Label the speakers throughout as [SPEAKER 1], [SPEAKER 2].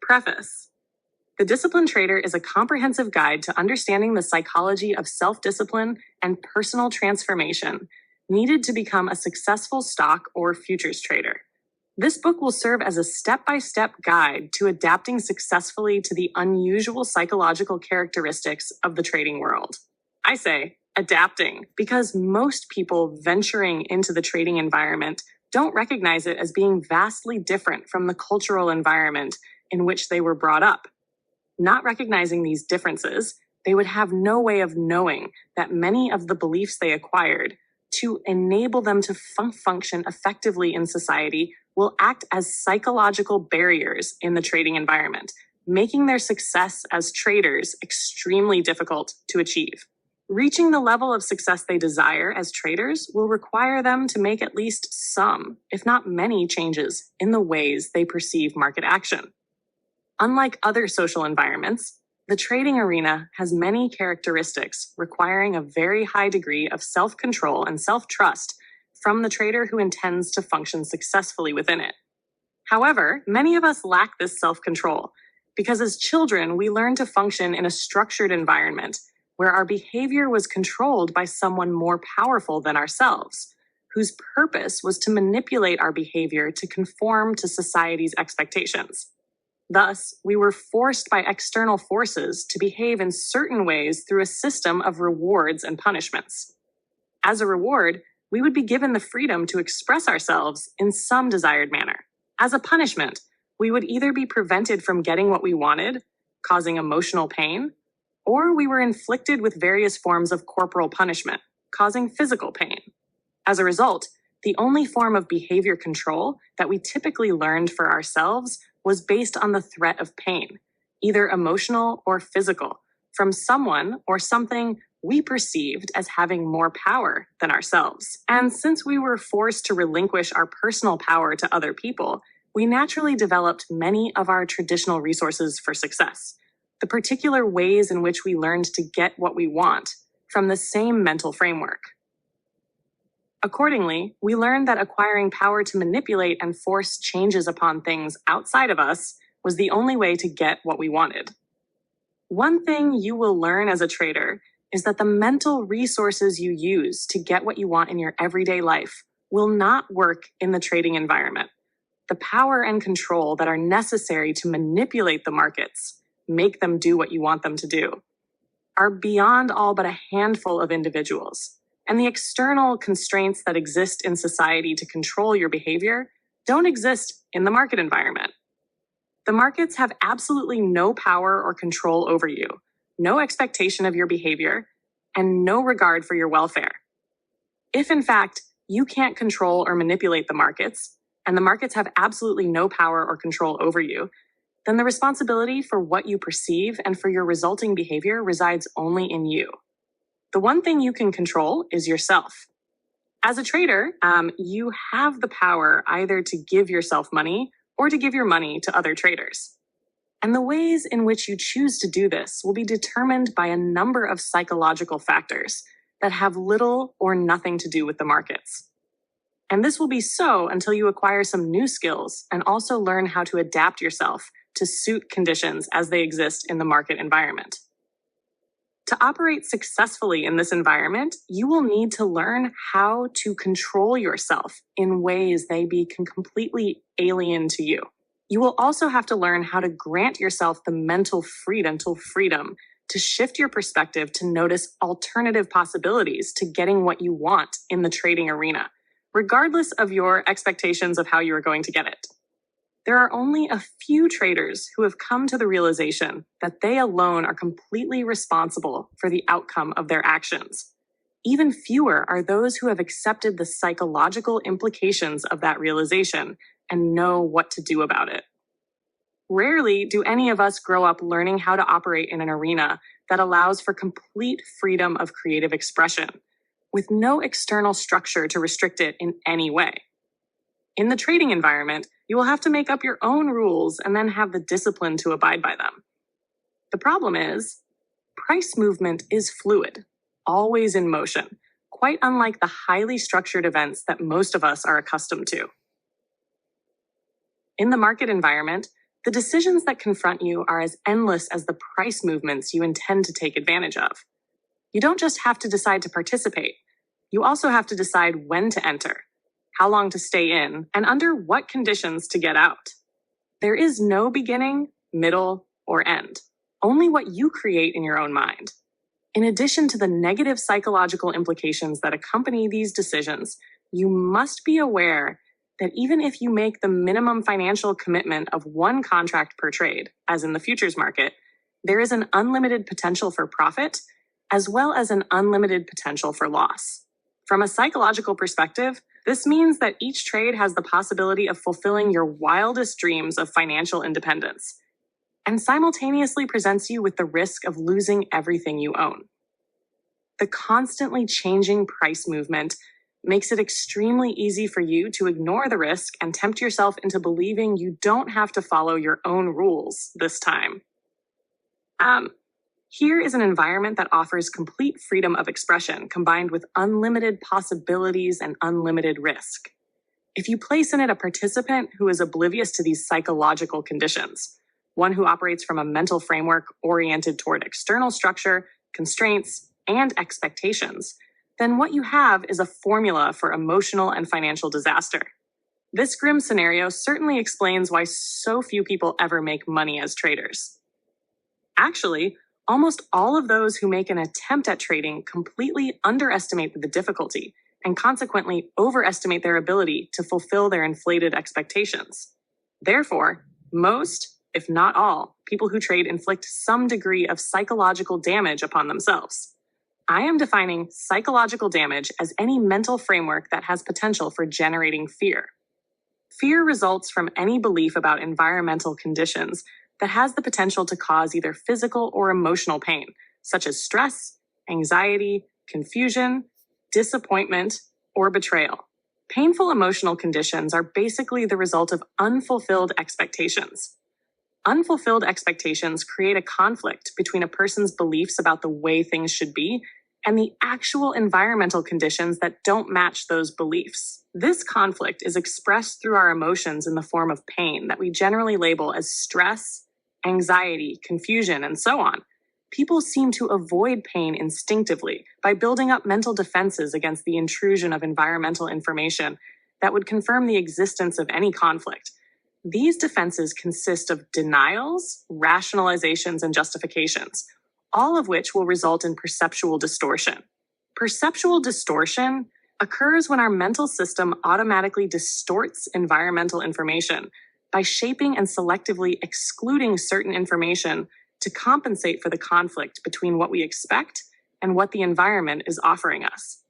[SPEAKER 1] Preface. The Disciplined Trader is a comprehensive guide to understanding the psychology of self-discipline and personal transformation needed to become a successful stock or futures trader. This book will serve as a step-by-step guide to adapting successfully to the unusual psychological characteristics of the trading world. I say adapting because most people venturing into the trading environment don't recognize it as being vastly different from the cultural environment in which they were brought up. Not recognizing these differences, they would have no way of knowing that many of the beliefs they acquired to enable them to function effectively in society will act as psychological barriers in the trading environment, making their success as traders extremely difficult to achieve. Reaching the level of success they desire as traders will require them to make at least some, if not many, changes in the ways they perceive market action. Unlike other social environments, the trading arena has many characteristics requiring a very high degree of self-control and self-trust from the trader who intends to function successfully within it. However, many of us lack this self-control because as children, we learn to function in a structured environment where our behavior was controlled by someone more powerful than ourselves, whose purpose was to manipulate our behavior to conform to society's expectations. Thus, we were forced by external forces to behave in certain ways through a system of rewards and punishments. As a reward, we would be given the freedom to express ourselves in some desired manner. As a punishment, we would either be prevented from getting what we wanted, causing emotional pain, or we were inflicted with various forms of corporal punishment, causing physical pain. As a result, the only form of behavior control that we typically learned for ourselves was based on the threat of pain, either emotional or physical, from someone or something we perceived as having more power than ourselves. And since we were forced to relinquish our personal power to other people, we naturally developed many of our traditional resources for success, the particular ways in which we learned to get what we want from the same mental framework. Accordingly, we learned that acquiring power to manipulate and force changes upon things outside of us was the only way to get what we wanted. One thing you will learn as a trader is that the mental resources you use to get what you want in your everyday life will not work in the trading environment. The power and control that are necessary to manipulate the markets, make them do what you want them to do, are beyond all but a handful of individuals. And the external constraints that exist in society to control your behavior don't exist in the market environment. The markets have absolutely no power or control over you, no expectation of your behavior, and no regard for your welfare. If, in fact, you can't control or manipulate the markets, and the markets have absolutely no power or control over you, then the responsibility for what you perceive and for your resulting behavior resides only in you. The one thing you can control is yourself. As a trader, you have the power either to give yourself money or to give your money to other traders. And the ways in which you choose to do this will be determined by a number of psychological factors that have little or nothing to do with the markets. And this will be so until you acquire some new skills and also learn how to adapt yourself to suit conditions as they exist in the market environment. To operate successfully in this environment, you will need to learn how to control yourself in ways they be completely alien to you. You will also have to learn how to grant yourself the mental freedom to shift your perspective to notice alternative possibilities to getting what you want in the trading arena, regardless of your expectations of how you are going to get it. There are only a few traders who have come to the realization that they alone are completely responsible for the outcome of their actions. Even fewer are those who have accepted the psychological implications of that realization and know what to do about it. Rarely do any of us grow up learning how to operate in an arena that allows for complete freedom of creative expression, with no external structure to restrict it in any way. In the trading environment, you will have to make up your own rules and then have the discipline to abide by them. The problem is, price movement is fluid, always in motion, quite unlike the highly structured events that most of us are accustomed to. In the market environment, The decisions that confront you are as endless as the price movements you intend to take advantage of. You don't just have to decide to participate. You also have to decide when to enter, how long to stay in, and under what conditions to get out. There is no beginning, middle, or end, only what you create in your own mind. In addition to the negative psychological implications that accompany these decisions, you must be aware that even if you make the minimum financial commitment of one contract per trade, as in the futures market, there is an unlimited potential for profit, as well as an unlimited potential for loss. From a psychological perspective, this means that each trade has the possibility of fulfilling your wildest dreams of financial independence, and simultaneously presents you with the risk of losing everything you own. The constantly changing price movement makes it extremely easy for you to ignore the risk and tempt yourself into believing you don't have to follow your own rules this time. Here is an environment that offers complete freedom of expression combined with unlimited possibilities and unlimited risk. If you place in it a participant who is oblivious to these psychological conditions, one who operates from a mental framework oriented toward external structure, constraints, and expectations, then what you have is a formula for emotional and financial disaster. This grim scenario certainly explains why so few people ever make money as traders. Actually, almost all of those who make an attempt at trading completely underestimate the difficulty and consequently overestimate their ability to fulfill their inflated expectations. Therefore, most, if not all, people who trade inflict some degree of psychological damage upon themselves. I am defining psychological damage as any mental framework that has potential for generating fear. Fear results from any belief about environmental conditions that has the potential to cause either physical or emotional pain, such as stress, anxiety, confusion, disappointment, or betrayal. Painful emotional conditions are basically the result of unfulfilled expectations. Unfulfilled expectations create a conflict between a person's beliefs about the way things should be and the actual environmental conditions that don't match those beliefs. This conflict is expressed through our emotions in the form of pain that we generally label as stress, anxiety, confusion, and so on. People seem to avoid pain instinctively by building up mental defenses against the intrusion of environmental information that would confirm the existence of any conflict. These defenses consist of denials, rationalizations, and justifications, all of which will result in perceptual distortion. Perceptual distortion occurs when our mental system automatically distorts environmental information by shaping and selectively excluding certain information to compensate for the conflict between what we expect and what the environment is offering us.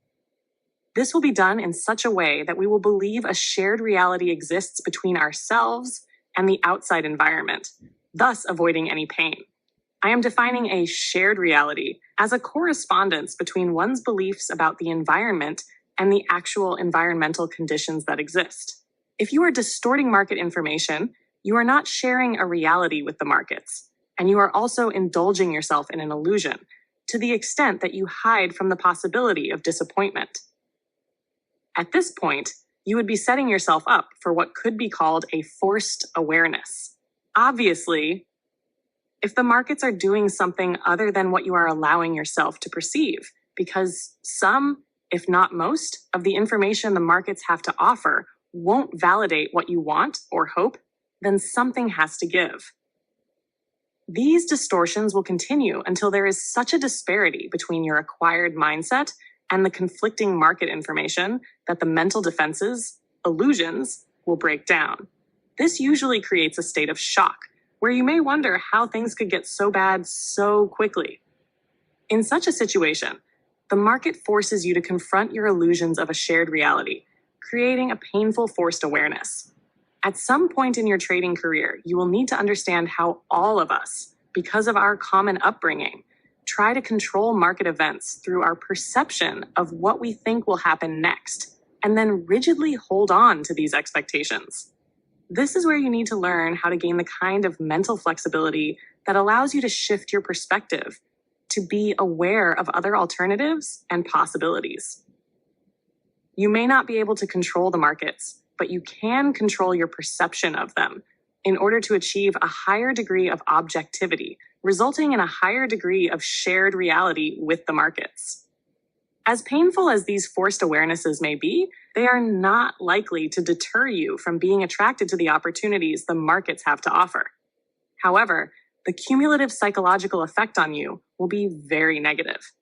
[SPEAKER 1] This will be done in such a way that we will believe a shared reality exists between ourselves and the outside environment, thus avoiding any pain. I am defining a shared reality as a correspondence between one's beliefs about the environment and the actual environmental conditions that exist. If you are distorting market information, you are not sharing a reality with the markets, and you are also indulging yourself in an illusion to the extent that you hide from the possibility of disappointment. At this point, you would be setting yourself up for what could be called a forced awareness. Obviously, if the markets are doing something other than what you are allowing yourself to perceive, because some, if not most, of the information the markets have to offer won't validate what you want or hope, then something has to give. These distortions will continue until there is such a disparity between your acquired mindset and the conflicting market information that the mental defenses, illusions, will break down. This usually creates a state of shock, where you may wonder how things could get so bad so quickly. In such a situation, the market forces you to confront your illusions of a shared reality, creating a painful forced awareness. At some point in your trading career, you will need to understand how all of us, because of our common upbringing, try to control market events through our perception of what we think will happen next, and then rigidly hold on to these expectations. This is where you need to learn how to gain the kind of mental flexibility that allows you to shift your perspective to be aware of other alternatives and possibilities. You may not be able to control the markets, but you can control your perception of them in order to achieve a higher degree of objectivity, resulting in a higher degree of shared reality with the markets. As painful as these forced awarenesses may be, they are not likely to deter you from being attracted to the opportunities the markets have to offer. However, the cumulative psychological effect on you will be very negative.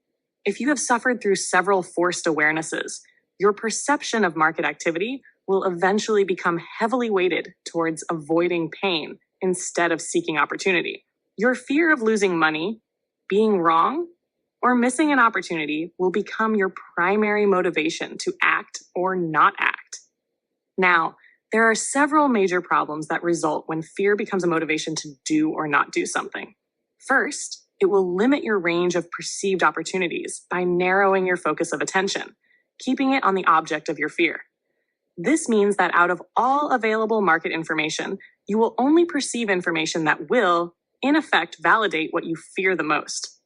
[SPEAKER 1] If you have suffered through several forced awarenesses, your perception of market activity will eventually become heavily weighted towards avoiding pain instead of seeking opportunity. Your fear of losing money, being wrong, or missing an opportunity will become your primary motivation to act or not act. Now, there are several major problems that result when fear becomes a motivation to do or not do something. First, it will limit your range of perceived opportunities by narrowing your focus of attention, keeping it on the object of your fear. This means that out of all available market information, you will only perceive information that will, in effect, validate what you fear the most.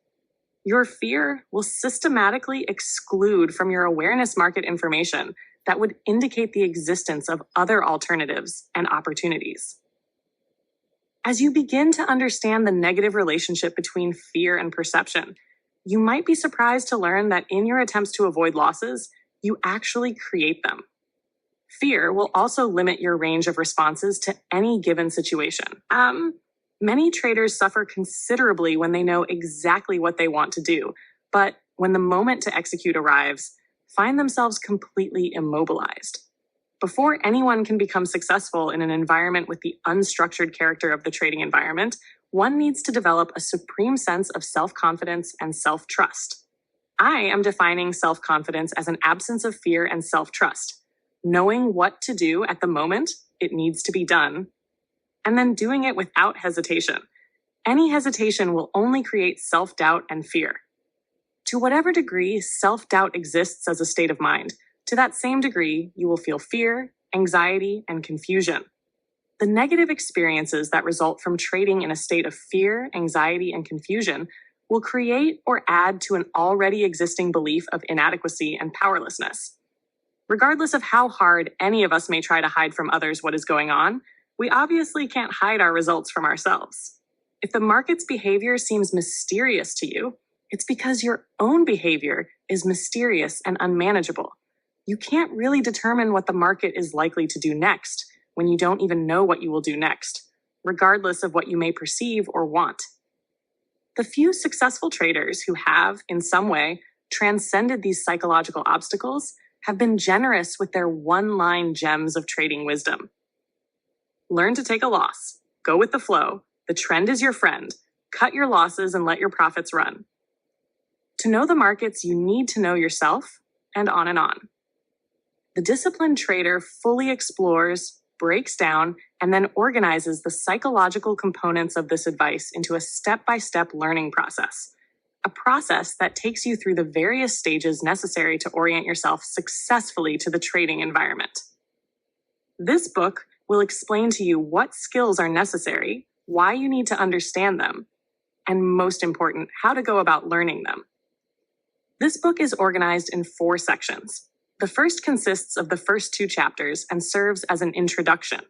[SPEAKER 1] Your fear will systematically exclude from your awareness market information that would indicate the existence of other alternatives and opportunities. As you begin to understand the negative relationship between fear and perception, you might be surprised to learn that in your attempts to avoid losses, you actually create them. Fear will also limit your range of responses to any given situation. Many traders suffer considerably when they know exactly what they want to do, but when the moment to execute arrives, find themselves completely immobilized. Before anyone can become successful in an environment with the unstructured character of the trading environment, one needs to develop a supreme sense of self-confidence and self-trust. I am defining self-confidence as an absence of fear and self-trust, knowing what to do at the moment it needs to be done, and then doing it without hesitation. Any hesitation will only create self-doubt and fear. To whatever degree self-doubt exists as a state of mind, to that same degree, you will feel fear, anxiety, and confusion. The negative experiences that result from trading in a state of fear, anxiety, and confusion will create or add to an already existing belief of inadequacy and powerlessness. Regardless of how hard any of us may try to hide from others what is going on, we obviously can't hide our results from ourselves. If the market's behavior seems mysterious to you, it's because your own behavior is mysterious and unmanageable. You can't really determine what the market is likely to do next when you don't even know what you will do next, regardless of what you may perceive or want. The few successful traders who have, in some way, transcended these psychological obstacles have been generous with their one-line gems of trading wisdom. Learn to take a loss. Go with the flow. The trend is your friend. Cut your losses and let your profits run. To know the markets, you need to know yourself, and on and on. The disciplined trader fully explores, breaks down, and then organizes the psychological components of this advice into a step-by-step learning process, a process that takes you through the various stages necessary to orient yourself successfully to the trading environment. This book will explain to you what skills are necessary, why you need to understand them, and most important, how to go about learning them. This book is organized in 4 sections. The first consists of the first 2 chapters and serves as an introduction.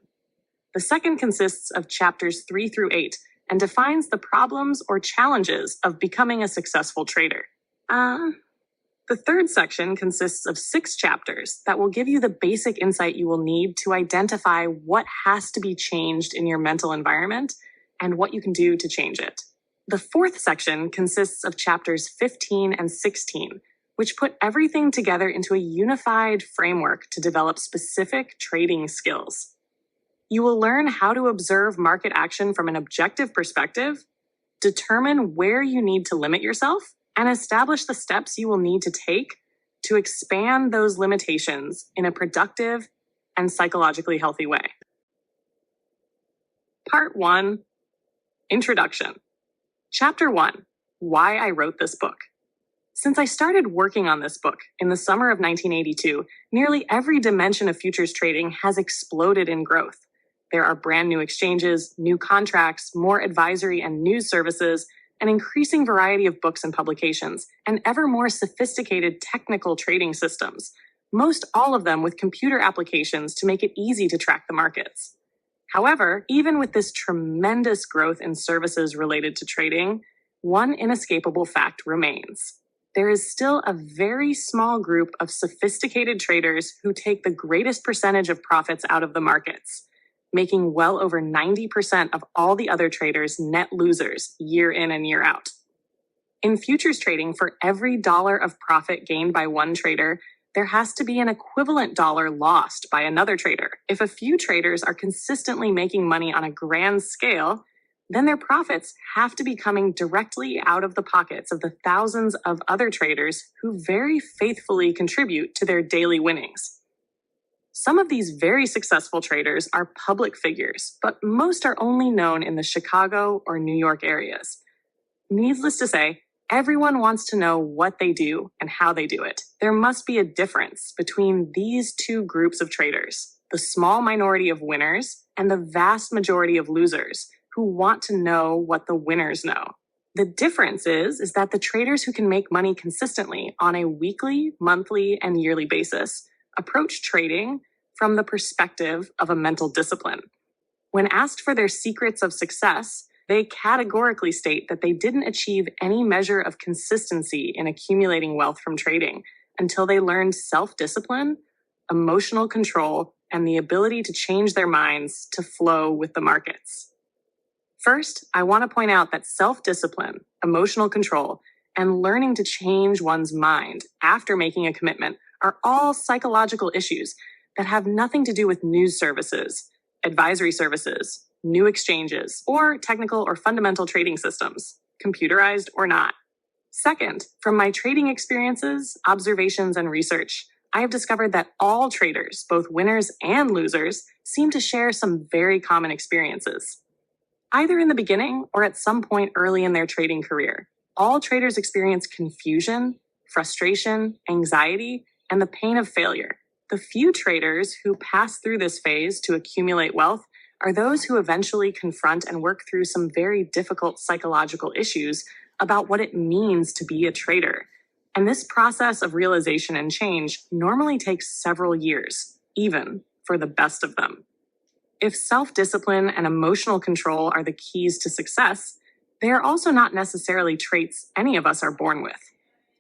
[SPEAKER 1] The second consists of chapters 3 through 8 and defines the problems or challenges of becoming a successful trader. The third section consists of 6 chapters that will give you the basic insight you will need to identify what has to be changed in your mental environment and what you can do to change it. The fourth section consists of chapters 15 and 16, which put everything together into a unified framework to develop specific trading skills. You will learn how to observe market action from an objective perspective, determine where you need to limit yourself, and establish the steps you will need to take to expand those limitations in a productive and psychologically healthy way. Part 1, Introduction. Chapter 1, Why I Wrote This Book. Since I started working on this book in the summer of 1982, nearly every dimension of futures trading has exploded in growth. There are brand new exchanges, new contracts, more advisory and news services, an increasing variety of books and publications, and ever more sophisticated technical trading systems, most all of them with computer applications to make it easy to track the markets. However, even with this tremendous growth in services related to trading, one inescapable fact remains. There is still a very small group of sophisticated traders who take the greatest percentage of profits out of the markets, making well over 90% of all the other traders net losers year in and year out. In futures trading, for every dollar of profit gained by one trader, there has to be an equivalent dollar lost by another trader. If a few traders are consistently making money on a grand scale, then their profits have to be coming directly out of the pockets of the thousands of other traders who very faithfully contribute to their daily winnings. Some of these very successful traders are public figures, but most are only known in the Chicago or New York areas. Needless to say, everyone wants to know what they do and how they do it. There must be a difference between these two groups of traders, the small minority of winners and the vast majority of losers who want to know what the winners know. The difference is that the traders who can make money consistently on a weekly, monthly, and yearly basis approach trading from the perspective of a mental discipline. When asked for their secrets of success, they categorically state that they didn't achieve any measure of consistency in accumulating wealth from trading until they learned self-discipline, emotional control, and the ability to change their minds to flow with the markets. First, I want to point out that self-discipline, emotional control, and learning to change one's mind after making a commitment are all psychological issues that have nothing to do with news services, advisory services, new exchanges, or technical or fundamental trading systems, computerized or not. Second, from my trading experiences, observations, and research, I have discovered that all traders, both winners and losers, seem to share some very common experiences. Either in the beginning or at some point early in their trading career, all traders experience confusion, frustration, anxiety, and the pain of failure. The few traders who pass through this phase to accumulate wealth are those who eventually confront and work through some very difficult psychological issues about what it means to be a trader. And this process of realization and change normally takes several years, even for the best of them. If self-discipline and emotional control are the keys to success, they are also not necessarily traits any of us are born with.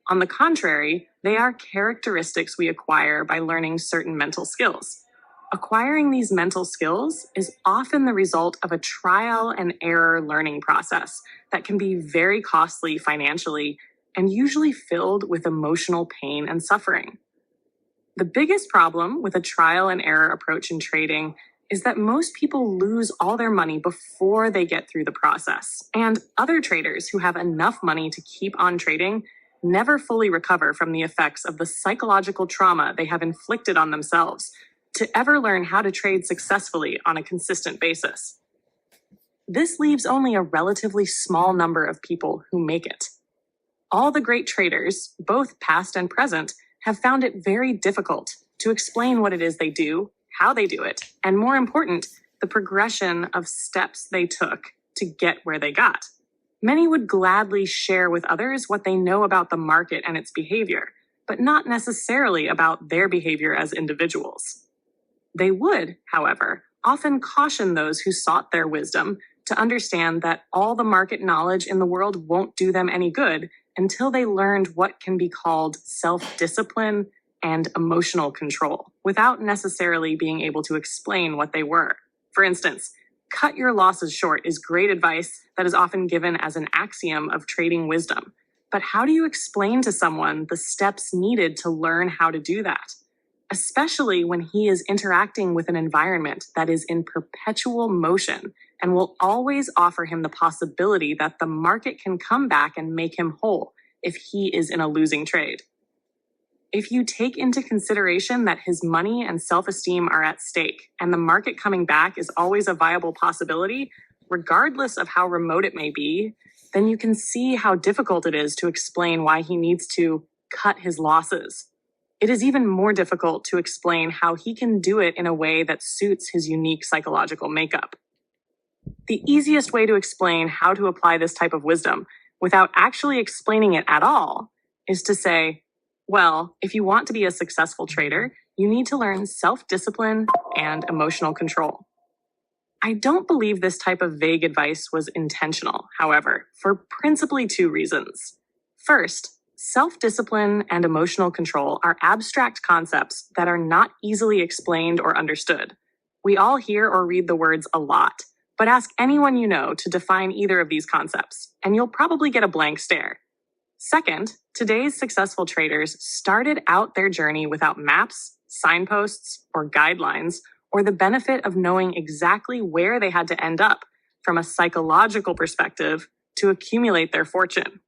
[SPEAKER 1] On the contrary, they are characteristics we acquire by learning certain mental skills. Acquiring these mental skills is often the result of a trial and error learning process that can be very costly financially and usually filled with emotional pain and suffering. The biggest problem with a trial and error approach in trading is that most people lose all their money before they get through the process. And other traders who have enough money to keep on trading never fully recover from the effects of the psychological trauma they have inflicted on themselves to ever learn how to trade successfully on a consistent basis. This leaves only a relatively small number of people who make it. All the great traders, both past and present, have found it very difficult to explain what it is they do, how they do it, and more important, the progression of steps they took to get where they got. Many would gladly share with others what they know about the market and its behavior, but not necessarily about their behavior as individuals. They would, however, often caution those who sought their wisdom to understand that all the market knowledge in the world won't do them any good until they learned what can be called self-discipline and emotional control, without necessarily being able to explain what they were. For instance, cut your losses short is great advice that is often given as an axiom of trading wisdom. But how do you explain to someone the steps needed to learn how to do that? Especially when he is interacting with an environment that is in perpetual motion and will always offer him the possibility that the market can come back and make him whole if he is in a losing trade. If you take into consideration that his money and self-esteem are at stake and the market coming back is always a viable possibility, regardless of how remote it may be, then you can see how difficult it is to explain why he needs to cut his losses. It is even more difficult to explain how he can do it in a way that suits his unique psychological makeup. The easiest way to explain how to apply this type of wisdom without actually explaining it at all is to say, well, if you want to be a successful trader, you need to learn self-discipline and emotional control. I don't believe this type of vague advice was intentional, however, for principally two reasons. First, self-discipline and emotional control are abstract concepts that are not easily explained or understood. We all hear or read the words a lot, but ask anyone you know to define either of these concepts, and you'll probably get a blank stare. Second, today's successful traders started out their journey without maps, signposts, or guidelines, or the benefit of knowing exactly where they had to end up from a psychological perspective to accumulate their fortune.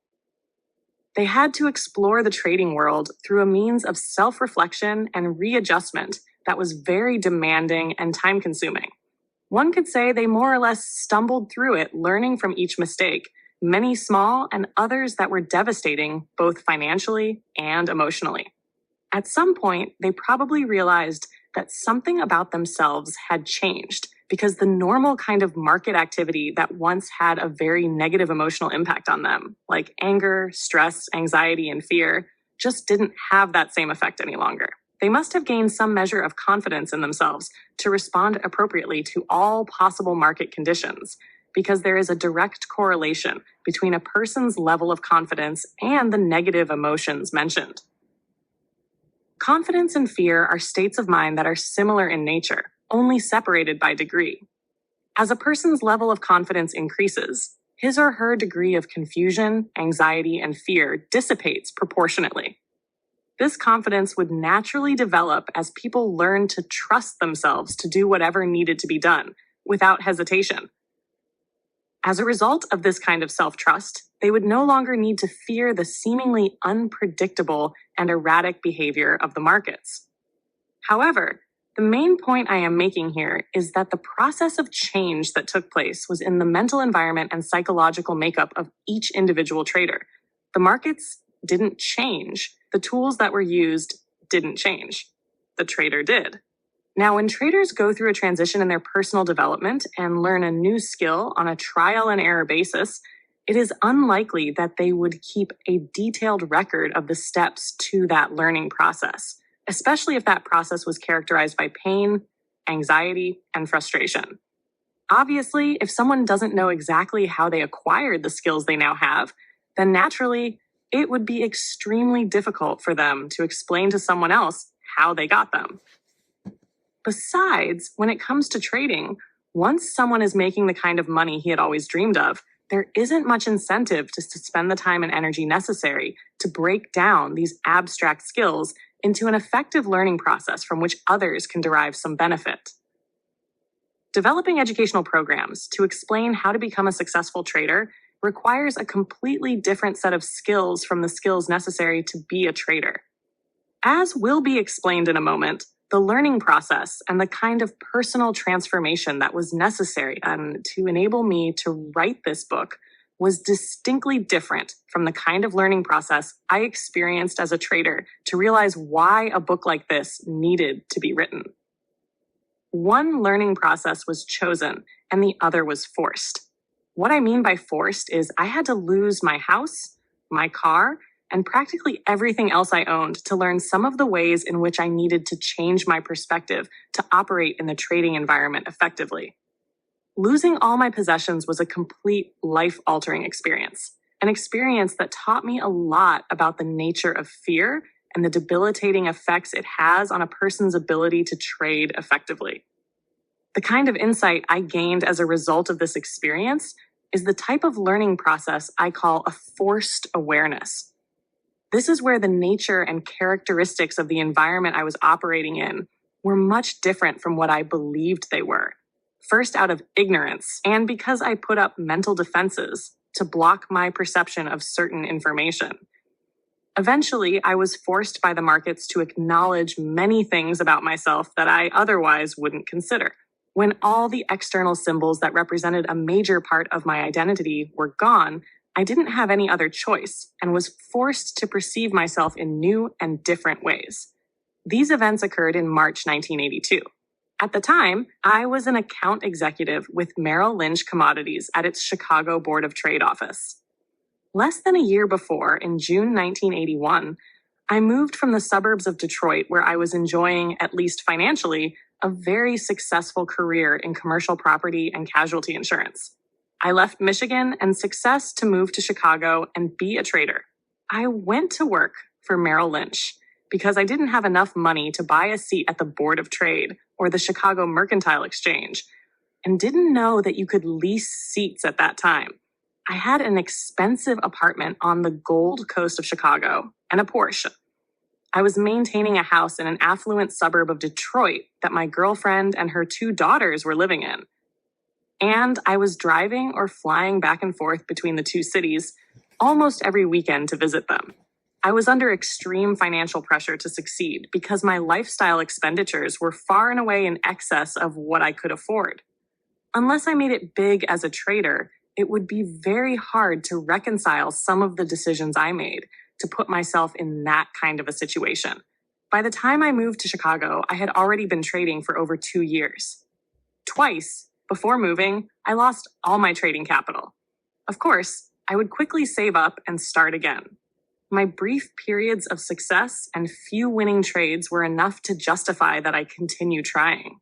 [SPEAKER 1] They had to explore the trading world through a means of self-reflection and readjustment that was very demanding and time-consuming. One could say they more or less stumbled through it, learning from each mistake, many small and others that were devastating, both financially and emotionally. At some point, they probably realized that something about themselves had changed because the normal kind of market activity that once had a very negative emotional impact on them, like anger, stress, anxiety, and fear, just didn't have that same effect any longer. They must have gained some measure of confidence in themselves to respond appropriately to all possible market conditions, because there is a direct correlation between a person's level of confidence and the negative emotions mentioned. Confidence and fear are states of mind that are similar in nature, only separated by degree. As a person's level of confidence increases, his or her degree of confusion, anxiety, and fear dissipates proportionately. This confidence would naturally develop as people learn to trust themselves to do whatever needed to be done, without hesitation. As a result of this kind of self-trust, they would no longer need to fear the seemingly unpredictable and erratic behavior of the markets. However, the main point I am making here is that the process of change that took place was in the mental environment and psychological makeup of each individual trader. The markets didn't change. The tools that were used didn't change. The trader did. Now, when traders go through a transition in their personal development and learn a new skill on a trial and error basis, it is unlikely that they would keep a detailed record of the steps to that learning process, especially if that process was characterized by pain, anxiety, and frustration. Obviously, if someone doesn't know exactly how they acquired the skills they now have, then naturally, it would be extremely difficult for them to explain to someone else how they got them. Besides, when it comes to trading, once someone is making the kind of money he had always dreamed of, there isn't much incentive to spend the time and energy necessary to break down these abstract skills into an effective learning process from which others can derive some benefit. Developing educational programs to explain how to become a successful trader requires a completely different set of skills from the skills necessary to be a trader. As will be explained in a moment, the learning process and the kind of personal transformation that was necessary to enable me to write this book was distinctly different from the kind of learning process I experienced as a trader to realize why a book like this needed to be written. One learning process was chosen and the other was forced. What I mean by forced is I had to lose my house, my car, and practically everything else I owned to learn some of the ways in which I needed to change my perspective to operate in the trading environment effectively. Losing all my possessions was a complete life-altering experience, an experience that taught me a lot about the nature of fear and the debilitating effects it has on a person's ability to trade effectively. The kind of insight I gained as a result of this experience is the type of learning process I call a forced awareness. This is where the nature and characteristics of the environment I was operating in were much different from what I believed they were. First, out of ignorance, and because I put up mental defenses to block my perception of certain information. Eventually, I was forced by the markets to acknowledge many things about myself that I otherwise wouldn't consider. When all the external symbols that represented a major part of my identity were gone, I didn't have any other choice and was forced to perceive myself in new and different ways. These events occurred in March 1982. At the time, I was an account executive with Merrill Lynch Commodities at its Chicago Board of Trade office. Less than a year before, in June 1981, I moved from the suburbs of Detroit, where I was enjoying, at least financially, a very successful career in commercial property and casualty insurance. I left Michigan and success to move to Chicago and be a trader. I went to work for Merrill Lynch because I didn't have enough money to buy a seat at the Board of Trade or the Chicago Mercantile Exchange, and didn't know that you could lease seats at that time. I had an expensive apartment on the Gold Coast of Chicago and a Porsche. I was maintaining a house in an affluent suburb of Detroit that my girlfriend and her 2 daughters were living in. And I was driving or flying back and forth between the 2 cities almost every weekend to visit them. I was under extreme financial pressure to succeed because my lifestyle expenditures were far and away in excess of what I could afford. Unless I made it big as a trader, it would be very hard to reconcile some of the decisions I made to put myself in that kind of a situation. By the time I moved to Chicago, I had already been trading for over 2 years. Twice, before moving, I lost all my trading capital. Of course, I would quickly save up and start again. My brief periods of success and few winning trades were enough to justify that I continue trying.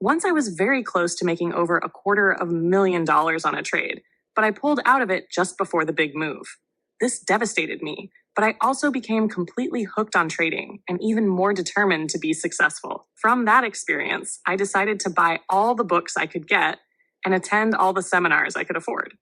[SPEAKER 1] Once I was very close to making over $250,000 on a trade, but I pulled out of it just before the big move. This devastated me, but I also became completely hooked on trading and even more determined to be successful. From that experience, I decided to buy all the books I could get and attend all the seminars I could afford.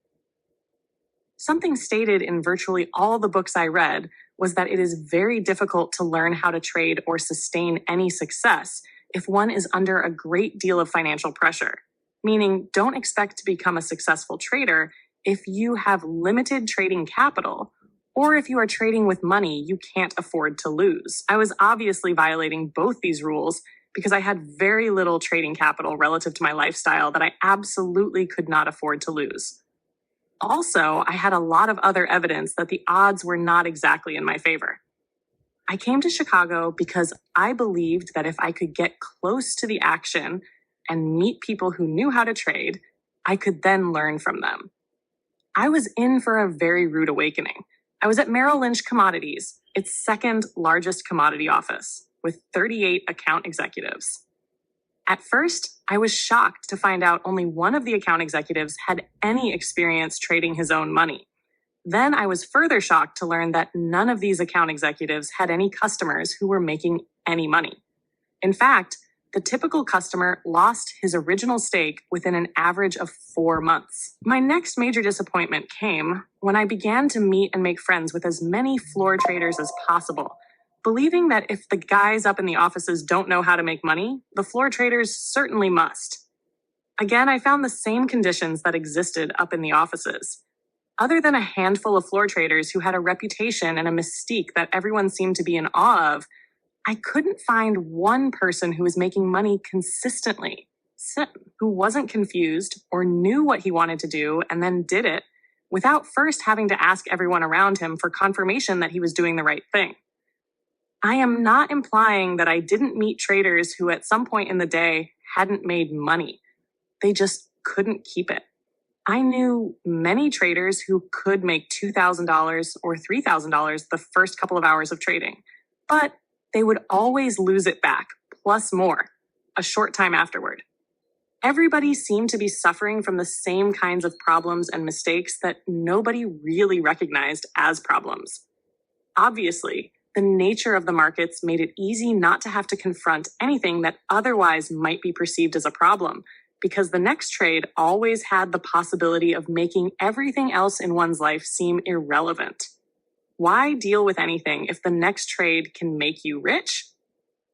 [SPEAKER 1] Something stated in virtually all the books I read was that it is very difficult to learn how to trade or sustain any success if one is under a great deal of financial pressure, meaning don't expect to become a successful trader if you have limited trading capital or if you are trading with money you can't afford to lose. I was obviously violating both these rules because I had very little trading capital relative to my lifestyle that I absolutely could not afford to lose. Also, I had a lot of other evidence that the odds were not exactly in my favor. I came to Chicago because I believed that if I could get close to the action and meet people who knew how to trade, I could then learn from them. I was in for a very rude awakening. I was at Merrill Lynch Commodities, its second largest commodity office, with 38 account executives. At first, I was shocked to find out only one of the account executives had any experience trading his own money. Then I was further shocked to learn that none of these account executives had any customers who were making any money. In fact, the typical customer lost his original stake within an average of 4 months. My next major disappointment came when I began to meet and make friends with as many floor traders as possible, believing that if the guys up in the offices don't know how to make money, the floor traders certainly must. Again, I found the same conditions that existed up in the offices. Other than a handful of floor traders who had a reputation and a mystique that everyone seemed to be in awe of, I couldn't find one person who was making money consistently, who wasn't confused or knew what he wanted to do and then did it without first having to ask everyone around him for confirmation that he was doing the right thing. I am not implying that I didn't meet traders who at some point in the day hadn't made money. They just couldn't keep it. I knew many traders who could make $2,000 or $3,000 the first couple of hours of trading, but they would always lose it back, plus more, a short time afterward. Everybody seemed to be suffering from the same kinds of problems and mistakes that nobody really recognized as problems. Obviously, the nature of the markets made it easy not to have to confront anything that otherwise might be perceived as a problem, because the next trade always had the possibility of making everything else in one's life seem irrelevant. Why deal with anything if the next trade can make you rich?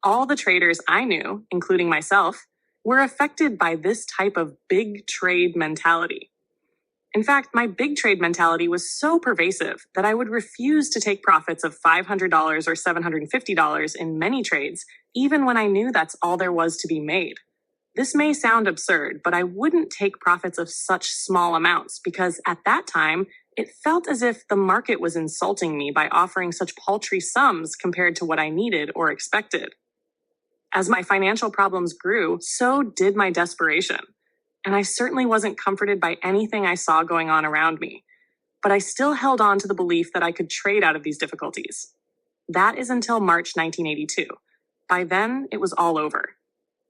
[SPEAKER 1] All the traders I knew, including myself, were affected by this type of big trade mentality. In fact, my big trade mentality was so pervasive that I would refuse to take profits of $500 or $750 in many trades, even when I knew that's all there was to be made. This may sound absurd, but I wouldn't take profits of such small amounts because at that time, it felt as if the market was insulting me by offering such paltry sums compared to what I needed or expected. As my financial problems grew, so did my desperation. And I certainly wasn't comforted by anything I saw going on around me. But I still held on to the belief that I could trade out of these difficulties. That is until March 1982. By then, it was all over.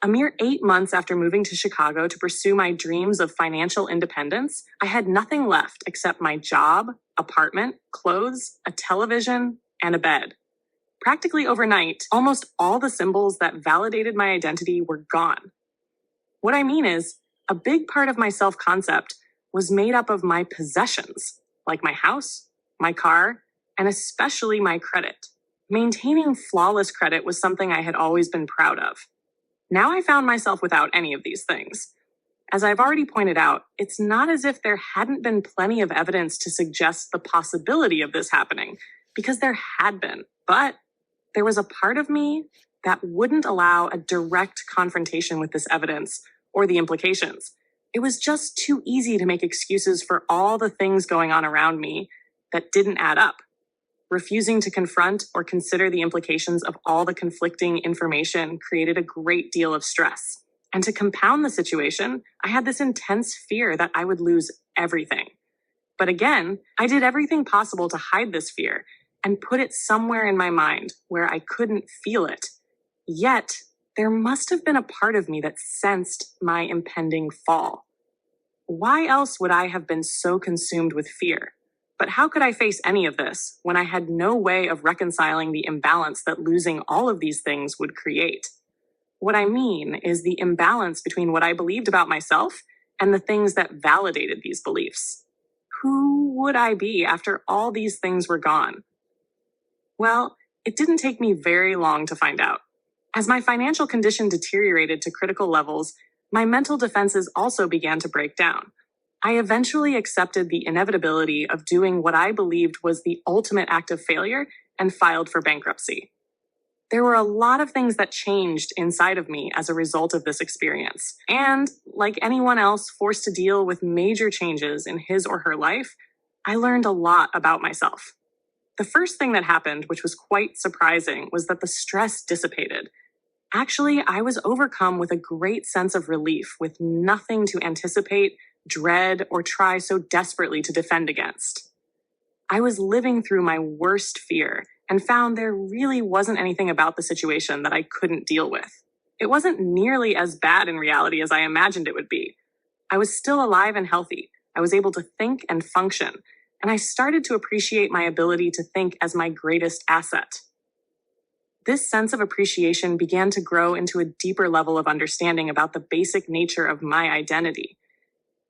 [SPEAKER 1] A mere 8 months after moving to Chicago to pursue my dreams of financial independence, I had nothing left except my job, apartment, clothes, a television, and a bed. Practically overnight, almost all the symbols that validated my identity were gone. What I mean is, a big part of my self-concept was made up of my possessions, like my house, my car, and especially my credit. Maintaining flawless credit was something I had always been proud of. Now I found myself without any of these things. As I've already pointed out, it's not as if there hadn't been plenty of evidence to suggest the possibility of this happening, because there had been. But there was a part of me that wouldn't allow a direct confrontation with this evidence or the implications. It was just too easy to make excuses for all the things going on around me that didn't add up. Refusing to confront or consider the implications of all the conflicting information created a great deal of stress. And to compound the situation, I had this intense fear that I would lose everything. But again, I did everything possible to hide this fear and put it somewhere in my mind where I couldn't feel it. Yet, there must have been a part of me that sensed my impending fall. Why else would I have been so consumed with fear? But how could I face any of this when I had no way of reconciling the imbalance that losing all of these things would create? What I mean is the imbalance between what I believed about myself and the things that validated these beliefs. Who would I be after all these things were gone? Well, it didn't take me very long to find out. As my financial condition deteriorated to critical levels, my mental defenses also began to break down. I eventually accepted the inevitability of doing what I believed was the ultimate act of failure and filed for bankruptcy. There were a lot of things that changed inside of me as a result of this experience. And like anyone else forced to deal with major changes in his or her life, I learned a lot about myself. The first thing that happened, which was quite surprising, was that the stress dissipated. Actually, I was overcome with a great sense of relief, with nothing to anticipate, dread, or try so desperately to defend against. I was living through my worst fear and found there really wasn't anything about the situation that I couldn't deal with. It wasn't nearly as bad in reality as I imagined it would be. I was still alive and healthy. I was able to think and function, and I started to appreciate my ability to think as my greatest asset. This sense of appreciation began to grow into a deeper level of understanding about the basic nature of my identity.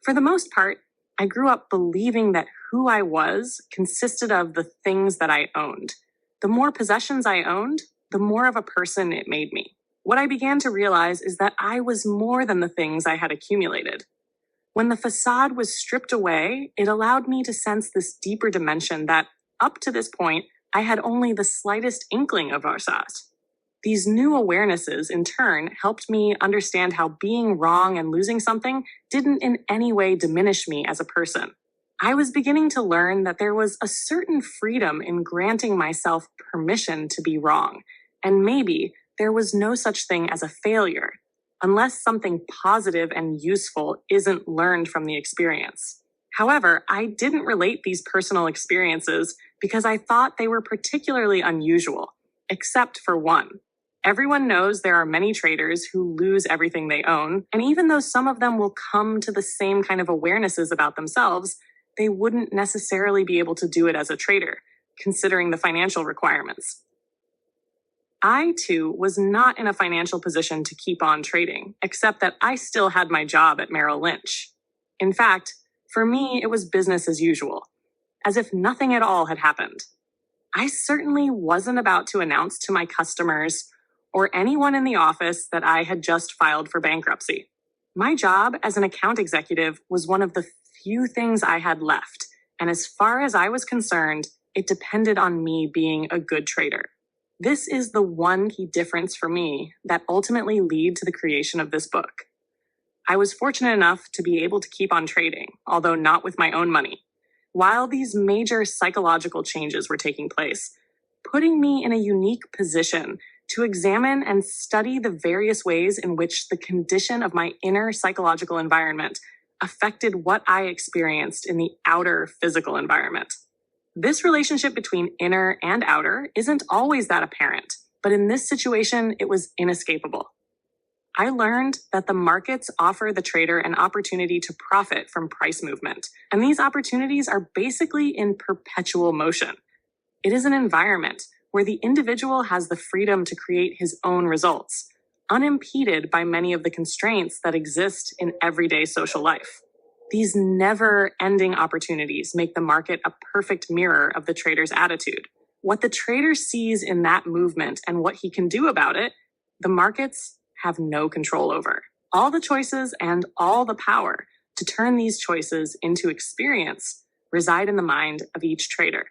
[SPEAKER 1] For the most part, I grew up believing that who I was consisted of the things that I owned. The more possessions I owned, the more of a person it made me. What I began to realize is that I was more than the things I had accumulated. When the facade was stripped away, it allowed me to sense this deeper dimension that, up to this point, I had only the slightest inkling of ourselves. These new awarenesses, in turn, helped me understand how being wrong and losing something didn't in any way diminish me as a person. I was beginning to learn that there was a certain freedom in granting myself permission to be wrong, and maybe there was no such thing as a failure, unless something positive and useful isn't learned from the experience. However, I didn't relate these personal experiences because I thought they were particularly unusual, except for one. Everyone knows there are many traders who lose everything they own, and even though some of them will come to the same kind of awarenesses about themselves, they wouldn't necessarily be able to do it as a trader, considering the financial requirements. I, too, was not in a financial position to keep on trading, except that I still had my job at Merrill Lynch. In fact, for me, it was business as usual, as if nothing at all had happened. I certainly wasn't about to announce to my customers or anyone in the office that I had just filed for bankruptcy. My job as an account executive was one of the few things I had left, and as far as I was concerned, it depended on me being a good trader. This is the one key difference for me that ultimately led to the creation of this book. I was fortunate enough to be able to keep on trading, although not with my own money, while these major psychological changes were taking place, putting me in a unique position to examine and study the various ways in which the condition of my inner psychological environment affected what I experienced in the outer physical environment. This relationship between inner and outer isn't always that apparent, but in this situation, it was inescapable. I learned that the markets offer the trader an opportunity to profit from price movement, and these opportunities are basically in perpetual motion. It is an environment where the individual has the freedom to create his own results, unimpeded by many of the constraints that exist in everyday social life. These never-ending opportunities make the market a perfect mirror of the trader's attitude. What the trader sees in that movement and what he can do about it, the markets have no control over. All the choices and all the power to turn these choices into experience reside in the mind of each trader.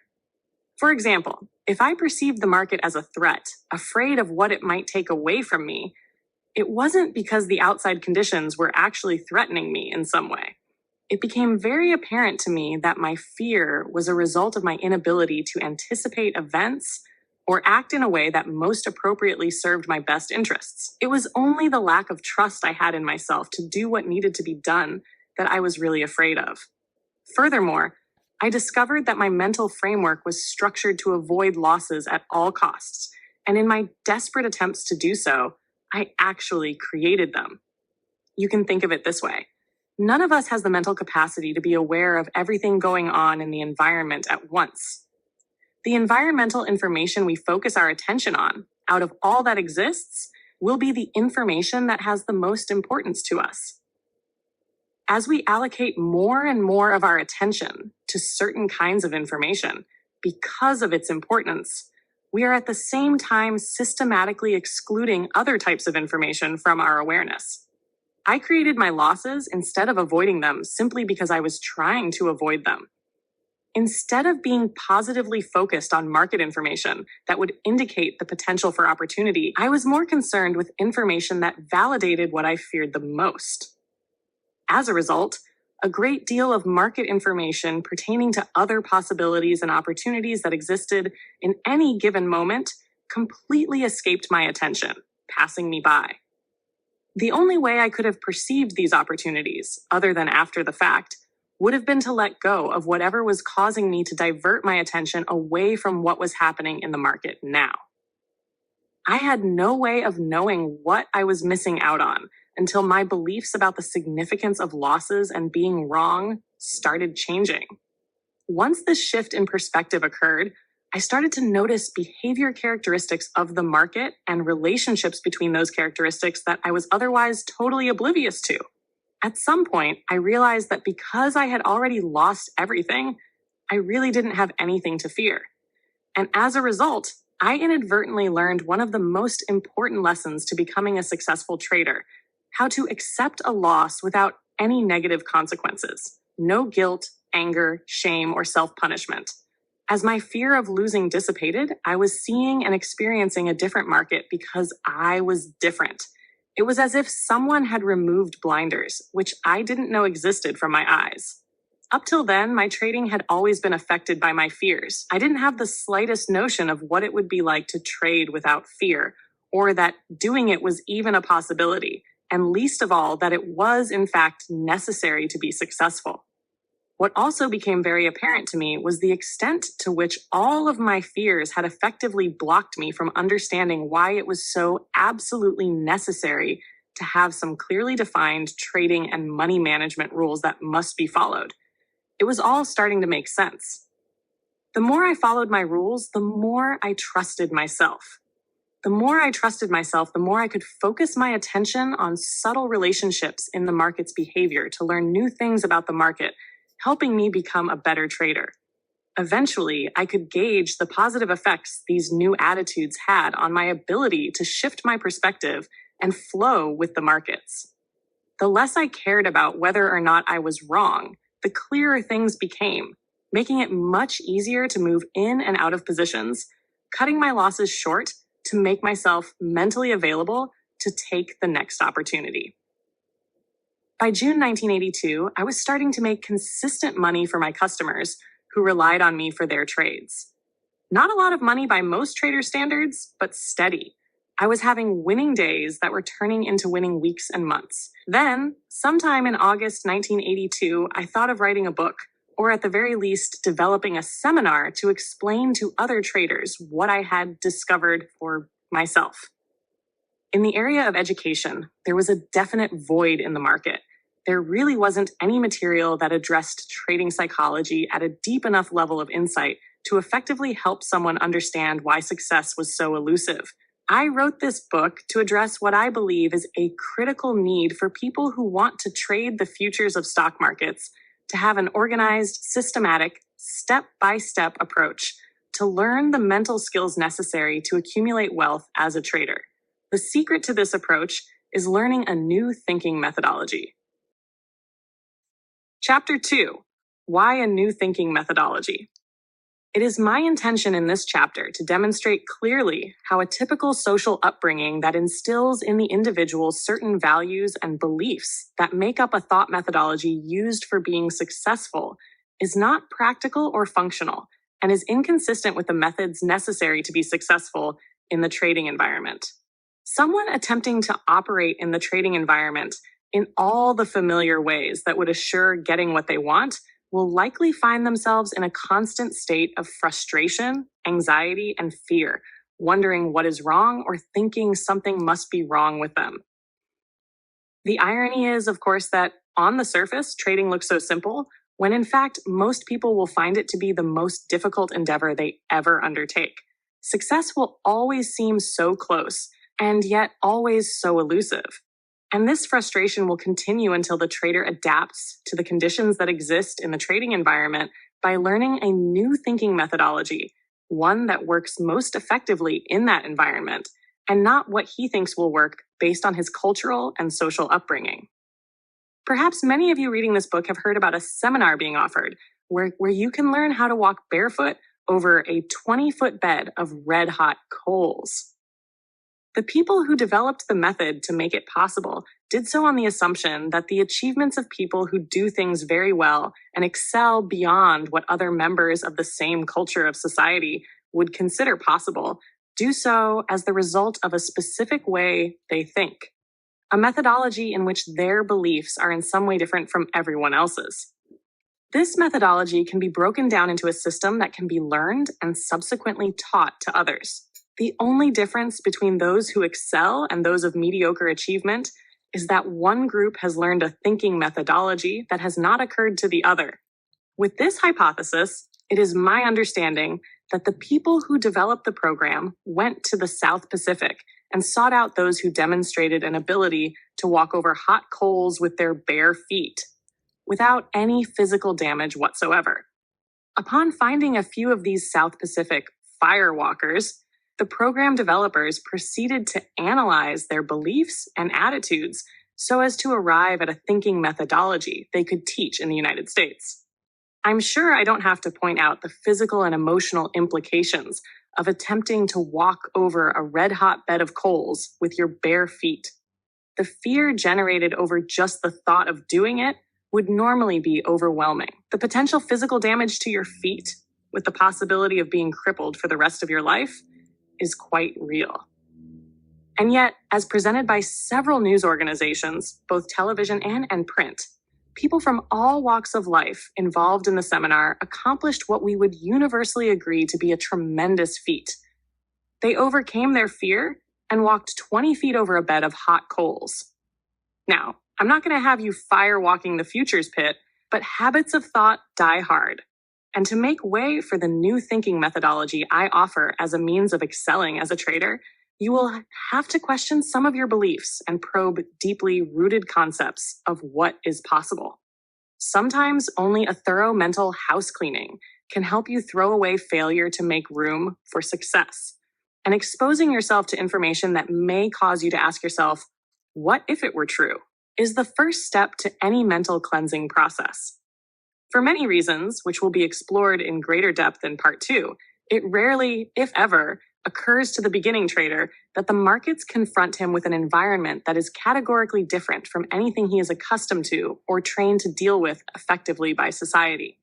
[SPEAKER 1] For example, if I perceived the market as a threat, afraid of what it might take away from me, it wasn't because the outside conditions were actually threatening me in some way. It became very apparent to me that my fear was a result of my inability to anticipate events or act in a way that most appropriately served my best interests. It was only the lack of trust I had in myself to do what needed to be done that I was really afraid of. Furthermore, I discovered that my mental framework was structured to avoid losses at all costs, and in my desperate attempts to do so, I actually created them. You can think of it this way. None of us has the mental capacity to be aware of everything going on in the environment at once. The environmental information we focus our attention on, out of all that exists, will be the information that has the most importance to us. As we allocate more and more of our attention to certain kinds of information because of its importance, we are at the same time systematically excluding other types of information from our awareness. I created my losses instead of avoiding them simply because I was trying to avoid them. Instead of being positively focused on market information that would indicate the potential for opportunity, I was more concerned with information that validated what I feared the most. As a result, a great deal of market information pertaining to other possibilities and opportunities that existed in any given moment completely escaped my attention, passing me by. The only way I could have perceived these opportunities, other than after the fact, would have been to let go of whatever was causing me to divert my attention away from what was happening in the market now. I had no way of knowing what I was missing out on until my beliefs about the significance of losses and being wrong started changing. Once this shift in perspective occurred, I started to notice behavior characteristics of the market and relationships between those characteristics that I was otherwise totally oblivious to. At some point, I realized that because I had already lost everything, I really didn't have anything to fear. And as a result, I inadvertently learned one of the most important lessons to becoming a successful trader: how to accept a loss without any negative consequences. No guilt, anger, shame, or self-punishment. As my fear of losing dissipated, I was seeing and experiencing a different market because I was different. It was as if someone had removed blinders, which I didn't know existed from my eyes. Up till then, my trading had always been affected by my fears. I didn't have the slightest notion of what it would be like to trade without fear, or that doing it was even a possibility, and least of all, that it was, in fact, necessary to be successful. What also became very apparent to me was the extent to which all of my fears had effectively blocked me from understanding why it was so absolutely necessary to have some clearly defined trading and money management rules that must be followed. It was all starting to make sense. The more I followed my rules, the more I trusted myself. The more I trusted myself, the more I could focus my attention on subtle relationships in the market's behavior to learn new things about the market, helping me become a better trader. Eventually, I could gauge the positive effects these new attitudes had on my ability to shift my perspective and flow with the markets. The less I cared about whether or not I was wrong, the clearer things became, making it much easier to move in and out of positions, cutting my losses short to make myself mentally available to take the next opportunity. By June 1982, I was starting to make consistent money for my customers who relied on me for their trades. Not a lot of money by most trader standards, but steady. I was having winning days that were turning into winning weeks and months. Then, sometime in August 1982, I thought of writing a book, or at the very least, developing a seminar to explain to other traders what I had discovered for myself. In the area of education, there was a definite void in the market. There really wasn't any material that addressed trading psychology at a deep enough level of insight to effectively help someone understand why success was so elusive. I wrote this book to address what I believe is a critical need for people who want to trade the futures of stock markets to have an organized, systematic, step-by-step approach to learn the mental skills necessary to accumulate wealth as a trader. The secret to this approach is learning a new thinking methodology. Chapter 2: Why a New Thinking Methodology. It is my intention in this chapter to demonstrate clearly how a typical social upbringing that instills in the individual certain values and beliefs that make up a thought methodology used for being successful is not practical or functional and is inconsistent with the methods necessary to be successful in the trading environment. Someone attempting to operate in the trading environment in all the familiar ways that would assure getting what they want will likely find themselves in a constant state of frustration, anxiety, and fear, wondering what is wrong or thinking something must be wrong with them. The irony is, of course, that on the surface, trading looks so simple, when in fact, most people will find it to be the most difficult endeavor they ever undertake. Success will always seem so close, and yet always so elusive. And this frustration will continue until the trader adapts to the conditions that exist in the trading environment by learning a new thinking methodology, one that works most effectively in that environment, and not what he thinks will work based on his cultural and social upbringing. Perhaps many of you reading this book have heard about a seminar being offered where you can learn how to walk barefoot over a 20-foot bed of red-hot coals. The people who developed the method to make it possible did so on the assumption that the achievements of people who do things very well and excel beyond what other members of the same culture of society would consider possible do so as the result of a specific way they think, a methodology in which their beliefs are in some way different from everyone else's. This methodology can be broken down into a system that can be learned and subsequently taught to others. The only difference between those who excel and those of mediocre achievement is that one group has learned a thinking methodology that has not occurred to the other. With this hypothesis, it is my understanding that the people who developed the program went to the South Pacific and sought out those who demonstrated an ability to walk over hot coals with their bare feet, without any physical damage whatsoever. Upon finding a few of these South Pacific firewalkers, the program developers proceeded to analyze their beliefs and attitudes so as to arrive at a thinking methodology they could teach in the United States. I'm sure I don't have to point out the physical and emotional implications of attempting to walk over a red-hot bed of coals with your bare feet. The fear generated over just the thought of doing it would normally be overwhelming. The potential physical damage to your feet, with the possibility of being crippled for the rest of your life, is quite real. And yet, as presented by several news organizations, both television and print, people from all walks of life involved in the seminar accomplished what we would universally agree to be a tremendous feat. They overcame their fear and walked 20 feet over a bed of hot coals. Now, I'm not going to have you firewalking the futures pit, but habits of thought die hard. And to make way for the new thinking methodology I offer as a means of excelling as a trader, you will have to question some of your beliefs and probe deeply rooted concepts of what is possible. Sometimes only a thorough mental house cleaning can help you throw away failure to make room for success. And exposing yourself to information that may cause you to ask yourself, what if it were true, is the first step to any mental cleansing process. For many reasons, which will be explored in greater depth in part 2, it rarely, if ever, occurs to the beginning trader that the markets confront him with an environment that is categorically different from anything he is accustomed to or trained to deal with effectively by society.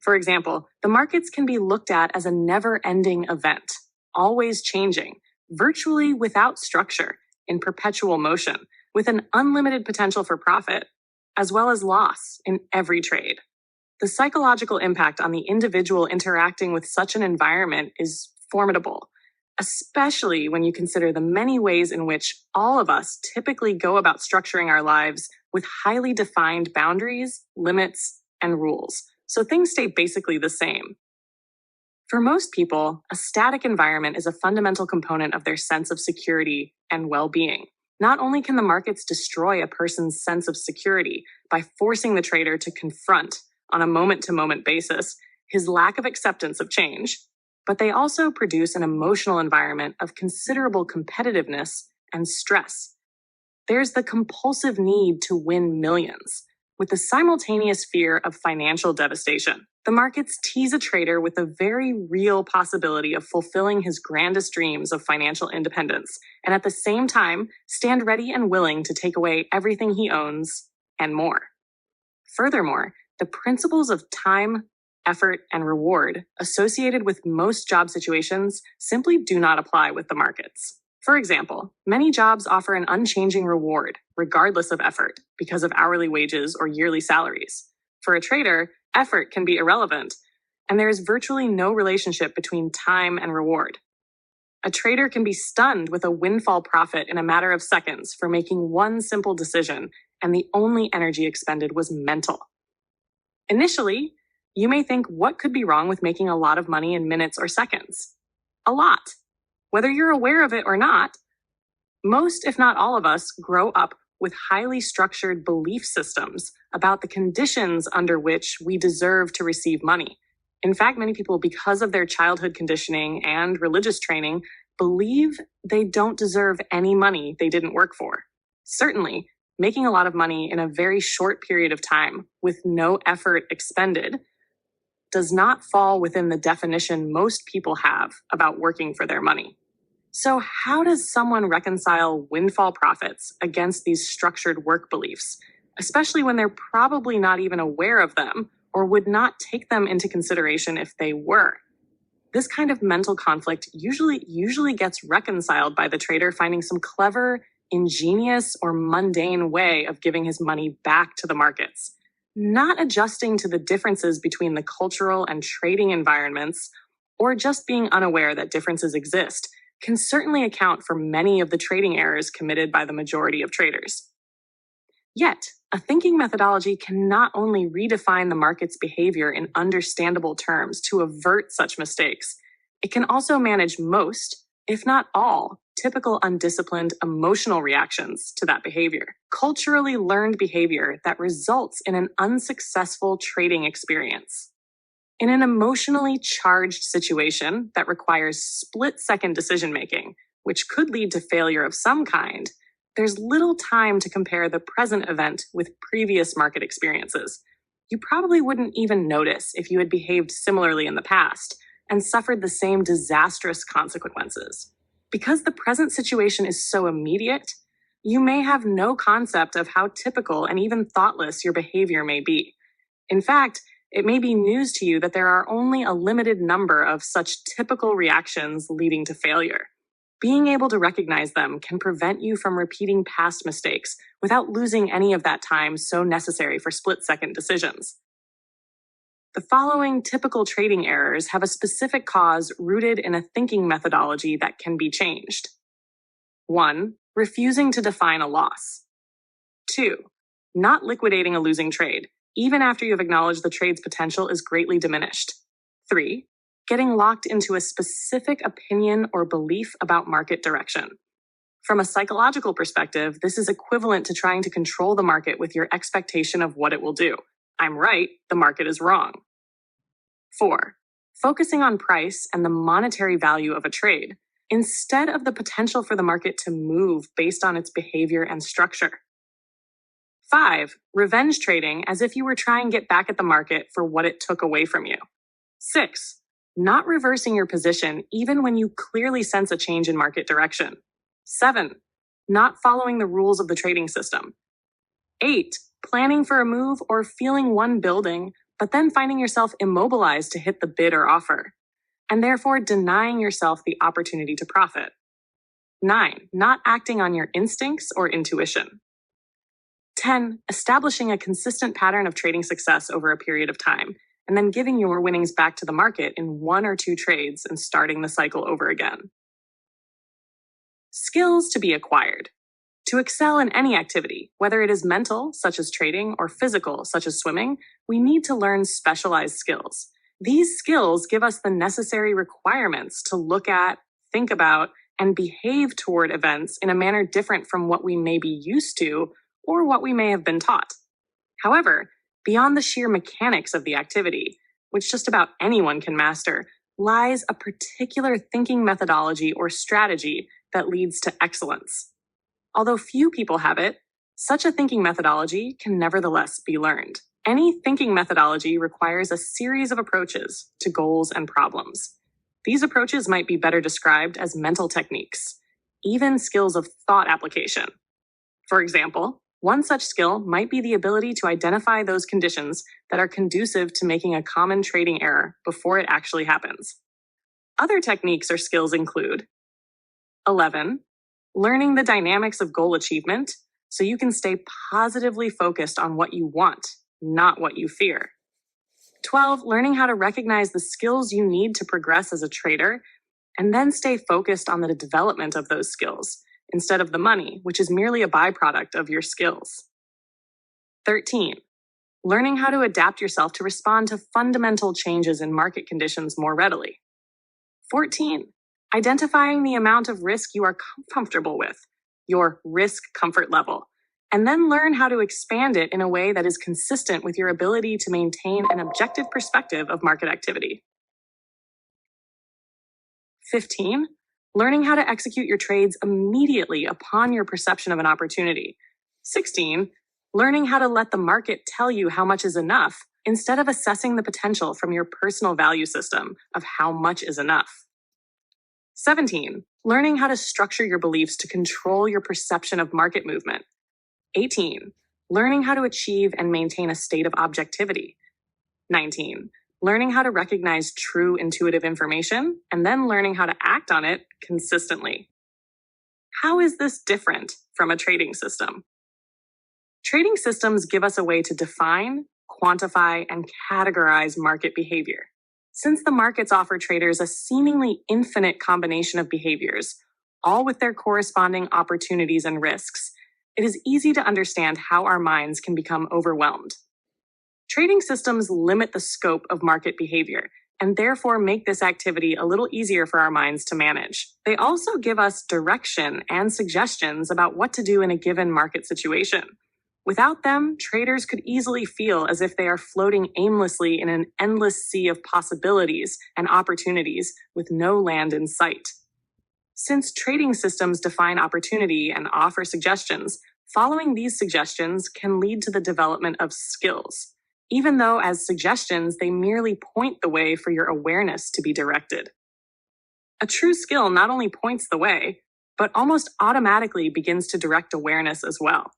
[SPEAKER 1] For example, the markets can be looked at as a never-ending event, always changing, virtually without structure, in perpetual motion, with an unlimited potential for profit, as well as loss in every trade. The psychological impact on the individual interacting with such an environment is formidable. especially when you consider the many ways in which all of us typically go about structuring our lives with highly defined boundaries, limits, and rules. So things stay basically the same. For most people, a static environment is a fundamental component of their sense of security and well-being. Not only can the markets destroy a person's sense of security by forcing the trader to confront, on a moment-to-moment basis, his lack of acceptance of change, but they also produce an emotional environment of considerable competitiveness and stress. There's the compulsive need to win millions, with the simultaneous fear of financial devastation. The markets tease a trader with the very real possibility of fulfilling his grandest dreams of financial independence, and at the same time, stand ready and willing to take away everything he owns and more. Furthermore, the principles of time, effort, and reward associated with most job situations simply do not apply with the markets. For example, many jobs offer an unchanging reward, regardless of effort, because of hourly wages or yearly salaries. For a trader, effort can be irrelevant, and there is virtually no relationship between time and reward. A trader can be stunned with a windfall profit in a matter of seconds for making one simple decision, and the only energy expended was mental. Initially, you may think, what could be wrong with making a lot of money in minutes or seconds? A lot. Whether you're aware of it or not, most, if not all of us, grow up with highly structured belief systems about the conditions under which we deserve to receive money. In fact, many people, because of their childhood conditioning and religious training, believe they don't deserve any money they didn't work for. Certainly, making a lot of money in a very short period of time with no effort expended does not fall within the definition most people have about working for their money. So how does someone reconcile windfall profits against these structured work beliefs, especially when they're probably not even aware of them or would not take them into consideration if they were? This kind of mental conflict usually gets reconciled by the trader finding some clever, ingenious, or mundane way of giving his money back to the markets, not adjusting to the differences between the cultural and trading environments, or just being unaware that differences exist, can certainly account for many of the trading errors committed by the majority of traders. Yet, a thinking methodology can not only redefine the market's behavior in understandable terms to avert such mistakes, it can also manage most, if not all, typical undisciplined emotional reactions to that behavior. Culturally learned behavior that results in an unsuccessful trading experience. In an emotionally charged situation that requires split-second decision-making, which could lead to failure of some kind, there's little time to compare the present event with previous market experiences. You probably wouldn't even notice if you had behaved similarly in the past and suffered the same disastrous consequences. Because the present situation is so immediate, you may have no concept of how typical and even thoughtless your behavior may be. In fact, it may be news to you that there are only a limited number of such typical reactions leading to failure. Being able to recognize them can prevent you from repeating past mistakes without losing any of that time so necessary for split-second decisions. The following typical trading errors have a specific cause rooted in a thinking methodology that can be changed. 1. Refusing to define a loss. 2. Not liquidating a losing trade, even after you have acknowledged the trade's potential is greatly diminished. 3. Getting locked into a specific opinion or belief about market direction. From a psychological perspective, this is equivalent to trying to control the market with your expectation of what it will do. I'm right, the market is wrong. 4. Focusing on price and the monetary value of a trade, instead of the potential for the market to move based on its behavior and structure. 5. Revenge trading as if you were trying to get back at the market for what it took away from you. 6. Not reversing your position even when you clearly sense a change in market direction. 7. Not following the rules of the trading system. 8. Planning for a move or feeling one building, but then finding yourself immobilized to hit the bid or offer, and therefore denying yourself the opportunity to profit. 9. Not acting on your instincts or intuition. 10. Establishing a consistent pattern of trading success over a period of time, and then giving your winnings back to the market in 1 or 2 trades and starting the cycle over again. Skills to be acquired. To excel in any activity, whether it is mental, such as trading, or physical, such as swimming, we need to learn specialized skills. These skills give us the necessary requirements to look at, think about, and behave toward events in a manner different from what we may be used to or what we may have been taught. However, beyond the sheer mechanics of the activity, which just about anyone can master, lies a particular thinking methodology or strategy that leads to excellence. Although few people have it, such a thinking methodology can nevertheless be learned. Any thinking methodology requires a series of approaches to goals and problems. These approaches might be better described as mental techniques, even skills of thought application. For example, one such skill might be the ability to identify those conditions that are conducive to making a common trading error before it actually happens. Other techniques or skills include 11. Learning the dynamics of goal achievement so you can stay positively focused on what you want, not what you fear. 12. Learning how to recognize the skills you need to progress as a trader and then stay focused on the development of those skills instead of the money, which is merely a byproduct of your skills. 13. Learning how to adapt yourself to respond to fundamental changes in market conditions more readily. 14. Identifying the amount of risk you are comfortable with, your risk comfort level, and then learn how to expand it in a way that is consistent with your ability to maintain an objective perspective of market activity. 15. Learning how to execute your trades immediately upon your perception of an opportunity. 16. Learning how to let the market tell you how much is enough instead of assessing the potential from your personal value system of how much is enough. 17. Learning how to structure your beliefs to control your perception of market movement. 18. Learning how to achieve and maintain a state of objectivity. 19. Learning how to recognize true intuitive information and then learning how to act on it consistently. How is this different from a trading system? Trading systems give us a way to define, quantify, and categorize market behavior. Since the markets offer traders a seemingly infinite combination of behaviors, all with their corresponding opportunities and risks, it is easy to understand how our minds can become overwhelmed. Trading systems limit the scope of market behavior and therefore make this activity a little easier for our minds to manage. They also give us direction and suggestions about what to do in a given market situation. Without them, traders could easily feel as if they are floating aimlessly in an endless sea of possibilities and opportunities with no land in sight. Since trading systems define opportunity and offer suggestions, following these suggestions can lead to the development of skills, even though as suggestions they merely point the way for your awareness to be directed. A true skill not only points the way, but almost automatically begins to direct awareness as well.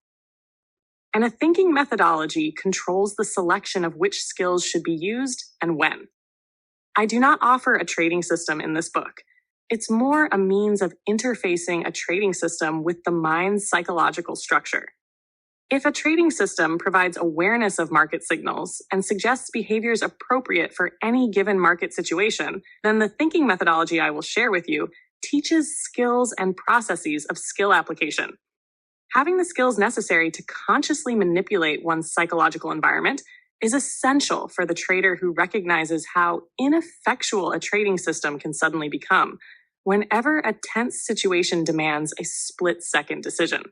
[SPEAKER 1] And a thinking methodology controls the selection of which skills should be used and when. I do not offer a trading system in this book. It's more a means of interfacing a trading system with the mind's psychological structure. If a trading system provides awareness of market signals and suggests behaviors appropriate for any given market situation, then the thinking methodology I will share with you teaches skills and processes of skill application. Having the skills necessary to consciously manipulate one's psychological environment is essential for the trader who recognizes how ineffectual a trading system can suddenly become whenever a tense situation demands a split-second decision.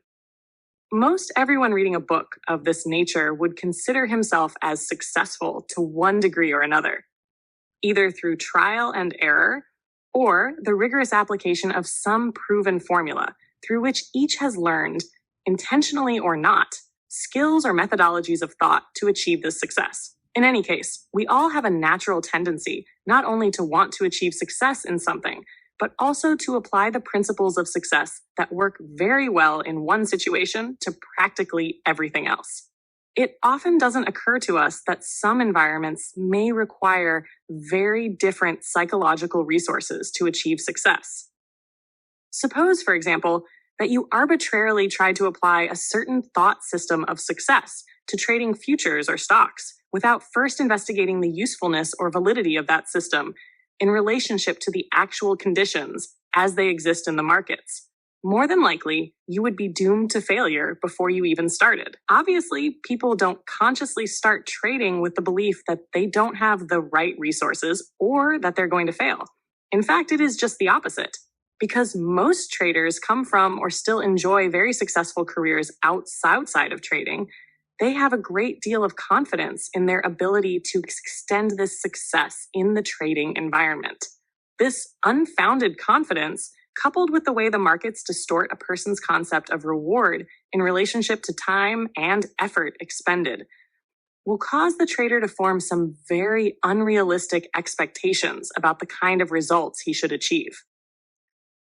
[SPEAKER 1] Most everyone reading a book of this nature would consider himself as successful to one degree or another, either through trial and error or the rigorous application of some proven formula through which each has learned, intentionally or not, skills or methodologies of thought to achieve this success. In any case, we all have a natural tendency not only to want to achieve success in something, but also to apply the principles of success that work very well in one situation to practically everything else. It often doesn't occur to us that some environments may require very different psychological resources to achieve success. Suppose, for example, that you arbitrarily try to apply a certain thought system of success to trading futures or stocks without first investigating the usefulness or validity of that system in relationship to the actual conditions as they exist in the markets. more than likely, you would be doomed to failure before you even started. Obviously, people don't consciously start trading with the belief that they don't have the right resources or that they're going to fail. In fact, it is just the opposite. Because most traders come from or still enjoy very successful careers outside of trading, they have a great deal of confidence in their ability to extend this success in the trading environment. This unfounded confidence, coupled with the way the markets distort a person's concept of reward in relationship to time and effort expended, will cause the trader to form some very unrealistic expectations about the kind of results he should achieve.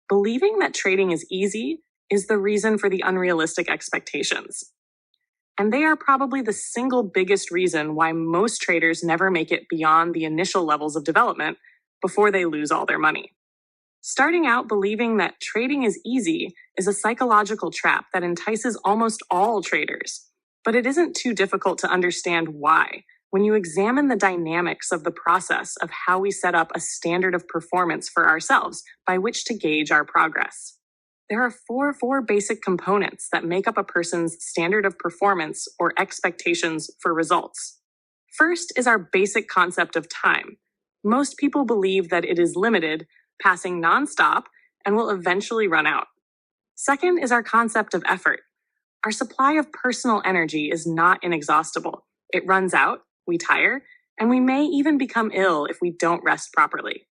[SPEAKER 1] Believing that trading is easy is the reason for the unrealistic expectations. And they are probably the single biggest reason why most traders never make it beyond the initial levels of development before they lose all their money. Starting out believing that trading is easy is a psychological trap that entices almost all traders, but it isn't too difficult to understand why when you examine the dynamics of the process of how we set up a standard of performance for ourselves by which to gauge our progress. There are four basic components that make up a person's standard of performance or expectations for results. First is our basic concept of time. Most people believe that it is limited, passing nonstop, and will eventually run out. Second is our concept of effort. Our supply of personal energy is not inexhaustible. It runs out, we tire, and we may even become ill if we don't rest properly.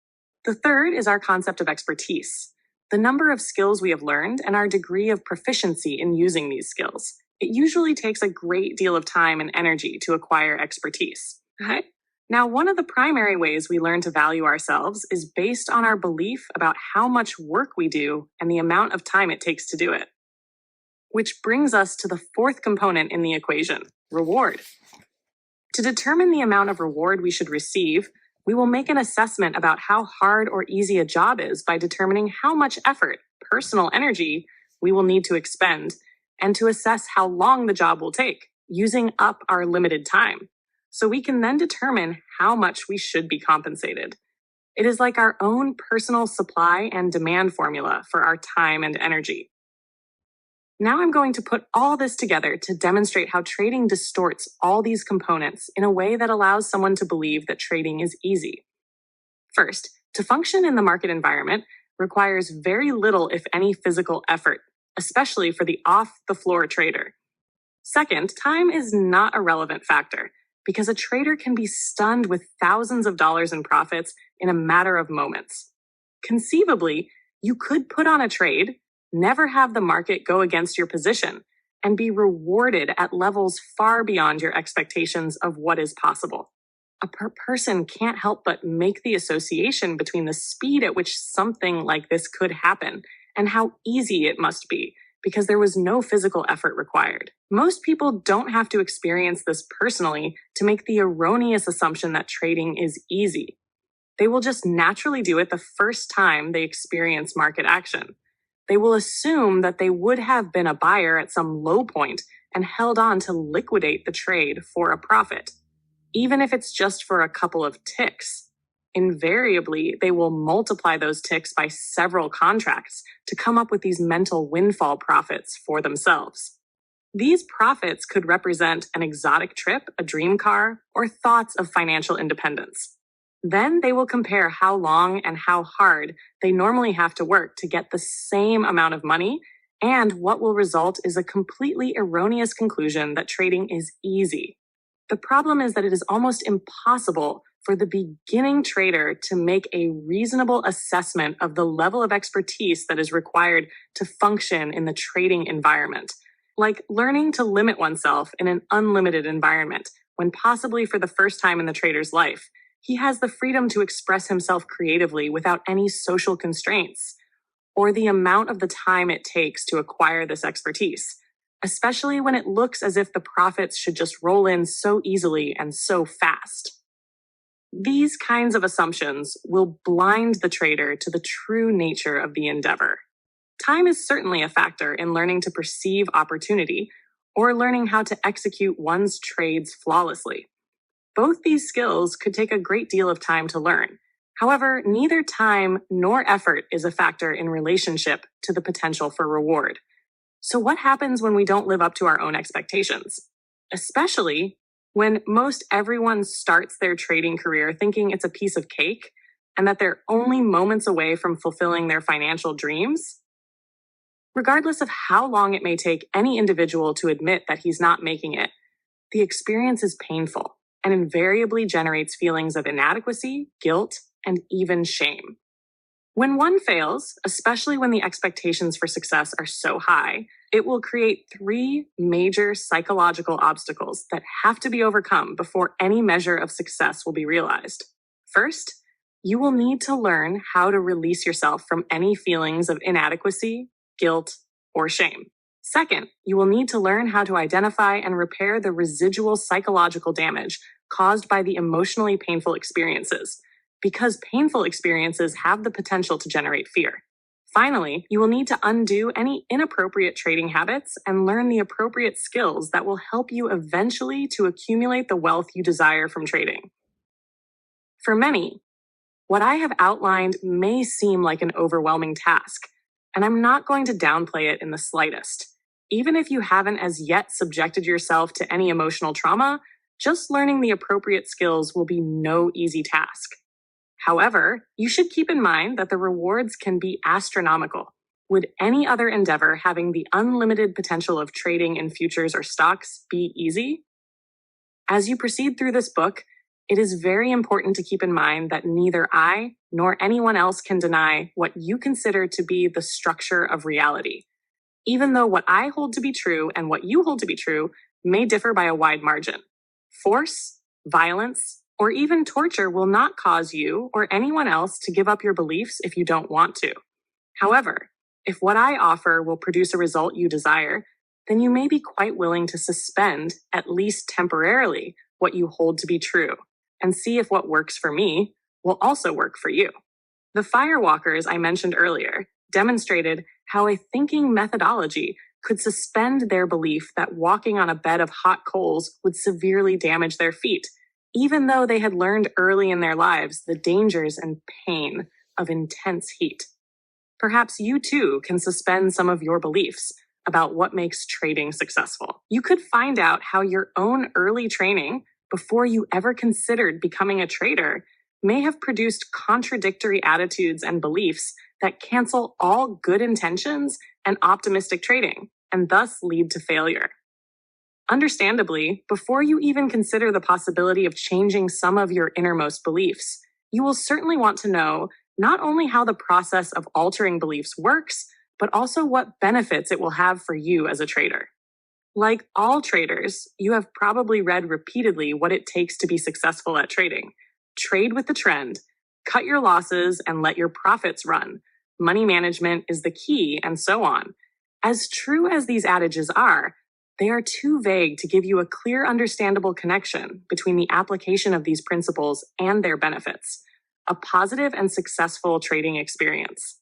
[SPEAKER 1] The third is our concept of expertise, the number of skills we have learned and our degree of proficiency in using these skills. It usually takes a great deal of time and energy to acquire expertise. Okay? Now, one of the primary ways we learn to value ourselves is based on our belief about how much work we do and the amount of time it takes to do it. Which brings us to the fourth component in the equation, reward. To determine the amount of reward we should receive, we will make an assessment about how hard or easy a job is by determining how much effort, personal energy, we will need to expend, and to assess how long the job will take, using up our limited time. So we can then determine how much we should be compensated. It is like our own personal supply and demand formula for our time and energy. Now I'm going to put all this together to demonstrate how trading distorts all these components in a way that allows someone to believe that trading is easy. First, to function in the market environment requires very little, if any, physical effort, especially for the off-the-floor trader. Second, time is not a relevant factor because a trader can be stunned with thousands of dollars in profits in a matter of moments. Conceivably, you could put on a trade, never have the market go against your position, and be rewarded at levels far beyond your expectations of what is possible. A person can't help but make the association between the speed at which something like this could happen and how easy it must be, because there was no physical effort required. Most people don't have to experience this personally to make the erroneous assumption that trading is easy. They will just naturally do it the first time they experience market action. They will assume that they would have been a buyer at some low point and held on to liquidate the trade for a profit, even if it's just for a couple of ticks. Invariably, they will multiply those ticks by several contracts to come up with these mental windfall profits for themselves. These profits could represent an exotic trip, a dream car, or thoughts of financial independence. Then they will compare how long and how hard they normally have to work to get the same amount of money, and what will result is a completely erroneous conclusion that trading is easy. The problem is that it is almost impossible for the beginning trader to make a reasonable assessment of the level of expertise that is required to function in the trading environment, like learning to limit oneself in an unlimited environment when possibly for the first time in the trader's life, he has the freedom to express himself creatively without any social constraints, or the amount of the time it takes to acquire this expertise, especially when it looks as if the profits should just roll in so easily and so fast. These kinds of assumptions will blind the trader to the true nature of the endeavor. Time is certainly a factor in learning to perceive opportunity or learning how to execute one's trades flawlessly. Both these skills could take a great deal of time to learn. However, neither time nor effort is a factor in relationship to the potential for reward. So what happens when we don't live up to our own expectations? Especially when most everyone starts their trading career thinking it's a piece of cake and that they're only moments away from fulfilling their financial dreams. Regardless of how long it may take any individual to admit that he's not making it, the experience is painful and invariably generates feelings of inadequacy, guilt, and even shame. When one fails, especially when the expectations for success are so high, it will create 3 major psychological obstacles that have to be overcome before any measure of success will be realized. First, you will need to learn how to release yourself from any feelings of inadequacy, guilt, or shame. Second, you will need to learn how to identify and repair the residual psychological damage caused by the emotionally painful experiences, because painful experiences have the potential to generate fear. Finally, you will need to undo any inappropriate trading habits and learn the appropriate skills that will help you eventually to accumulate the wealth you desire from trading. For many, what I have outlined may seem like an overwhelming task, and I'm not going to downplay it in the slightest. Even if you haven't as yet subjected yourself to any emotional trauma, just learning the appropriate skills will be no easy task. However, you should keep in mind that the rewards can be astronomical. Would any other endeavor having the unlimited potential of trading in futures or stocks be easy? As you proceed through this book, it is very important to keep in mind that neither I nor anyone else can deny what you consider to be the structure of reality, even though what I hold to be true and what you hold to be true may differ by a wide margin. Force, violence, or even torture will not cause you or anyone else to give up your beliefs if you don't want to. However, if what I offer will produce a result you desire, then you may be quite willing to suspend, at least temporarily, what you hold to be true, and see if what works for me will also work for you. The firewalkers I mentioned earlier demonstrated how a thinking methodology could suspend their belief that walking on a bed of hot coals would severely damage their feet, even though they had learned early in their lives the dangers and pain of intense heat. Perhaps you too can suspend some of your beliefs about what makes trading successful. You could find out how your own early training, before you ever considered becoming a trader, may have produced contradictory attitudes and beliefs that cancel all good intentions and optimistic trading, and thus lead to failure. Understandably, before you even consider the possibility of changing some of your innermost beliefs, you will certainly want to know not only how the process of altering beliefs works, but also what benefits it will have for you as a trader. Like all traders, you have probably read repeatedly what it takes to be successful at trading. Trade with the trend, cut your losses, and let your profits run. Money management is the key, and so on. As true as these adages are, they are too vague to give you a clear, understandable connection between the application of these principles and their benefits, a positive and successful trading experience.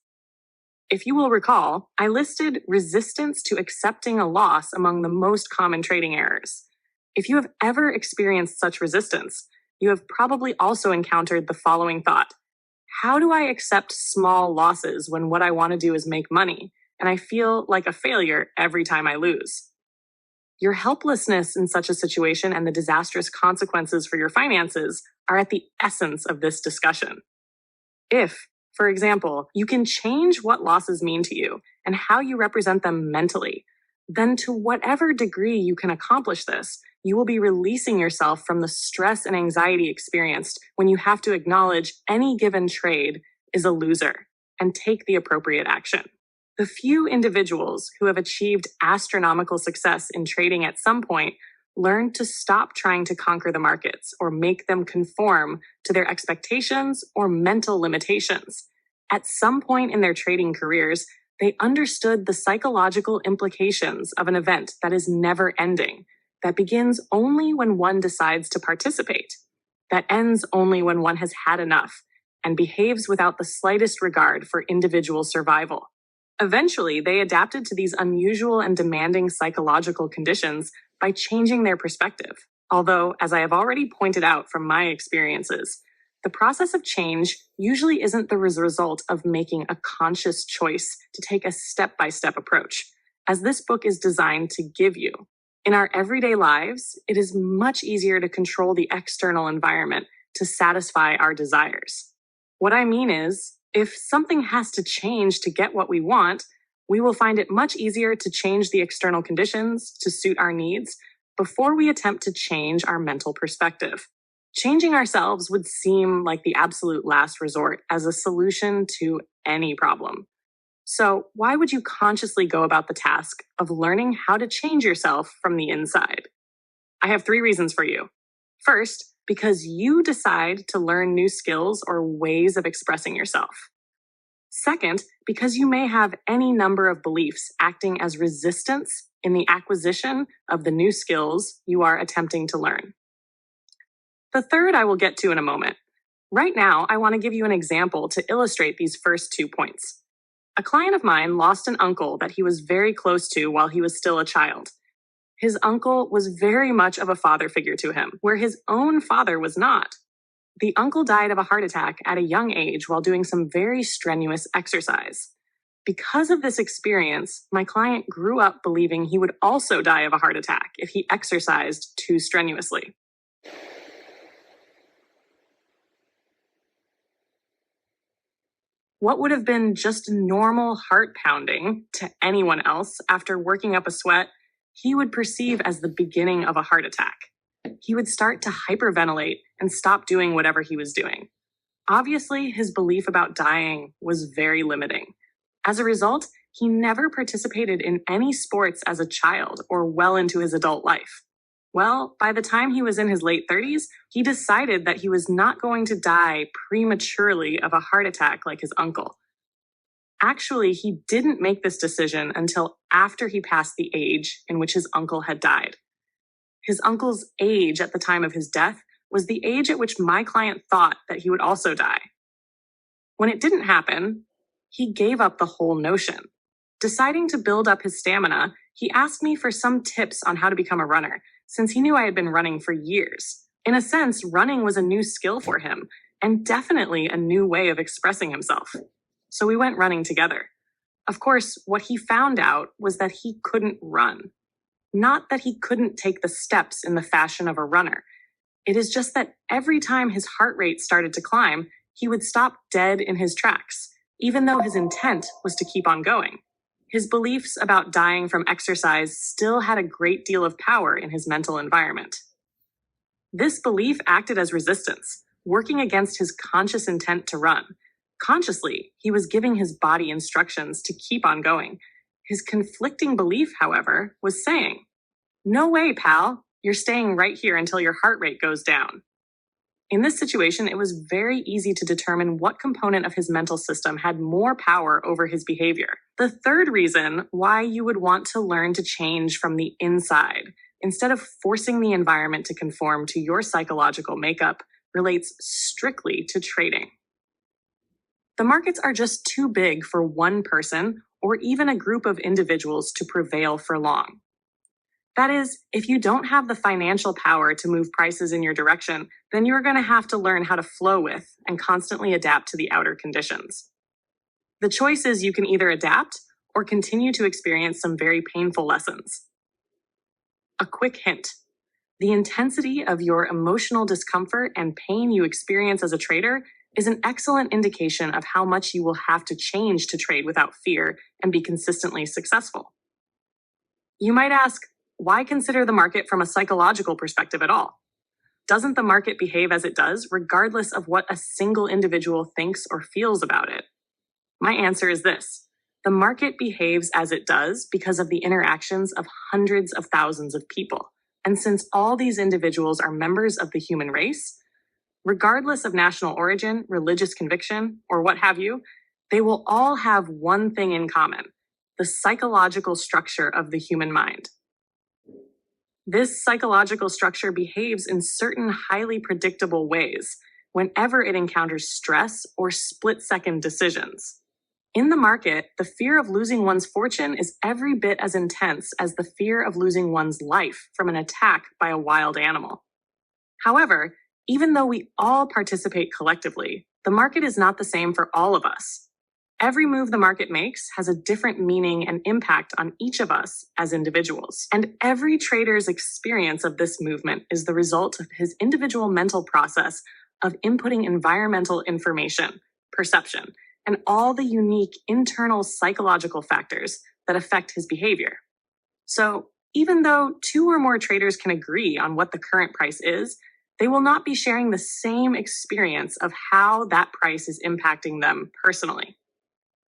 [SPEAKER 1] If you will recall, I listed resistance to accepting a loss among the most common trading errors. If you have ever experienced such resistance, you have probably also encountered the following thought: how do I accept small losses when what I want to do is make money, and I feel like a failure every time I lose? Your helplessness in such a situation and the disastrous consequences for your finances are at the essence of this discussion. If, for example, you can change what losses mean to you and how you represent them mentally, then to whatever degree you can accomplish this, you will be releasing yourself from the stress and anxiety experienced when you have to acknowledge any given trade is a loser and take the appropriate action. The few individuals who have achieved astronomical success in trading at some point learned to stop trying to conquer the markets or make them conform to their expectations or mental limitations. At some point in their trading careers, they understood the psychological implications of an event that is never ending, that begins only when one decides to participate, that ends only when one has had enough, and behaves without the slightest regard for individual survival. Eventually, they adapted to these unusual and demanding psychological conditions by changing their perspective. Although, as I have already pointed out from my experiences, The process of change usually isn't the result of making a conscious choice to take a step-by-step approach, as this book is designed to give you. In our everyday lives, it is much easier to control the external environment to satisfy our desires. What I mean is, if something has to change to get what we want, we will find it much easier to change the external conditions to suit our needs before we attempt to change our mental perspective. Changing ourselves would seem like the absolute last resort as a solution to any problem. So, why would you consciously go about the task of learning how to change yourself from the inside? I have 3 reasons for you. First, because you decide to learn new skills or ways of expressing yourself. Second, because you may have any number of beliefs acting as resistance in the acquisition of the new skills you are attempting to learn. The third I will get to in a moment. Right now, I want to give you an example to illustrate these first 2 points. A client of mine lost an uncle that he was very close to while he was still a child. His uncle was very much of a father figure to him, where his own father was not. The uncle died of a heart attack at a young age while doing some very strenuous exercise. Because of this experience, my client grew up believing he would also die of a heart attack if he exercised too strenuously. What would have been just normal heart pounding to anyone else after working up a sweat, he would perceive as the beginning of a heart attack. He would start to hyperventilate and stop doing whatever he was doing. Obviously, his belief about dying was very limiting. As a result, he never participated in any sports as a child or well into his adult life. Well, by the time he was in his late 30s, he decided that he was not going to die prematurely of a heart attack like his uncle. Actually, he didn't make this decision until after he passed the age in which his uncle had died. His uncle's age at the time of his death was the age at which my client thought that he would also die. When it didn't happen, he gave up the whole notion. Deciding to build up his stamina, he asked me for some tips on how to become a runner, since he knew I had been running for years. In a sense, running was a new skill for him, and definitely a new way of expressing himself. So we went running together. Of course, what he found out was that he couldn't run. Not that he couldn't take the steps in the fashion of a runner. It is just that every time his heart rate started to climb, he would stop dead in his tracks, even though his intent was to keep on going. His beliefs about dying from exercise still had a great deal of power in his mental environment. This belief acted as resistance, working against his conscious intent to run. Consciously, he was giving his body instructions to keep on going. His conflicting belief, however, was saying, "No way, pal, you're staying right here until your heart rate goes down." In this situation, it was very easy to determine what component of his mental system had more power over his behavior. The third reason why you would want to learn to change from the inside, instead of forcing the environment to conform to your psychological makeup, relates strictly to trading. The markets are just too big for one person or even a group of individuals to prevail for long. That is, if you don't have the financial power to move prices in your direction, then you're going to have to learn how to flow with and constantly adapt to the outer conditions. The choice is you can either adapt or continue to experience some very painful lessons. A quick hint: the intensity of your emotional discomfort and pain you experience as a trader is an excellent indication of how much you will have to change to trade without fear and be consistently successful. You might ask, why consider the market from a psychological perspective at all? Doesn't the market behave as it does, regardless of what a single individual thinks or feels about it? My answer is this: the market behaves as it does because of the interactions of hundreds of thousands of people. And since all these individuals are members of the human race, regardless of national origin, religious conviction, or what have you, they will all have one thing in common: the psychological structure of the human mind. This psychological structure behaves in certain highly predictable ways whenever it encounters stress or split-second decisions. In the market, the fear of losing one's fortune is every bit as intense as the fear of losing one's life from an attack by a wild animal. However, Even though we all participate collectively, the market is not the same for all of us. Every move the market makes has a different meaning and impact on each of us as individuals. And every trader's experience of this movement is the result of his individual mental process of inputting environmental information, perception, and all the unique internal psychological factors that affect his behavior. So, even though two or more traders can agree on what the current price is, they will not be sharing the same experience of how that price is impacting them personally.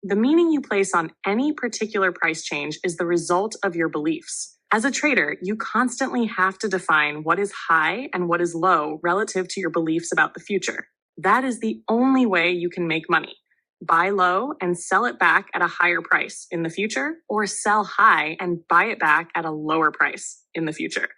[SPEAKER 1] The meaning you place on any particular price change is the result of your beliefs. As a trader, you constantly have to define what is high and what is low relative to your beliefs about the future. That is the only way you can make money. Buy low and sell it back at a higher price in the future, or sell high and buy it back at a lower price in the future.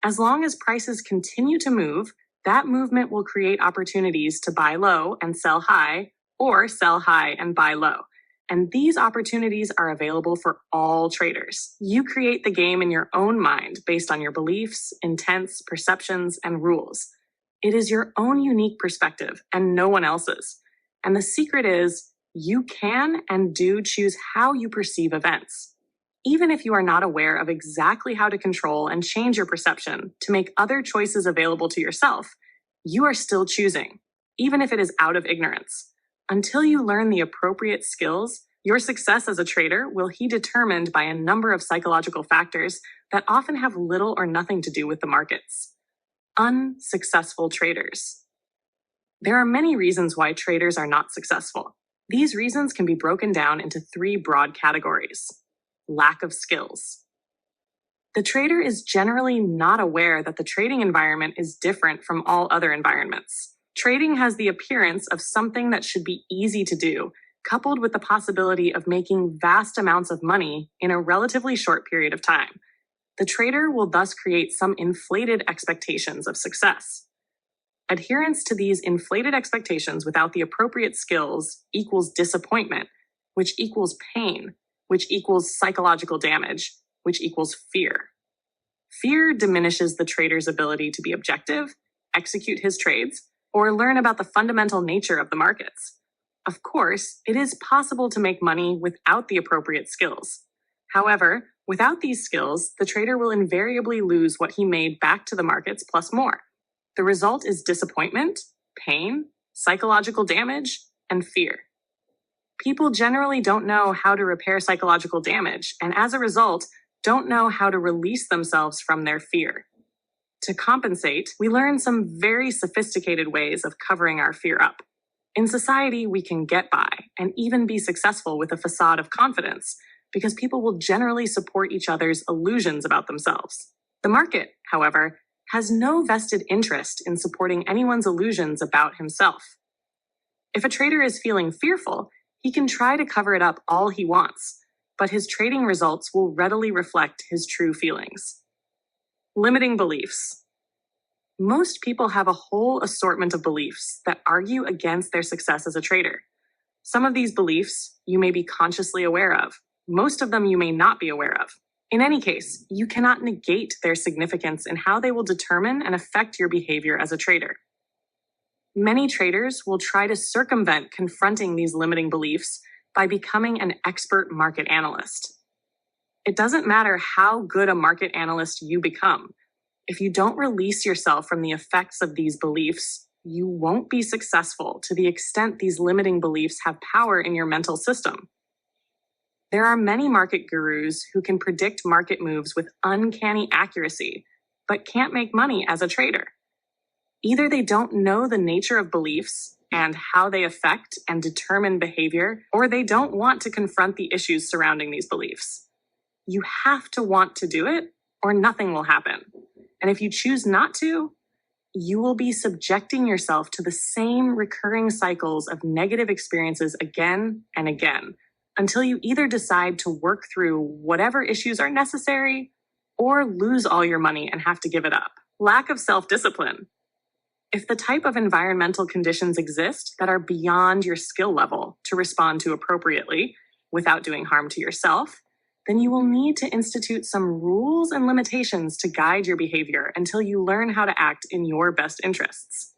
[SPEAKER 1] As long as prices continue to move, that movement will create opportunities to buy low and sell high, or sell high and buy low. And these opportunities are available for all traders. You create the game in your own mind based on your beliefs, intents, perceptions, and rules. It is your own unique perspective and no one else's. And the secret is, you can and do choose how you perceive events. Even if you are not aware of exactly how to control and change your perception to make other choices available to yourself, you are still choosing, even if it is out of ignorance. Until you learn the appropriate skills, your success as a trader will be determined by a number of psychological factors that often have little or nothing to do with the markets. Unsuccessful traders. There are many reasons why traders are not successful. These reasons can be broken down into three broad categories. Lack of skills. The trader is generally not aware that the trading environment is different from all other environments. Trading has the appearance of something that should be easy to do, coupled with the possibility of making vast amounts of money in a relatively short period of time. The trader will thus create some inflated expectations of success. Adherence to these inflated expectations without the appropriate skills equals disappointment, which equals pain, which equals psychological damage, which equals fear. Fear diminishes the trader's ability to be objective, execute his trades, or learn about the fundamental nature of the markets. Of course, it is possible to make money without the appropriate skills. However, without these skills, the trader will invariably lose what he made back to the markets plus more. The result is disappointment, pain, psychological damage, and fear. People generally don't know how to repair psychological damage, and as a result, don't know how to release themselves from their fear. To compensate, we learn some very sophisticated ways of covering our fear up. In society, we can get by and even be successful with a facade of confidence because people will generally support each other's illusions about themselves. The market, however, has no vested interest in supporting anyone's illusions about himself. If a trader is feeling fearful, he can try to cover it up all he wants, but his trading results will readily reflect his true feelings. Limiting beliefs. Most people have a whole assortment of beliefs that argue against their success as a trader. Some of these beliefs you may be consciously aware of. Most of them you may not be aware of. In any case, you cannot negate their significance in how they will determine and affect your behavior as a trader. Many traders will try to circumvent confronting these limiting beliefs by becoming an expert market analyst. It doesn't matter how good a market analyst you become. If you don't release yourself from the effects of these beliefs, you won't be successful to the extent these limiting beliefs have power in your mental system. There are many market gurus who can predict market moves with uncanny accuracy, but can't make money as a trader. Either they don't know the nature of beliefs and how they affect and determine behavior, or they don't want to confront the issues surrounding these beliefs. You have to want to do it, or nothing will happen. And if you choose not to, you will be subjecting yourself to the same recurring cycles of negative experiences again and again, until you either decide to work through whatever issues are necessary or lose all your money and have to give it up. Lack of self-discipline. If the type of environmental conditions exist that are beyond your skill level to respond to appropriately without doing harm to yourself, then you will need to institute some rules and limitations to guide your behavior until you learn how to act in your best interests.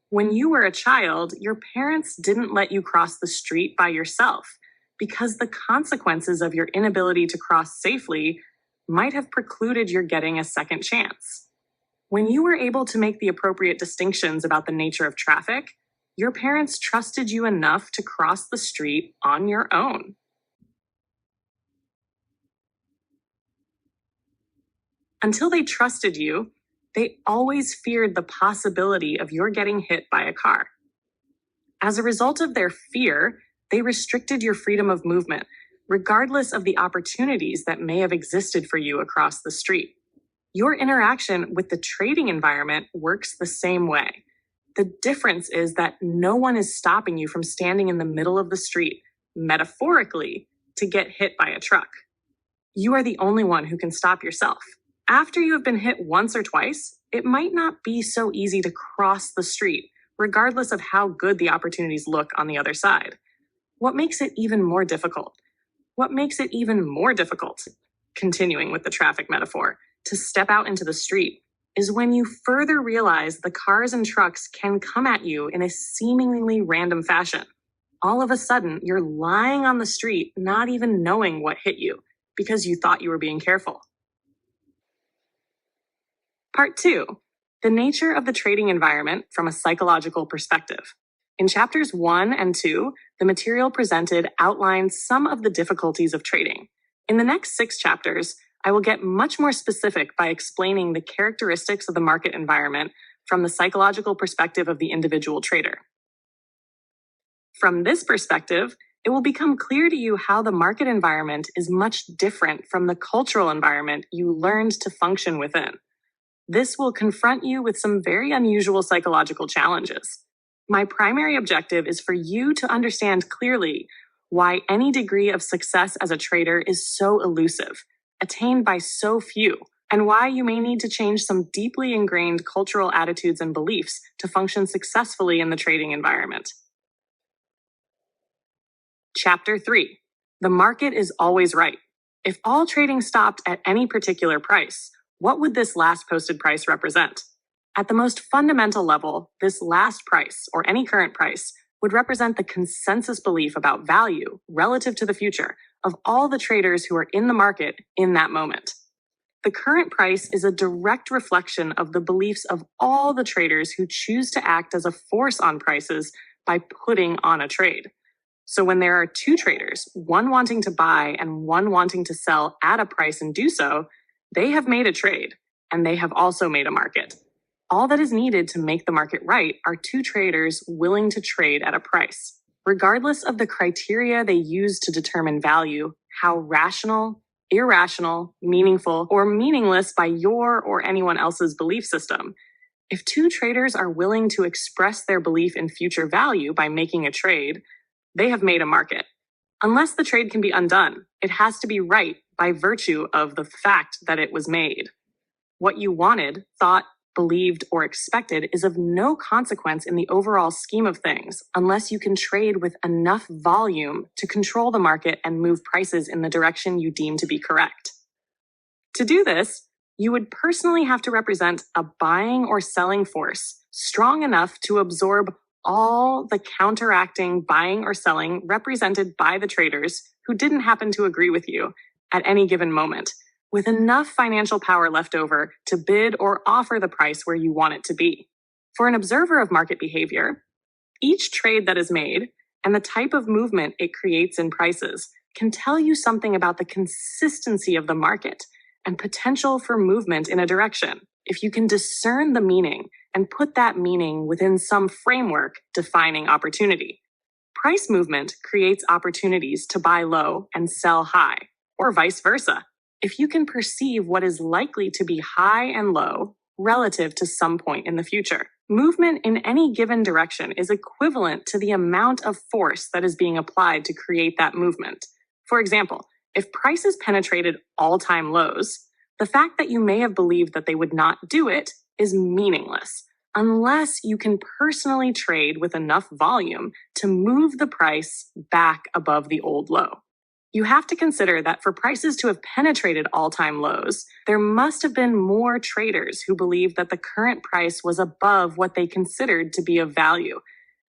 [SPEAKER 1] When you were a child, your parents didn't let you cross the street by yourself because the consequences of your inability to cross safely might have precluded your getting a second chance. When you were able to make the appropriate distinctions about the nature of traffic, your parents trusted you enough to cross the street on your own. Until they trusted you, they always feared the possibility of your getting hit by a car. As a result of their fear, they restricted your freedom of movement, regardless of the opportunities that may have existed for you across the street. Your interaction with the trading environment works the same way. The difference is that no one is stopping you from standing in the middle of the street, metaphorically, to get hit by a truck. You are the only one who can stop yourself. After you have been hit once or twice, it might not be so easy to cross the street, regardless of how good the opportunities look on the other side. What makes it even more difficult? Continuing with the traffic metaphor, to step out into the street is when you further realize the cars and trucks can come at you in a seemingly random fashion. All of a sudden, you're lying on the street, not even knowing what hit you, because you thought you were being careful. Part 2, the nature of the trading environment from a psychological perspective. In chapters 1 and 2, the material presented outlines some of the difficulties of trading. In the next 6 chapters, I will get much more specific by explaining the characteristics of the market environment from the psychological perspective of the individual trader. From this perspective, it will become clear to you how the market environment is much different from the cultural environment you learned to function within. This will confront you with some very unusual psychological challenges. My primary objective is for you to understand clearly why any degree of success as a trader is so elusive, attained by so few, and why you may need to change some deeply ingrained cultural attitudes and beliefs to function successfully in the trading environment. Chapter 3. The market is always right. If all trading stopped at any particular price, what would this last posted price represent? At the most fundamental level, this last price, or any current price, would represent the consensus belief about value relative to the future of all the traders who are in the market in that moment. The current price is a direct reflection of the beliefs of all the traders who choose to act as a force on prices by putting on a trade. So when there are 2 traders, one wanting to buy and one wanting to sell at a price and do so, they have made a trade, and they have also made a market. All that is needed to make the market right are 2 traders willing to trade at a price. Regardless of the criteria they use to determine value, how rational, irrational, meaningful, or meaningless by your or anyone else's belief system, if 2 traders are willing to express their belief in future value by making a trade, they have made a market. Unless the trade can be undone, it has to be right by virtue of the fact that it was made. What you wanted, thought, believed, or expected is of no consequence in the overall scheme of things unless you can trade with enough volume to control the market and move prices in the direction you deem to be correct. To do this, you would personally have to represent a buying or selling force strong enough to absorb all the counteracting buying or selling represented by the traders who didn't happen to agree with you at any given moment, with enough financial power left over to bid or offer the price where you want it to be. For an observer of market behavior, each trade that is made and the type of movement it creates in prices can tell you something about the consistency of the market and potential for movement in a direction, if you can discern the meaning and put that meaning within some framework defining opportunity. Price movement creates opportunities to buy low and sell high, or vice versa. If you can perceive what is likely to be high and low relative to some point in the future, movement in any given direction is equivalent to the amount of force that is being applied to create that movement. For example, if prices penetrated all-time lows, the fact that you may have believed that they would not do it is meaningless, unless you can personally trade with enough volume to move the price back above the old low. You have to consider that for prices to have penetrated all-time lows, there must have been more traders who believed that the current price was above what they considered to be of value,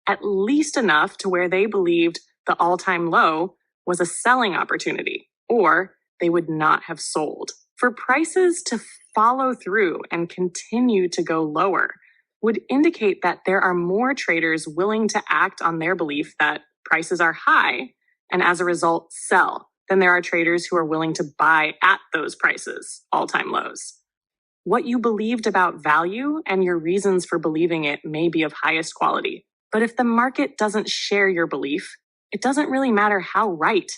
[SPEAKER 1] at least enough to where they believed the all-time low was a selling opportunity, or they would not have sold. For prices to follow through and continue to go lower would indicate that there are more traders willing to act on their belief that prices are high and as a result sell than there are traders who are willing to buy at those prices, all-time lows. What you believed about value and your reasons for believing it may be of highest quality, but if the market doesn't share your belief, it doesn't really matter how right.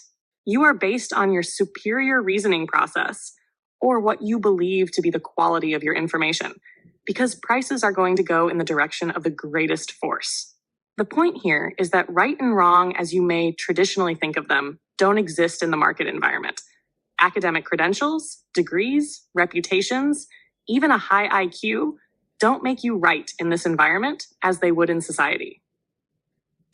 [SPEAKER 1] You are based on your superior reasoning process or what you believe to be the quality of your information, because prices are going to go in the direction of the greatest force. The point here is that right and wrong, as you may traditionally think of them, don't exist in the market environment. Academic credentials, degrees, reputations, even a high IQ don't make you right in this environment as they would in society.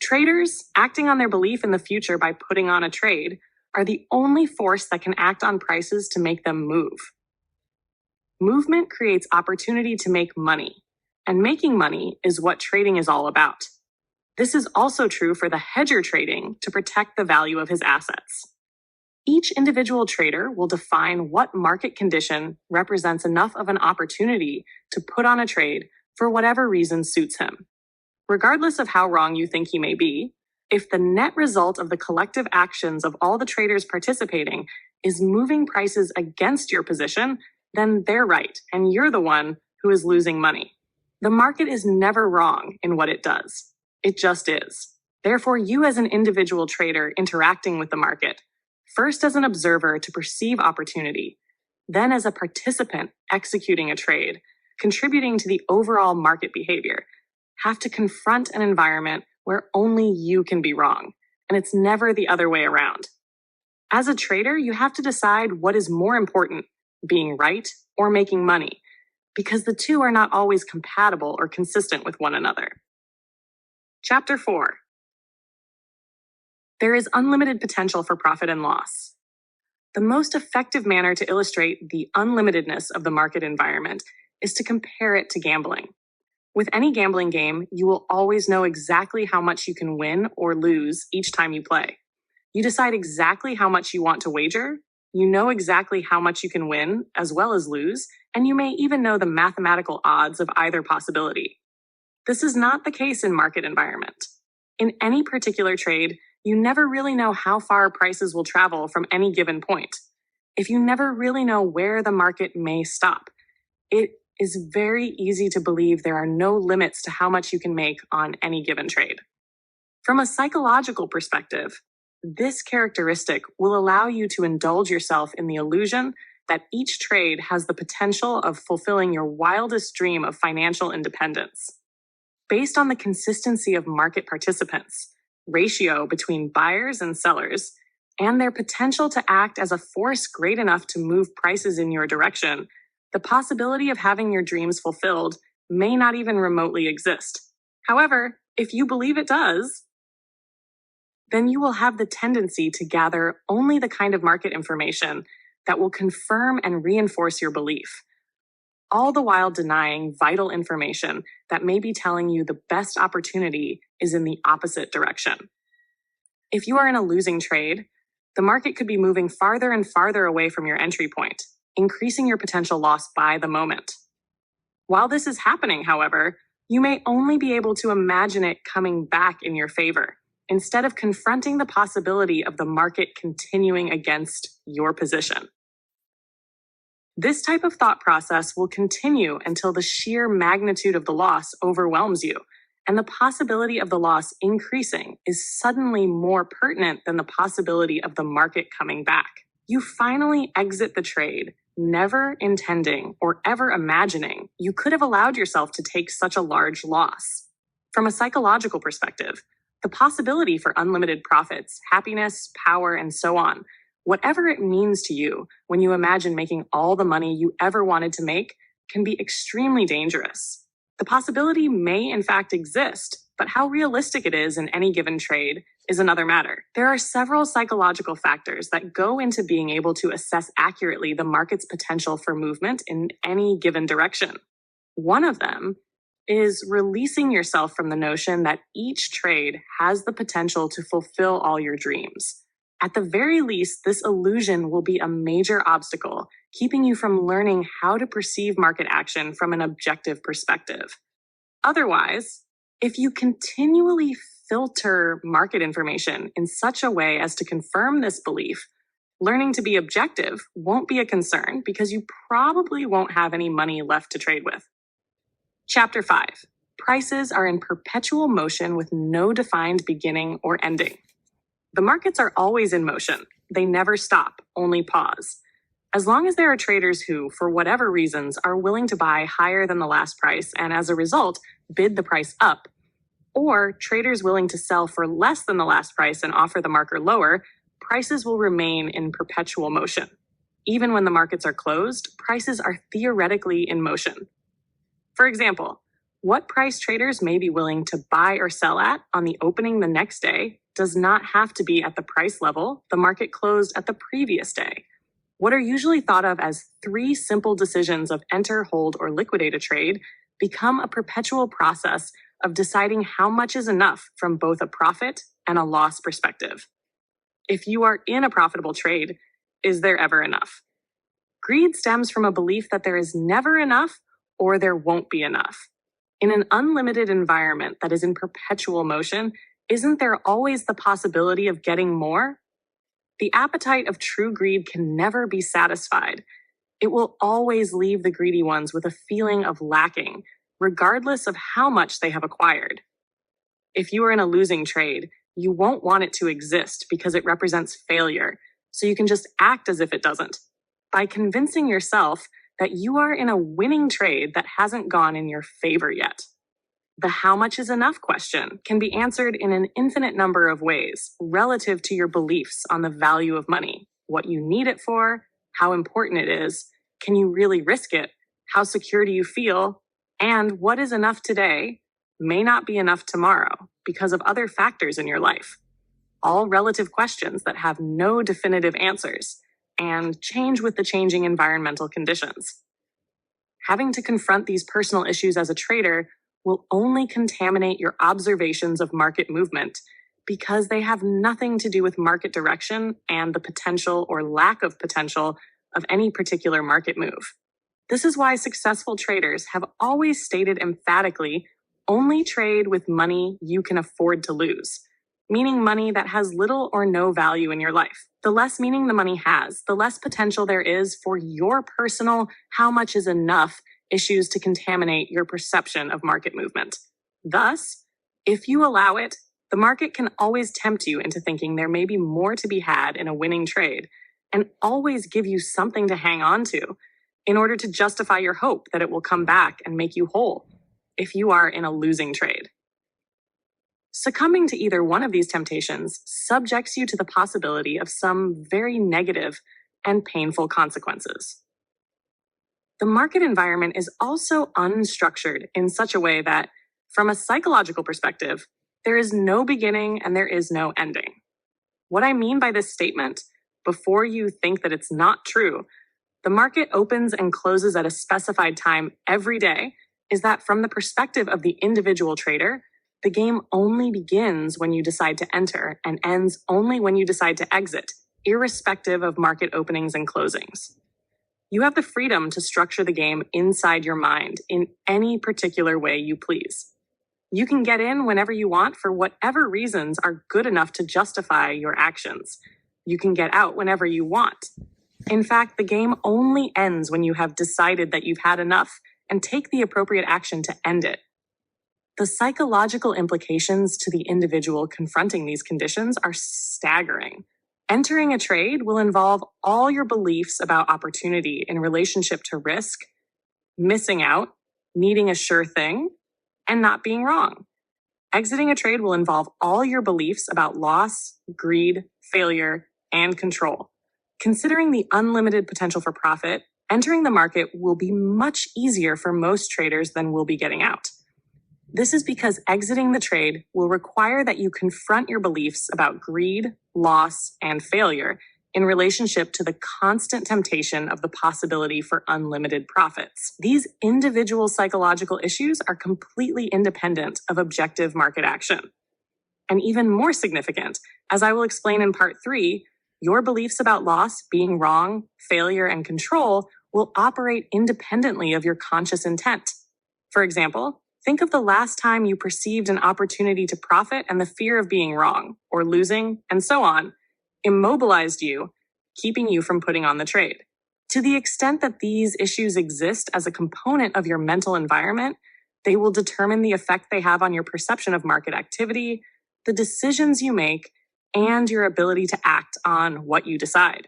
[SPEAKER 1] Traders, acting on their belief in the future by putting on a trade, are the only force that can act on prices to make them move. Movement creates opportunity to make money, and making money is what trading is all about. This is also true for the hedger trading to protect the value of his assets. Each individual trader will define what market condition represents enough of an opportunity to put on a trade for whatever reason suits him. Regardless of how wrong you think he may be, if the net result of the collective actions of all the traders participating is moving prices against your position, then they're right, and you're the one who is losing money. The market is never wrong in what it does. It just is. Therefore, you as an individual trader interacting with the market, first as an observer to perceive opportunity, then as a participant executing a trade, contributing to the overall market behavior, have to confront an environment where only you can be wrong, and it's never the other way around. As a trader, you have to decide what is more important, being right or making money, because the two are not always compatible or consistent with one another. Chapter 4. There is unlimited potential for profit and loss. The most effective manner to illustrate the unlimitedness of the market environment is to compare it to gambling. With any gambling game, you will always know exactly how much you can win or lose each time you play. You decide exactly how much you want to wager, you know exactly how much you can win as well as lose, and you may even know the mathematical odds of either possibility. This is not the case in market environment. In any particular trade, you never really know how far prices will travel from any given point. If you never really know where the market may stop, it is very easy to believe there are no limits to how much you can make on any given trade. From a psychological perspective, this characteristic will allow you to indulge yourself in the illusion that each trade has the potential of fulfilling your wildest dream of financial independence. Based on the consistency of market participants, ratio between buyers and sellers, and their potential to act as a force great enough to move prices in your direction, the possibility of having your dreams fulfilled may not even remotely exist. However, if you believe it does, then you will have the tendency to gather only the kind of market information that will confirm and reinforce your belief, all the while denying vital information that may be telling you the best opportunity is in the opposite direction. If you are in a losing trade, the market could be moving farther and farther away from your entry point, increasing your potential loss by the moment. While this is happening, however, you may only be able to imagine it coming back in your favor, instead of confronting the possibility of the market continuing against your position. This type of thought process will continue until the sheer magnitude of the loss overwhelms you, and the possibility of the loss increasing is suddenly more pertinent than the possibility of the market coming back. You finally exit the trade, never intending or ever imagining you could have allowed yourself to take such a large loss. From a psychological perspective, the possibility for unlimited profits, happiness, power, and so on, whatever it means to you when you imagine making all the money you ever wanted to make, can be extremely dangerous. The possibility may in fact exist, But how realistic it is in any given trade is another matter. There are several psychological factors that go into being able to assess accurately the market's potential for movement in any given direction. One of them is releasing yourself from the notion that each trade has the potential to fulfill all your dreams. At the very least, this illusion will be a major obstacle, keeping you from learning how to perceive market action from an objective perspective. Otherwise, if you continually filter market information in such a way as to confirm this belief, learning to be objective won't be a concern because you probably won't have any money left to trade with. Chapter 5. Prices are in perpetual motion with no defined beginning or ending. The markets are always in motion. They never stop, only pause. As long as there are traders who, for whatever reasons, are willing to buy higher than the last price and as a result, bid the price up, or traders willing to sell for less than the last price and offer the marker lower, prices will remain in perpetual motion. Even when the markets are closed, prices are theoretically in motion. For example, what price traders may be willing to buy or sell at on the opening the next day does not have to be at the price level the market closed at the previous day. What are usually thought of as 3 simple decisions of enter, hold, or liquidate a trade become a perpetual process of deciding how much is enough from both a profit and a loss perspective. If you are in a profitable trade, is there ever enough? Greed stems from a belief that there is never enough or there won't be enough. In an unlimited environment that is in perpetual motion, isn't there always the possibility of getting more? The appetite of true greed can never be satisfied. It will always leave the greedy ones with a feeling of lacking, regardless of how much they have acquired. If you are in a losing trade, you won't want it to exist because it represents failure, so you can just act as if it doesn't. By convincing yourself that you are in a winning trade that hasn't gone in your favor yet. The how much is enough question can be answered in an infinite number of ways relative to your beliefs on the value of money, what you need it for, how important it is, can you really risk it, how secure do you feel, and what is enough today may not be enough tomorrow because of other factors in your life. All relative questions that have no definitive answers and change with the changing environmental conditions. Having to confront these personal issues as a trader will only contaminate your observations of market movement because they have nothing to do with market direction and the potential or lack of potential of any particular market move. This is why successful traders have always stated emphatically, only trade with money you can afford to lose, meaning money that has little or no value in your life. The less meaning the money has, the less potential there is for your personal how much is enough issues to contaminate your perception of market movement. Thus, if you allow it, the market can always tempt you into thinking there may be more to be had in a winning trade and always give you something to hang on to in order to justify your hope that it will come back and make you whole if you are in a losing trade. Succumbing to either one of these temptations subjects you to the possibility of some very negative and painful consequences. The market environment is also unstructured in such a way that, from a psychological perspective, there is no beginning and there is no ending. What I mean by this statement, before you think that it's not true, the market opens and closes at a specified time every day, is that from the perspective of the individual trader, the game only begins when you decide to enter and ends only when you decide to exit, irrespective of market openings and closings. You have the freedom to structure the game inside your mind in any particular way you please. You can get in whenever you want for whatever reasons are good enough to justify your actions. You can get out whenever you want. In fact, the game only ends when you have decided that you've had enough and take the appropriate action to end it. The psychological implications to the individual confronting these conditions are staggering. Entering a trade will involve all your beliefs about opportunity in relationship to risk, missing out, needing a sure thing, and not being wrong. Exiting a trade will involve all your beliefs about loss, greed, failure, and control. Considering the unlimited potential for profit, entering the market will be much easier for most traders than will be getting out. This is because exiting the trade will require that you confront your beliefs about greed, loss, and failure in relationship to the constant temptation of the possibility for unlimited profits. These individual psychological issues are completely independent of objective market action. And even more significant, as I will explain in part 3, your beliefs about loss, being wrong, failure, and control will operate independently of your conscious intent. For example, think of the last time you perceived an opportunity to profit and the fear of being wrong, or losing, and so on, immobilized you, keeping you from putting on the trade. To the extent that these issues exist as a component of your mental environment, they will determine the effect they have on your perception of market activity, the decisions you make, and your ability to act on what you decide.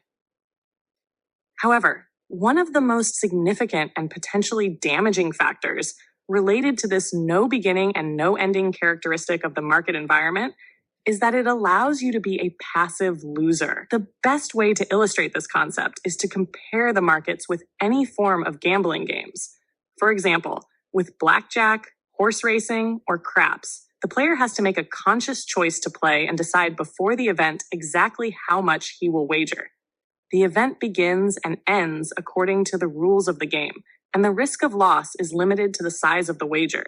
[SPEAKER 1] However, one of the most significant and potentially damaging factors related to this no beginning and no ending characteristic of the market environment is that it allows you to be a passive loser. The best way to illustrate this concept is to compare the markets with any form of gambling games. For example, with blackjack, horse racing, or craps, the player has to make a conscious choice to play and decide before the event exactly how much he will wager. The event begins and ends according to the rules of the game, and the risk of loss is limited to the size of the wager.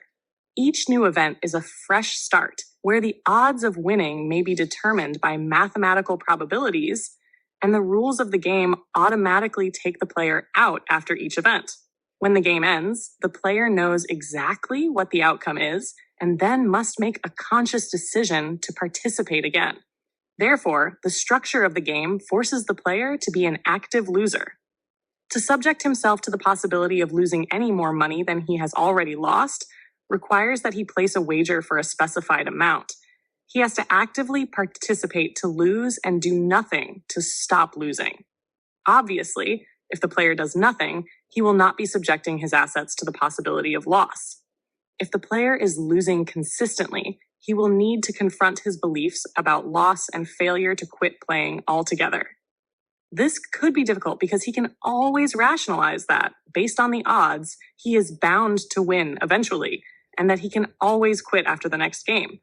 [SPEAKER 1] Each new event is a fresh start, where the odds of winning may be determined by mathematical probabilities, and the rules of the game automatically take the player out after each event. When the game ends, the player knows exactly what the outcome is, and then must make a conscious decision to participate again. Therefore, the structure of the game forces the player to be an active loser. To subject himself to the possibility of losing any more money than he has already lost requires that he place a wager for a specified amount. He has to actively participate to lose and do nothing to stop losing. Obviously, if the player does nothing, he will not be subjecting his assets to the possibility of loss. If the player is losing consistently, he will need to confront his beliefs about loss and failure to quit playing altogether. This could be difficult because he can always rationalize that, based on the odds, he is bound to win eventually, and that he can always quit after the next game.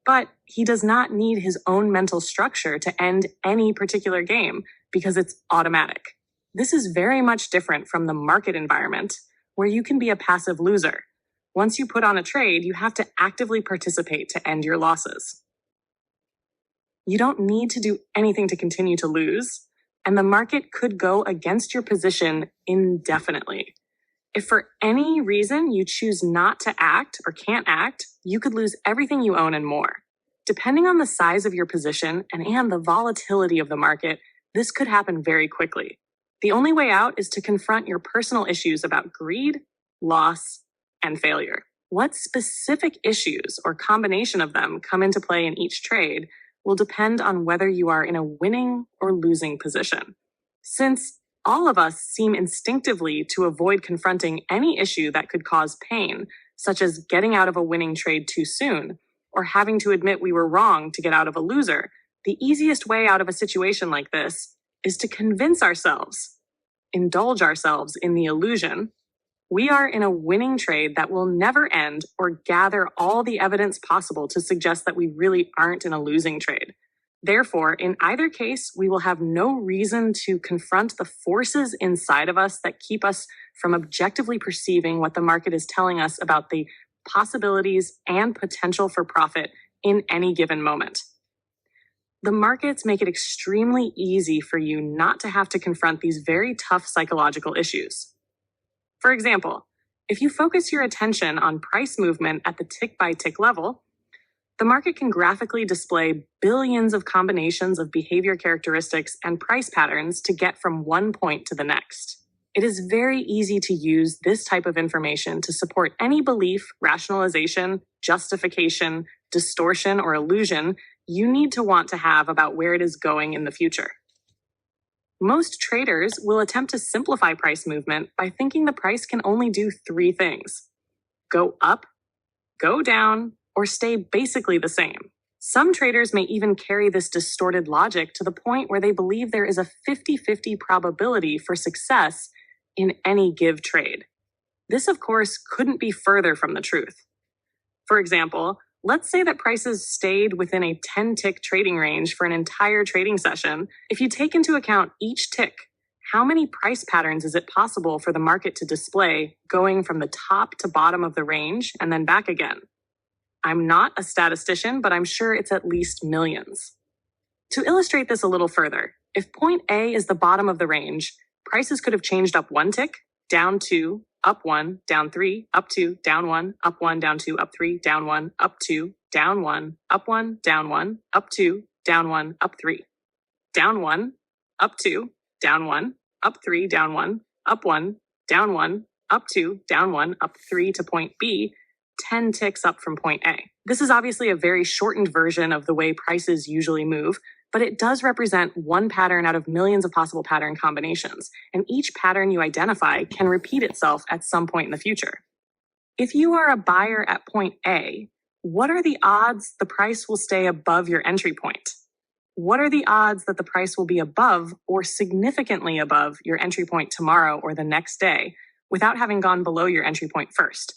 [SPEAKER 1] But he does not need his own mental structure to end any particular game because it's automatic. This is very much different from the market environment, where you can be a passive loser. Once you put on a trade, you have to actively participate to end your losses. You don't need to do anything to continue to lose, and the market could go against your position indefinitely. If for any reason you choose not to act or can't act, you could lose everything you own and more. Depending on the size of your position and the volatility of the market, this could happen very quickly. The only way out is to confront your personal issues about greed, loss, and failure. What specific issues or combination of them come into play in each trade will depend on whether you are in a winning or losing position. Since all of us seem instinctively to avoid confronting any issue that could cause pain, such as getting out of a winning trade too soon, or having to admit we were wrong to get out of a loser, the easiest way out of a situation like this is to convince ourselves, indulge ourselves in the illusion, we are in a winning trade that will never end, or gather all the evidence possible to suggest that we really aren't in a losing trade. Therefore, in either case, we will have no reason to confront the forces inside of us that keep us from objectively perceiving what the market is telling us about the possibilities and potential for profit in any given moment. The markets make it extremely easy for you not to have to confront these very tough psychological issues. For example, if you focus your attention on price movement at the tick-by-tick level, the market can graphically display billions of combinations of behavior characteristics and price patterns to get from one point to the next. It is very easy to use this type of information to support any belief, rationalization, justification, distortion, or illusion you need to want to have about where it is going in the future. Most traders will attempt to simplify price movement by thinking the price can only do three things: go up, go down, or stay basically the same. Some traders may even carry this distorted logic to the point where they believe there is a 50-50 probability for success in any give trade. This, of course, couldn't be further from the truth. For example, let's say that prices stayed within a 10-tick trading range for an entire trading session. If you take into account each tick, how many price patterns is it possible for the market to display going from the top to bottom of the range and then back again? I'm not a statistician, but I'm sure it's at least millions. To illustrate this a little further, if point A is the bottom of the range, prices could have changed up 1 tick, down 2, up 1, down 3, up 2, down 1, up 1, down 2, up 3, down 1, up 2, down 1, up 1, down 1, up 2, down 1, up 3, down 1, up 2, down 1, up 3, down 1, up 1, down 1, up 2, down 1, up 3 to point B, 10 ticks up from point A. This is obviously a very shortened version of the way prices usually move, but it does represent one pattern out of millions of possible pattern combinations, and each pattern you identify can repeat itself at some point in the future. If you are a buyer at point A, what are the odds the price will stay above your entry point? What are the odds that the price will be above or significantly above your entry point tomorrow or the next day without having gone below your entry point first?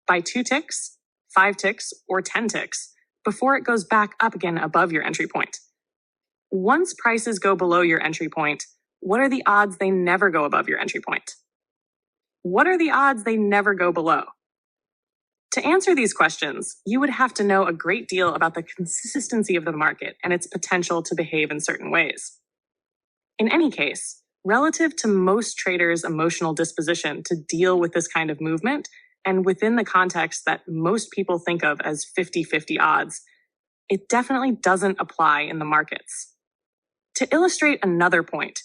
[SPEAKER 1] By 2 ticks, 5 ticks, or 10 ticks before it goes back up again above your entry point. Once prices go below your entry point, what are the odds they never go above your entry point? What are the odds they never go below? To answer these questions, you would have to know a great deal about the consistency of the market and its potential to behave in certain ways. In any case, relative to most traders' emotional disposition to deal with this kind of movement, and within the context that most people think of as 50-50 odds, it definitely doesn't apply in the markets. To illustrate another point,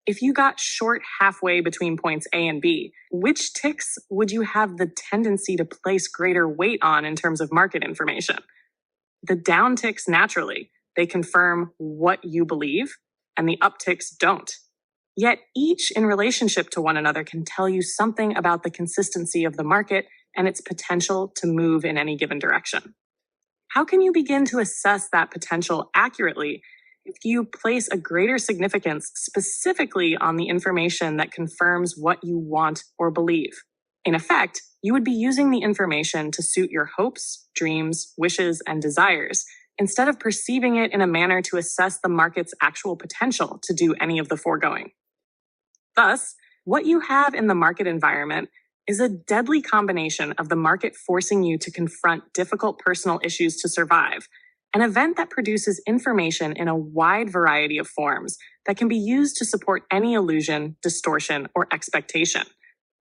[SPEAKER 1] if you got short halfway between points A and B, which ticks would you have the tendency to place greater weight on in terms of market information? The down ticks naturally, they confirm what you believe, and the up ticks don't. Yet each in relationship to one another can tell you something about the consistency of the market and its potential to move in any given direction. How can you begin to assess that potential accurately if you place a greater significance specifically on the information that confirms what you want or believe? In effect, you would be using the information to suit your hopes, dreams, wishes, and desires, instead of perceiving it in a manner to assess the market's actual potential to do any of the foregoing. Thus, what you have in the market environment is a deadly combination of the market forcing you to confront difficult personal issues to survive, an event that produces information in a wide variety of forms that can be used to support any illusion, distortion, or expectation,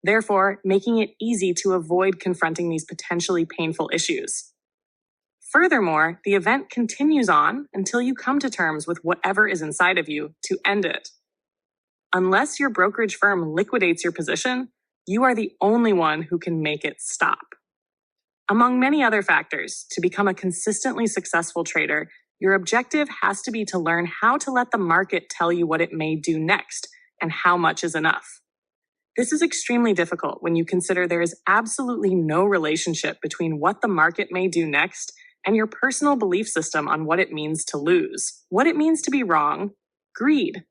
[SPEAKER 1] therefore making it easy to avoid confronting these potentially painful issues. Furthermore, the event continues on until you come to terms with whatever is inside of you to end it. Unless your brokerage firm liquidates your position, you are the only one who can make it stop. Among many other factors, to become a consistently successful trader, your objective has to be to learn how to let the market tell you what it may do next and how much is enough. This is extremely difficult when you consider there is absolutely no relationship between what the market may do next and your personal belief system on what it means to lose, what it means to be wrong, greed,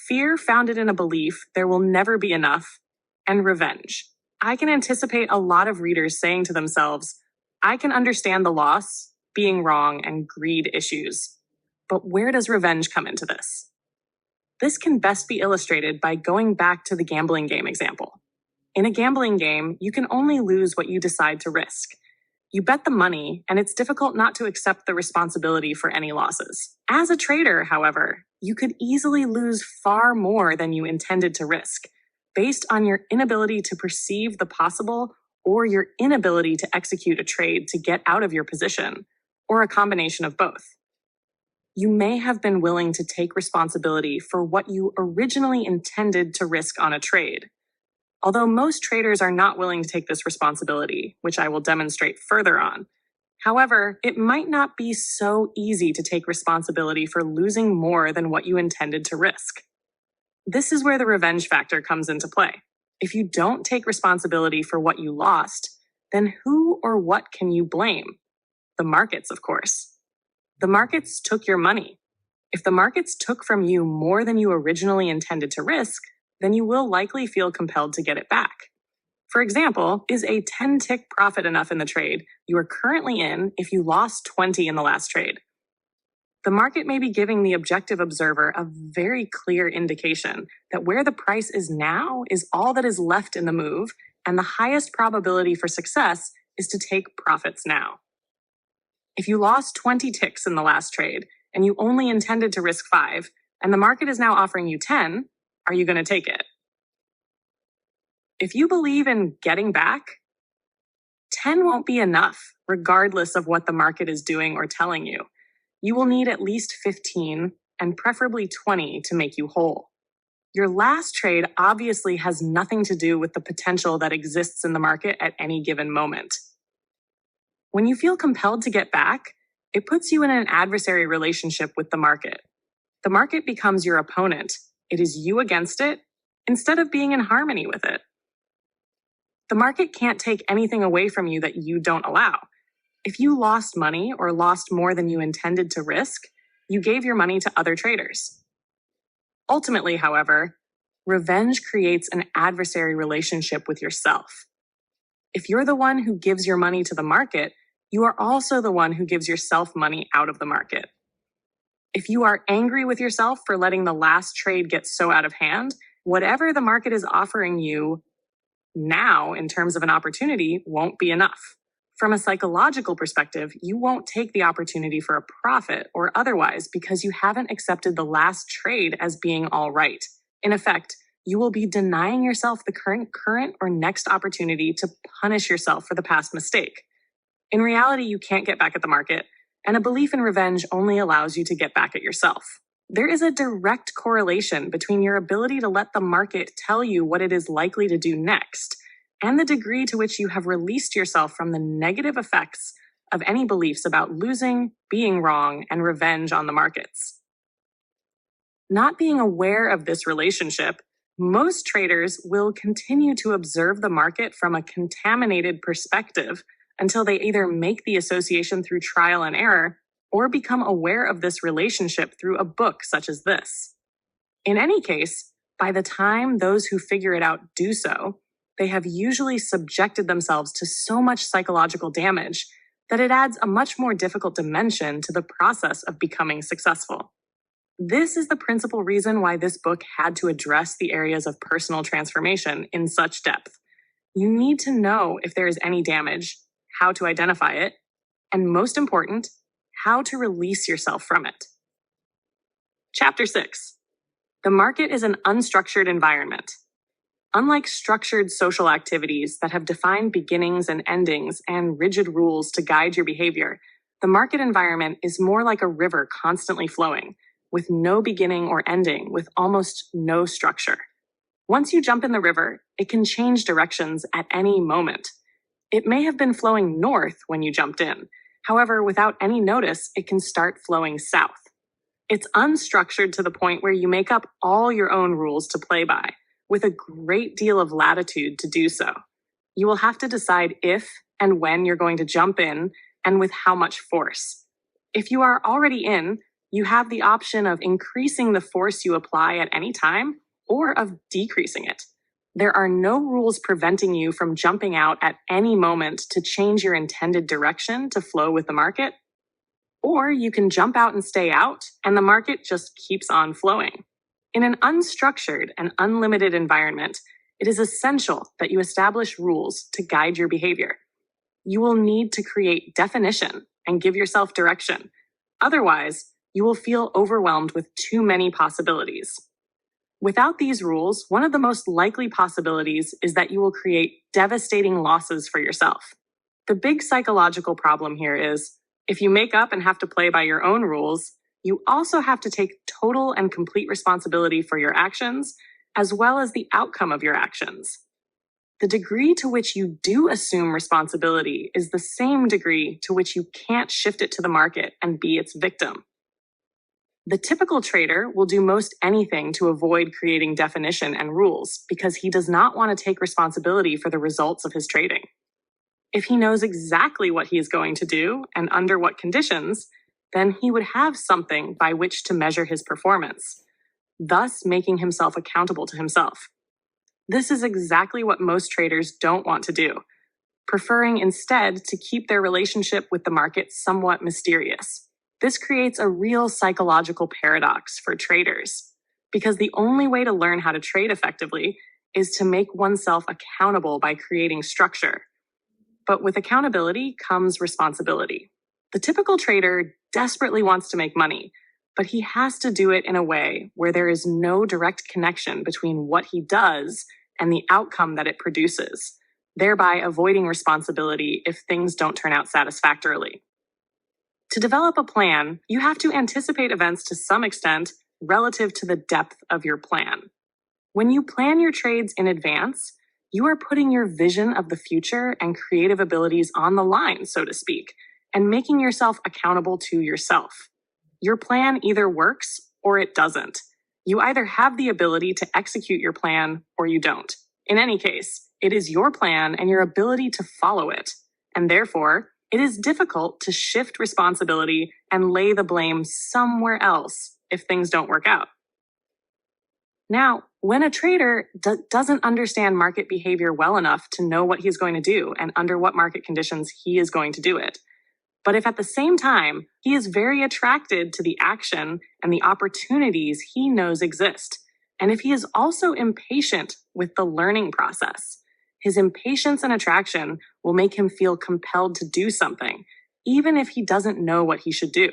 [SPEAKER 1] fear founded in a belief there will never be enough, and revenge. I can anticipate a lot of readers saying to themselves, I can understand the loss, being wrong, and greed issues, but where does revenge come into this? This can best be illustrated by going back to the gambling game example. In a gambling game, you can only lose what you decide to risk. You bet the money, and it's difficult not to accept the responsibility for any losses. As a trader, however, you could easily lose far more than you intended to risk, based on your inability to perceive the possible or your inability to execute a trade to get out of your position, or a combination of both. You may have been willing to take responsibility for what you originally intended to risk on a trade. Although most traders are not willing to take this responsibility, which I will demonstrate further on. However, it might not be so easy to take responsibility for losing more than what you intended to risk. This is where the revenge factor comes into play. If you don't take responsibility for what you lost, then who or what can you blame? The markets, of course. The markets took your money. If the markets took from you more than you originally intended to risk, then you will likely feel compelled to get it back. For example, is a 10-tick profit enough in the trade you are currently in if you lost 20 in the last trade? The market may be giving the objective observer a very clear indication that where the price is now is all that is left in the move, and the highest probability for success is to take profits now. If you lost 20 ticks in the last trade and you only intended to risk 5, and the market is now offering you 10, are you going to take it? If you believe in getting back, 10 won't be enough, regardless of what the market is doing or telling you. You will need at least 15 and preferably 20 to make you whole. Your last trade obviously has nothing to do with the potential that exists in the market at any given moment. When you feel compelled to get back, it puts you in an adversary relationship with the market. The market becomes your opponent. It is you against it, instead of being in harmony with it. The market can't take anything away from you that you don't allow. If you lost money or lost more than you intended to risk, you gave your money to other traders. Ultimately, however, revenge creates an adversary relationship with yourself. If you're the one who gives your money to the market, you are also the one who gives yourself money out of the market. If you are angry with yourself for letting the last trade get so out of hand, whatever the market is offering you now in terms of an opportunity won't be enough. From a psychological perspective, you won't take the opportunity for a profit or otherwise because you haven't accepted the last trade as being all right. In effect, you will be denying yourself the current or next opportunity to punish yourself for the past mistake. In reality, you can't get back at the market, and a belief in revenge only allows you to get back at yourself. There is a direct correlation between your ability to let the market tell you what it is likely to do next and the degree to which you have released yourself from the negative effects of any beliefs about losing, being wrong, and revenge on the markets. Not being aware of this relationship, most traders will continue to observe the market from a contaminated perspective until they either make the association through trial and error or become aware of this relationship through a book such as this. In any case, by the time those who figure it out do so, they have usually subjected themselves to so much psychological damage that it adds a much more difficult dimension to the process of becoming successful. This is the principal reason why this book had to address the areas of personal transformation in such depth. You need to know if there is any damage, how to identify it, and most important, how to release yourself from it. Chapter 6. The market is an unstructured environment. Unlike structured social activities that have defined beginnings and endings and rigid rules to guide your behavior, the market environment is more like a river constantly flowing, with no beginning or ending, with almost no structure. Once you jump in the river, it can change directions at any moment. It may have been flowing north when you jumped in. However, without any notice, it can start flowing south. It's unstructured to the point where you make up all your own rules to play by, with a great deal of latitude to do so. You will have to decide if and when you're going to jump in and with how much force. If you are already in, you have the option of increasing the force you apply at any time or of decreasing it. There are no rules preventing you from jumping out at any moment to change your intended direction to flow with the market. Or you can jump out and stay out, and the market just keeps on flowing. In an unstructured and unlimited environment, it is essential that you establish rules to guide your behavior. You will need to create definition and give yourself direction. Otherwise, you will feel overwhelmed with too many possibilities. Without these rules, one of the most likely possibilities is that you will create devastating losses for yourself. The big psychological problem here is, if you make up and have to play by your own rules, you also have to take total and complete responsibility for your actions, as well as the outcome of your actions. The degree to which you do assume responsibility is the same degree to which you can't shift it to the market and be its victim. The typical trader will do most anything to avoid creating definition and rules because he does not want to take responsibility for the results of his trading. If he knows exactly what he is going to do and under what conditions, then he would have something by which to measure his performance, thus making himself accountable to himself. This is exactly what most traders don't want to do, preferring instead to keep their relationship with the market somewhat mysterious. This creates a real psychological paradox for traders, because the only way to learn how to trade effectively is to make oneself accountable by creating structure. But with accountability comes responsibility. The typical trader desperately wants to make money, but he has to do it in a way where there is no direct connection between what he does and the outcome that it produces, thereby avoiding responsibility if things don't turn out satisfactorily. To develop a plan, you have to anticipate events to some extent relative to the depth of your plan. When you plan your trades in advance, you are putting your vision of the future and creative abilities on the line, so to speak, and making yourself accountable to yourself. Your plan either works or it doesn't. You either have the ability to execute your plan or you don't. In any case, it is your plan and your ability to follow it. And therefore, it is difficult to shift responsibility and lay the blame somewhere else if things don't work out. Now, when a trader doesn't understand market behavior well enough to know what he's going to do and under what market conditions he is going to do it, but if at the same time he is very attracted to the action and the opportunities he knows exist, and if he is also impatient with the learning process, his impatience and attraction will make him feel compelled to do something, even if he doesn't know what he should do.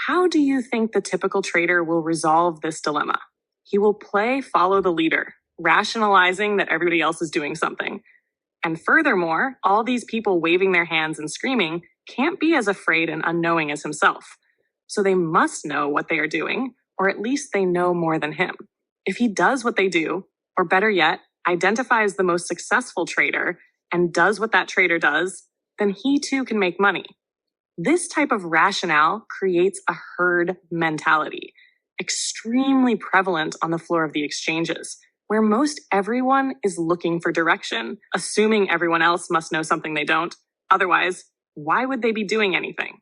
[SPEAKER 1] How do you think the typical trader will resolve this dilemma? He will play follow the leader, rationalizing that everybody else is doing something. And furthermore, all these people waving their hands and screaming can't be as afraid and unknowing as himself. So they must know what they are doing, or at least they know more than him. If he does what they do, or better yet, identifies the most successful trader and does what that trader does, then he too can make money. This type of rationale creates a herd mentality, extremely prevalent on the floor of the exchanges, where most everyone is looking for direction, assuming everyone else must know something they don't. Otherwise, why would they be doing anything?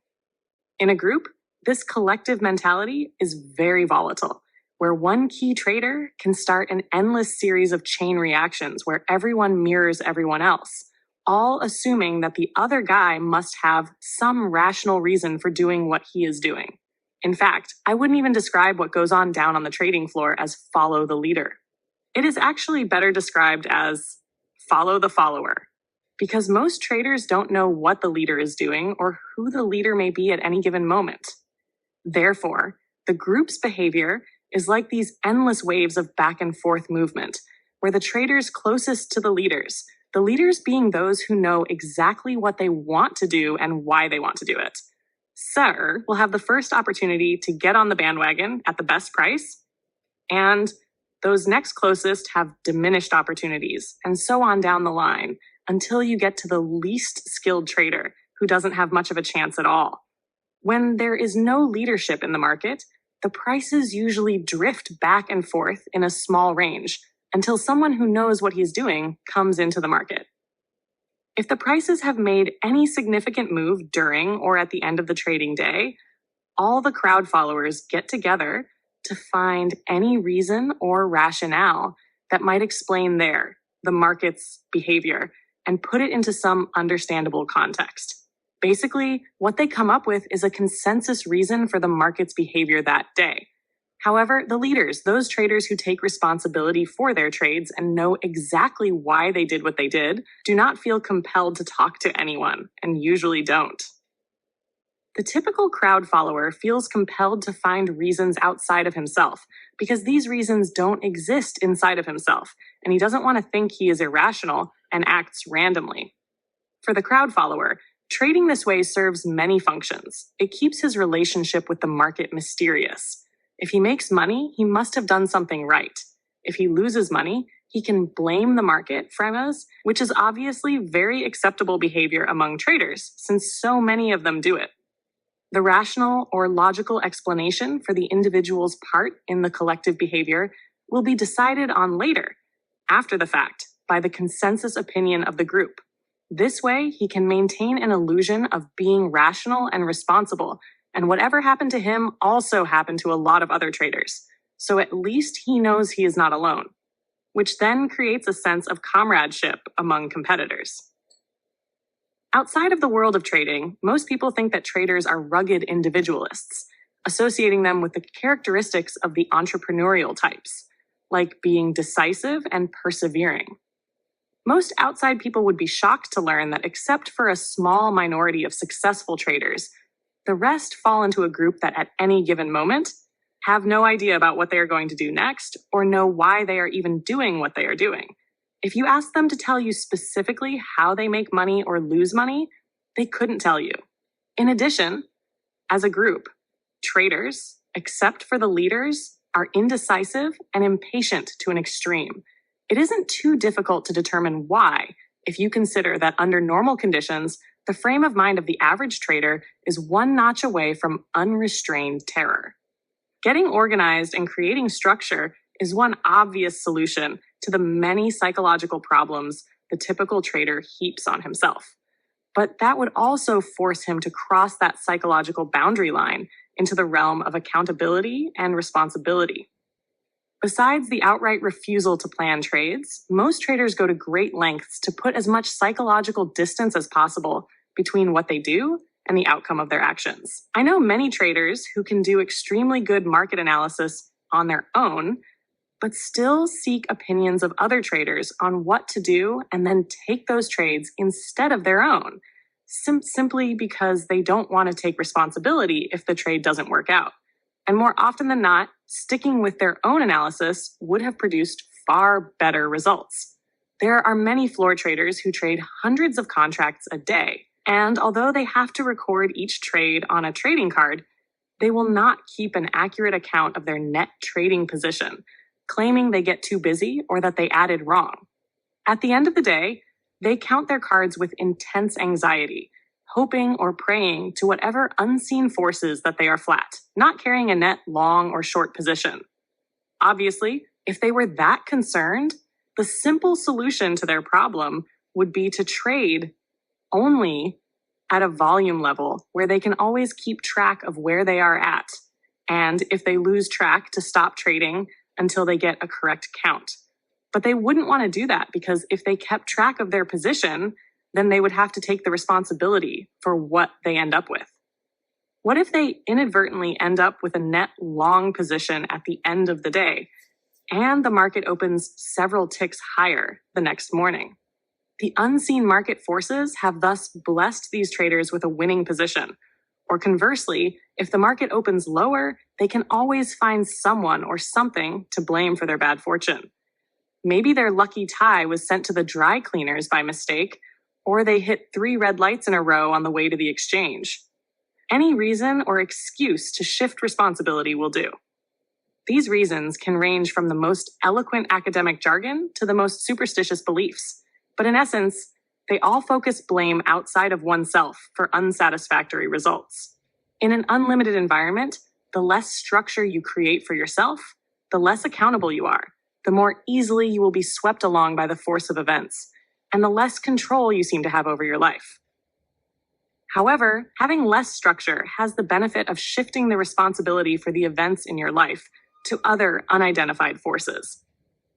[SPEAKER 1] In a group, this collective mentality is very volatile, where one key trader can start an endless series of chain reactions where everyone mirrors everyone else, all assuming that the other guy must have some rational reason for doing what he is doing. In fact, I wouldn't even describe what goes on down on the trading floor as follow the leader. It is actually better described as follow the follower, because most traders don't know what the leader is doing or who the leader may be at any given moment. Therefore, the group's behavior is like these endless waves of back and forth movement, where the traders closest to the leaders being those who know exactly what they want to do and why they want to do it, will have the first opportunity to get on the bandwagon at the best price, and those next closest have diminished opportunities, and so on down the line, until you get to the least skilled trader who doesn't have much of a chance at all. When there is no leadership in the market, the prices usually drift back and forth in a small range until someone who knows what he's doing comes into the market. If the prices have made any significant move during or at the end of the trading day, all the crowd followers get together to find any reason or rationale that might explain the market's behavior, and put it into some understandable context. Basically, what they come up with is a consensus reason for the market's behavior that day. However, the leaders, those traders who take responsibility for their trades and know exactly why they did what they did, do not feel compelled to talk to anyone, and usually don't. The typical crowd follower feels compelled to find reasons outside of himself, because these reasons don't exist inside of himself, and he doesn't want to think he is irrational and acts randomly. For the crowd follower, trading this way serves many functions. It keeps his relationship with the market mysterious. If he makes money, he must have done something right. If he loses money, he can blame the market fremos, which is obviously very acceptable behavior among traders, since so many of them do it. The rational or logical explanation for the individual's part in the collective behavior will be decided on later, after the fact, by the consensus opinion of the group. This way, he can maintain an illusion of being rational and responsible, and whatever happened to him also happened to a lot of other traders. So at least he knows he is not alone. which then creates a sense of comradeship among competitors. Outside of the world of trading, most people think that traders are rugged individualists, associating them with the characteristics of the entrepreneurial types, like being decisive and persevering. Most outside people would be shocked to learn that except for a small minority of successful traders, the rest fall into a group that at any given moment have no idea about what they are going to do next or know why they are even doing what they are doing. If you ask them to tell you specifically how they make money or lose money, they couldn't tell you. In addition, as a group, traders, except for the leaders, are indecisive and impatient to an extreme. It isn't too difficult to determine why if you consider that under normal conditions, the frame of mind of the average trader is one notch away from unrestrained terror. Getting organized and creating structure is one obvious solution to the many psychological problems the typical trader heaps on himself. But that would also force him to cross that psychological boundary line into the realm of accountability and responsibility. Besides the outright refusal to plan trades, most traders go to great lengths to put as much psychological distance as possible between what they do and the outcome of their actions. I know many traders who can do extremely good market analysis on their own, but still seek opinions of other traders on what to do and then take those trades instead of their own, simply because they don't want to take responsibility if the trade doesn't work out. And more often than not, sticking with their own analysis would have produced far better results. There are many floor traders who trade hundreds of contracts a day, and although they have to record each trade on a trading card, they will not keep an accurate account of their net trading position, claiming they get too busy or that they added wrong. At the end of the day, they count their cards with intense anxiety, hoping or praying to whatever unseen forces that they are flat, not carrying a net long or short position. Obviously, if they were that concerned, the simple solution to their problem would be to trade only at a volume level where they can always keep track of where they are at, and if they lose track, to stop trading until they get a correct count. But they wouldn't want to do that because if they kept track of their position, then they would have to take the responsibility for what they end up with. What if they inadvertently end up with a net long position at the end of the day and the market opens several ticks higher the next morning? The unseen market forces have thus blessed these traders with a winning position. Or conversely, if the market opens lower, they can always find someone or something to blame for their bad fortune. Maybe their lucky tie was sent to the dry cleaners by mistake, or they hit 3 red lights in a row on the way to the exchange. Any reason or excuse to shift responsibility will do. These reasons can range from the most eloquent academic jargon to the most superstitious beliefs, but in essence, they all focus blame outside of oneself for unsatisfactory results. In an unlimited environment, the less structure you create for yourself, the less accountable you are, the more easily you will be swept along by the force of events, and the less control you seem to have over your life. However, having less structure has the benefit of shifting the responsibility for the events in your life to other unidentified forces.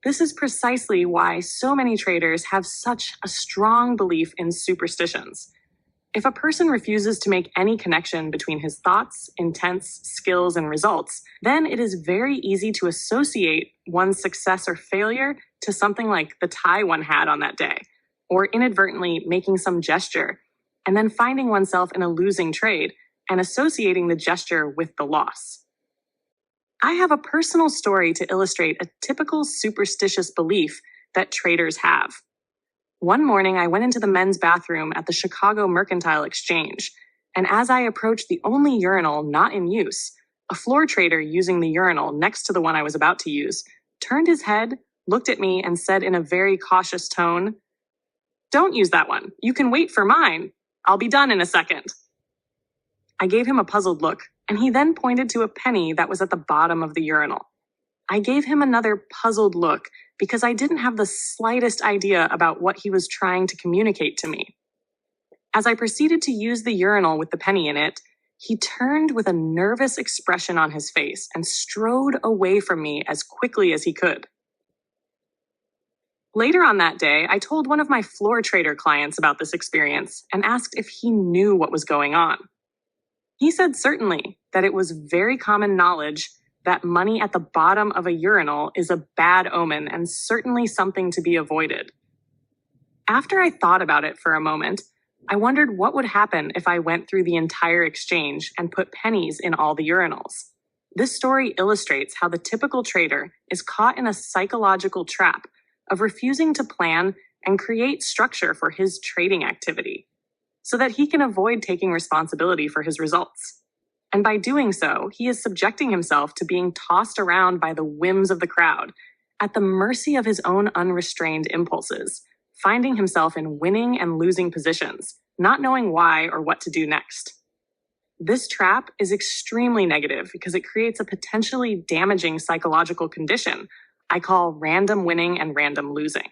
[SPEAKER 1] This is precisely why so many traders have such a strong belief in superstitions. If a person refuses to make any connection between his thoughts, intents, skills, and results, then it is very easy to associate one's success or failure to something like the tie one had on that day, or inadvertently making some gesture, and then finding oneself in a losing trade and associating the gesture with the loss. I have a personal story to illustrate a typical superstitious belief that traders have. One morning, I went into the men's bathroom at the Chicago Mercantile Exchange, and as I approached the only urinal not in use, a floor trader using the urinal next to the one I was about to use turned his head, looked at me, and said in a very cautious tone, "Don't use that one. You can wait for mine. I'll be done in a second." I gave him a puzzled look, and he then pointed to a penny that was at the bottom of the urinal. I gave him another puzzled look because I didn't have the slightest idea about what he was trying to communicate to me. As I proceeded to use the urinal with the penny in it, he turned with a nervous expression on his face and strode away from me as quickly as he could. Later on that day, I told one of my floor trader clients about this experience and asked if he knew what was going on. He said certainly, that it was very common knowledge that money at the bottom of a urinal is a bad omen and certainly something to be avoided. After I thought about it for a moment, I wondered what would happen if I went through the entire exchange and put pennies in all the urinals. This story illustrates how the typical trader is caught in a psychological trap of refusing to plan and create structure for his trading activity so that he can avoid taking responsibility for his results. And by doing so, he is subjecting himself to being tossed around by the whims of the crowd, at the mercy of his own unrestrained impulses, finding himself in winning and losing positions, not knowing why or what to do next. This trap is extremely negative because it creates a potentially damaging psychological condition I call random winning and random losing.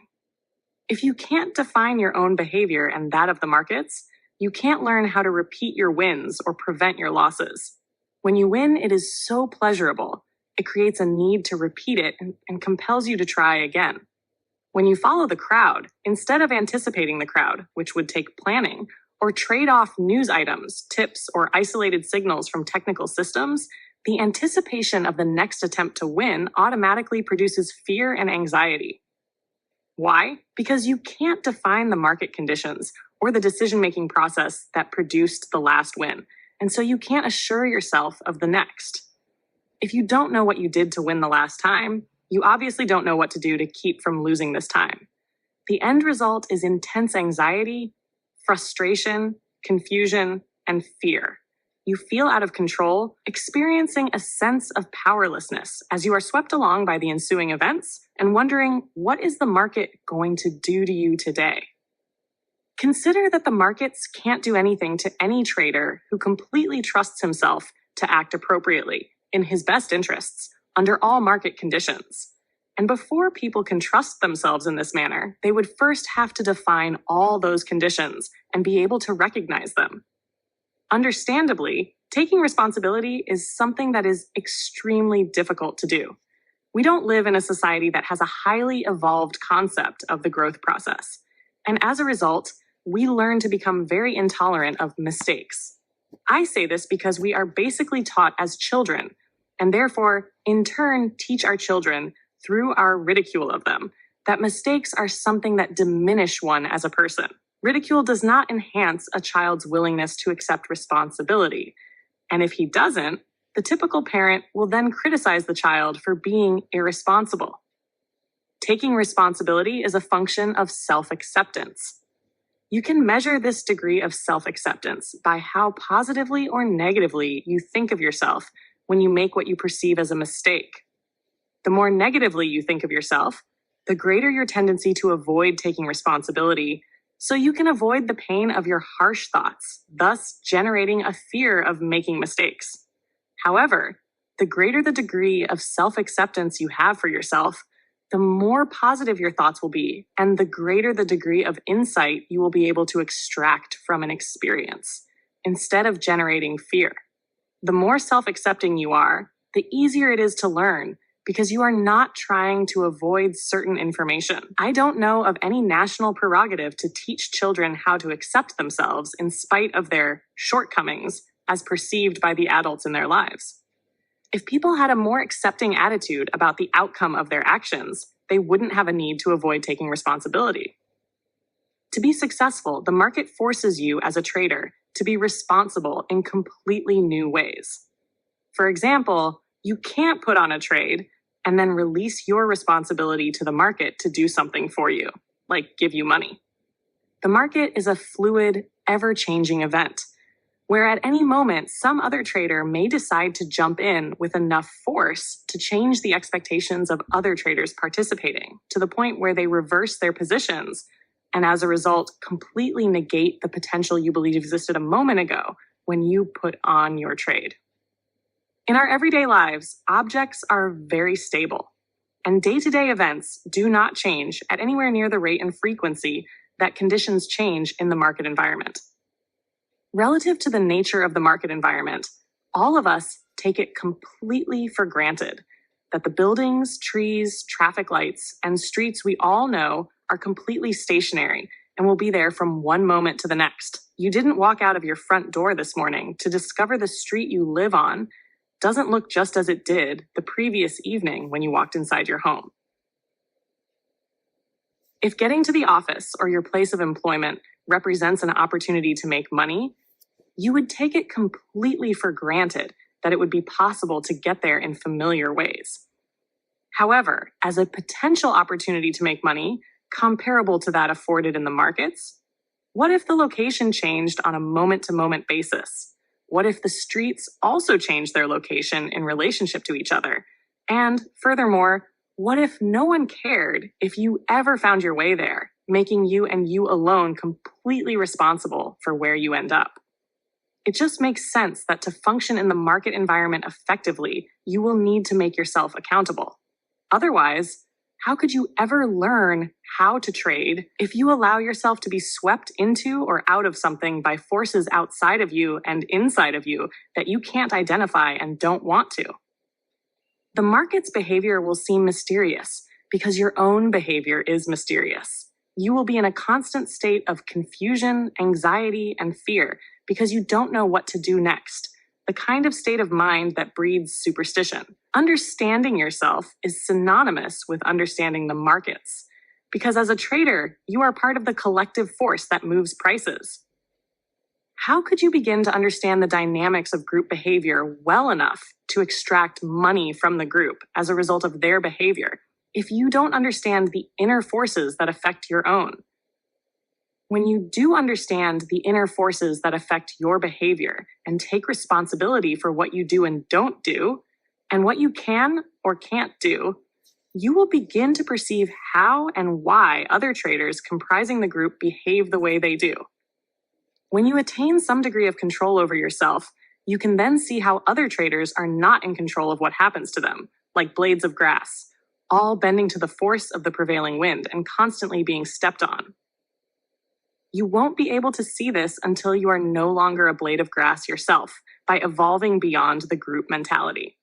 [SPEAKER 1] If you can't define your own behavior and that of the markets, you can't learn how to repeat your wins or prevent your losses. When you win, it is so pleasurable. It creates a need to repeat it and compels you to try again. When you follow the crowd, instead of anticipating the crowd, which would take planning, or trade off news items, tips, or isolated signals from technical systems, the anticipation of the next attempt to win automatically produces fear and anxiety. Why? Because you can't define the market conditions or the decision-making process that produced the last win, and so you can't assure yourself of the next. If you don't know what you did to win the last time, you obviously don't know what to do to keep from losing this time. The end result is intense anxiety, frustration, confusion, and fear. You feel out of control, experiencing a sense of powerlessness as you are swept along by the ensuing events and wondering, what is the market going to do to you today? Consider that the markets can't do anything to any trader who completely trusts himself to act appropriately in his best interests under all market conditions. And before people can trust themselves in this manner, they would first have to define all those conditions and be able to recognize them. Understandably, taking responsibility is something that is extremely difficult to do. We don't live in a society that has a highly evolved concept of the growth process. And as a result, we learn to become very intolerant of mistakes. I say this because we are basically taught as children, and therefore, in turn, teach our children through our ridicule of them, that mistakes are something that diminish one as a person. Ridicule does not enhance a child's willingness to accept responsibility. And if he doesn't, the typical parent will then criticize the child for being irresponsible. Taking responsibility is a function of self-acceptance. You can measure this degree of self-acceptance by how positively or negatively you think of yourself when you make what you perceive as a mistake. The more negatively you think of yourself, the greater your tendency to avoid taking responsibility, so you can avoid the pain of your harsh thoughts, thus generating a fear of making mistakes. However, the greater the degree of self-acceptance you have for yourself, the more positive your thoughts will be, and the greater the degree of insight you will be able to extract from an experience, instead of generating fear. The more self-accepting you are, the easier it is to learn, because you are not trying to avoid certain information. I don't know of any national prerogative to teach children how to accept themselves in spite of their shortcomings as perceived by the adults in their lives. If people had a more accepting attitude about the outcome of their actions, they wouldn't have a need to avoid taking responsibility. To be successful, the market forces you as a trader to be responsible in completely new ways. For example, you can't put on a trade and then release your responsibility to the market to do something for you, like give you money. The market is a fluid, ever-changing event, where at any moment, some other trader may decide to jump in with enough force to change the expectations of other traders participating to the point where they reverse their positions and as a result, completely negate the potential you believed existed a moment ago when you put on your trade. In our everyday lives, objects are very stable, and day-to-day events do not change at anywhere near the rate and frequency that conditions change in the market environment. Relative to the nature of the market environment, all of us take it completely for granted that the buildings, trees, traffic lights, and streets we all know are completely stationary and will be there from one moment to the next. You didn't walk out of your front door this morning to discover the street you live on doesn't look just as it did the previous evening when you walked inside your home. If getting to the office or your place of employment represents an opportunity to make money, you would take it completely for granted that it would be possible to get there in familiar ways. However, as a potential opportunity to make money, comparable to that afforded in the markets, what if the location changed on a moment-to-moment basis? What if the streets also changed their location in relationship to each other? And furthermore, what if no one cared if you ever found your way there, making you and you alone completely responsible for where you end up? It just makes sense that to function in the market environment effectively, you will need to make yourself accountable. Otherwise, how could you ever learn how to trade if you allow yourself to be swept into or out of something by forces outside of you and inside of you that you can't identify and don't want to? The market's behavior will seem mysterious because your own behavior is mysterious. You will be in a constant state of confusion, anxiety, and fear because you don't know what to do next, the kind of state of mind that breeds superstition. Understanding yourself is synonymous with understanding the markets, because as a trader, you are part of the collective force that moves prices. How could you begin to understand the dynamics of group behavior well enough to extract money from the group as a result of their behavior if you don't understand the inner forces that affect your own? When you do understand the inner forces that affect your behavior and take responsibility for what you do and don't do, and what you can or can't do, you will begin to perceive how and why other traders comprising the group behave the way they do. When you attain some degree of control over yourself, you can then see how other traders are not in control of what happens to them, like blades of grass, all bending to the force of the prevailing wind and constantly being stepped on. You won't be able to see this until you are no longer a blade of grass yourself by evolving beyond the group mentality.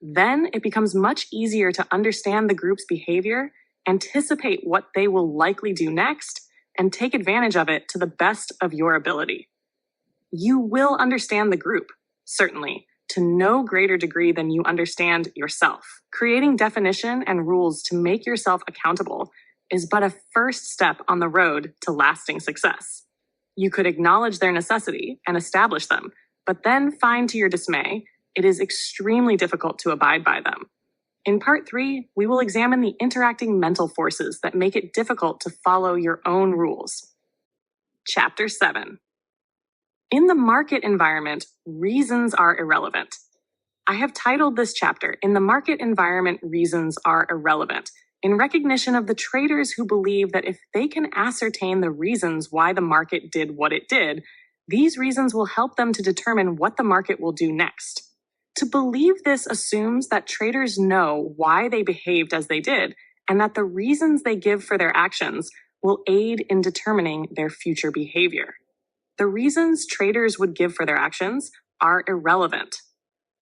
[SPEAKER 1] Then it becomes much easier to understand the group's behavior, anticipate what they will likely do next, and take advantage of it to the best of your ability. You will understand the group, certainly, to no greater degree than you understand yourself. Creating definition and rules to make yourself accountable is but a first step on the road to lasting success. You could acknowledge their necessity and establish them, but then find to your dismay, it is extremely difficult to abide by them. In part 3, we will examine the interacting mental forces that make it difficult to follow your own rules. Chapter 7. In the market environment, reasons are irrelevant. I have titled this chapter, In the Market Environment, Reasons Are Irrelevant, in recognition of the traders who believe that if they can ascertain the reasons why the market did what it did, these reasons will help them to determine what the market will do next. To believe this assumes that traders know why they behaved as they did, and that the reasons they give for their actions will aid in determining their future behavior. The reasons traders would give for their actions are irrelevant.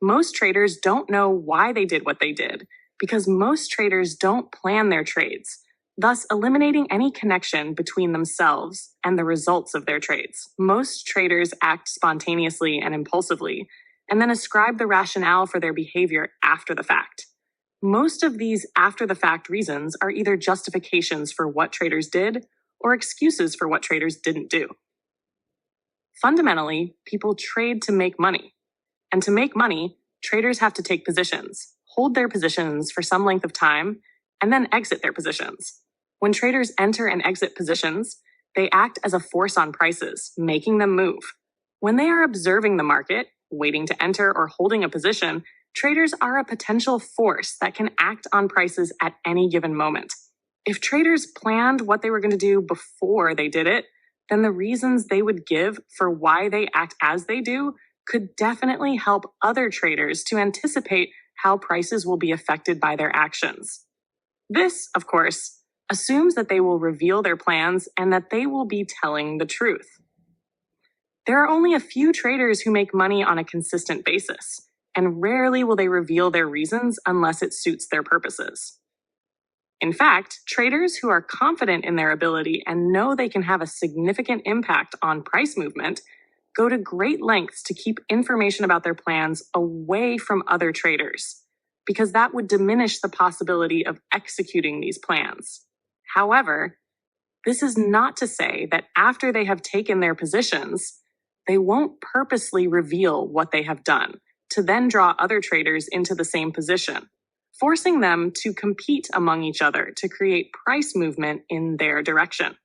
[SPEAKER 1] Most traders don't know why they did what they did, because most traders don't plan their trades, thus eliminating any connection between themselves and the results of their trades. Most traders act spontaneously and impulsively, and then ascribe the rationale for their behavior after the fact. Most of these after-the-fact reasons are either justifications for what traders did or excuses for what traders didn't do. Fundamentally, people trade to make money. And to make money, traders have to take positions, hold their positions for some length of time, and then exit their positions. When traders enter and exit positions, they act as a force on prices, making them move. When they are observing the market, waiting to enter or holding a position, traders are a potential force that can act on prices at any given moment. If traders planned what they were going to do before they did it, then the reasons they would give for why they act as they do could definitely help other traders to anticipate how prices will be affected by their actions. This, of course, assumes that they will reveal their plans and that they will be telling the truth. There are only a few traders who make money on a consistent basis, and rarely will they reveal their reasons unless it suits their purposes. In fact, traders who are confident in their ability and know they can have a significant impact on price movement go to great lengths to keep information about their plans away from other traders, because that would diminish the possibility of executing these plans. However, this is not to say that after they have taken their positions, they won't purposely reveal what they have done to then draw other traders into the same position, forcing them to compete among each other to create price movement in their direction.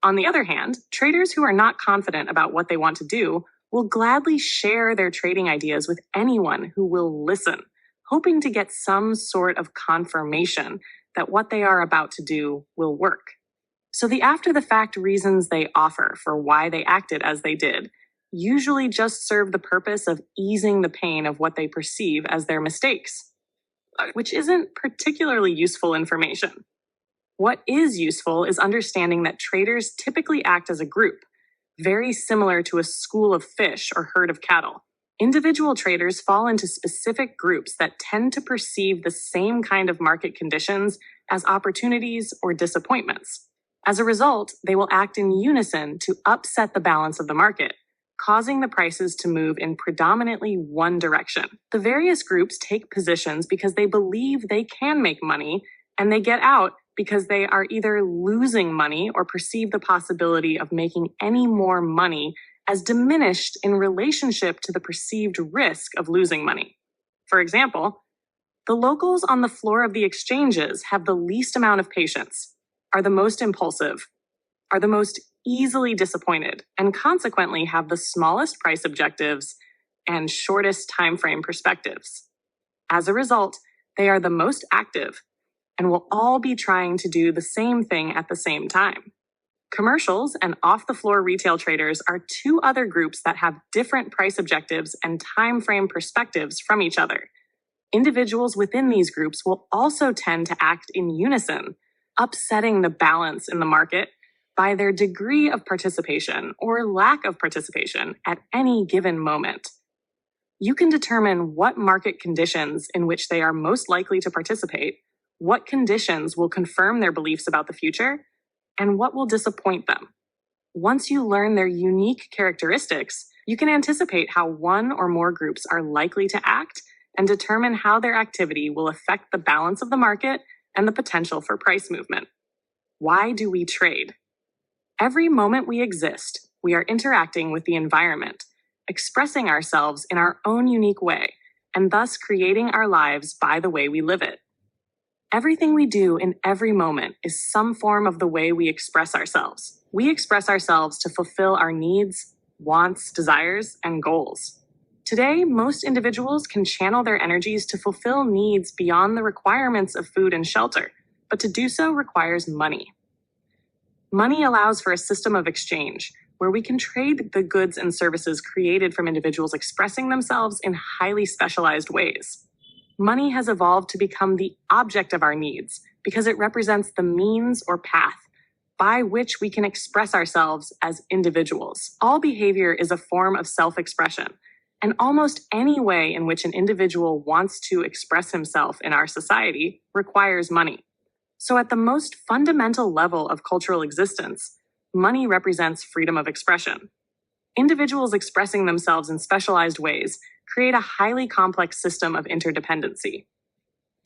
[SPEAKER 1] On the other hand, traders who are not confident about what they want to do will gladly share their trading ideas with anyone who will listen, hoping to get some sort of confirmation that what they are about to do will work. So the after-the-fact reasons they offer for why they acted as they did usually just serve the purpose of easing the pain of what they perceive as their mistakes, which isn't particularly useful information. What is useful is understanding that traders typically act as a group, very similar to a school of fish or herd of cattle. Individual traders fall into specific groups that tend to perceive the same kind of market conditions as opportunities or disappointments. As a result, they will act in unison to upset the balance of the market, causing the prices to move in predominantly one direction. The various groups take positions because they believe they can make money, and they get out because they are either losing money or perceive the possibility of making any more money as diminished in relationship to the perceived risk of losing money. For example, the locals on the floor of the exchanges have the least amount of patience, are the most impulsive, are the most easily disappointed, and consequently have the smallest price objectives and shortest time frame perspectives. As a result, they are the most active and will all be trying to do the same thing at the same time. Commercials and off-the-floor retail traders are two other groups that have different price objectives and time frame perspectives from each other. Individuals within these groups will also tend to act in unison, upsetting the balance in the market by their degree of participation or lack of participation at any given moment. You can determine what market conditions in which they are most likely to participate, what conditions will confirm their beliefs about the future, and what will disappoint them. Once you learn their unique characteristics, you can anticipate how one or more groups are likely to act and determine how their activity will affect the balance of the market and the potential for price movement. Why do we trade? Every moment we exist, we are interacting with the environment, expressing ourselves in our own unique way, and thus creating our lives by the way we live it. Everything we do in every moment is some form of the way we express ourselves. We express ourselves to fulfill our needs, wants, desires, and goals. Today, most individuals can channel their energies to fulfill needs beyond the requirements of food and shelter, but to do so requires money. Money allows for a system of exchange where we can trade the goods and services created from individuals expressing themselves in highly specialized ways. Money has evolved to become the object of our needs because it represents the means or path by which we can express ourselves as individuals. All behavior is a form of self-expression, and almost any way in which an individual wants to express himself in our society requires money. So at the most fundamental level of cultural existence, money represents freedom of expression. Individuals expressing themselves in specialized ways create a highly complex system of interdependency.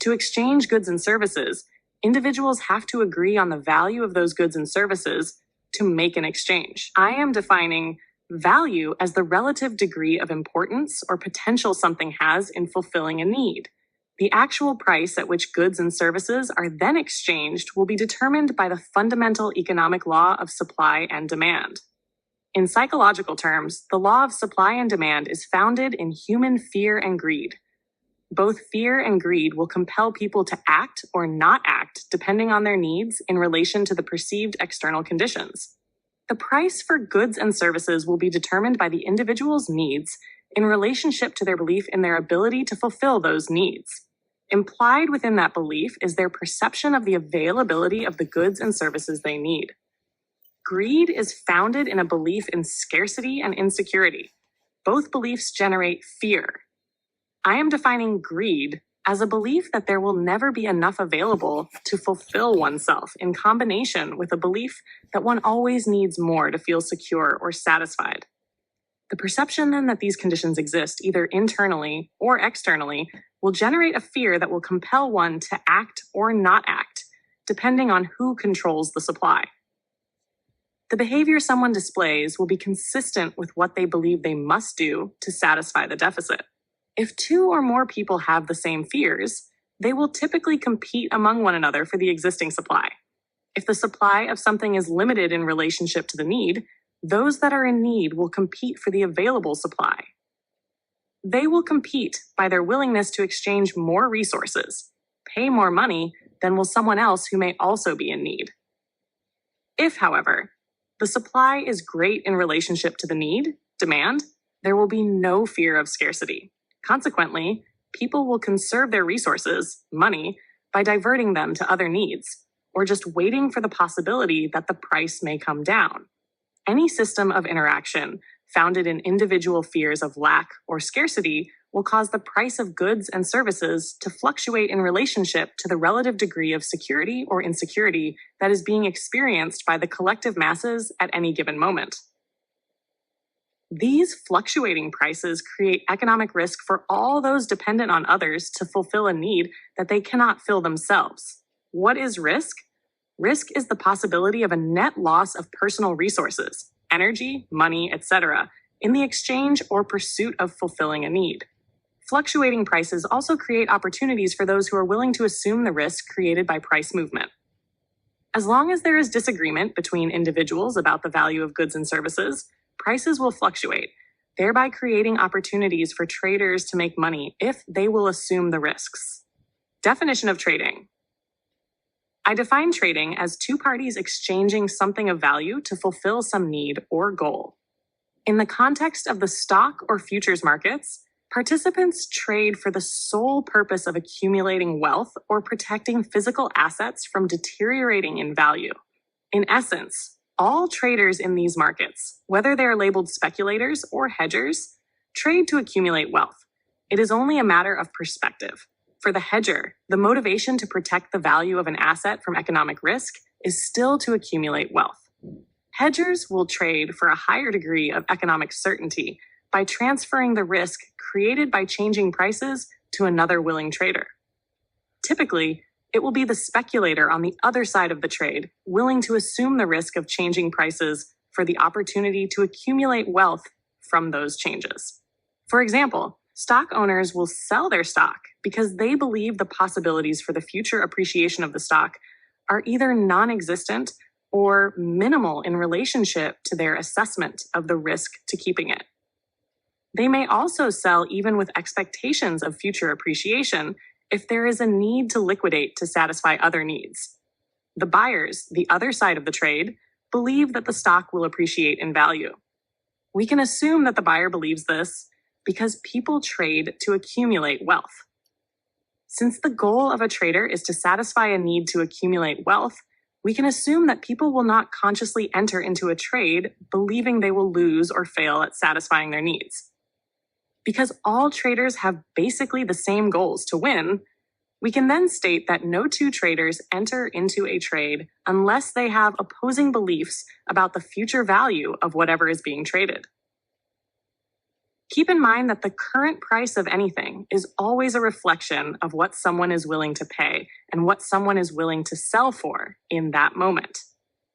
[SPEAKER 1] To exchange goods and services, individuals have to agree on the value of those goods and services to make an exchange. I am defining value as the relative degree of importance or potential something has in fulfilling a need. The actual price at which goods and services are then exchanged will be determined by the fundamental economic law of supply and demand. In psychological terms, the law of supply and demand is founded in human fear and greed. Both fear and greed will compel people to act or not act depending on their needs in relation to the perceived external conditions. The price for goods and services will be determined by the individual's needs in relationship to their belief in their ability to fulfill those needs. Implied within that belief is their perception of the availability of the goods and services they need. Greed is founded in a belief in scarcity and insecurity. Both beliefs generate fear. I am defining greed as a belief that there will never be enough available to fulfill oneself, in combination with a belief that one always needs more to feel secure or satisfied. The perception then that these conditions exist, either internally or externally, will generate a fear that will compel one to act or not act, depending on who controls the supply. The behavior someone displays will be consistent with what they believe they must do to satisfy the deficit. If two or more people have the same fears, they will typically compete among one another for the existing supply. If the supply of something is limited in relationship to the need, those that are in need will compete for the available supply. They will compete by their willingness to exchange more resources, pay more money than will someone else who may also be in need. If, however, the supply is great in relationship to the need, demand, there will be no fear of scarcity. Consequently, people will conserve their resources, money, by diverting them to other needs, or just waiting for the possibility that the price may come down. Any system of interaction founded in individual fears of lack or scarcity will cause the price of goods and services to fluctuate in relationship to the relative degree of security or insecurity that is being experienced by the collective masses at any given moment. These fluctuating prices create economic risk for all those dependent on others to fulfill a need that they cannot fill themselves. What is risk? Risk is the possibility of a net loss of personal resources, energy, money, etc., in the exchange or pursuit of fulfilling a need. Fluctuating prices also create opportunities for those who are willing to assume the risk created by price movement. As long as there is disagreement between individuals about the value of goods and services, prices will fluctuate, thereby creating opportunities for traders to make money if they will assume the risks. Definition of trading. I define trading as two parties exchanging something of value to fulfill some need or goal. In the context of the stock or futures markets, participants trade for the sole purpose of accumulating wealth or protecting physical assets from deteriorating in value. In essence, all traders in these markets, whether they are labeled speculators or hedgers, trade to accumulate wealth. It is only a matter of perspective. For the hedger, the motivation to protect the value of an asset from economic risk is still to accumulate wealth. Hedgers will trade for a higher degree of economic certainty by transferring the risk created by changing prices to another willing trader. Typically, it will be the speculator on the other side of the trade, willing to assume the risk of changing prices for the opportunity to accumulate wealth from those changes. For example, stock owners will sell their stock because they believe the possibilities for the future appreciation of the stock are either non-existent or minimal in relationship to their assessment of the risk to keeping it. They may also sell even with expectations of future appreciation if there is a need to liquidate to satisfy other needs. The buyers, the other side of the trade, believe that the stock will appreciate in value. We can assume that the buyer believes this because people trade to accumulate wealth. Since the goal of a trader is to satisfy a need to accumulate wealth, we can assume that people will not consciously enter into a trade believing they will lose or fail at satisfying their needs. Because all traders have basically the same goals to win, we can then state that no two traders enter into a trade unless they have opposing beliefs about the future value of whatever is being traded. Keep in mind that the current price of anything is always a reflection of what someone is willing to pay and what someone is willing to sell for in that moment.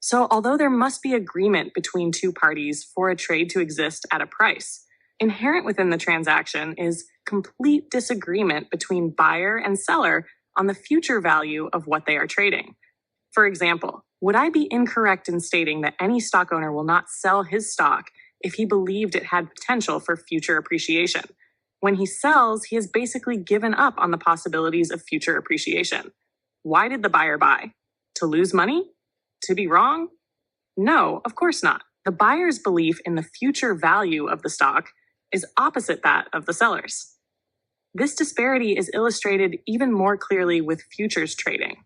[SPEAKER 1] So although there must be agreement between two parties for a trade to exist at a price, inherent within the transaction is complete disagreement between buyer and seller on the future value of what they are trading. For example, would I be incorrect in stating that any stock owner will not sell his stock if he believed it had potential for future appreciation? When he sells, he has basically given up on the possibilities of future appreciation. Why did the buyer buy? To lose money? To be wrong? No, of course not. The buyer's belief in the future value of the stock is opposite that of the seller's. This disparity is illustrated even more clearly with futures trading.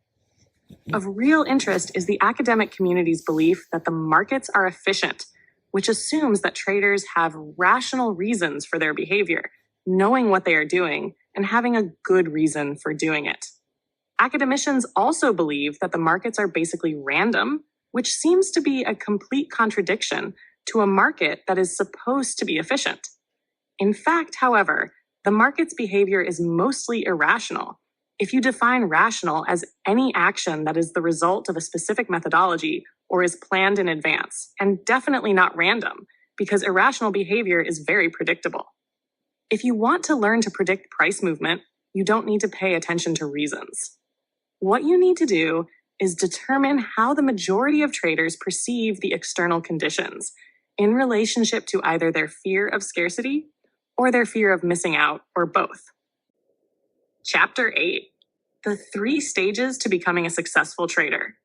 [SPEAKER 1] Of real interest is the academic community's belief that the markets are efficient, which assumes that traders have rational reasons for their behavior, knowing what they are doing, and having a good reason for doing it. Academicians also believe that the markets are basically random, which seems to be a complete contradiction to a market that is supposed to be efficient. In fact, however, the market's behavior is mostly irrational. If you define rational as any action that is the result of a specific methodology or is planned in advance, and definitely not random, because irrational behavior is very predictable. If you want to learn to predict price movement, you don't need to pay attention to reasons. What you need to do is determine how the majority of traders perceive the external conditions in relationship to either their fear of scarcity or their fear of missing out, or both. Chapter 8. The 3 stages to becoming a successful trader.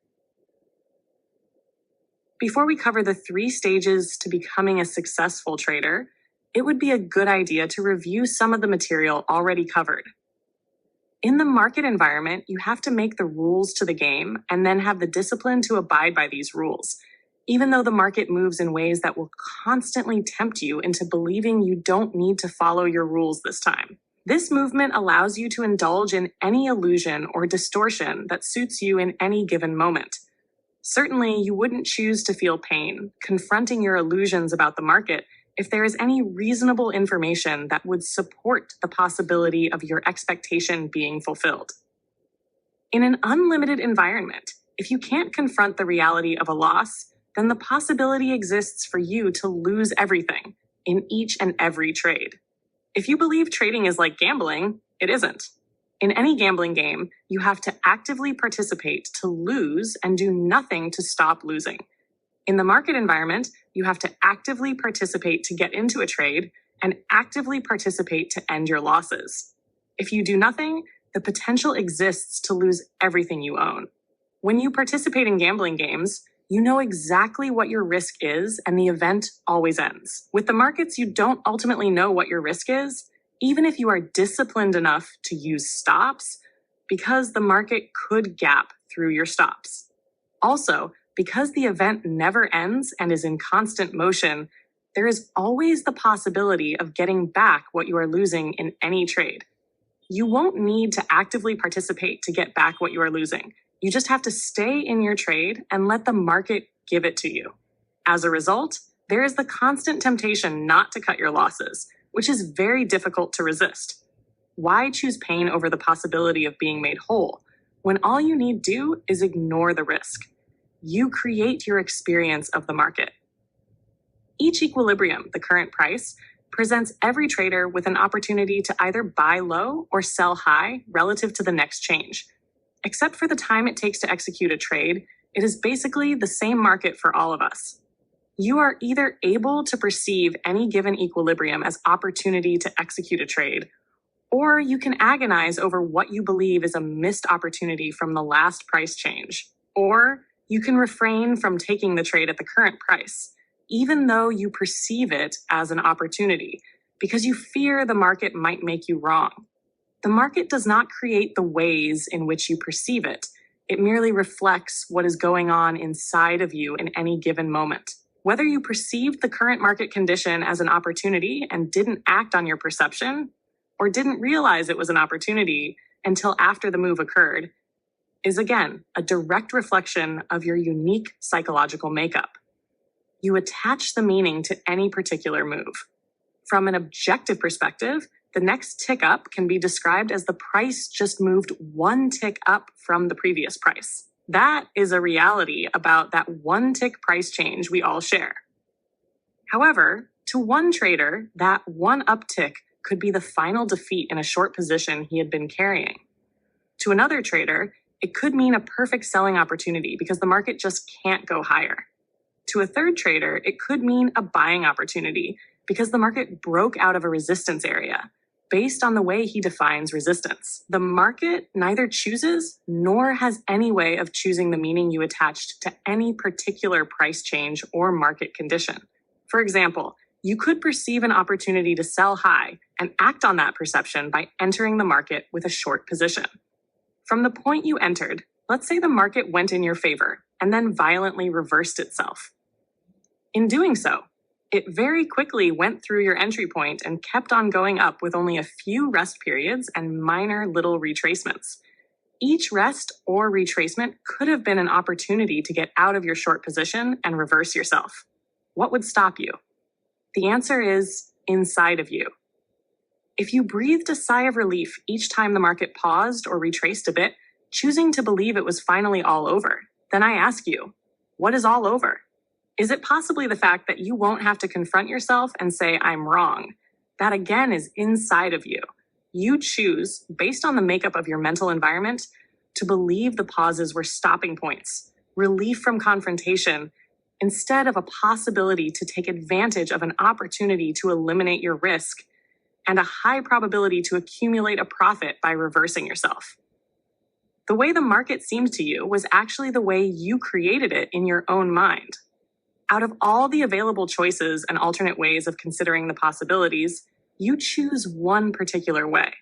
[SPEAKER 1] Before we cover the 3 stages to becoming a successful trader, it would be a good idea to review some of the material already covered. In the market environment, you have to make the rules to the game and then have the discipline to abide by these rules, even though the market moves in ways that will constantly tempt you into believing you don't need to follow your rules this time. This movement allows you to indulge in any illusion or distortion that suits you in any given moment. Certainly, you wouldn't choose to feel pain confronting your illusions about the market if there is any reasonable information that would support the possibility of your expectation being fulfilled. In an unlimited environment, if you can't confront the reality of a loss, then the possibility exists for you to lose everything in each and every trade. If you believe trading is like gambling, it isn't. In any gambling game, you have to actively participate to lose and do nothing to stop losing. In the market environment, you have to actively participate to get into a trade and actively participate to end your losses. If you do nothing, the potential exists to lose everything you own. When you participate in gambling games, you know exactly what your risk is, and the event always ends. With the markets, you don't ultimately know what your risk is, even if you are disciplined enough to use stops, because the market could gap through your stops. Also, because the event never ends and is in constant motion, there is always the possibility of getting back what you are losing in any trade. You won't need to actively participate to get back what you are losing. You just have to stay in your trade and let the market give it to you. As a result, there is the constant temptation not to cut your losses, which is very difficult to resist. Why choose pain over the possibility of being made whole when all you need do is ignore the risk? You create your experience of the market. Each equilibrium, the current price, presents every trader with an opportunity to either buy low or sell high relative to the next change. Except for the time it takes to execute a trade, it is basically the same market for all of us. You are either able to perceive any given equilibrium as opportunity to execute a trade, or you can agonize over what you believe is a missed opportunity from the last price change, or you can refrain from taking the trade at the current price, even though you perceive it as an opportunity, because you fear the market might make you wrong. The market does not create the ways in which you perceive it. It merely reflects what is going on inside of you in any given moment. Whether you perceived the current market condition as an opportunity and didn't act on your perception, or didn't realize it was an opportunity until after the move occurred, is again a direct reflection of your unique psychological makeup. You attach the meaning to any particular move. From an objective perspective, the next tick up can be described as the price just moved one tick up from the previous price. That is a reality about that one tick price change we all share. However, to one trader, that one uptick could be the final defeat in a short position he had been carrying. To another trader, it could mean a perfect selling opportunity because the market just can't go higher. To a third trader, it could mean a buying opportunity because the market broke out of a resistance area based on the way he defines resistance. The market neither chooses nor has any way of choosing the meaning you attached to any particular price change or market condition. For example, you could perceive an opportunity to sell high and act on that perception by entering the market with a short position. From the point you entered, let's say the market went in your favor and then violently reversed itself. In doing so, It very quickly went through your entry point and kept on going up with only a few rest periods and minor little retracements. Each rest or retracement could have been an opportunity to get out of your short position and reverse yourself. What would stop you? The answer is inside of you. If you breathed a sigh of relief each time the market paused or retraced a bit, choosing to believe it was finally all over, then I ask you, what is all over? Is it possibly the fact that you won't have to confront yourself and say, I'm wrong? That again is inside of you. You choose, based on the makeup of your mental environment, to believe the pauses were stopping points, relief from confrontation, instead of a possibility to take advantage of an opportunity to eliminate your risk and a high probability to accumulate a profit by reversing yourself. The way the market seemed to you was actually the way you created it in your own mind. Out of all the available choices and alternate ways of considering the possibilities, you choose one particular way.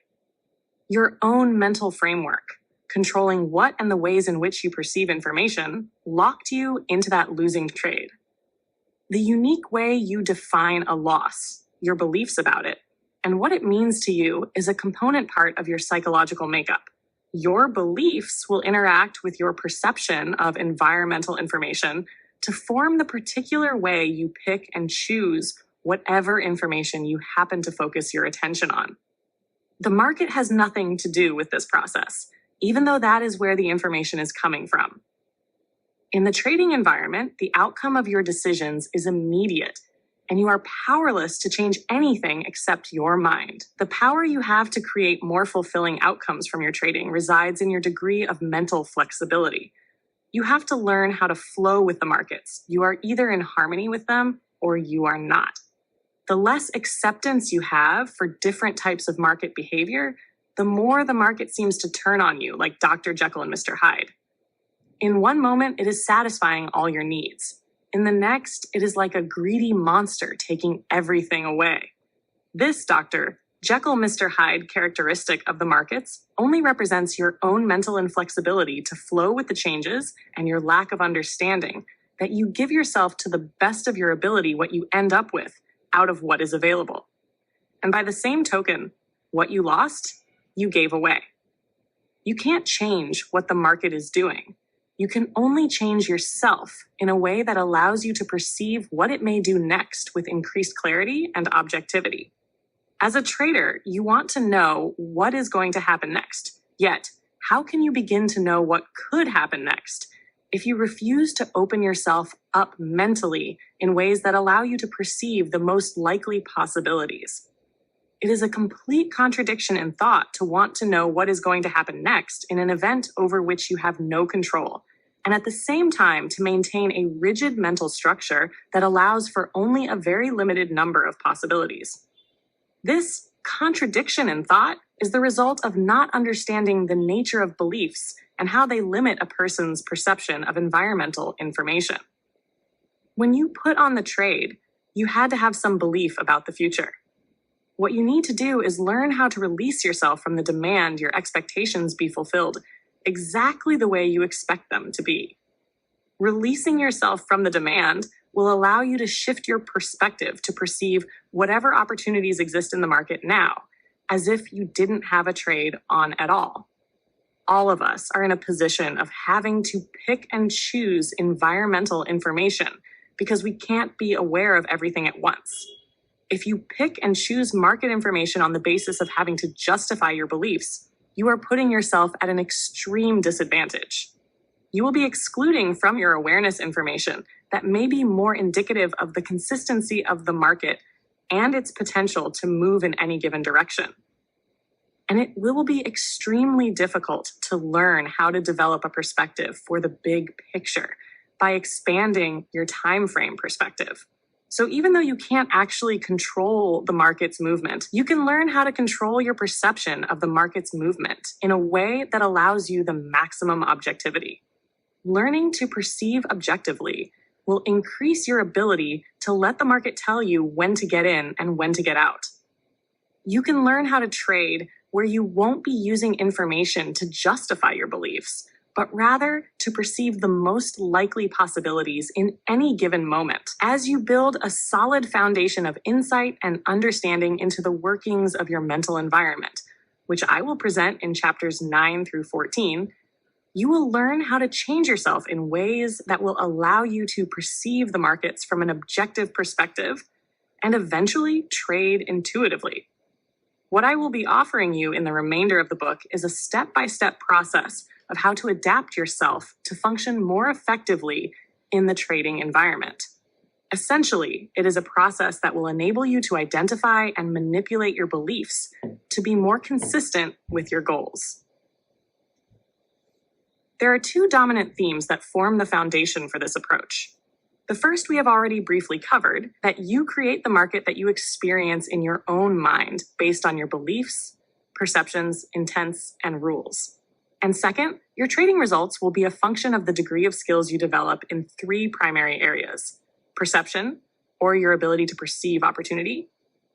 [SPEAKER 1] Your own mental framework, controlling what and the ways in which you perceive information, locked you into that losing trade. The unique way you define a loss, your beliefs about it, and what it means to you is a component part of your psychological makeup. Your beliefs will interact with your perception of environmental information to form the particular way you pick and choose whatever information you happen to focus your attention on. The market has nothing to do with this process, even though that is where the information is coming from. In the trading environment, the outcome of your decisions is immediate, and you are powerless to change anything except your mind. The power you have to create more fulfilling outcomes from your trading resides in your degree of mental flexibility. You have to learn how to flow with the markets. You are either in harmony with them or you are not. The less acceptance you have for different types of market behavior, the more the market seems to turn on you like Dr. Jekyll and Mr. Hyde. In one moment, it is satisfying all your needs. In the next, it is like a greedy monster taking everything away. This Dr. Jekyll Mr. Hyde characteristic of the markets only represents your own mental inflexibility to flow with the changes and your lack of understanding that you give yourself to the best of your ability what you end up with out of what is available. And by the same token, what you lost, you gave away. You can't change what the market is doing. You can only change yourself in a way that allows you to perceive what it may do next with increased clarity and objectivity. As a trader, you want to know what is going to happen next. Yet, how can you begin to know what could happen next if you refuse to open yourself up mentally in ways that allow you to perceive the most likely possibilities? It is a complete contradiction in thought to want to know what is going to happen next in an event over which you have no control, and at the same time to maintain a rigid mental structure that allows for only a very limited number of possibilities. This contradiction in thought is the result of not understanding the nature of beliefs and how they limit a person's perception of environmental information. When you put on the trade, you had to have some belief about the future. What you need to do is learn how to release yourself from the demand your expectations be fulfilled exactly the way you expect them to be. Releasing yourself from the demand will allow you to shift your perspective to perceive whatever opportunities exist in the market now, as if you didn't have a trade on at all. All of us are in a position of having to pick and choose environmental information because we can't be aware of everything at once. If you pick and choose market information on the basis of having to justify your beliefs, you are putting yourself at an extreme disadvantage. You will be excluding from your awareness information that may be more indicative of the consistency of the market and its potential to move in any given direction. And it will be extremely difficult to learn how to develop a perspective for the big picture by expanding your time frame perspective. So even though you can't actually control the market's movement, you can learn how to control your perception of the market's movement in a way that allows you the maximum objectivity. Learning to perceive objectively will increase your ability to let the market tell you when to get in and when to get out. You can learn how to trade where you won't be using information to justify your beliefs, but rather to perceive the most likely possibilities in any given moment. As you build a solid foundation of insight and understanding into the workings of your mental environment, which I will present in chapters 9 through 14, you will learn how to change yourself in ways that will allow you to perceive the markets from an objective perspective and eventually trade intuitively. What I will be offering you in the remainder of the book is a step-by-step process of how to adapt yourself to function more effectively in the trading environment. Essentially, it is a process that will enable you to identify and manipulate your beliefs to be more consistent with your goals. There are two dominant themes that form the foundation for this approach. The first we have already briefly covered, that you create the market that you experience in your own mind based on your beliefs, perceptions, intents, and rules. And second, your trading results will be a function of the degree of skills you develop in three primary areas: perception, or your ability to perceive opportunity;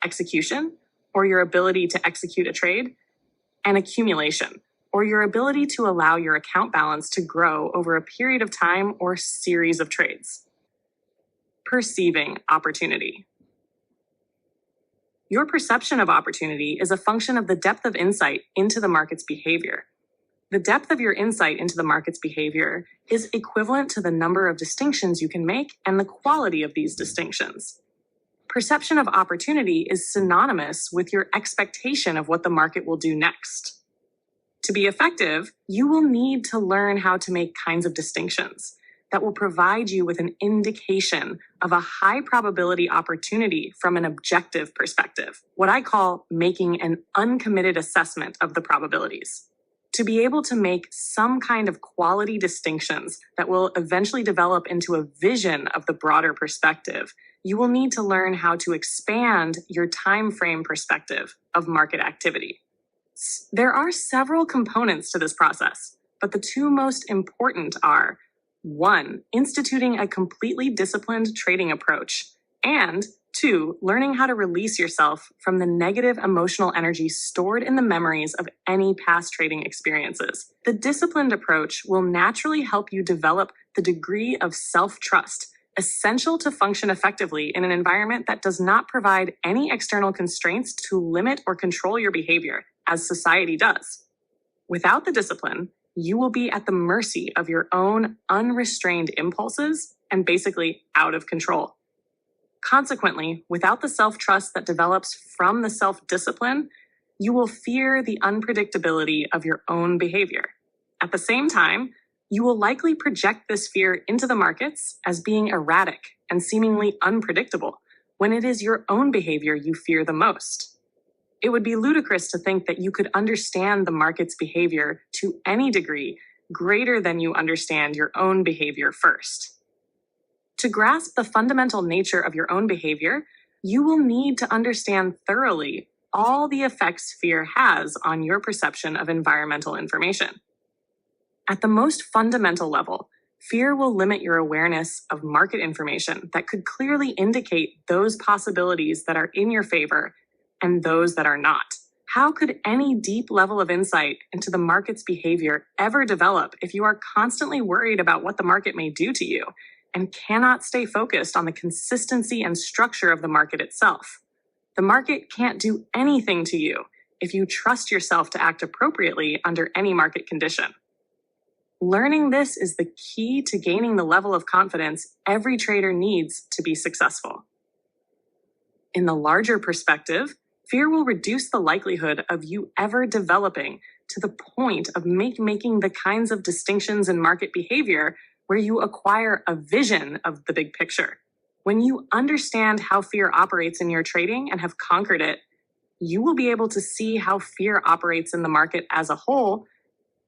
[SPEAKER 1] execution, or your ability to execute a trade; and accumulation, or your ability to allow your account balance to grow over a period of time or series of trades. Perceiving opportunity. Your perception of opportunity is a function of the depth of insight into the market's behavior. The depth of your insight into the market's behavior is equivalent to the number of distinctions you can make and the quality of these distinctions. Perception of opportunity is synonymous with your expectation of what the market will do next. To be effective, you will need to learn how to make kinds of distinctions that will provide you with an indication of a high probability opportunity from an objective perspective, what I call making an uncommitted assessment of the probabilities. To be able to make some kind of quality distinctions that will eventually develop into a vision of the broader perspective, you will need to learn how to expand your time frame perspective of market activity. There are several components to this process, but the two most important are: 1, instituting a completely disciplined trading approach, and 2, learning how to release yourself from the negative emotional energy stored in the memories of any past trading experiences. The disciplined approach will naturally help you develop the degree of self-trust essential to function effectively in an environment that does not provide any external constraints to limit or control your behavior, as society does. Without the discipline, you will be at the mercy of your own unrestrained impulses and basically out of control. Consequently, without the self-trust that develops from the self-discipline, you will fear the unpredictability of your own behavior. At the same time, you will likely project this fear into the markets as being erratic and seemingly unpredictable, when it is your own behavior you fear the most. It would be ludicrous to think that you could understand the market's behavior to any degree greater than you understand your own behavior first. To grasp the fundamental nature of your own behavior, you will need to understand thoroughly all the effects fear has on your perception of environmental information. At the most fundamental level, fear will limit your awareness of market information that could clearly indicate those possibilities that are in your favor and those that are not. How could any deep level of insight into the market's behavior ever develop if you are constantly worried about what the market may do to you and cannot stay focused on the consistency and structure of the market itself? The market can't do anything to you if you trust yourself to act appropriately under any market condition. Learning this is the key to gaining the level of confidence every trader needs to be successful. In the larger perspective, fear will reduce the likelihood of you ever developing to the point of making the kinds of distinctions in market behavior where you acquire a vision of the big picture. When you understand how fear operates in your trading and have conquered it, you will be able to see how fear operates in the market as a whole,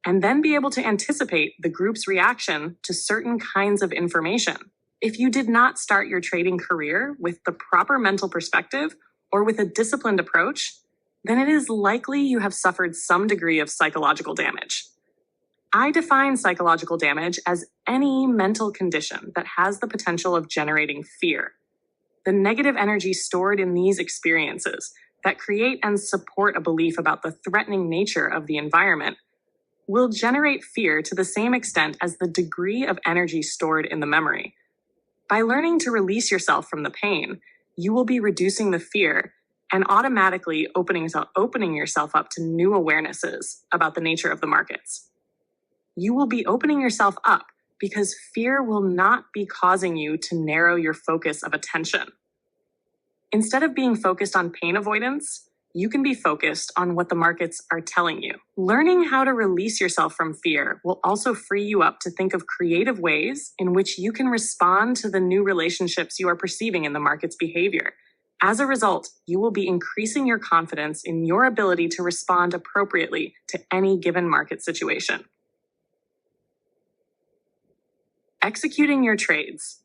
[SPEAKER 1] and then be able to anticipate the group's reaction to certain kinds of information. If you did not start your trading career with the proper mental perspective or with a disciplined approach, then it is likely you have suffered some degree of psychological damage. I define psychological damage as any mental condition that has the potential of generating fear. The negative energy stored in these experiences that create and support a belief about the threatening nature of the environment will generate fear to the same extent as the degree of energy stored in the memory. By learning to release yourself from the pain, you will be reducing the fear and automatically opening yourself up to new awarenesses about the nature of the markets. You will be opening yourself up because fear will not be causing you to narrow your focus of attention. Instead of being focused on pain avoidance, you can be focused on what the markets are telling you. Learning how to release yourself from fear will also free you up to think of creative ways in which you can respond to the new relationships you are perceiving in the market's behavior. As a result, you will be increasing your confidence in your ability to respond appropriately to any given market situation. Executing your trades.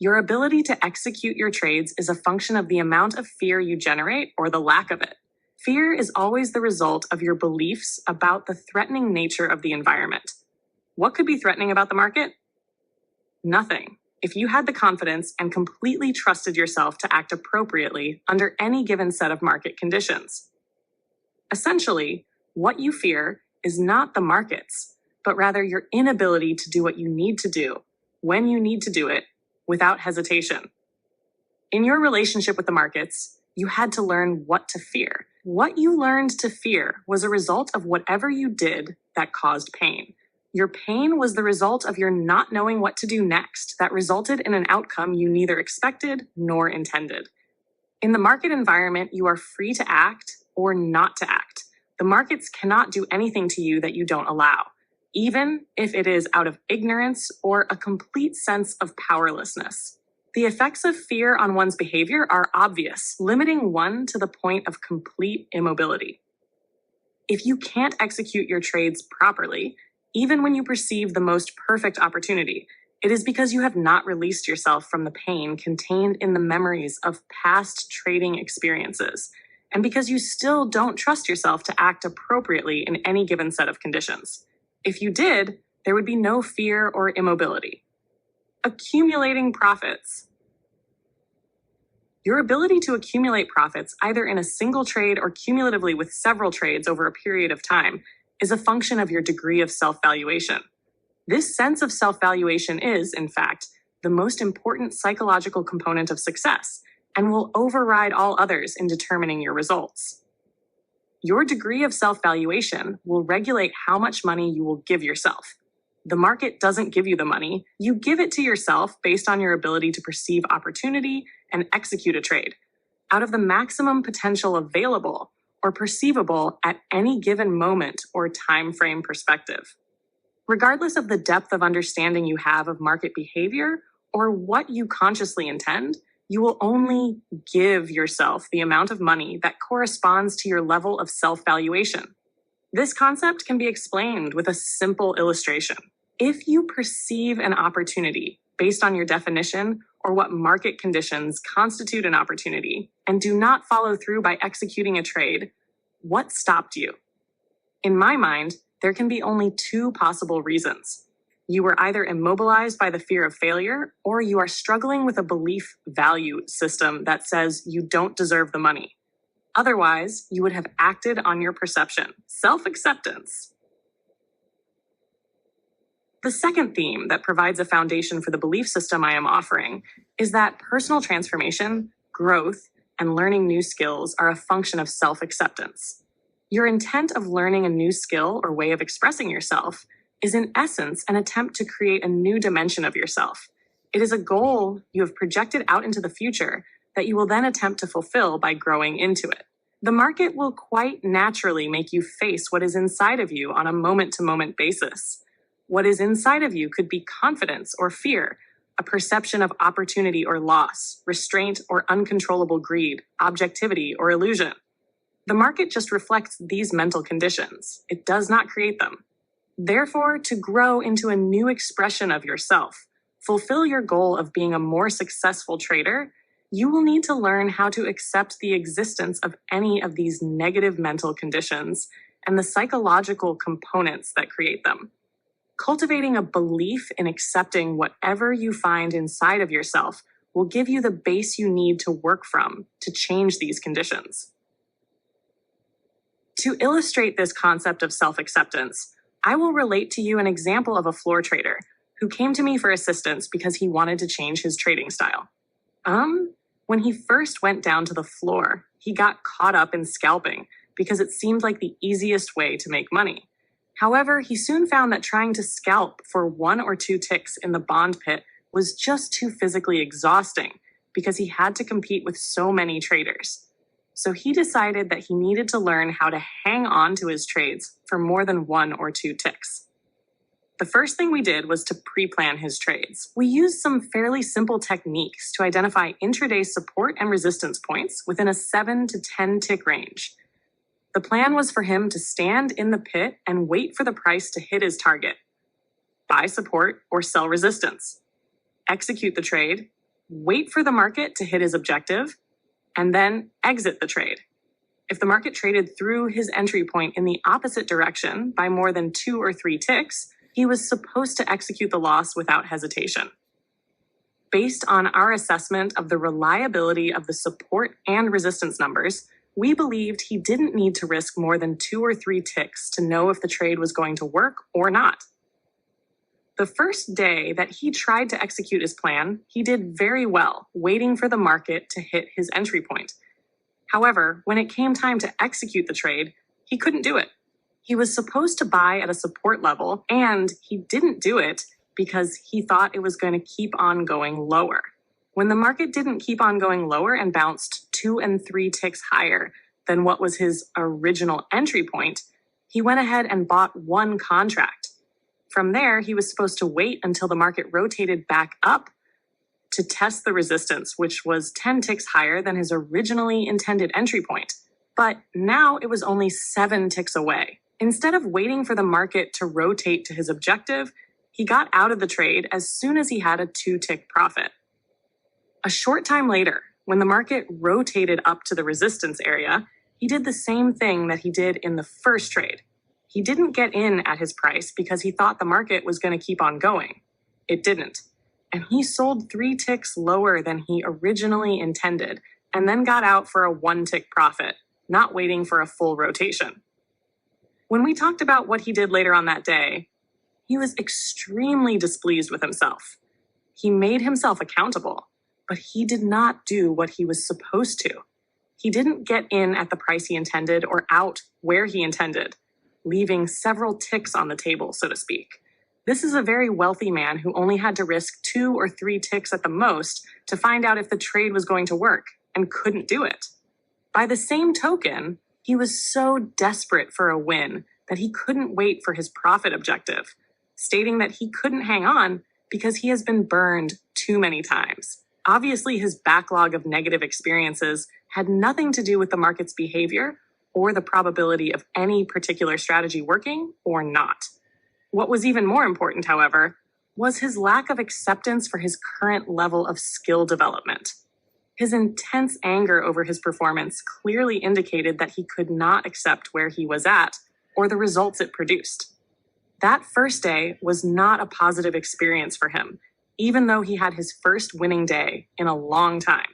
[SPEAKER 1] Your ability to execute your trades is a function of the amount of fear you generate or the lack of it. Fear is always the result of your beliefs about the threatening nature of the environment. What could be threatening about the market? Nothing. If you had the confidence and completely trusted yourself to act appropriately under any given set of market conditions. Essentially, what you fear is not the markets, but rather your inability to do what you need to do, when you need to do it, without hesitation. In your relationship with the markets, you had to learn what to fear. What you learned to fear was a result of whatever you did that caused pain. Your pain was the result of your not knowing what to do next that resulted in an outcome you neither expected nor intended. In the market environment, you are free to act or not to act. The markets cannot do anything to you that you don't allow, even if it is out of ignorance or a complete sense of powerlessness. The effects of fear on one's behavior are obvious, limiting one to the point of complete immobility. If you can't execute your trades properly, even when you perceive the most perfect opportunity, it is because you have not released yourself from the pain contained in the memories of past trading experiences, and because you still don't trust yourself to act appropriately in any given set of conditions. If you did, there would be no fear or immobility. Accumulating profits. Your ability to accumulate profits, either in a single trade or cumulatively with several trades over a period of time, is a function of your degree of self-valuation. This sense of self-valuation is, in fact, the most important psychological component of success and will override all others in determining your results. Your degree of self-valuation will regulate how much money you will give yourself. The market doesn't give you the money. You give it to yourself based on your ability to perceive opportunity and execute a trade out of the maximum potential available or perceivable at any given moment or time frame perspective. Regardless of the depth of understanding you have of market behavior or what you consciously intend, you will only give yourself the amount of money that corresponds to your level of self-valuation. This concept can be explained with a simple illustration. If you perceive an opportunity based on your definition or what market conditions constitute an opportunity and do not follow through by executing a trade, what stopped you? In my mind, there can be only two possible reasons. You were either immobilized by the fear of failure, or you are struggling with a belief value system that says you don't deserve the money. Otherwise, you would have acted on your perception. Self-acceptance. The second theme that provides a foundation for the belief system I am offering is that personal transformation, growth, and learning new skills are a function of self-acceptance. Your intent of learning a new skill or way of expressing yourself is in essence an attempt to create a new dimension of yourself. It is a goal you have projected out into the future that you will then attempt to fulfill by growing into it. The market will quite naturally make you face what is inside of you on a moment-to-moment basis. What is inside of you could be confidence or fear, a perception of opportunity or loss, restraint or uncontrollable greed, objectivity or illusion. The market just reflects these mental conditions. It does not create them. Therefore, to grow into a new expression of yourself, fulfill your goal of being a more successful trader, you will need to learn how to accept the existence of any of these negative mental conditions and the psychological components that create them. Cultivating a belief in accepting whatever you find inside of yourself will give you the base you need to work from to change these conditions. To illustrate this concept of self-acceptance, I will relate to you an example of a floor trader who came to me for assistance because he wanted to change his trading style. When he first went down to the floor, he got caught up in scalping because it seemed like the easiest way to make money. However, he soon found that trying to scalp for 1 or 2 ticks in the bond pit was just too physically exhausting because he had to compete with so many traders. So he decided that he needed to learn how to hang on to his trades for more than 1 or 2 ticks. The first thing we did was to pre-plan his trades. We used some fairly simple techniques to identify intraday support and resistance points within a 7 to 10 tick range. The plan was for him to stand in the pit and wait for the price to hit his target, buy support or sell resistance, execute the trade, wait for the market to hit his objective, and then exit the trade. If the market traded through his entry point in the opposite direction by more than 2 or 3 ticks, he was supposed to execute the loss without hesitation. Based on our assessment of the reliability of the support and resistance numbers, we believed he didn't need to risk more than 2 or 3 ticks to know if the trade was going to work or not. The first day that he tried to execute his plan, he did very well, waiting for the market to hit his entry point. However, when it came time to execute the trade, he couldn't do it. He was supposed to buy at a support level, and he didn't do it because he thought it was going to keep on going lower. When the market didn't keep on going lower and bounced 2 and 3 ticks higher than what was his original entry point, he went ahead and bought 1 contract. From there, he was supposed to wait until the market rotated back up to test the resistance, which was 10 ticks higher than his originally intended entry point. But now it was only 7 ticks away. Instead of waiting for the market to rotate to his objective, he got out of the trade as soon as he had a 2-tick profit. A short time later, when the market rotated up to the resistance area, he did the same thing that he did in the first trade. He didn't get in at his price because he thought the market was going to keep on going. It didn't. And he sold 3 ticks lower than he originally intended, and then got out for a 1-tick profit, not waiting for a full rotation. When we talked about what he did later on that day, he was extremely displeased with himself. He made himself accountable, but he did not do what he was supposed to. He didn't get in at the price he intended or out where he intended, leaving several ticks on the table, so to speak. This is a very wealthy man who only had to risk 2 or 3 ticks at the most to find out if the trade was going to work, and couldn't do it. By the same token, he was so desperate for a win that he couldn't wait for his profit objective, stating that he couldn't hang on because he has been burned too many times. Obviously, his backlog of negative experiences had nothing to do with the market's behavior or the probability of any particular strategy working or not. What was even more important, however, was his lack of acceptance for his current level of skill development. His intense anger over his performance clearly indicated that he could not accept where he was at or the results it produced. That first day was not a positive experience for him, even though he had his first winning day in a long time.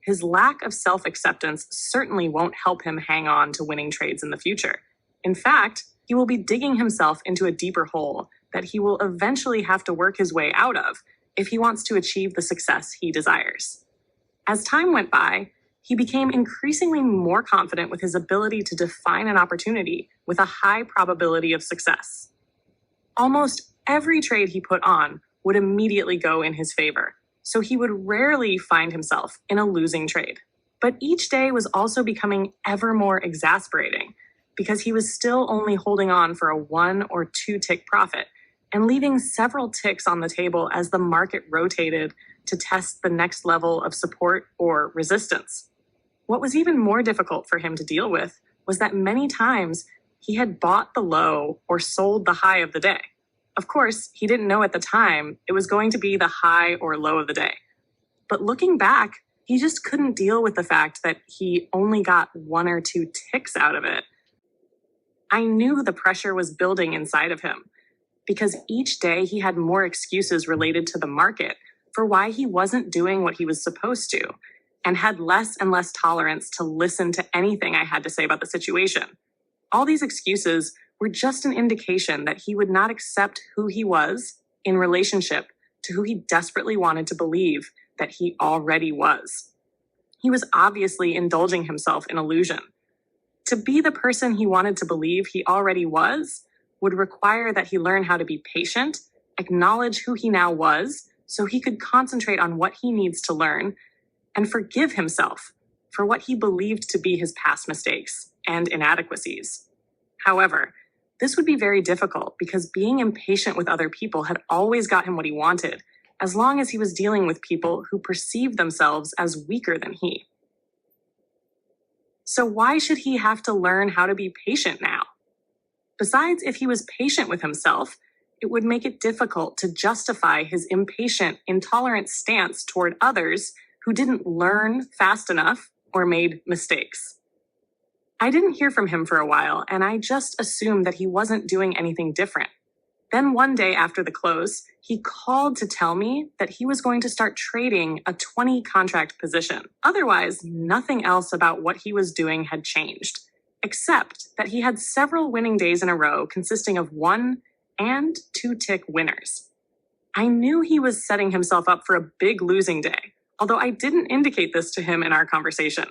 [SPEAKER 1] His lack of self-acceptance certainly won't help him hang on to winning trades in the future. In fact, he will be digging himself into a deeper hole that he will eventually have to work his way out of if he wants to achieve the success he desires. As time went by, he became increasingly more confident with his ability to define an opportunity with a high probability of success. Almost every trade he put on would immediately go in his favor, so he would rarely find himself in a losing trade. But each day was also becoming ever more exasperating because he was still only holding on for a 1 or 2 tick profit and leaving several ticks on the table as the market rotated to test the next level of support or resistance. What was even more difficult for him to deal with was that many times he had bought the low or sold the high of the day. Of course, he didn't know at the time it was going to be the high or low of the day. But looking back, he just couldn't deal with the fact that he only got 1 or 2 ticks out of it. I knew the pressure was building inside of him because each day he had more excuses related to the market for why he wasn't doing what he was supposed to, and had less and less tolerance to listen to anything I had to say about the situation. All these excuses were just an indication that he would not accept who he was in relationship to who he desperately wanted to believe that he already was. He was obviously indulging himself in illusion. To be the person he wanted to believe he already was would require that he learn how to be patient, acknowledge who he now was, so he could concentrate on what he needs to learn, and forgive himself for what he believed to be his past mistakes and inadequacies. However, this would be very difficult because being impatient with other people had always got him what he wanted, as long as he was dealing with people who perceived themselves as weaker than he. So why should he have to learn how to be patient now? Besides, if he was patient with himself, it would make it difficult to justify his impatient, intolerant stance toward others who didn't learn fast enough or made mistakes. I didn't hear from him for a while, and I just assumed that he wasn't doing anything different. Then one day after the close, he called to tell me that he was going to start trading a 20 contract position. Otherwise, nothing else about what he was doing had changed, except that he had several winning days in a row consisting of 1 and 2 tick winners. I knew he was setting himself up for a big losing day, although I didn't indicate this to him in our conversation.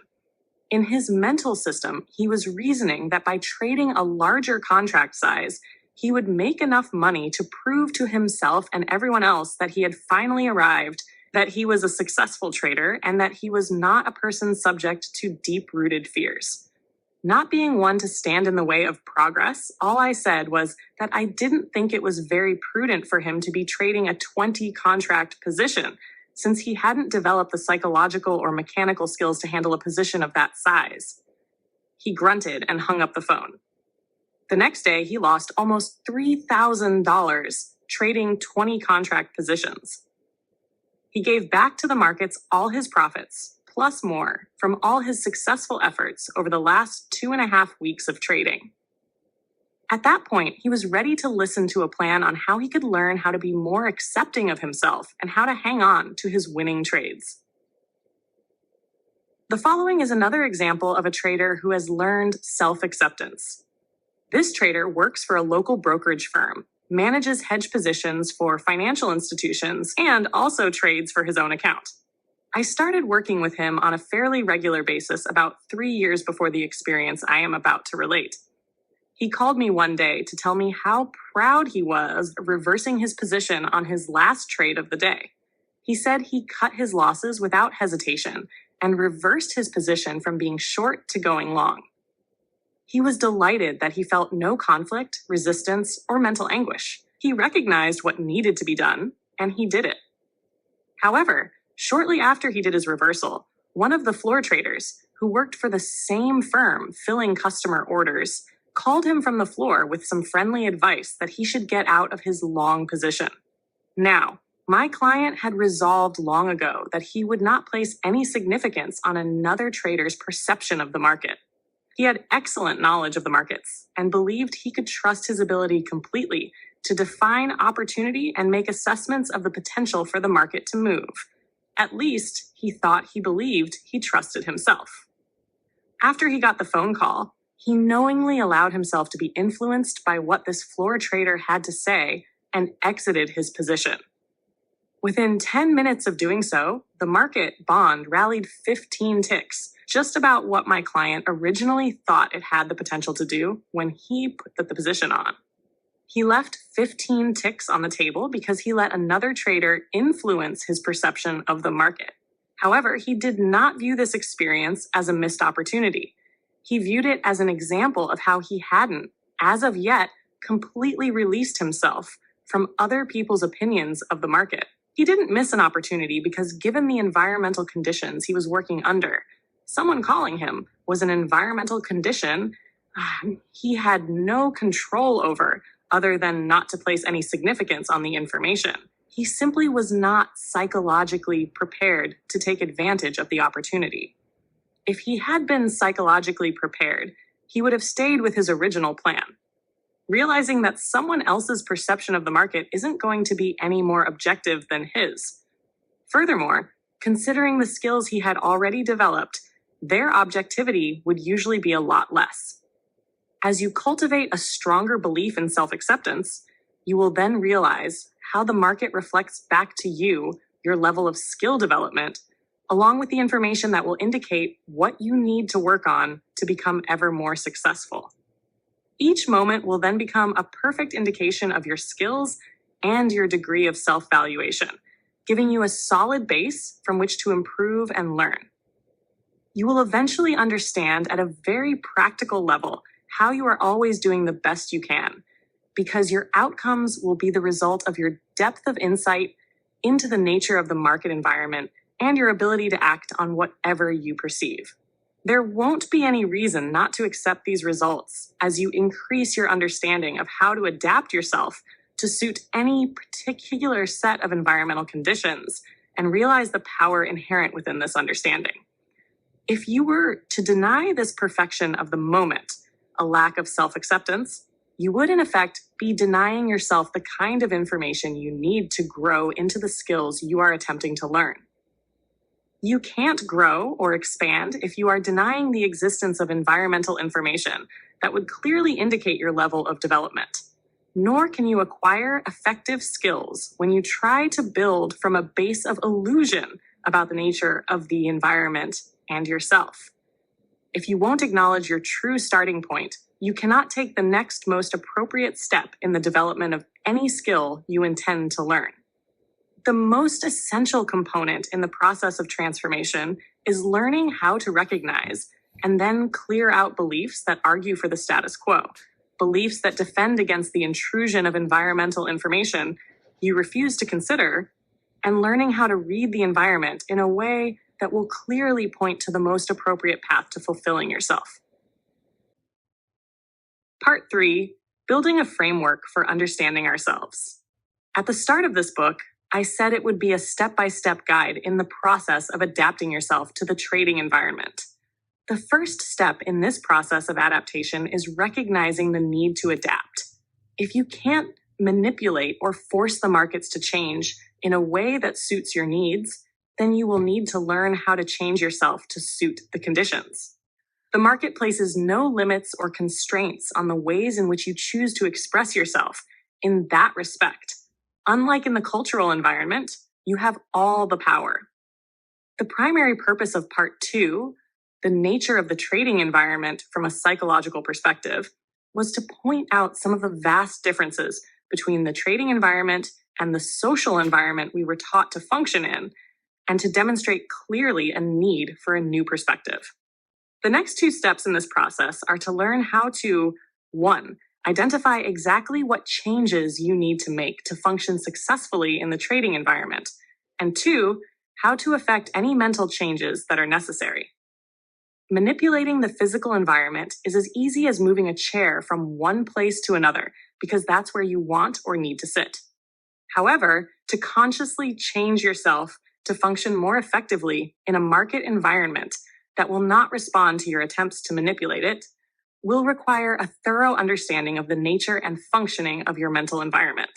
[SPEAKER 1] In his mental system, he was reasoning that by trading a larger contract size, he would make enough money to prove to himself and everyone else that he had finally arrived, that he was a successful trader, and that he was not a person subject to deep-rooted fears. Not being one to stand in the way of progress, all I said was that I didn't think it was very prudent for him to be trading a 20 contract position, since he hadn't developed the psychological or mechanical skills to handle a position of that size. He grunted and hung up the phone. The next day, he lost almost $3,000 trading 20 contract positions. He gave back to the markets all his profits, plus more, from all his successful efforts over the last 2.5 weeks of trading. At that point, he was ready to listen to a plan on how he could learn how to be more accepting of himself and how to hang on to his winning trades. The following is another example of a trader who has learned self-acceptance. This trader works for a local brokerage firm, manages hedge positions for financial institutions, and also trades for his own account. I started working with him on a fairly regular basis about 3 years before the experience I am about to relate. He called me one day to tell me how proud he was of reversing his position on his last trade of the day. He said he cut his losses without hesitation and reversed his position from being short to going long. He was delighted that he felt no conflict, resistance, or mental anguish. He recognized what needed to be done, and he did it. However, shortly after he did his reversal, one of the floor traders, who worked for the same firm filling customer orders, called him from the floor with some friendly advice that he should get out of his long position. Now, my client had resolved long ago that he would not place any significance on another trader's perception of the market. He had excellent knowledge of the markets and believed he could trust his ability completely to define opportunity and make assessments of the potential for the market to move. At least, he believed he trusted himself. After he got the phone call, he knowingly allowed himself to be influenced by what this floor trader had to say and exited his position. Within 10 minutes of doing so, the market bond rallied 15 ticks, just about what my client originally thought it had the potential to do when he put the position on. He left 15 ticks on the table because he let another trader influence his perception of the market. However, he did not view this experience as a missed opportunity. He viewed it as an example of how he hadn't, as of yet, completely released himself from other people's opinions of the market. He didn't miss an opportunity because given the environmental conditions he was working under, someone calling him was an environmental condition he had no control over other than not to place any significance on the information. He simply was not psychologically prepared to take advantage of the opportunity. If he had been psychologically prepared, he would have stayed with his original plan, realizing that someone else's perception of the market isn't going to be any more objective than his. Furthermore, considering the skills he had already developed, their objectivity would usually be a lot less. As you cultivate a stronger belief in self-acceptance, you will then realize how the market reflects back to you your level of skill development, along with the information that will indicate what you need to work on to become ever more successful. Each moment will then become a perfect indication of your skills and your degree of self-valuation, giving you a solid base from which to improve and learn. You will eventually understand at a very practical level how you are always doing the best you can, because your outcomes will be the result of your depth of insight into the nature of the market environment and your ability to act on whatever you perceive. There won't be any reason not to accept these results as you increase your understanding of how to adapt yourself to suit any particular set of environmental conditions and realize the power inherent within this understanding. If you were to deny this perfection of the moment, a lack of self-acceptance, you would in effect be denying yourself the kind of information you need to grow into the skills you are attempting to learn. You can't grow or expand if you are denying the existence of environmental information that would clearly indicate your level of development. Nor can you acquire effective skills when you try to build from a base of illusion about the nature of the environment and yourself. If you won't acknowledge your true starting point, you cannot take the next most appropriate step in the development of any skill you intend to learn. The most essential component in the process of transformation is learning how to recognize and then clear out beliefs that argue for the status quo, beliefs that defend against the intrusion of environmental information you refuse to consider, and learning how to read the environment in a way that will clearly point to the most appropriate path to fulfilling yourself. Part 3, Building a Framework for Understanding Ourselves. At the start of this book, I said it would be a step-by-step guide in the process of adapting yourself to the trading environment. The first step in this process of adaptation is recognizing the need to adapt. If you can't manipulate or force the markets to change in a way that suits your needs, then you will need to learn how to change yourself to suit the conditions. The market places no limits or constraints on the ways in which you choose to express yourself in that respect. Unlike in the cultural environment, you have all the power. The primary purpose of Part 2, the nature of the trading environment from a psychological perspective, was to point out some of the vast differences between the trading environment and the social environment we were taught to function in, and to demonstrate clearly a need for a new perspective. The next 2 steps in this process are to learn how to, 1, identify exactly what changes you need to make to function successfully in the trading environment, and 2, how to effect any mental changes that are necessary. Manipulating the physical environment is as easy as moving a chair from one place to another, because that's where you want or need to sit. However, to consciously change yourself to function more effectively in a market environment that will not respond to your attempts to manipulate it will require a thorough understanding of the nature and functioning of your mental environment.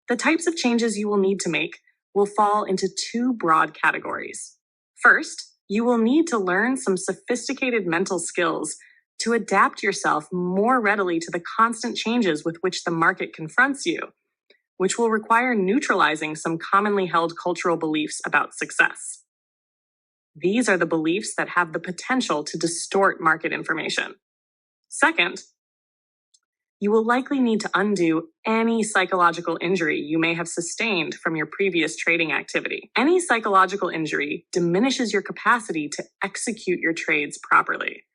[SPEAKER 1] The types of changes you will need to make will fall into 2 broad categories. First, you will need to learn some sophisticated mental skills to adapt yourself more readily to the constant changes with which the market confronts you, which will require neutralizing some commonly held cultural beliefs about success. These are the beliefs that have the potential to distort market information. Second, you will likely need to undo any psychological injury you may have sustained from your previous trading activity. Any psychological injury diminishes your capacity to execute your trades properly.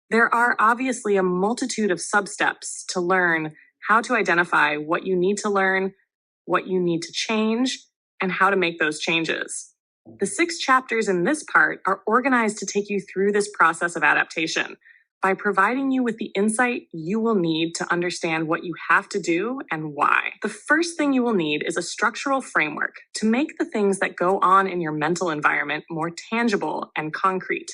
[SPEAKER 1] There are obviously a multitude of sub-steps to learn how to identify what you need to learn, what you need to change, and how to make those changes. The 6 chapters in this part are organized to take you through this process of adaptation by providing you with the insight you will need to understand what you have to do and why. The first thing you will need is a structural framework to make the things that go on in your mental environment more tangible and concrete.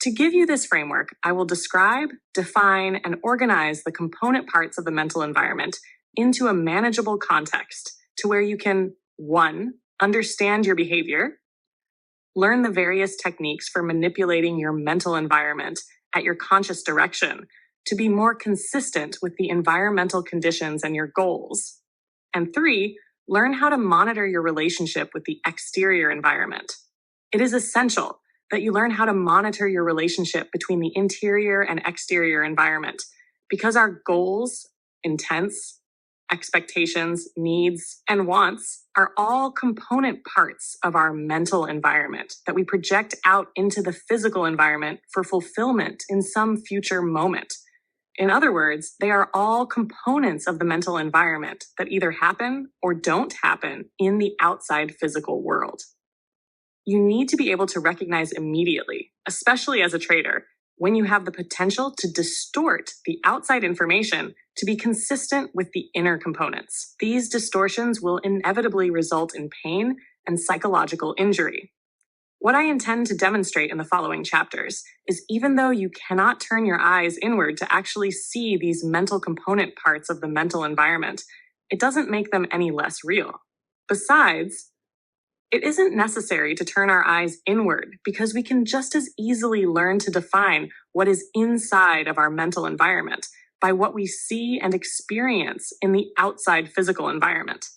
[SPEAKER 1] To give you this framework, I will describe, define, and organize the component parts of the mental environment into a manageable context to where you can, 1, understand your behavior, learn the various techniques for manipulating your mental environment, at your conscious direction to be more consistent with the environmental conditions and your goals. And 3, learn how to monitor your relationship with the exterior environment. It is essential that you learn how to monitor your relationship between the interior and exterior environment because our goals, intents, expectations, needs, and wants are all component parts of our mental environment that we project out into the physical environment for fulfillment in some future moment. In other words, they are all components of the mental environment that either happen or don't happen in the outside physical world. You need to be able to recognize immediately, especially as a trader, when you have the potential to distort the outside information to be consistent with the inner components. These distortions will inevitably result in pain and psychological injury. What I intend to demonstrate in the following chapters is even though you cannot turn your eyes inward to actually see these mental component parts of the mental environment, it doesn't make them any less real. Besides, it isn't necessary to turn our eyes inward because we can just as easily learn to define what is inside of our mental environment by what we see and experience in the outside physical environment.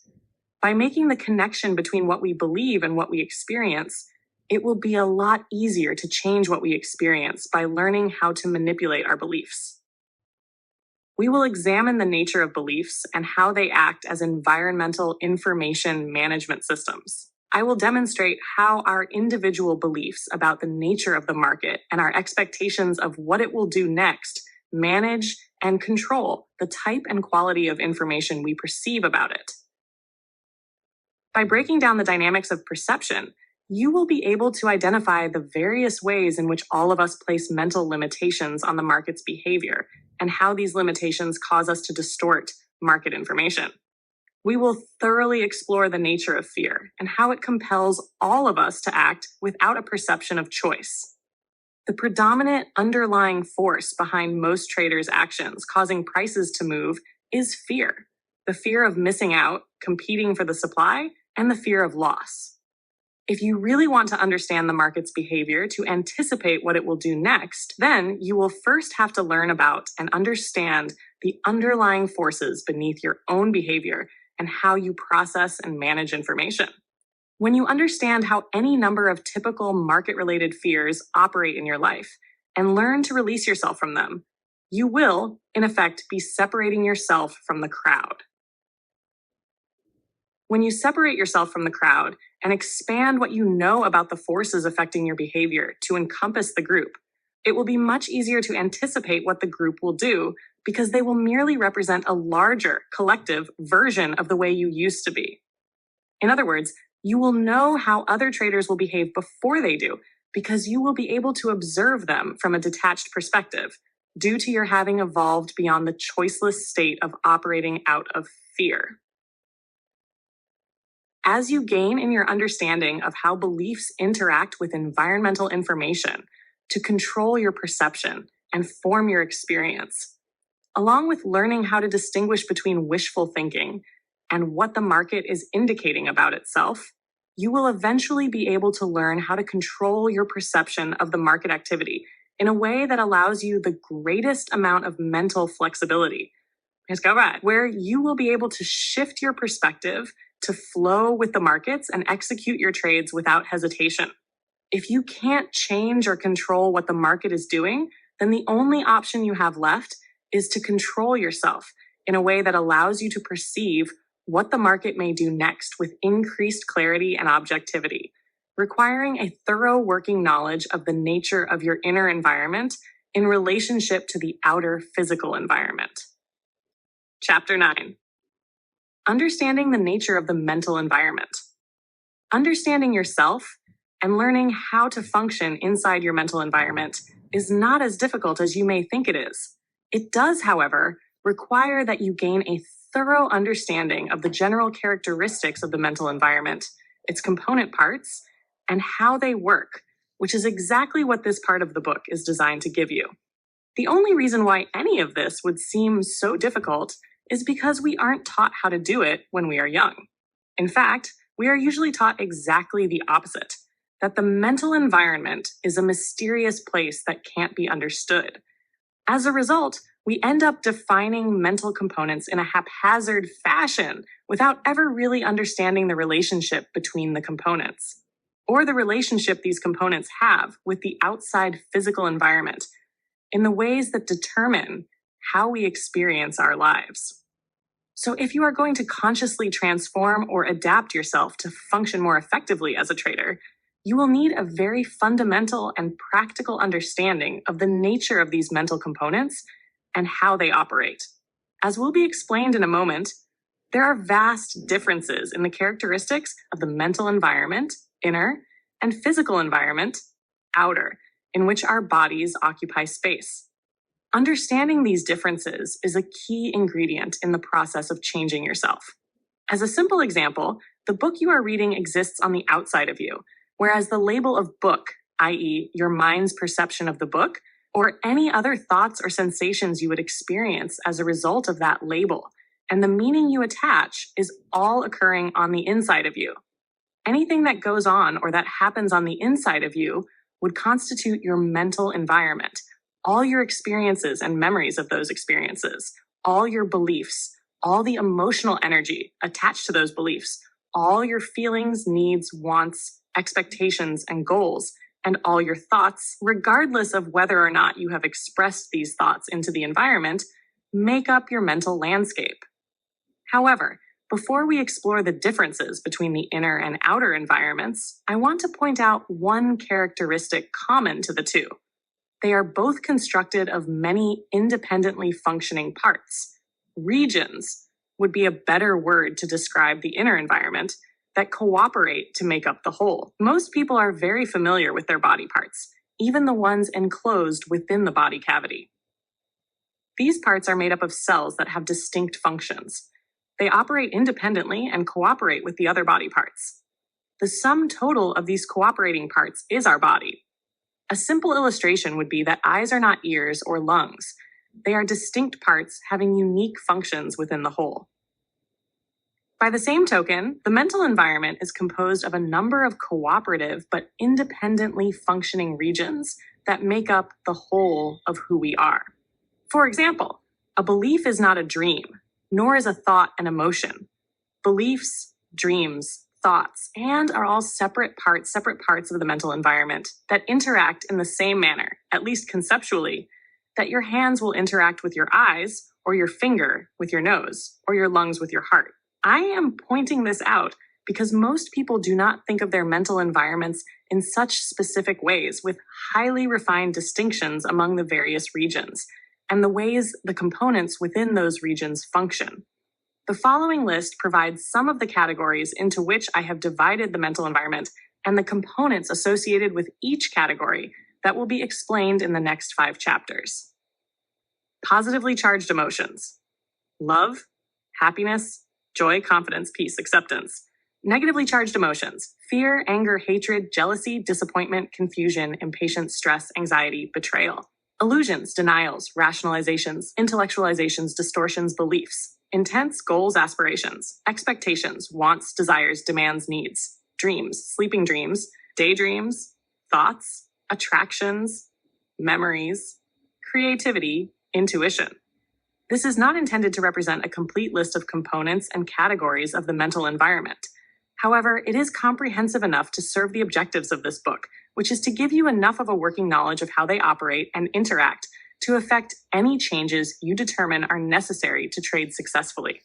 [SPEAKER 1] By making the connection between what we believe and what we experience, it will be a lot easier to change what we experience by learning how to manipulate our beliefs. We will examine the nature of beliefs and how they act as environmental information management systems. I will demonstrate how our individual beliefs about the nature of the market and our expectations of what it will do next manage and control the type and quality of information we perceive about it. By breaking down the dynamics of perception, you will be able to identify the various ways in which all of us place mental limitations on the market's behavior and how these limitations cause us to distort market information. We will thoroughly explore the nature of fear and how it compels all of us to act without a perception of choice. The predominant underlying force behind most traders' actions causing prices to move is fear. The fear of missing out, competing for the supply, and the fear of loss. If you really want to understand the market's behavior to anticipate what it will do next, then you will first have to learn about and understand the underlying forces beneath your own behavior and how you process and manage information. When you understand how any number of typical market-related fears operate in your life and learn to release yourself from them, you will, in effect, be separating yourself from the crowd. When you separate yourself from the crowd and expand what you know about the forces affecting your behavior to encompass the group, it will be much easier to anticipate what the group will do because they will merely represent a larger collective version of the way you used to be. In other words, you will know how other traders will behave before they do because you will be able to observe them from a detached perspective due to your having evolved beyond the choiceless state of operating out of fear. As you gain in your understanding of how beliefs interact with environmental information to control your perception and form your experience, along with learning how to distinguish between wishful thinking and what the market is indicating about itself, you will eventually be able to learn how to control your perception of the market activity in a way that allows you the greatest amount of mental flexibility. Where you will be able to shift your perspective to flow with the markets and execute your trades without hesitation. If you can't change or control what the market is doing, then the only option you have left is to control yourself in a way that allows you to perceive what the market may do next with increased clarity and objectivity, requiring a thorough working knowledge of the nature of your inner environment in relationship to the outer physical environment. Chapter 9. Understanding the nature of the mental environment. Understanding yourself and learning how to function inside your mental environment is not as difficult as you may think it is. It does, however, require that you gain a thorough understanding of the general characteristics of the mental environment, its component parts, and how they work, which is exactly what this part of the book is designed to give you. The only reason why any of this would seem so difficult is because we aren't taught how to do it when we are young. In fact, we are usually taught exactly the opposite. that the mental environment is a mysterious place that can't be understood. As a result, we end up defining mental components in a haphazard fashion without ever really understanding the relationship between the components, or the relationship these components have with the outside physical environment in the ways that determine how we experience our lives. So if you are going to consciously transform or adapt yourself to function more effectively as a trader, you will need a very fundamental and practical understanding of the nature of these mental components and how they operate. As will be explained in a moment, there are vast differences in the characteristics of the mental environment, inner, and physical environment, outer, in which our bodies occupy space. Understanding these differences is a key ingredient in the process of changing yourself. As a simple example, the book you are reading exists on the outside of you, whereas the label of book, i.e., your mind's perception of the book, or any other thoughts or sensations you would experience as a result of that label, and the meaning you attach is all occurring on the inside of you. Anything that goes on or that happens on the inside of you would constitute your mental environment. All your experiences and memories of those experiences, all your beliefs, all the emotional energy attached to those beliefs, all your feelings, needs, wants, expectations, and goals, and all your thoughts, regardless of whether or not you have expressed these thoughts into the environment, make up your mental landscape. However, before we explore the differences between the inner and outer environments, I want to point out one characteristic common to the two. They are both constructed of many independently functioning parts. Regions would be a better word to describe the inner environment that cooperate to make up the whole. Most people are very familiar with their body parts, even the ones enclosed within the body cavity. These parts are made up of cells that have distinct functions. They operate independently and cooperate with the other body parts. The sum total of these cooperating parts is our body. A simple illustration would be that eyes are not ears or lungs. They are distinct parts having unique functions within the whole. By the same token, the mental environment is composed of a number of cooperative but independently functioning regions that make up the whole of who we are. For example, a belief is not a dream, nor is a thought an emotion. Beliefs, dreams, thoughts, and are all separate parts of the mental environment that interact in the same manner, at least conceptually, that your hands will interact with your eyes, or your finger with your nose, or your lungs with your heart. I am pointing this out because most people do not think of their mental environments in such specific ways, with highly refined distinctions among the various regions, and the ways the components within those regions function. The following list provides some of the categories into which I have divided the mental environment and the components associated with each category that will be explained in the next 5 chapters. Positively charged emotions: love, happiness, joy, confidence, peace, acceptance. Negatively charged emotions: fear, anger, hatred, jealousy, disappointment, confusion, impatience, stress, anxiety, betrayal. Illusions, denials, rationalizations, intellectualizations, distortions, beliefs. Intense goals, aspirations, expectations, wants, desires, demands, needs. Dreams, sleeping dreams, daydreams, thoughts, attractions, memories, creativity, intuition. This is not intended to represent a complete list of components and categories of the mental environment. However, it is comprehensive enough to serve the objectives of this book, which is to give you enough of a working knowledge of how they operate and interact to effect any changes you determine are necessary to trade successfully.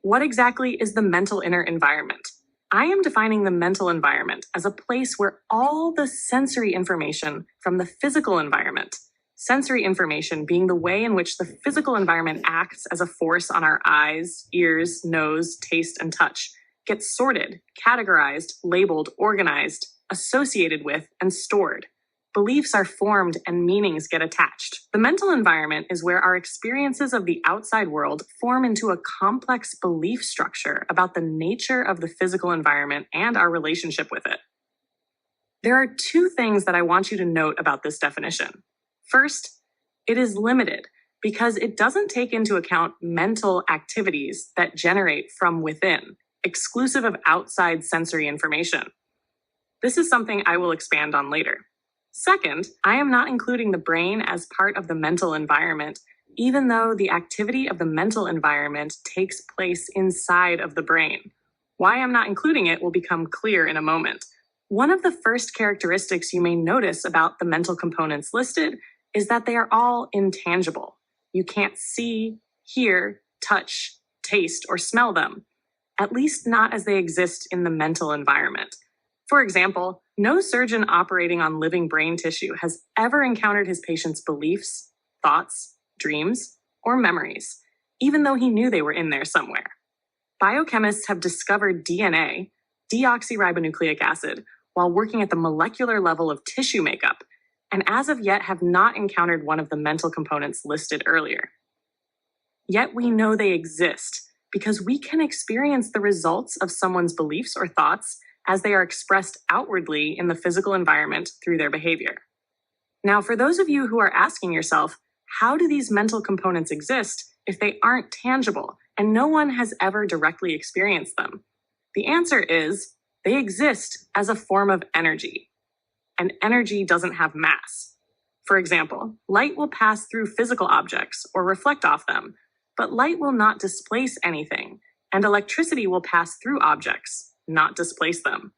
[SPEAKER 1] What exactly is the mental inner environment? I am defining the mental environment as a place where all the sensory information from the physical environment, sensory information being the way in which the physical environment acts as a force on our eyes, ears, nose, taste, and touch, gets sorted, categorized, labeled, organized, associated with, and stored. Beliefs are formed and meanings get attached. The mental environment is where our experiences of the outside world form into a complex belief structure about the nature of the physical environment and our relationship with it. There are 2 things that I want you to note about this definition. First, it is limited because it doesn't take into account mental activities that generate from within, exclusive of outside sensory information. This is something I will expand on later. Second, I am not including the brain as part of the mental environment, even though the activity of the mental environment takes place inside of the brain. Why I'm not including it will become clear in a moment. One of the first characteristics you may notice about the mental components listed is that they are all intangible. You can't see, hear, touch, taste, or smell them, at least not as they exist in the mental environment. For example, no surgeon operating on living brain tissue has ever encountered his patient's beliefs, thoughts, dreams, or memories, even though he knew they were in there somewhere. Biochemists have discovered DNA, deoxyribonucleic acid, while working at the molecular level of tissue makeup, and as of yet have not encountered one of the mental components listed earlier. Yet we know they exist because we can experience the results of someone's beliefs or thoughts as they are expressed outwardly in the physical environment through their behavior. Now, for those of you who are asking yourself, how do these mental components exist if they aren't tangible and no one has ever directly experienced them? The answer is they exist as a form of energy, and energy doesn't have mass. For example, light will pass through physical objects or reflect off them, but light will not displace anything, and electricity will pass through objects, not displace them.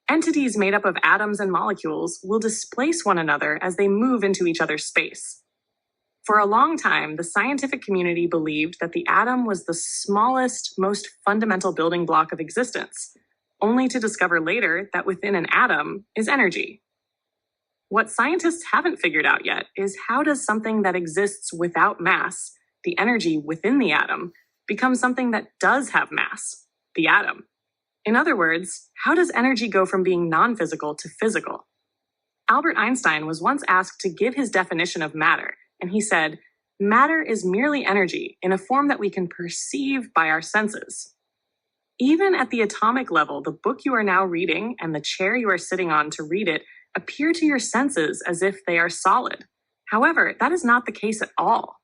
[SPEAKER 1] Entities made up of atoms and molecules will displace one another as they move into each other's space. For a long time, the scientific community believed that the atom was the smallest, most fundamental building block of existence, only to discover later that within an atom is energy. What scientists haven't figured out yet is how does something that exists without mass, the energy within the atom, become something that does have mass, the atom? In other words, how does energy go from being non-physical to physical? Albert Einstein was once asked to give his definition of matter, and he said, "Matter is merely energy in a form that we can perceive by our senses." Even at the atomic level, the book you are now reading and the chair you are sitting on to read it appear to your senses as if they are solid. However, that is not the case at all.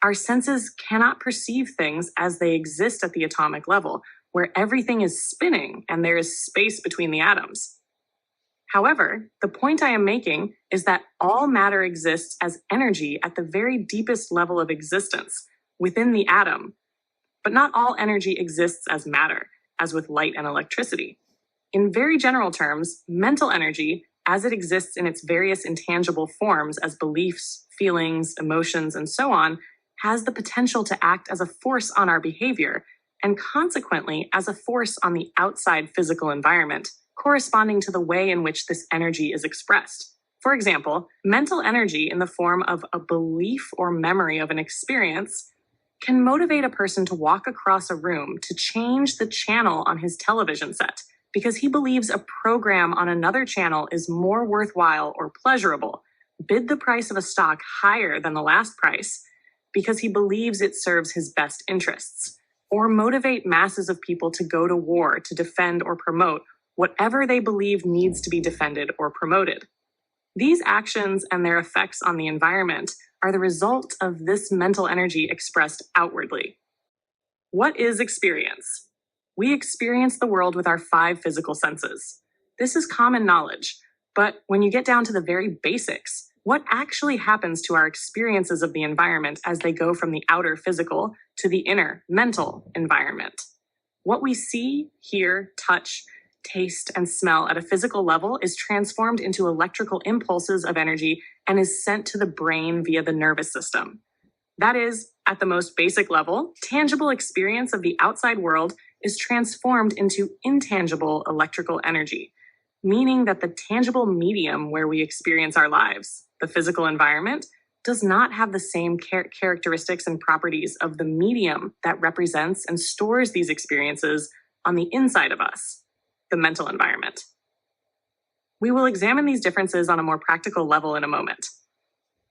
[SPEAKER 1] Our senses cannot perceive things as they exist at the atomic level, where everything is spinning and there is space between the atoms. However, the point I am making is that all matter exists as energy at the very deepest level of existence, within the atom. But not all energy exists as matter, as with light and electricity. In very general terms, mental energy, as it exists in its various intangible forms as beliefs, feelings, emotions, and so on, has the potential to act as a force on our behavior, and consequently as a force on the outside physical environment, corresponding to the way in which this energy is expressed. For example, mental energy in the form of a belief or memory of an experience can motivate a person to walk across a room to change the channel on his television set because he believes a program on another channel is more worthwhile or pleasurable, bid the price of a stock higher than the last price because he believes it serves his best interests, or motivate masses of people to go to war to defend or promote whatever they believe needs to be defended or promoted. These actions and their effects on the environment are the result of this mental energy expressed outwardly. What is experience? We experience the world with our 5 physical senses. This is common knowledge, but when you get down to the very basics, what actually happens to our experiences of the environment as they go from the outer physical to the inner mental environment? What we see, hear, touch, taste, and smell at a physical level is transformed into electrical impulses of energy and is sent to the brain via the nervous system. That is, at the most basic level, tangible experience of the outside world is transformed into intangible electrical energy, meaning that the tangible medium where we experience our lives, the physical environment, does not have the same characteristics and properties of the medium that represents and stores these experiences on the inside of us, the mental environment. We will examine these differences on a more practical level in a moment.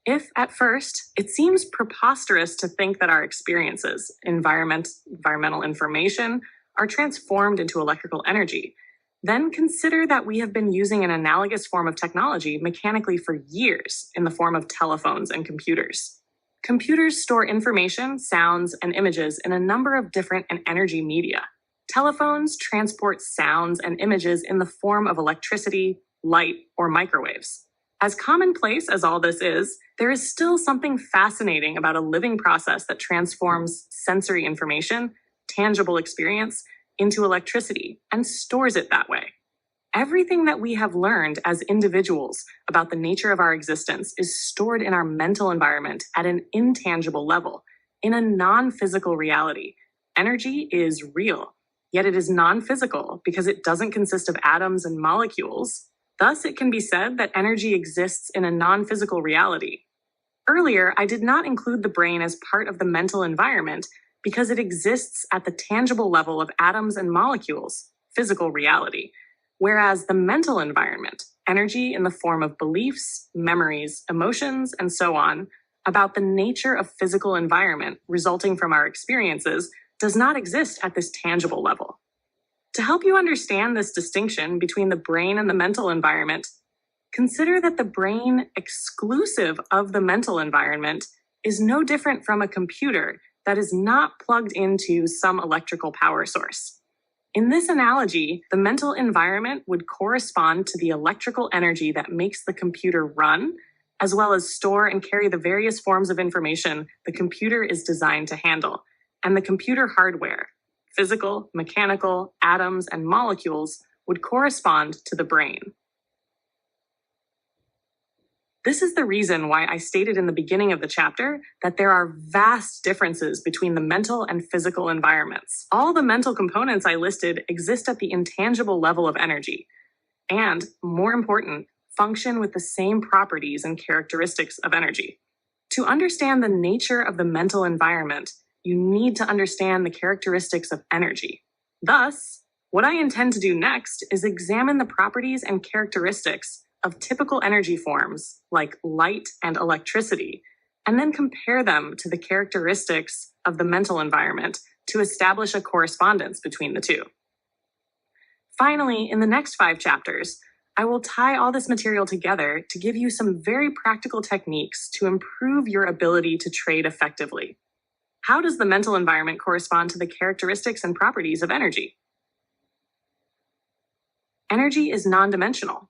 [SPEAKER 1] If, at first, it seems preposterous to think that our experiences, environmental information, are transformed into electrical energy, then consider that we have been using an analogous form of technology mechanically for years in the form of telephones and computers. Computers store information, sounds, and images in a number of different and energy media. Telephones transport sounds and images in the form of electricity, light, or microwaves. As commonplace as all this is, there is still something fascinating about a living process that transforms sensory information, tangible experience, into electricity and stores it that way. Everything that we have learned as individuals about the nature of our existence is stored in our mental environment at an intangible level, in a non-physical reality. Energy is real, yet it is non-physical because it doesn't consist of atoms and molecules. Thus, it can be said that energy exists in a non-physical reality. Earlier, I did not include the brain as part of the mental environment because it exists at the tangible level of atoms and molecules, physical reality, whereas the mental environment, energy in the form of beliefs, memories, emotions, and so on, about the nature of physical environment resulting from our experiences, does not exist at this tangible level. To help you understand this distinction between the brain and the mental environment, consider that the brain exclusive of the mental environment is no different from a computer that is not plugged into some electrical power source. In this analogy, the mental environment would correspond to the electrical energy that makes the computer run, as well as store and carry the various forms of information the computer is designed to handle, and the computer hardware, physical, mechanical, atoms, and molecules, would correspond to the brain. This is the reason why I stated in the beginning of the chapter that there are vast differences between the mental and physical environments. All the mental components I listed exist at the intangible level of energy, and, more important, function with the same properties and characteristics of energy. To understand the nature of the mental environment, you need to understand the characteristics of energy. Thus, what I intend to do next is examine the properties and characteristics of typical energy forms like light and electricity, and then compare them to the characteristics of the mental environment to establish a correspondence between the two. Finally, in the next 5 chapters, I will tie all this material together to give you some very practical techniques to improve your ability to trade effectively. How does the mental environment correspond to the characteristics and properties of energy? Energy is non-dimensional.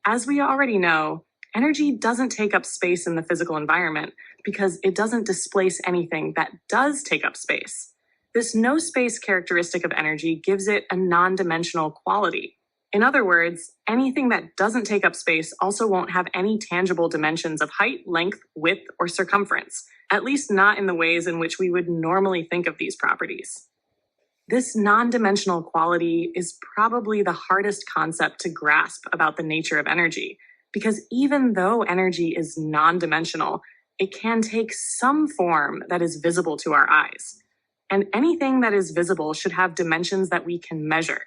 [SPEAKER 1] As we already know, energy doesn't take up space in the physical environment because it doesn't displace anything that does take up space. This no space characteristic of energy gives it a non-dimensional quality. In other words, anything that doesn't take up space also won't have any tangible dimensions of height, length, width, or circumference, at least not in the ways in which we would normally think of these properties. This non-dimensional quality is probably the hardest concept to grasp about the nature of energy, because even though energy is non-dimensional, it can take some form that is visible to our eyes. And anything that is visible should have dimensions that we can measure.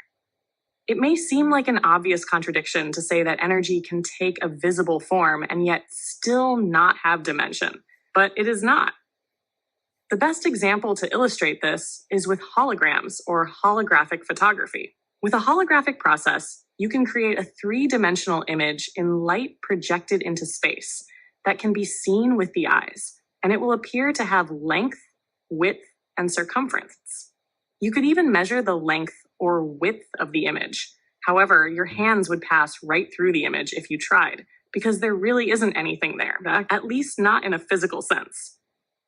[SPEAKER 1] It may seem like an obvious contradiction to say that energy can take a visible form and yet still not have dimension, but it is not. The best example to illustrate this is with holograms or holographic photography. With a holographic process, you can create a 3-dimensional image in light projected into space that can be seen with the eyes, and it will appear to have length, width, and circumference. You could even measure the length or width of the image. However, your hands would pass right through the image if you tried, because there really isn't anything there, at least not in a physical sense.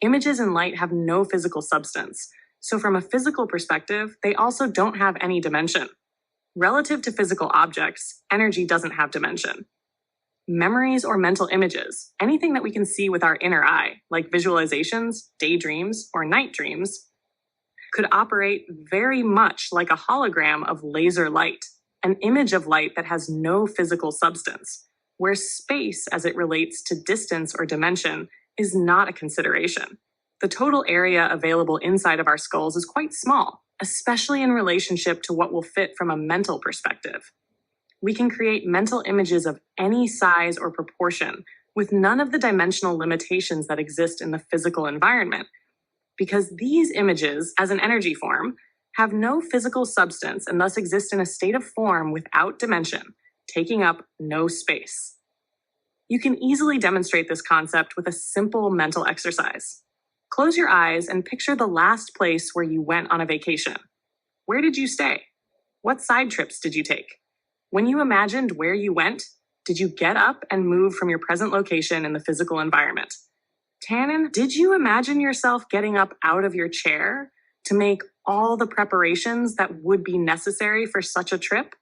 [SPEAKER 1] Images in light have no physical substance, so from a physical perspective, they also don't have any dimension. Relative to physical objects, energy doesn't have dimension. Memories or mental images, anything that we can see with our inner eye, like visualizations, daydreams, or night dreams, could operate very much like a hologram of laser light, an image of light that has no physical substance, where space as it relates to distance or dimension is not a consideration. The total area available inside of our skulls is quite small, especially in relationship to what will fit from a mental perspective. We can create mental images of any size or proportion with none of the dimensional limitations that exist in the physical environment, because these images, as an energy form, have no physical substance and thus exist in a state of form without dimension, taking up no space. You can easily demonstrate this concept with a simple mental exercise. Close your eyes and picture the last place where you went on a vacation. Where did you stay? What side trips did you take? When you imagined where you went, did you get up and move from your present location in the physical environment? Tannen, did you imagine yourself getting up out of your chair to make all the preparations that would be necessary for such a trip?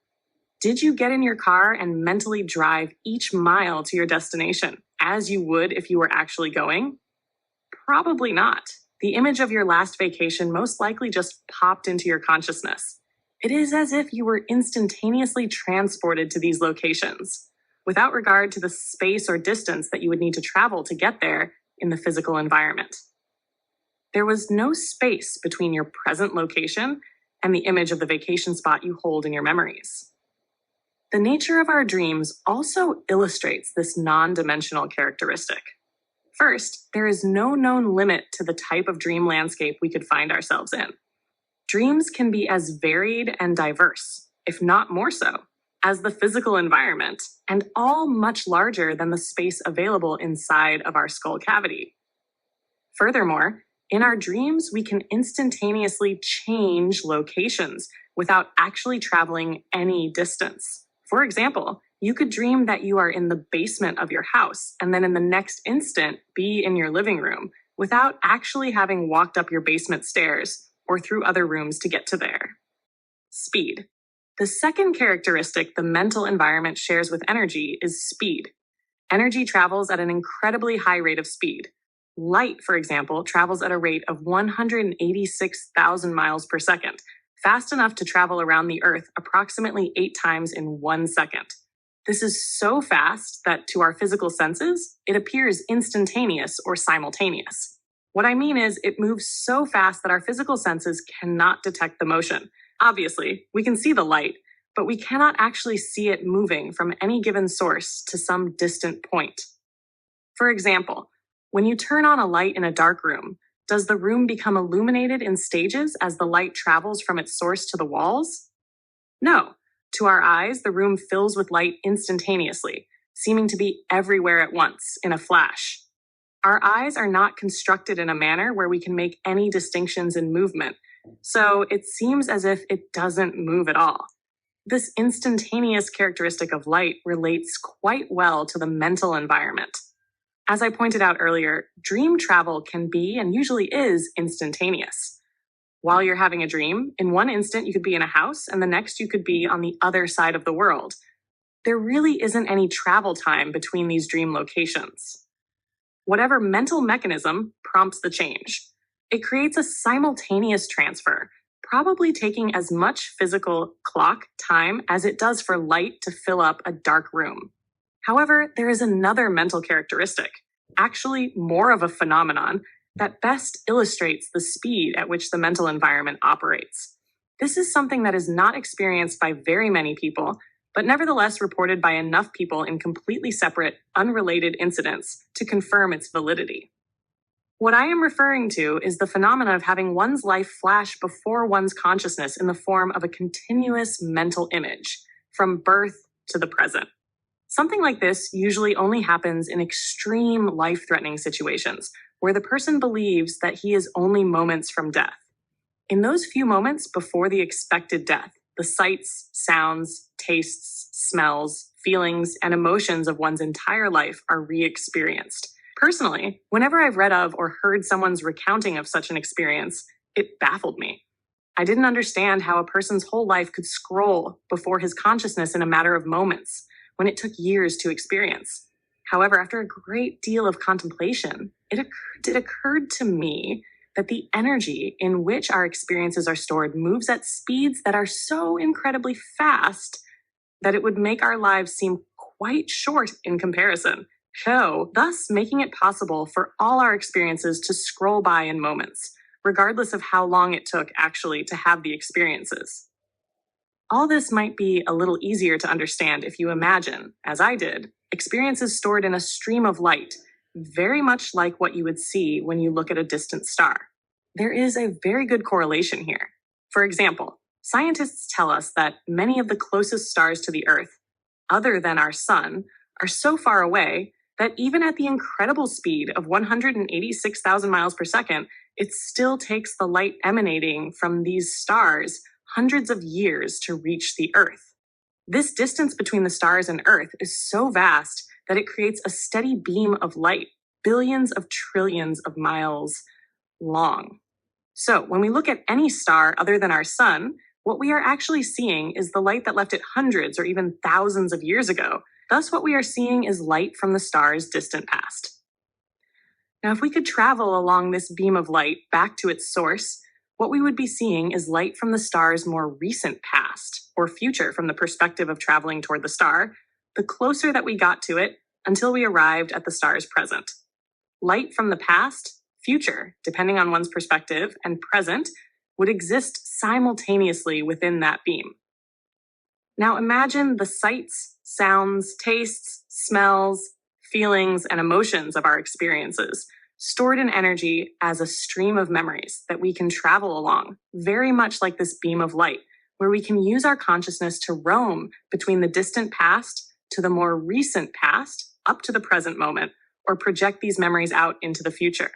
[SPEAKER 1] Did you get in your car and mentally drive each mile to your destination, as you would if you were actually going? Probably not. The image of your last vacation most likely just popped into your consciousness. It is as if you were instantaneously transported to these locations, without regard to the space or distance that you would need to travel to get there in the physical environment. There was no space between your present location and the image of the vacation spot you hold in your memories. The nature of our dreams also illustrates this non-dimensional characteristic. First, there is no known limit to the type of dream landscape we could find ourselves in. Dreams can be as varied and diverse, if not more so, as the physical environment, and all much larger than the space available inside of our skull cavity. Furthermore, in our dreams, we can instantaneously change locations without actually traveling any distance. For example, you could dream that you are in the basement of your house and then in the next instant be in your living room without actually having walked up your basement stairs or through other rooms to get to there. Speed. The second characteristic the mental environment shares with energy is speed. Energy travels at an incredibly high rate of speed. Light, for example, travels at a rate of 186,000 miles per second, fast enough to travel around the Earth approximately 8 times in 1 second. This is so fast that to our physical senses, it appears instantaneous or simultaneous. What I mean is it moves so fast that our physical senses cannot detect the motion. Obviously, we can see the light, but we cannot actually see it moving from any given source to some distant point. For example, when you turn on a light in a dark room, does the room become illuminated in stages as the light travels from its source to the walls? No. To our eyes, the room fills with light instantaneously, seeming to be everywhere at once in a flash. Our eyes are not constructed in a manner where we can make any distinctions in movement, so it seems as if it doesn't move at all. This instantaneous characteristic of light relates quite well to the mental environment. As I pointed out earlier, dream travel can be and usually is instantaneous. While you're having a dream, in one instant you could be in a house and the next you could be on the other side of the world. There really isn't any travel time between these dream locations. Whatever mental mechanism prompts the change, it creates a simultaneous transfer, probably taking as much physical clock time as it does for light to fill up a dark room. However, there is another mental characteristic, actually more of a phenomenon, that best illustrates the speed at which the mental environment operates. This is something that is not experienced by very many people, but nevertheless reported by enough people in completely separate, unrelated incidents to confirm its validity. What I am referring to is the phenomenon of having one's life flash before one's consciousness in the form of a continuous mental image, from birth to the present. Something like this usually only happens in extreme life-threatening situations, where the person believes that he is only moments from death. In those few moments before the expected death, the sights, sounds, tastes, smells, feelings, and emotions of one's entire life are re-experienced. Personally, whenever I've read of or heard someone's recounting of such an experience, it baffled me. I didn't understand how a person's whole life could scroll before his consciousness in a matter of moments, when it took years to experience. However, after a great deal of contemplation, it occurred to me that the energy in which our experiences are stored moves at speeds that are so incredibly fast that it would make our lives seem quite short in comparison, thus making it possible for all our experiences to scroll by in moments, regardless of how long it took actually to have the experiences. All this might be a little easier to understand if you imagine, as I did, experiences stored in a stream of light, very much like what you would see when you look at a distant star. There is a very good correlation here. For example, scientists tell us that many of the closest stars to the Earth, other than our sun, are so far away that even at the incredible speed of 186,000 miles per second, it still takes the light emanating from these stars hundreds of years to reach the Earth. This distance between the stars and Earth is so vast that it creates a steady beam of light, billions of trillions of miles long. So when we look at any star other than our sun, what we are actually seeing is the light that left it hundreds or even thousands of years ago. Thus, what we are seeing is light from the star's distant past. Now, if we could travel along this beam of light back to its source, what we would be seeing is light from the star's more recent past, or future from the perspective of traveling toward the star, the closer that we got to it until we arrived at the star's present. Light from the past, future, depending on one's perspective, and present would exist simultaneously within that beam. Now imagine the sights, sounds, tastes, smells, feelings, and emotions of our experiences stored in energy as a stream of memories that we can travel along, very much like this beam of light, where we can use our consciousness to roam between the distant past to the more recent past, up to the present moment, or project these memories out into the future.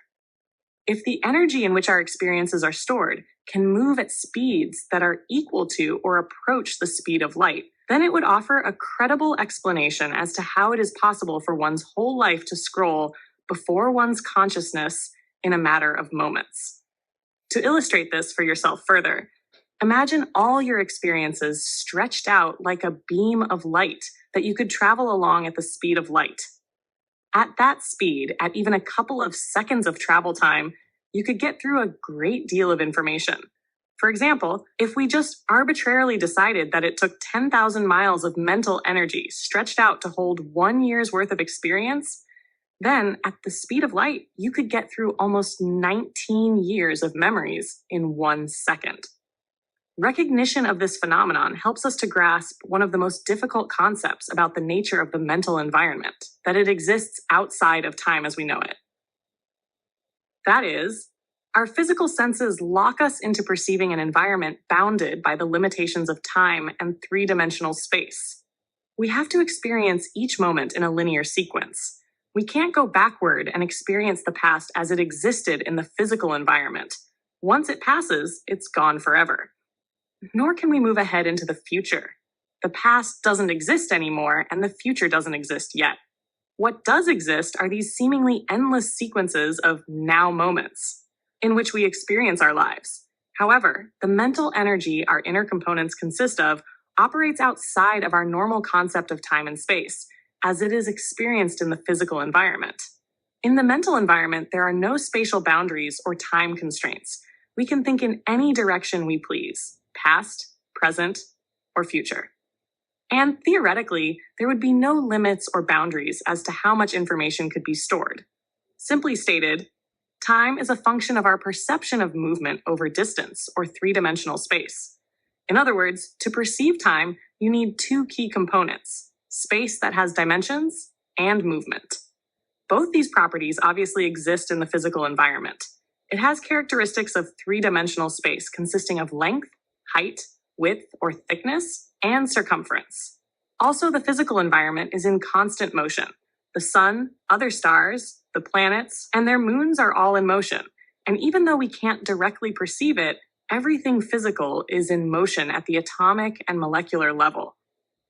[SPEAKER 1] If the energy in which our experiences are stored can move at speeds that are equal to or approach the speed of light, then it would offer a credible explanation as to how it is possible for one's whole life to scroll before one's consciousness in a matter of moments. To illustrate this for yourself further, imagine all your experiences stretched out like a beam of light that you could travel along at the speed of light. At that speed, at even a couple of seconds of travel time, you could get through a great deal of information. For example, if we just arbitrarily decided that it took 10,000 miles of mental energy stretched out to hold 1 year's worth of experience, then at the speed of light, you could get through almost 19 years of memories in 1 second. Recognition of this phenomenon helps us to grasp one of the most difficult concepts about the nature of the mental environment, that it exists outside of time as we know it. That is, our physical senses lock us into perceiving an environment bounded by the limitations of time and three-dimensional space. We have to experience each moment in a linear sequence. We can't go backward and experience the past as it existed in the physical environment. Once it passes, it's gone forever. Nor can we move ahead into the future. The past doesn't exist anymore, and the future doesn't exist yet. What does exist are these seemingly endless sequences of now moments in which we experience our lives. However, the mental energy our inner components consist of operates outside of our normal concept of time and space, as it is experienced in the physical environment. In the mental environment, there are no spatial boundaries or time constraints. We can think in any direction we please, past, present, or future. And theoretically, there would be no limits or boundaries as to how much information could be stored. Simply stated, time is a function of our perception of movement over distance or three-dimensional space. In other words, to perceive time, you need two key components: space that has dimensions and movement. Both these properties obviously exist in the physical environment. It has characteristics of three-dimensional space consisting of length, height, width or thickness, and circumference. Also, the physical environment is in constant motion. The sun, other stars, the planets, and their moons are all in motion. And even though we can't directly perceive it, everything physical is in motion at the atomic and molecular level.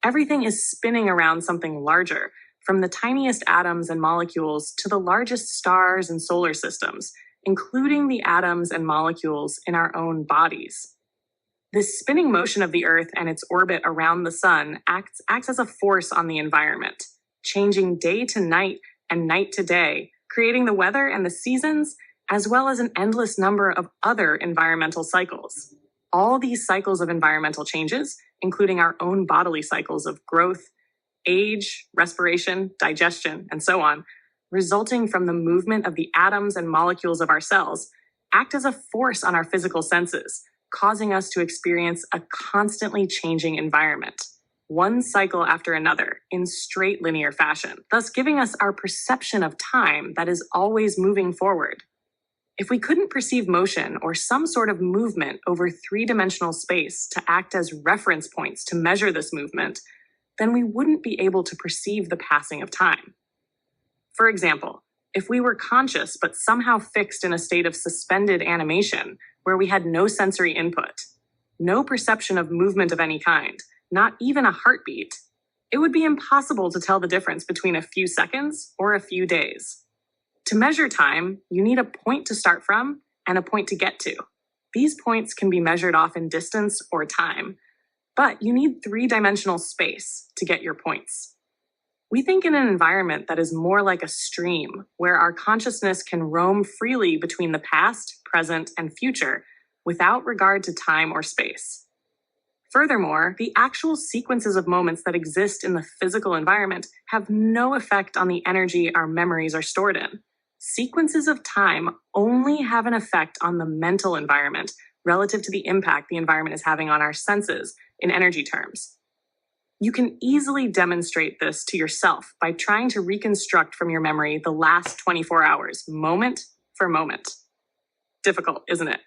[SPEAKER 1] Everything is spinning around something larger, from the tiniest atoms and molecules to the largest stars and solar systems, including the atoms and molecules in our own bodies. This spinning motion of the Earth and its orbit around the sun acts as a force on the environment, changing day to night and night to day, creating the weather and the seasons, as well as an endless number of other environmental cycles. All these cycles of environmental changes, including our own bodily cycles of growth, age, respiration, digestion, and so on, resulting from the movement of the atoms and molecules of our cells, act as a force on our physical senses, causing us to experience a constantly changing environment, one cycle after another, in straight linear fashion, thus giving us our perception of time that is always moving forward. If we couldn't perceive motion or some sort of movement over three-dimensional space to act as reference points to measure this movement, then we wouldn't be able to perceive the passing of time. For example, if we were conscious but somehow fixed in a state of suspended animation where we had no sensory input, no perception of movement of any kind, not even a heartbeat, it would be impossible to tell the difference between a few seconds or a few days. To measure time, you need a point to start from and a point to get to. These points can be measured off in distance or time, but you need three-dimensional space to get your points. We think in an environment that is more like a stream, where our consciousness can roam freely between the past, present, and future without regard to time or space. Furthermore, the actual sequences of moments that exist in the physical environment have no effect on the energy our memories are stored in. Sequences of time only have an effect on the mental environment relative to the impact the environment is having on our senses in energy terms. You can easily demonstrate this to yourself by trying to reconstruct from your memory the last 24 hours, moment for moment. Difficult, isn't it?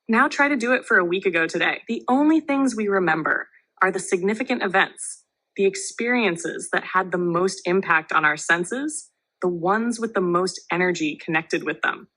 [SPEAKER 1] Now try to do it for a week ago today. The only things we remember are the significant events, the experiences that had the most impact on our senses, the ones with the most energy connected with them.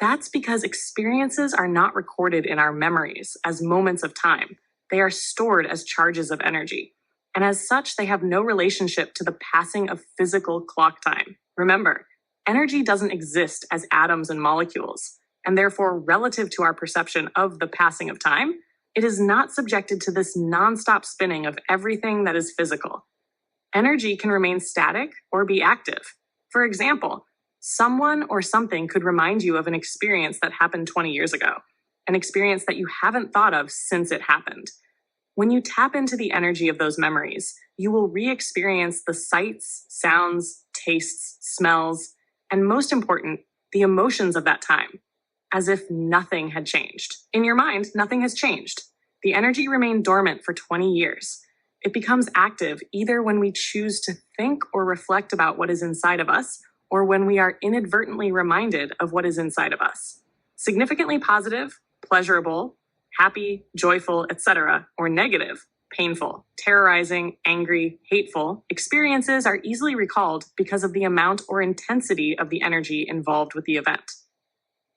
[SPEAKER 1] That's because experiences are not recorded in our memories as moments of time. They are stored as charges of energy. And as such, they have no relationship to the passing of physical clock time. Remember, energy doesn't exist as atoms and molecules, and therefore, relative to our perception of the passing of time, it is not subjected to this nonstop spinning of everything that is physical. Energy can remain static or be active. For example, someone or something could remind you of an experience that happened 20 years ago, an experience that you haven't thought of since it happened. When you tap into the energy of those memories, you will re-experience the sights, sounds, tastes, smells, and most important, the emotions of that time, as if nothing had changed. In your mind, nothing has changed. The energy remained dormant for 20 years. It becomes active either when we choose to think or reflect about what is inside of us, or when we are inadvertently reminded of what is inside of us. Significantly positive, pleasurable, happy, joyful, etc., or negative, painful, terrorizing, angry, hateful, experiences are easily recalled because of the amount or intensity of the energy involved with the event.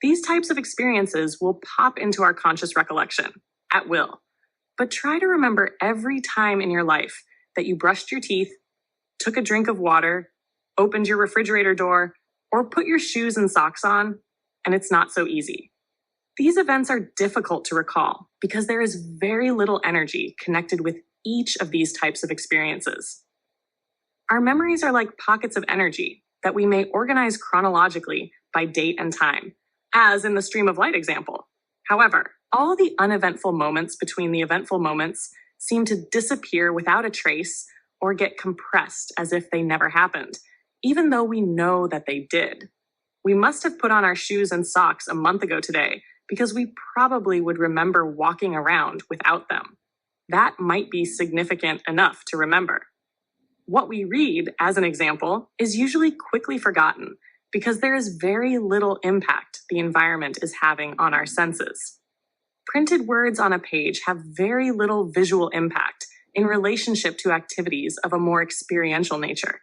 [SPEAKER 1] These types of experiences will pop into our conscious recollection, at will. But try to remember every time in your life that you brushed your teeth, took a drink of water, opened your refrigerator door, or put your shoes and socks on, and it's not so easy. These events are difficult to recall because there is very little energy connected with each of these types of experiences. Our memories are like pockets of energy that we may organize chronologically by date and time, as in the stream of light example. However, all the uneventful moments between the eventful moments seem to disappear without a trace or get compressed as if they never happened, even though we know that they did. We must have put on our shoes and socks a month ago today because we probably would remember walking around without them. That might be significant enough to remember. What we read, as an example, is usually quickly forgotten because there is very little impact the environment is having on our senses. Printed words on a page have very little visual impact in relationship to activities of a more experiential nature.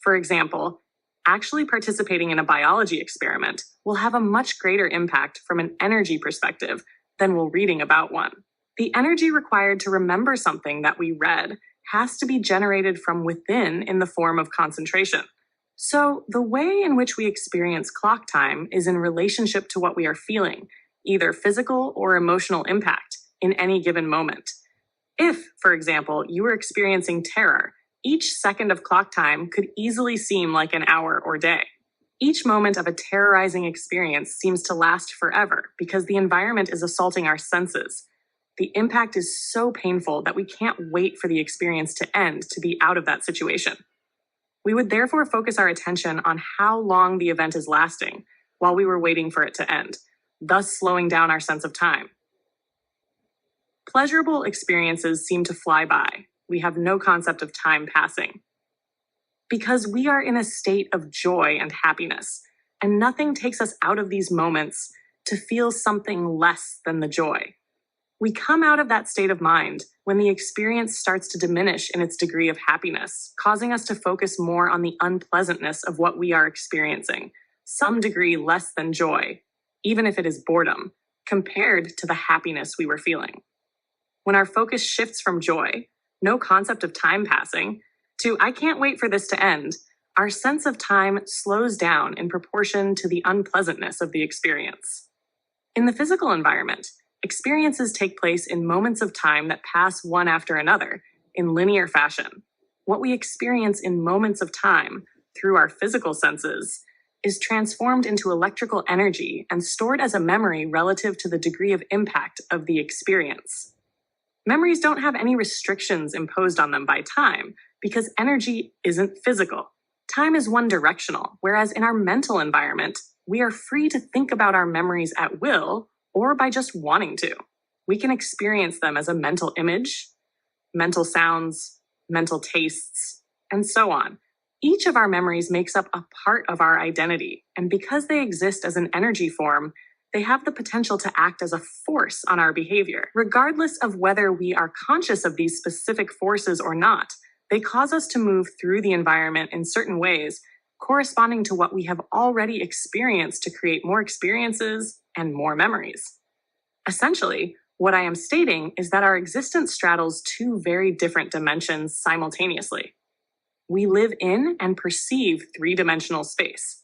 [SPEAKER 1] For example, actually participating in a biology experiment will have a much greater impact from an energy perspective than will reading about one. The energy required to remember something that we read has to be generated from within in the form of concentration. So the way in which we experience clock time is in relationship to what we are feeling, either physical or emotional impact in any given moment. If, for example, you were experiencing terror, each second of clock time could easily seem like an hour or day. Each moment of a terrorizing experience seems to last forever because the environment is assaulting our senses. The impact is so painful that we can't wait for the experience to end to be out of that situation. We would therefore focus our attention on how long the event is lasting while we were waiting for it to end, thus slowing down our sense of time. Pleasurable experiences seem to fly by. We have no concept of time passing. Because we are in a state of joy and happiness, and nothing takes us out of these moments to feel something less than the joy. We come out of that state of mind when the experience starts to diminish in its degree of happiness, causing us to focus more on the unpleasantness of what we are experiencing. Some degree less than joy, even if it is boredom, compared to the happiness we were feeling. When our focus shifts from joy, no concept of time passing, to I can't wait for this to end, our sense of time slows down in proportion to the unpleasantness of the experience. In the physical environment, experiences take place in moments of time that pass one after another, in linear fashion. What we experience in moments of time, through our physical senses, is transformed into electrical energy and stored as a memory relative to the degree of impact of the experience. Memories don't have any restrictions imposed on them by time, because energy isn't physical. Time is one-directional, whereas in our mental environment, we are free to think about our memories at will or by just wanting to. We can experience them as a mental image, mental sounds, mental tastes, and so on. Each of our memories makes up a part of our identity, and because they exist as an energy form, they have the potential to act as a force on our behavior. Regardless of whether we are conscious of these specific forces or not, they cause us to move through the environment in certain ways, corresponding to what we have already experienced to create more experiences and more memories. Essentially, what I am stating is that our existence straddles two very different dimensions simultaneously. We live in and perceive three-dimensional space.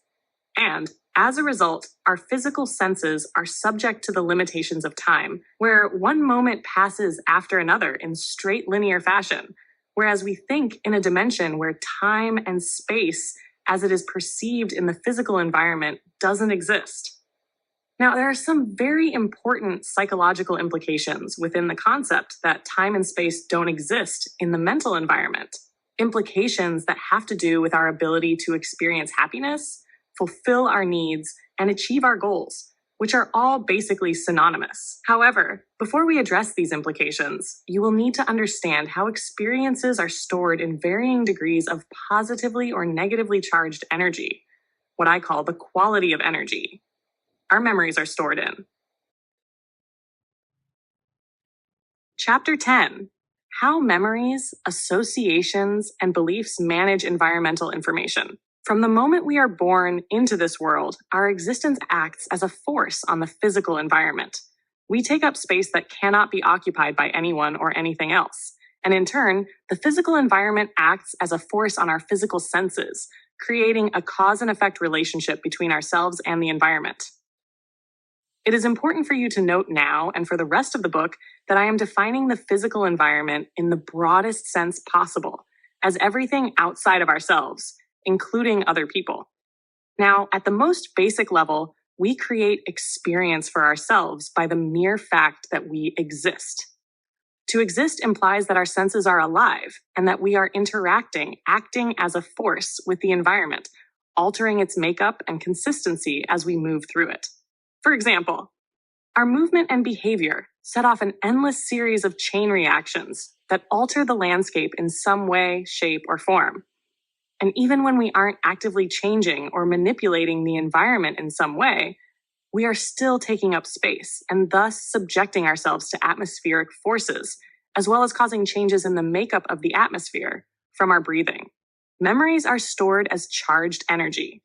[SPEAKER 1] And as a result, our physical senses are subject to the limitations of time, where one moment passes after another in straight linear fashion, whereas we think in a dimension where time and space, as it is perceived in the physical environment, doesn't exist. Now, there are some very important psychological implications within the concept that time and space don't exist in the mental environment. Implications that have to do with our ability to experience happiness, fulfill our needs, and achieve our goals, which are all basically synonymous. However, before we address these implications, you will need to understand how experiences are stored in varying degrees of positively or negatively charged energy, what I call the quality of energy our memories are stored in. Chapter 10. How memories, associations, and beliefs manage environmental information. From the moment we are born into this world, our existence acts as a force on the physical environment. We take up space that cannot be occupied by anyone or anything else. And in turn, the physical environment acts as a force on our physical senses, creating a cause and effect relationship between ourselves and the environment. It is important for you to note now and for the rest of the book that I am defining the physical environment in the broadest sense possible, as everything outside of ourselves, including other people. Now, at the most basic level, we create experience for ourselves by the mere fact that we exist. To exist implies that our senses are alive and that we are interacting, acting as a force with the environment, altering its makeup and consistency as we move through it. For example, our movement and behavior set off an endless series of chain reactions that alter the landscape in some way, shape, or form. And even when we aren't actively changing or manipulating the environment in some way, we are still taking up space and thus subjecting ourselves to atmospheric forces, as well as causing changes in the makeup of the atmosphere from our breathing. Memories are stored as charged energy.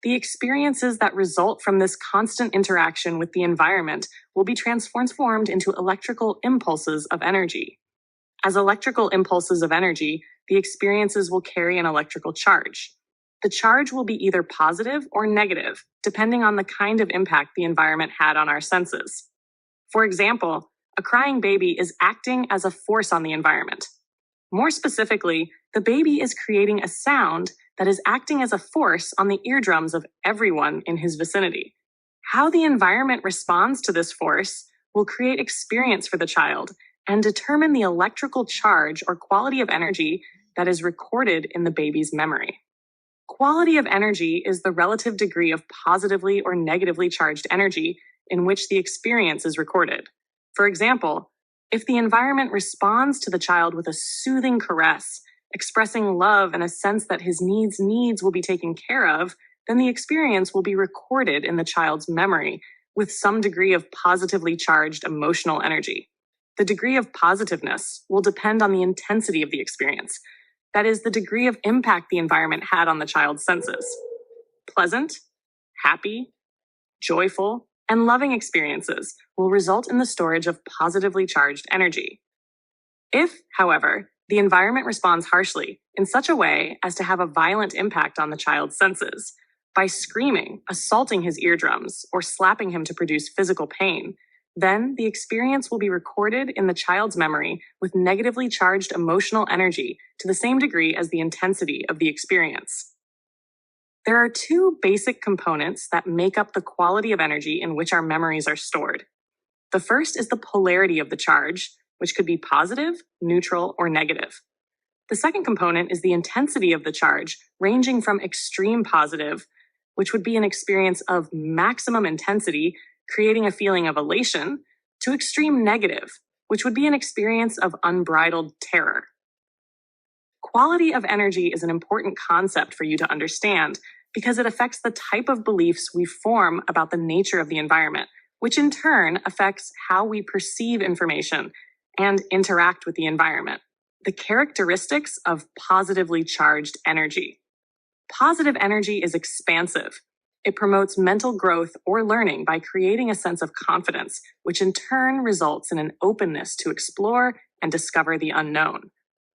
[SPEAKER 1] The experiences that result from this constant interaction with the environment will be transformed into electrical impulses of energy. As electrical impulses of energy, the experiences will carry an electrical charge. The charge will be either positive or negative, depending on the kind of impact the environment had on our senses. For example, a crying baby is acting as a force on the environment. More specifically, the baby is creating a sound that is acting as a force on the eardrums of everyone in his vicinity. How the environment responds to this force will create experience for the child and determine the electrical charge or quality of energy that is recorded in the baby's memory. Quality of energy is the relative degree of positively or negatively charged energy in which the experience is recorded. For example, if the environment responds to the child with a soothing caress, expressing love and a sense that his needs will be taken care of, then the experience will be recorded in the child's memory with some degree of positively charged emotional energy. The degree of positiveness will depend on the intensity of the experience. That is, the degree of impact the environment had on the child's senses. Pleasant, happy, joyful, and loving experiences will result in the storage of positively charged energy. If, however, the environment responds harshly in such a way as to have a violent impact on the child's senses, by screaming, assaulting his eardrums, or slapping him to produce physical pain, then the experience will be recorded in the child's memory with negatively charged emotional energy to the same degree as the intensity of the experience. There are two basic components that make up the quality of energy in which our memories are stored. The first is the polarity of the charge, which could be positive, neutral, or negative. The second component is the intensity of the charge, ranging from extreme positive, which would be an experience of maximum intensity, creating a feeling of elation, to extreme negative, which would be an experience of unbridled terror. Quality of energy is an important concept for you to understand because it affects the type of beliefs we form about the nature of the environment, which in turn affects how we perceive information and interact with the environment. The characteristics of positively charged energy. Positive energy is expansive. It promotes mental growth or learning by creating a sense of confidence, which in turn results in an openness to explore and discover the unknown.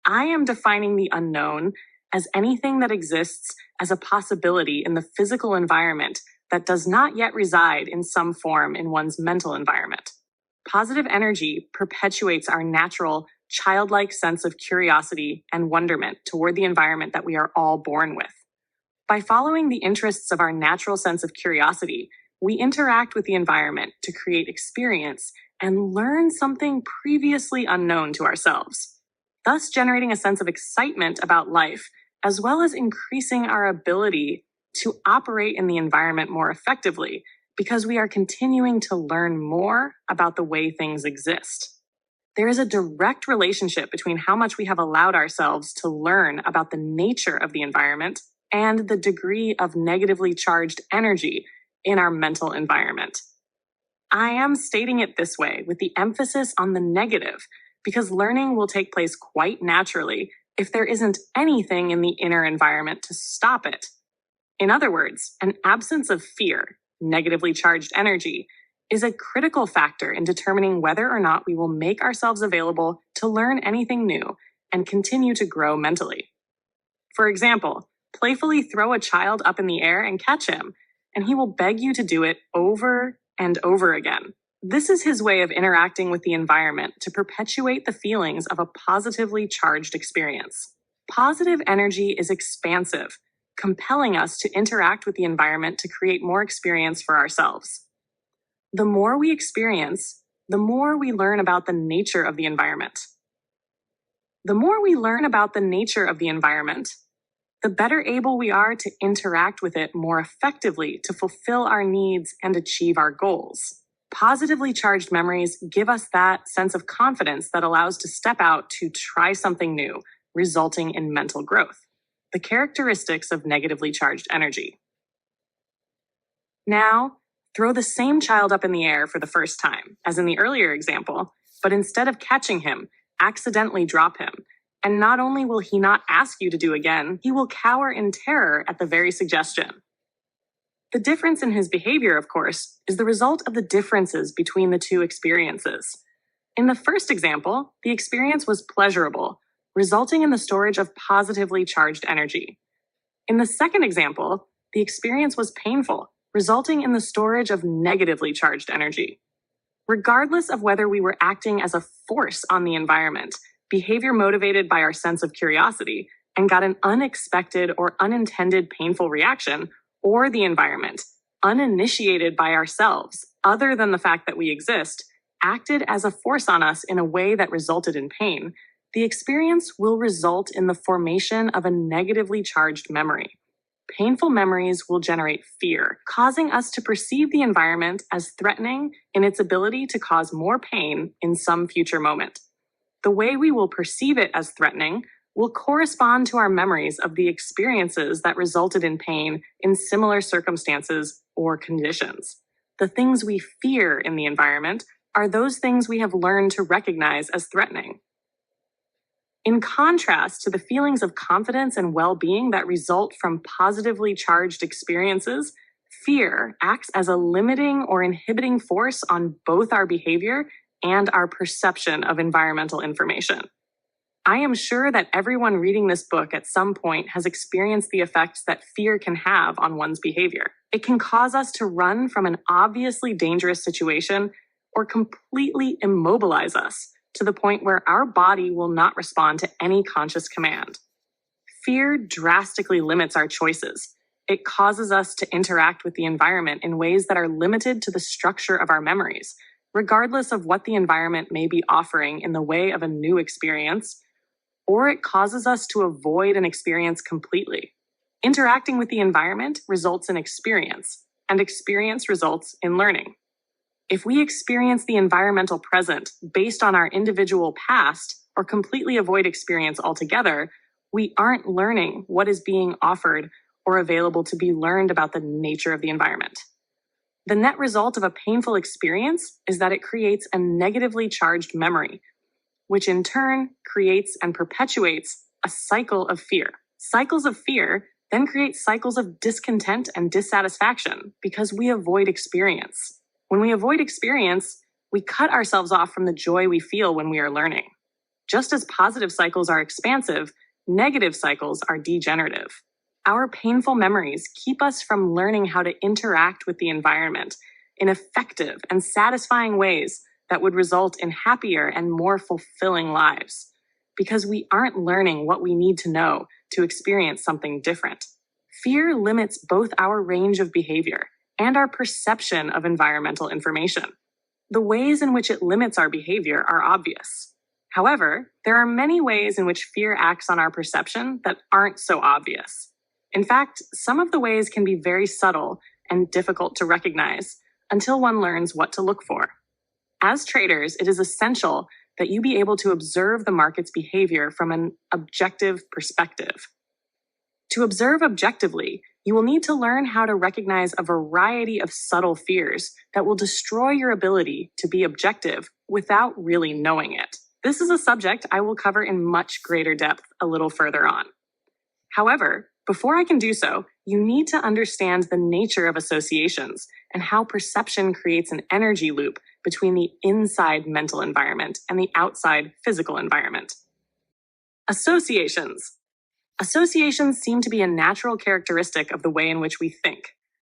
[SPEAKER 1] I am defining the unknown as anything that exists as a possibility in the physical environment that does not yet reside in some form in one's mental environment. Positive energy perpetuates our natural, childlike sense of curiosity and wonderment toward the environment that we are all born with. By following the interests of our natural sense of curiosity, we interact with the environment to create experience and learn something previously unknown to ourselves, thus generating a sense of excitement about life, as well as increasing our ability to operate in the environment more effectively because we are continuing to learn more about the way things exist. There is a direct relationship between how much we have allowed ourselves to learn about the nature of the environment and the degree of negatively charged energy in our mental environment. I am stating it this way with the emphasis on the negative because learning will take place quite naturally if there isn't anything in the inner environment to stop it. In other words, an absence of fear, negatively charged energy, is a critical factor in determining whether or not we will make ourselves available to learn anything new and continue to grow mentally. For example, playfully throw a child up in the air and catch him, and he will beg you to do it over and over again. This is his way of interacting with the environment to perpetuate the feelings of a positively charged experience. Positive energy is expansive, compelling us to interact with the environment to create more experience for ourselves. The more we experience, the more we learn about the nature of the environment. The more we learn about the nature of the environment, the better able we are to interact with it more effectively to fulfill our needs and achieve our goals. Positively charged memories give us that sense of confidence that allows to step out to try something new, resulting in mental growth. The characteristics of negatively charged energy. Now, throw the same child up in the air for the first time, as in the earlier example, but instead of catching him, accidentally drop him. And not only will he not ask you to do again, he will cower in terror at the very suggestion. The difference in his behavior, of course, is the result of the differences between the two experiences. In the first example, the experience was pleasurable, resulting in the storage of positively charged energy. In the second example, the experience was painful, resulting in the storage of negatively charged energy. Regardless of whether we were acting as a force on the environment, behavior motivated by our sense of curiosity, and got an unexpected or unintended painful reaction, or the environment, uninitiated by ourselves, other than the fact that we exist, acted as a force on us in a way that resulted in pain, the experience will result in the formation of a negatively charged memory. Painful memories will generate fear, causing us to perceive the environment as threatening in its ability to cause more pain in some future moment. The way we will perceive it as threatening will correspond to our memories of the experiences that resulted in pain in similar circumstances or conditions. The things we fear in the environment are those things we have learned to recognize as threatening. In contrast to the feelings of confidence and well-being that result from positively charged experiences, Fear acts as a limiting or inhibiting force on both our behavior and our perception of environmental information. I am sure that everyone reading this book at some point has experienced the effects that fear can have on one's behavior. It can cause us to run from an obviously dangerous situation or completely immobilize us to the point where our body will not respond to any conscious command. Fear drastically limits our choices. It causes us to interact with the environment in ways that are limited to the structure of our memories, regardless of what the environment may be offering in the way of a new experience, or it causes us to avoid an experience completely. Interacting with the environment results in experience, and experience results in learning. If we experience the environmental present based on our individual past or completely avoid experience altogether, we aren't learning what is being offered or available to be learned about the nature of the environment. The net result of a painful experience is that it creates a negatively charged memory, which in turn creates and perpetuates a cycle of fear. Cycles of fear then create cycles of discontent and dissatisfaction because we avoid experience. When we avoid experience, we cut ourselves off from the joy we feel when we are learning. Just as positive cycles are expansive, negative cycles are degenerative. Our painful memories keep us from learning how to interact with the environment in effective and satisfying ways that would result in happier and more fulfilling lives, because we aren't learning what we need to know to experience something different. Fear limits both our range of behavior and our perception of environmental information. The ways in which it limits our behavior are obvious. However, there are many ways in which fear acts on our perception that aren't so obvious. In fact, some of the ways can be very subtle and difficult to recognize until one learns what to look for. As traders, it is essential that you be able to observe the market's behavior from an objective perspective. To observe objectively, you will need to learn how to recognize a variety of subtle fears that will destroy your ability to be objective without really knowing it. This is a subject I will cover in much greater depth a little further on. However, before I can do so, you need to understand the nature of associations and how perception creates an energy loop between the inside mental environment and the outside physical environment. Associations. Associations seem to be a natural characteristic of the way in which we think.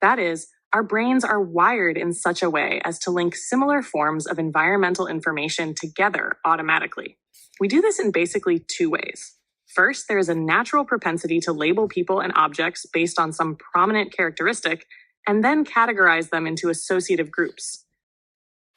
[SPEAKER 1] That is, our brains are wired in such a way as to link similar forms of environmental information together automatically. We do this in basically two ways. First, there is a natural propensity to label people and objects based on some prominent characteristic and then categorize them into associative groups.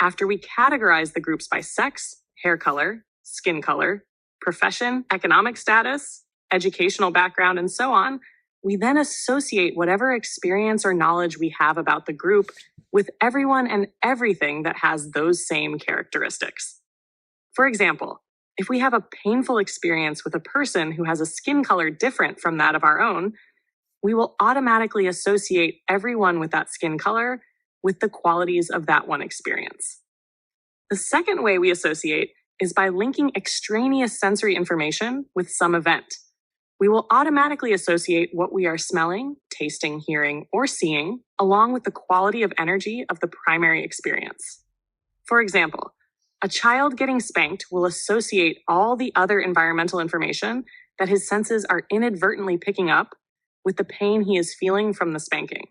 [SPEAKER 1] After we categorize the groups by sex, hair color, skin color, profession, economic status, educational background, and so on, we then associate whatever experience or knowledge we have about the group with everyone and everything that has those same characteristics. For example, if we have a painful experience with a person who has a skin color different from that of our own, we will automatically associate everyone with that skin color with the qualities of that one experience. The second way we associate is by linking extraneous sensory information with some event. We will automatically associate what we are smelling, tasting, hearing, or seeing, along with the quality of energy of the primary experience. For example, a child getting spanked will associate all the other environmental information that his senses are inadvertently picking up with the pain he is feeling from the spanking.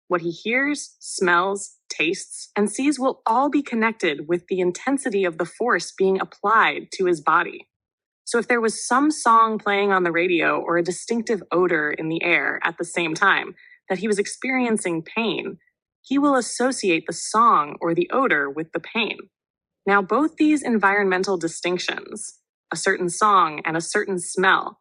[SPEAKER 1] What he hears, smells, tastes, and sees will all be connected with the intensity of the force being applied to his body. So if there was some song playing on the radio or a distinctive odor in the air at the same time that he was experiencing pain, he will associate the song or the odor with the pain. Now, both these environmental distinctions, a certain song and a certain smell,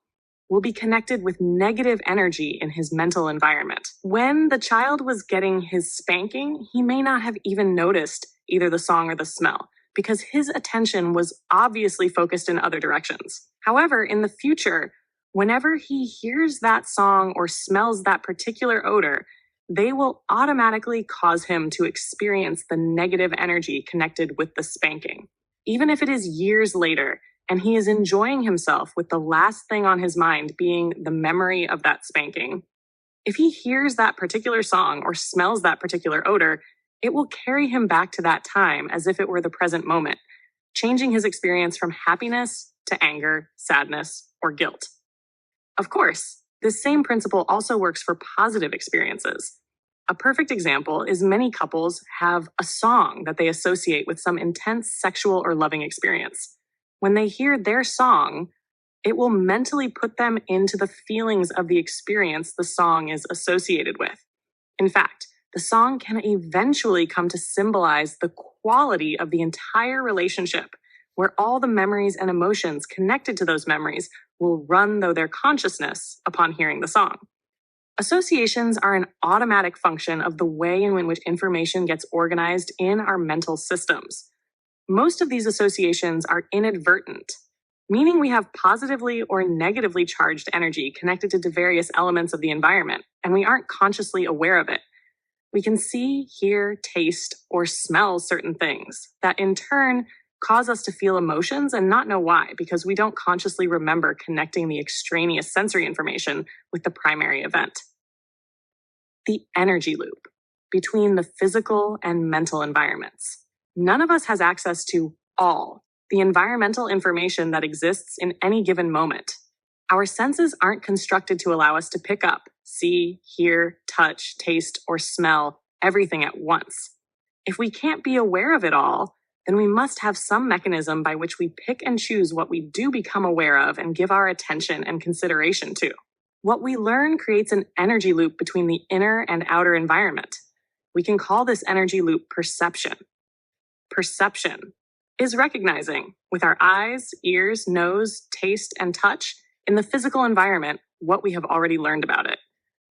[SPEAKER 1] will be connected with negative energy in his mental environment. When the child was getting his spanking, he may not have even noticed either the song or the smell, because his attention was obviously focused in other directions. However, in the future, whenever he hears that song or smells that particular odor, they will automatically cause him to experience the negative energy connected with the spanking. Even if it is years later and he is enjoying himself with the last thing on his mind being the memory of that spanking, If he hears that particular song or smells that particular odor, it will carry him back to that time as if it were the present moment, changing his experience from happiness to anger, sadness, or guilt. Of course, this same principle also works for positive experiences. A perfect example is many couples have a song that they associate with some intense sexual or loving experience. When they hear their song, it will mentally put them into the feelings of the experience the song is associated with. In fact, the song can eventually come to symbolize the quality of the entire relationship, where all the memories and emotions connected to those memories will run though their consciousness upon hearing the song. Associations are an automatic function of the way in which information gets organized in our mental systems. Most of these associations are inadvertent, meaning we have positively or negatively charged energy connected to various elements of the environment, and we aren't consciously aware of it. We can see, hear, taste, or smell certain things that in turn cause us to feel emotions and not know why, because we don't consciously remember connecting the extraneous sensory information with the primary event. The energy loop between the physical and mental environments. None of us has access to all the environmental information that exists in any given moment. Our senses aren't constructed to allow us to pick up, see, hear, touch, taste, or smell everything at once. If we can't be aware of it all, then we must have some mechanism by which we pick and choose what we do become aware of and give our attention and consideration to. What we learn creates an energy loop between the inner and outer environment. We can call this energy loop perception. Perception is recognizing with our eyes, ears, nose, taste, and touch in the physical environment what we have already learned about it.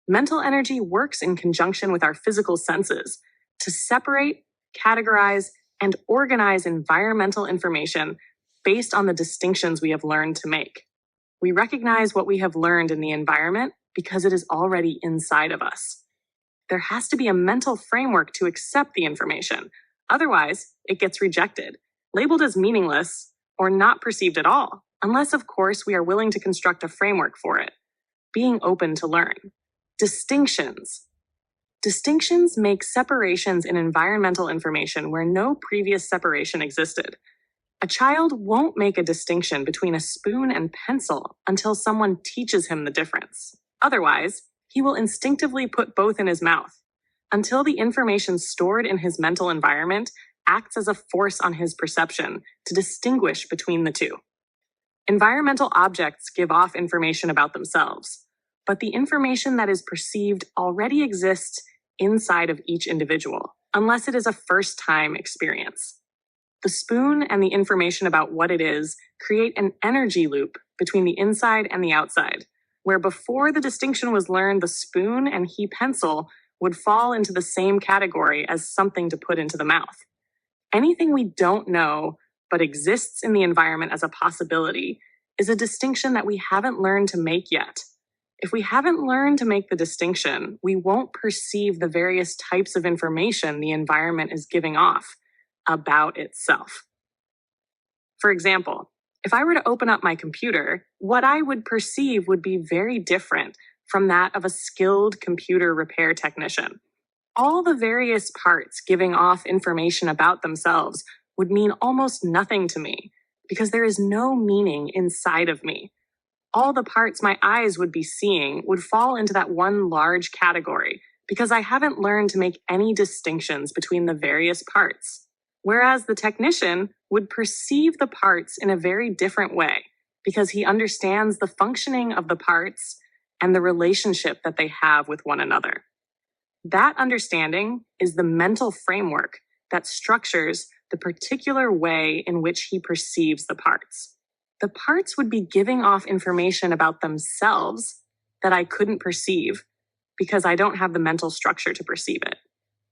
[SPEAKER 1] Mental energy works in conjunction with our physical senses to separate, categorize, and organize environmental information based on the distinctions we have learned to make. We recognize what we have learned in the environment because it is already inside of us. There has to be a mental framework to accept the information. Otherwise, it gets rejected, labeled as meaningless or not perceived at all, unless, of course, we are willing to construct a framework for it. Being open to learn. Distinctions. Distinctions make separations in environmental information where no previous separation existed. A child won't make a distinction between a spoon and pencil until someone teaches him the difference. Otherwise, he will instinctively put both in his mouth, until the information stored in his mental environment acts as a force on his perception to distinguish between the two. Environmental objects give off information about themselves, but the information that is perceived already exists inside of each individual, unless it is a first-time experience. The spoon and the information about what it is create an energy loop between the inside and the outside, where before the distinction was learned, the spoon and he pencil would fall into the same category as something to put into the mouth. Anything we don't know but exists in the environment as a possibility is a distinction that we haven't learned to make yet. If we haven't learned to make the distinction, we won't perceive the various types of information the environment is giving off about itself. For example, if I were to open up my computer, what I would perceive would be very different from that of a skilled computer repair technician. All the various parts giving off information about themselves would mean almost nothing to me because there is no meaning inside of me. All the parts my eyes would be seeing would fall into that one large category because I haven't learned to make any distinctions between the various parts. Whereas the technician would perceive the parts in a very different way because he understands the functioning of the parts and the relationship that they have with one another. That understanding is the mental framework that structures the particular way in which he perceives the parts. The parts would be giving off information about themselves that I couldn't perceive because I don't have the mental structure to perceive it.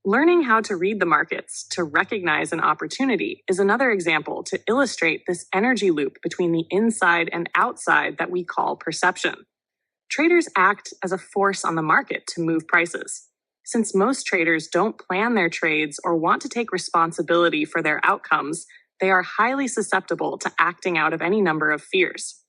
[SPEAKER 1] Learning how to read the markets to recognize an opportunity is another example to illustrate this energy loop between the inside and outside that we call perception. Traders act as a force on the market to move prices. Since most traders don't plan their trades or want to take responsibility for their outcomes, they are highly susceptible to acting out of any number of fears.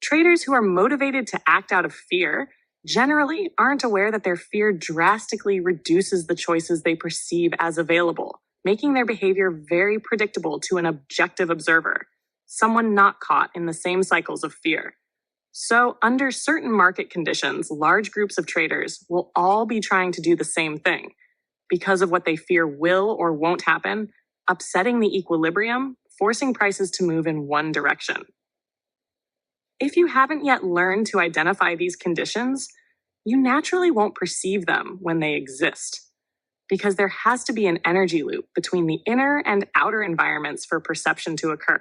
[SPEAKER 1] Traders who are motivated to act out of fear generally aren't aware that their fear drastically reduces the choices they perceive as available, making their behavior very predictable to an objective observer, someone not caught in the same cycles of fear. So, under certain market conditions, large groups of traders will all be trying to do the same thing because of what they fear will or won't happen, upsetting the equilibrium, forcing prices to move in one direction. If you haven't yet learned to identify these conditions, you naturally won't perceive them when they exist, because there has to be an energy loop between the inner and outer environments for perception to occur.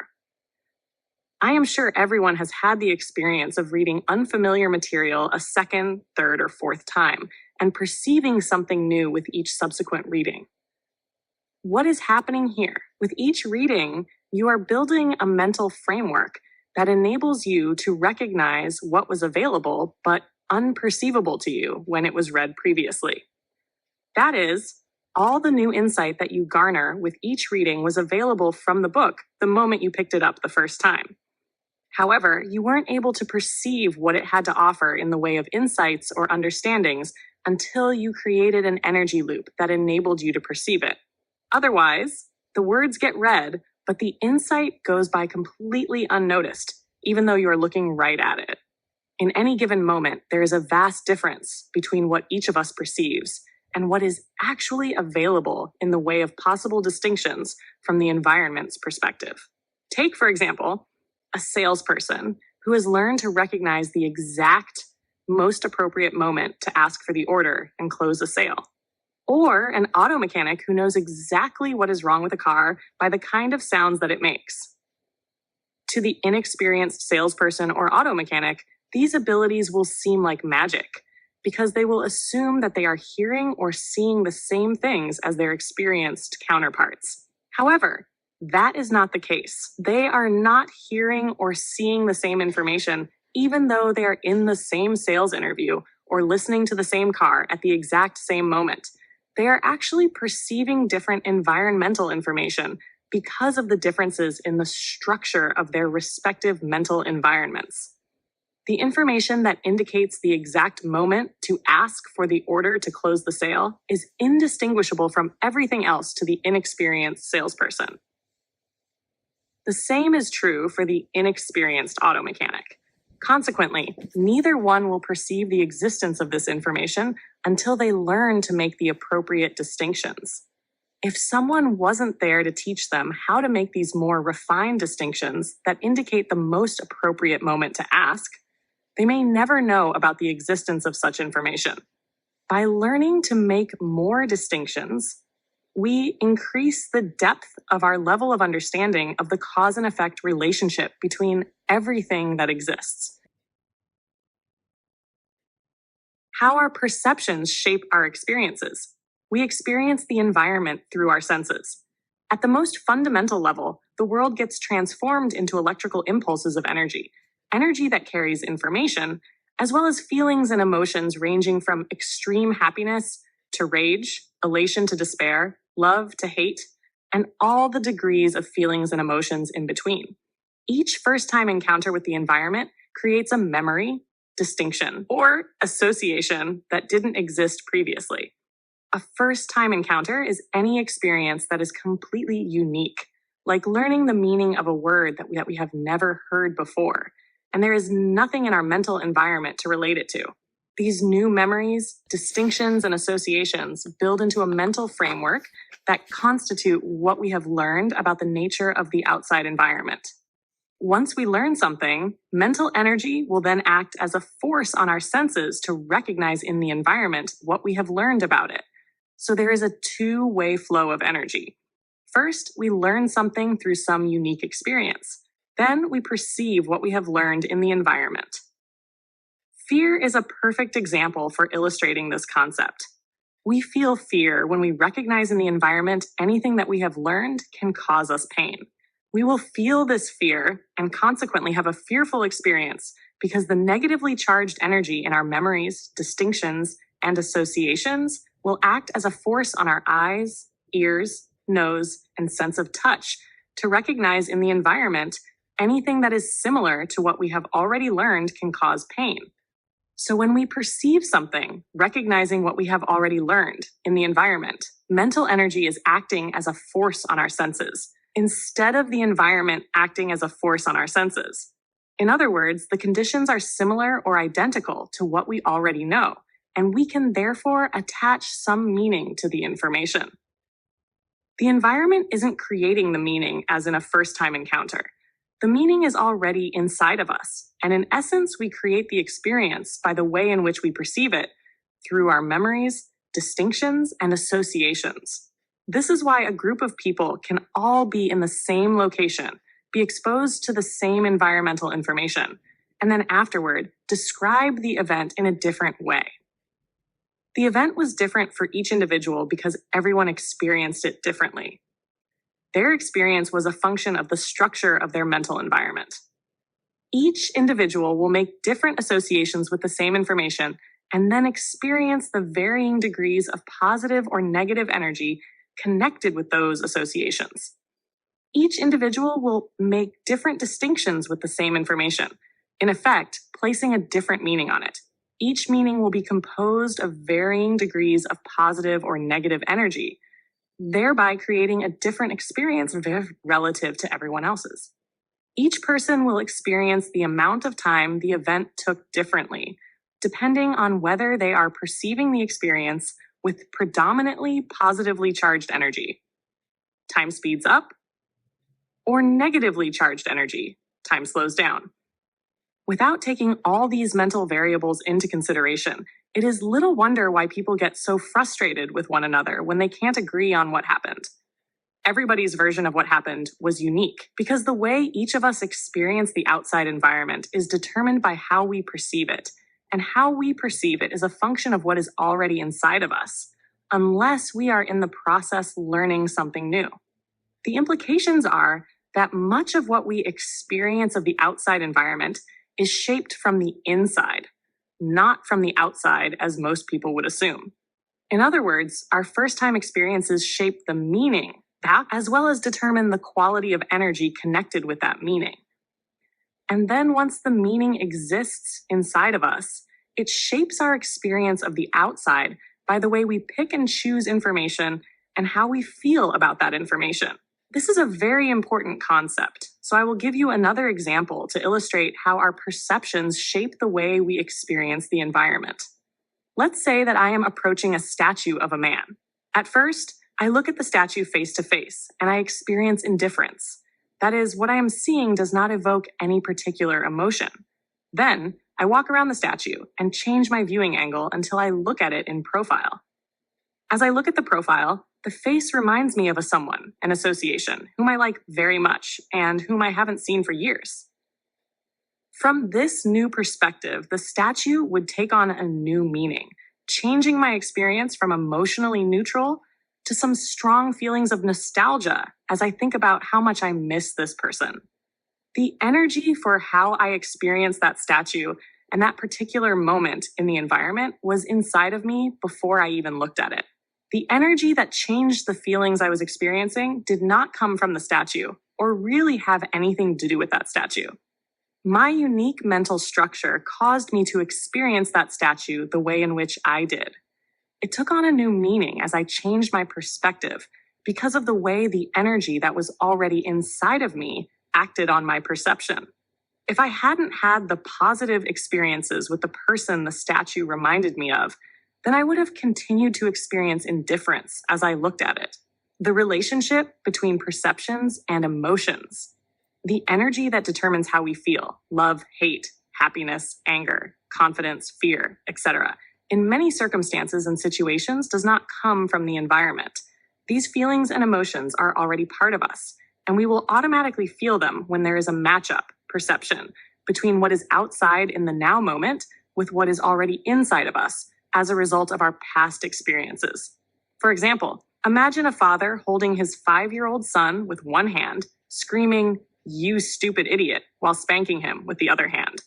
[SPEAKER 1] I am sure everyone has had the experience of reading unfamiliar material a second, third, or fourth time and perceiving something new with each subsequent reading. What is happening here? With each reading, you are building a mental framework that enables you to recognize what was available but unperceivable to you when it was read previously. That is, all the new insight that you garner with each reading was available from the book the moment you picked it up the first time. However, you weren't able to perceive what it had to offer in the way of insights or understandings until you created an energy loop that enabled you to perceive it. Otherwise, the words get read, but the insight goes by completely unnoticed, even though you are looking right at it. In any given moment, there is a vast difference between what each of us perceives and what is actually available in the way of possible distinctions from the environment's perspective. Take, for example, a salesperson who has learned to recognize the exact most appropriate moment to ask for the order and close a sale. Or an auto mechanic who knows exactly what is wrong with a car by the kind of sounds that it makes. To the inexperienced salesperson or auto mechanic, these abilities will seem like magic because they will assume that they are hearing or seeing the same things as their experienced counterparts. However, that is not the case. They are not hearing or seeing the same information, even though they are in the same sales interview or listening to the same car at the exact same moment. They are actually perceiving different environmental information because of the differences in the structure of their respective mental environments. The information that indicates the exact moment to ask for the order to close the sale is indistinguishable from everything else to the inexperienced salesperson. The same is true for the inexperienced auto mechanic. Consequently, neither one will perceive the existence of this information until they learn to make the appropriate distinctions. If someone wasn't there to teach them how to make these more refined distinctions that indicate the most appropriate moment to ask, they may never know about the existence of such information. By learning to make more distinctions, we increase the depth of our level of understanding of the cause and effect relationship between everything that exists. How our perceptions shape our experiences. We experience the environment through our senses. At the most fundamental level, the world gets transformed into electrical impulses of energy that carries information, as well as feelings and emotions ranging from extreme happiness to rage, elation to despair, love to hate, and all the degrees of feelings and emotions in between. Each first-time encounter with the environment creates a memory, distinction, or association that didn't exist previously. A first-time encounter is any experience that is completely unique, like learning the meaning of a word that we have never heard before, and there is nothing in our mental environment to relate it to. These new memories, distinctions, and associations build into a mental framework that constitute what we have learned about the nature of the outside environment. Once we learn something, mental energy will then act as a force on our senses to recognize in the environment what we have learned about it. So there is a two-way flow of energy. First, we learn something through some unique experience. Then we perceive what we have learned in the environment. Fear is a perfect example for illustrating this concept. We feel fear when we recognize in the environment anything that we have learned can cause us pain. We will feel this fear and consequently have a fearful experience because the negatively charged energy in our memories, distinctions, and associations will act as a force on our eyes, ears, nose, and sense of touch to recognize in the environment anything that is similar to what we have already learned can cause pain. So when we perceive something, recognizing what we have already learned in the environment, mental energy is acting as a force on our senses, instead of the environment acting as a force on our senses. In other words, the conditions are similar or identical to what we already know, and we can therefore attach some meaning to the information. The environment isn't creating the meaning as in a first-time encounter. The meaning is already inside of us, and in essence, we create the experience by the way in which we perceive it through our memories, distinctions, and associations. This is why a group of people can all be in the same location, be exposed to the same environmental information, and then afterward, describe the event in a different way. The event was different for each individual because everyone experienced it differently. Their experience was a function of the structure of their mental environment. Each individual will make different associations with the same information and then experience the varying degrees of positive or negative energy connected with those associations. Each individual will make different distinctions with the same information, in effect, placing a different meaning on it. Each meaning will be composed of varying degrees of positive or negative energy, thereby creating a different experience relative to everyone else's. Each person will experience the amount of time the event took differently, depending on whether they are perceiving the experience with predominantly positively charged energy. Time speeds up, or negatively charged energy. Time slows down. Without taking all these mental variables into consideration, it is little wonder why people get so frustrated with one another when they can't agree on what happened. Everybody's version of what happened was unique because the way each of us experience the outside environment is determined by how we perceive it, and how we perceive it is a function of what is already inside of us, unless we are in the process learning something new. The implications are that much of what we experience of the outside environment is shaped from the inside, not from the outside as most people would assume. In other words, our first-time experiences shape the meaning, as well as determine the quality of energy connected with that meaning. And then once the meaning exists inside of us, it shapes our experience of the outside by the way we pick and choose information and how we feel about that information. This is a very important concept, so I will give you another example to illustrate how our perceptions shape the way we experience the environment. Let's say that I am approaching a statue of a man. At first, I look at the statue face to face, and I experience indifference. That is, what I am seeing does not evoke any particular emotion. Then, I walk around the statue and change my viewing angle until I look at it in profile. As I look at the profile, the face reminds me of an association, whom I like very much and whom I haven't seen for years. From this new perspective, the statue would take on a new meaning, changing my experience from emotionally neutral to some strong feelings of nostalgia as I think about how much I miss this person. The energy for how I experienced that statue and that particular moment in the environment was inside of me before I even looked at it. The energy that changed the feelings I was experiencing did not come from the statue or really have anything to do with that statue. My unique mental structure caused me to experience that statue the way in which I did. It took on a new meaning as I changed my perspective because of the way the energy that was already inside of me acted on my perception. If I hadn't had the positive experiences with the person the statue reminded me of, then I would have continued to experience indifference as I looked at it. The relationship between perceptions and emotions. The energy that determines how we feel, love, hate, happiness, anger, confidence, fear, etc., in many circumstances and situations does not come from the environment. These feelings and emotions are already part of us, and we will automatically feel them when there is a matchup, perception, between what is outside in the now moment with what is already inside of us as a result of our past experiences. For example, imagine a father holding his 5-year-old son with one hand, screaming, "You stupid idiot," while spanking him with the other hand.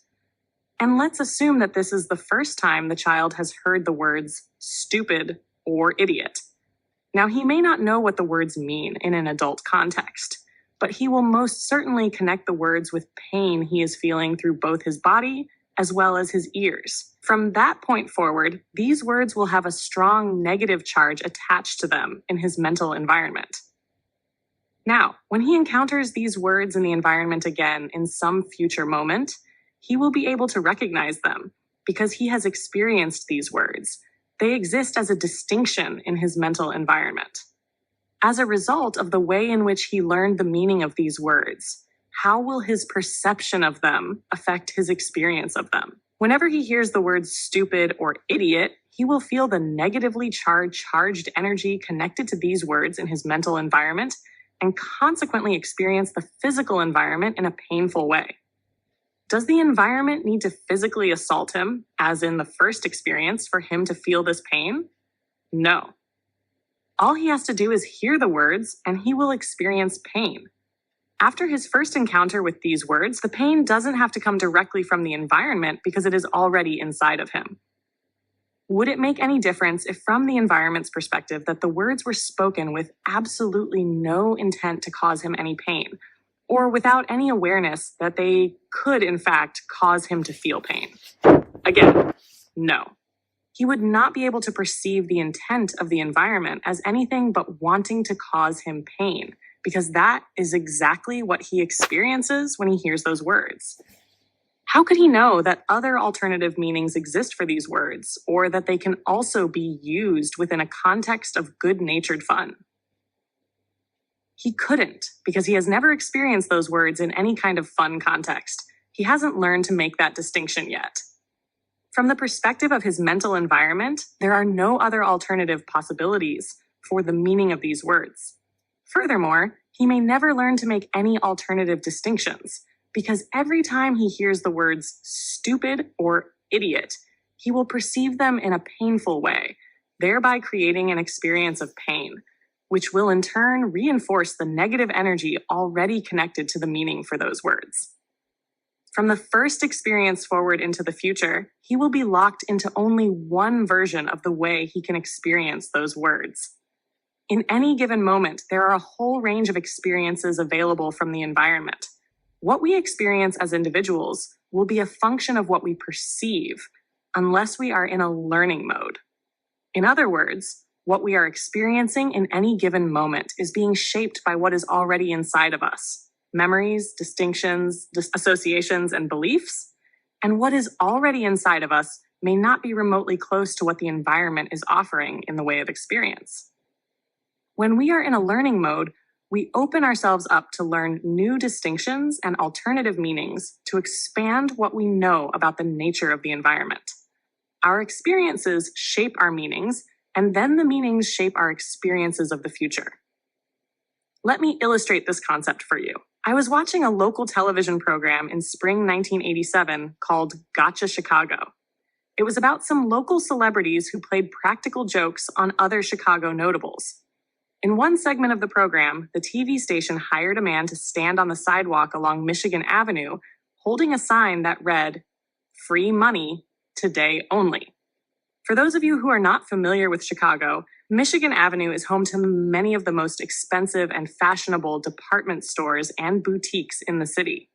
[SPEAKER 1] And let's assume that this is the first time the child has heard the words stupid or idiot. Now, he may not know what the words mean in an adult context, but he will most certainly connect the words with pain he is feeling through both his body as well as his ears. From that point forward, these words will have a strong negative charge attached to them in his mental environment. Now, when he encounters these words in the environment again in some future moment, he will be able to recognize them because he has experienced these words. They exist as a distinction in his mental environment. As a result of the way in which he learned the meaning of these words, how will his perception of them affect his experience of them? Whenever he hears the words stupid or idiot, he will feel the negatively charged energy connected to these words in his mental environment and consequently experience the physical environment in a painful way. Does the environment need to physically assault him, as in the first experience, for him to feel this pain? No. All he has to do is hear the words, and he will experience pain. After his first encounter with these words, the pain doesn't have to come directly from the environment because it is already inside of him. Would it make any difference if, from the environment's perspective, that the words were spoken with absolutely no intent to cause him any pain, or without any awareness that they could, in fact, cause him to feel pain? Again, no. He would not be able to perceive the intent of the environment as anything but wanting to cause him pain, because that is exactly what he experiences when he hears those words. How could he know that other alternative meanings exist for these words, or that they can also be used within a context of good-natured fun? He couldn't, because he has never experienced those words in any kind of fun context. He hasn't learned to make that distinction yet. From the perspective of his mental environment, there are no other alternative possibilities for the meaning of these words. Furthermore, he may never learn to make any alternative distinctions, because every time he hears the words stupid or idiot, he will perceive them in a painful way, thereby creating an experience of pain, which will in turn reinforce the negative energy already connected to the meaning for those words. From the first experience forward into the future, he will be locked into only one version of the way he can experience those words. In any given moment, there are a whole range of experiences available from the environment. What we experience as individuals will be a function of what we perceive, unless we are in a learning mode. In other words, what we are experiencing in any given moment is being shaped by what is already inside of us: memories, distinctions, associations, and beliefs. And what is already inside of us may not be remotely close to what the environment is offering in the way of experience. When we are in a learning mode, we open ourselves up to learn new distinctions and alternative meanings to expand what we know about the nature of the environment. Our experiences shape our meanings, and then the meanings shape our experiences of the future. Let me illustrate this concept for you. I was watching a local television program in spring 1987 called Gotcha Chicago. It was about some local celebrities who played practical jokes on other Chicago notables. In one segment of the program, the TV station hired a man to stand on the sidewalk along Michigan Avenue, holding a sign that read, "Free money, today only." For those of you who are not familiar with Chicago, Michigan Avenue is home to many of the most expensive and fashionable department stores and boutiques in the city.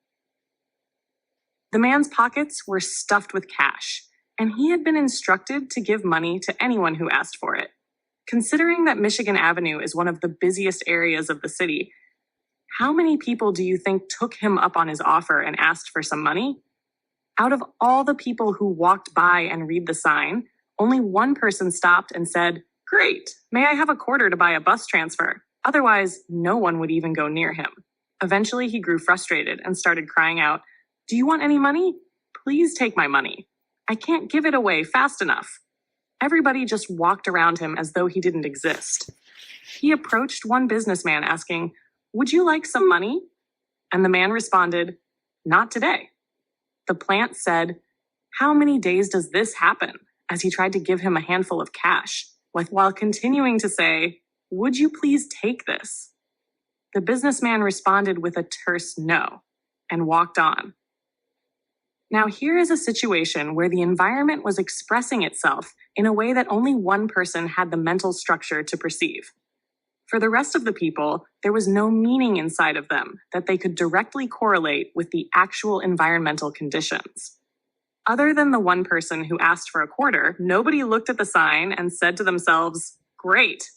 [SPEAKER 1] The man's pockets were stuffed with cash, and he had been instructed to give money to anyone who asked for it. Considering that Michigan Avenue is one of the busiest areas of the city, how many people do you think took him up on his offer and asked for some money? Out of all the people who walked by and read the sign, only one person stopped and said, "Great, may I have a quarter to buy a bus transfer?" Otherwise, no one would even go near him. Eventually, he grew frustrated and started crying out, "Do you want any money? Please take my money. I can't give it away fast enough." Everybody just walked around him as though he didn't exist. He approached one businessman asking, "Would you like some money?" And the man responded, "Not today." The plant said, "How many days does this happen?" as he tried to give him a handful of cash, while continuing to say, "Would you please take this?" The businessman responded with a terse no and walked on. Now, here is a situation where the environment was expressing itself in a way that only one person had the mental structure to perceive. For the rest of the people, there was no meaning inside of them that they could directly correlate with the actual environmental conditions. Other than the one person who asked for a quarter, nobody looked at the sign and said to themselves, "Great,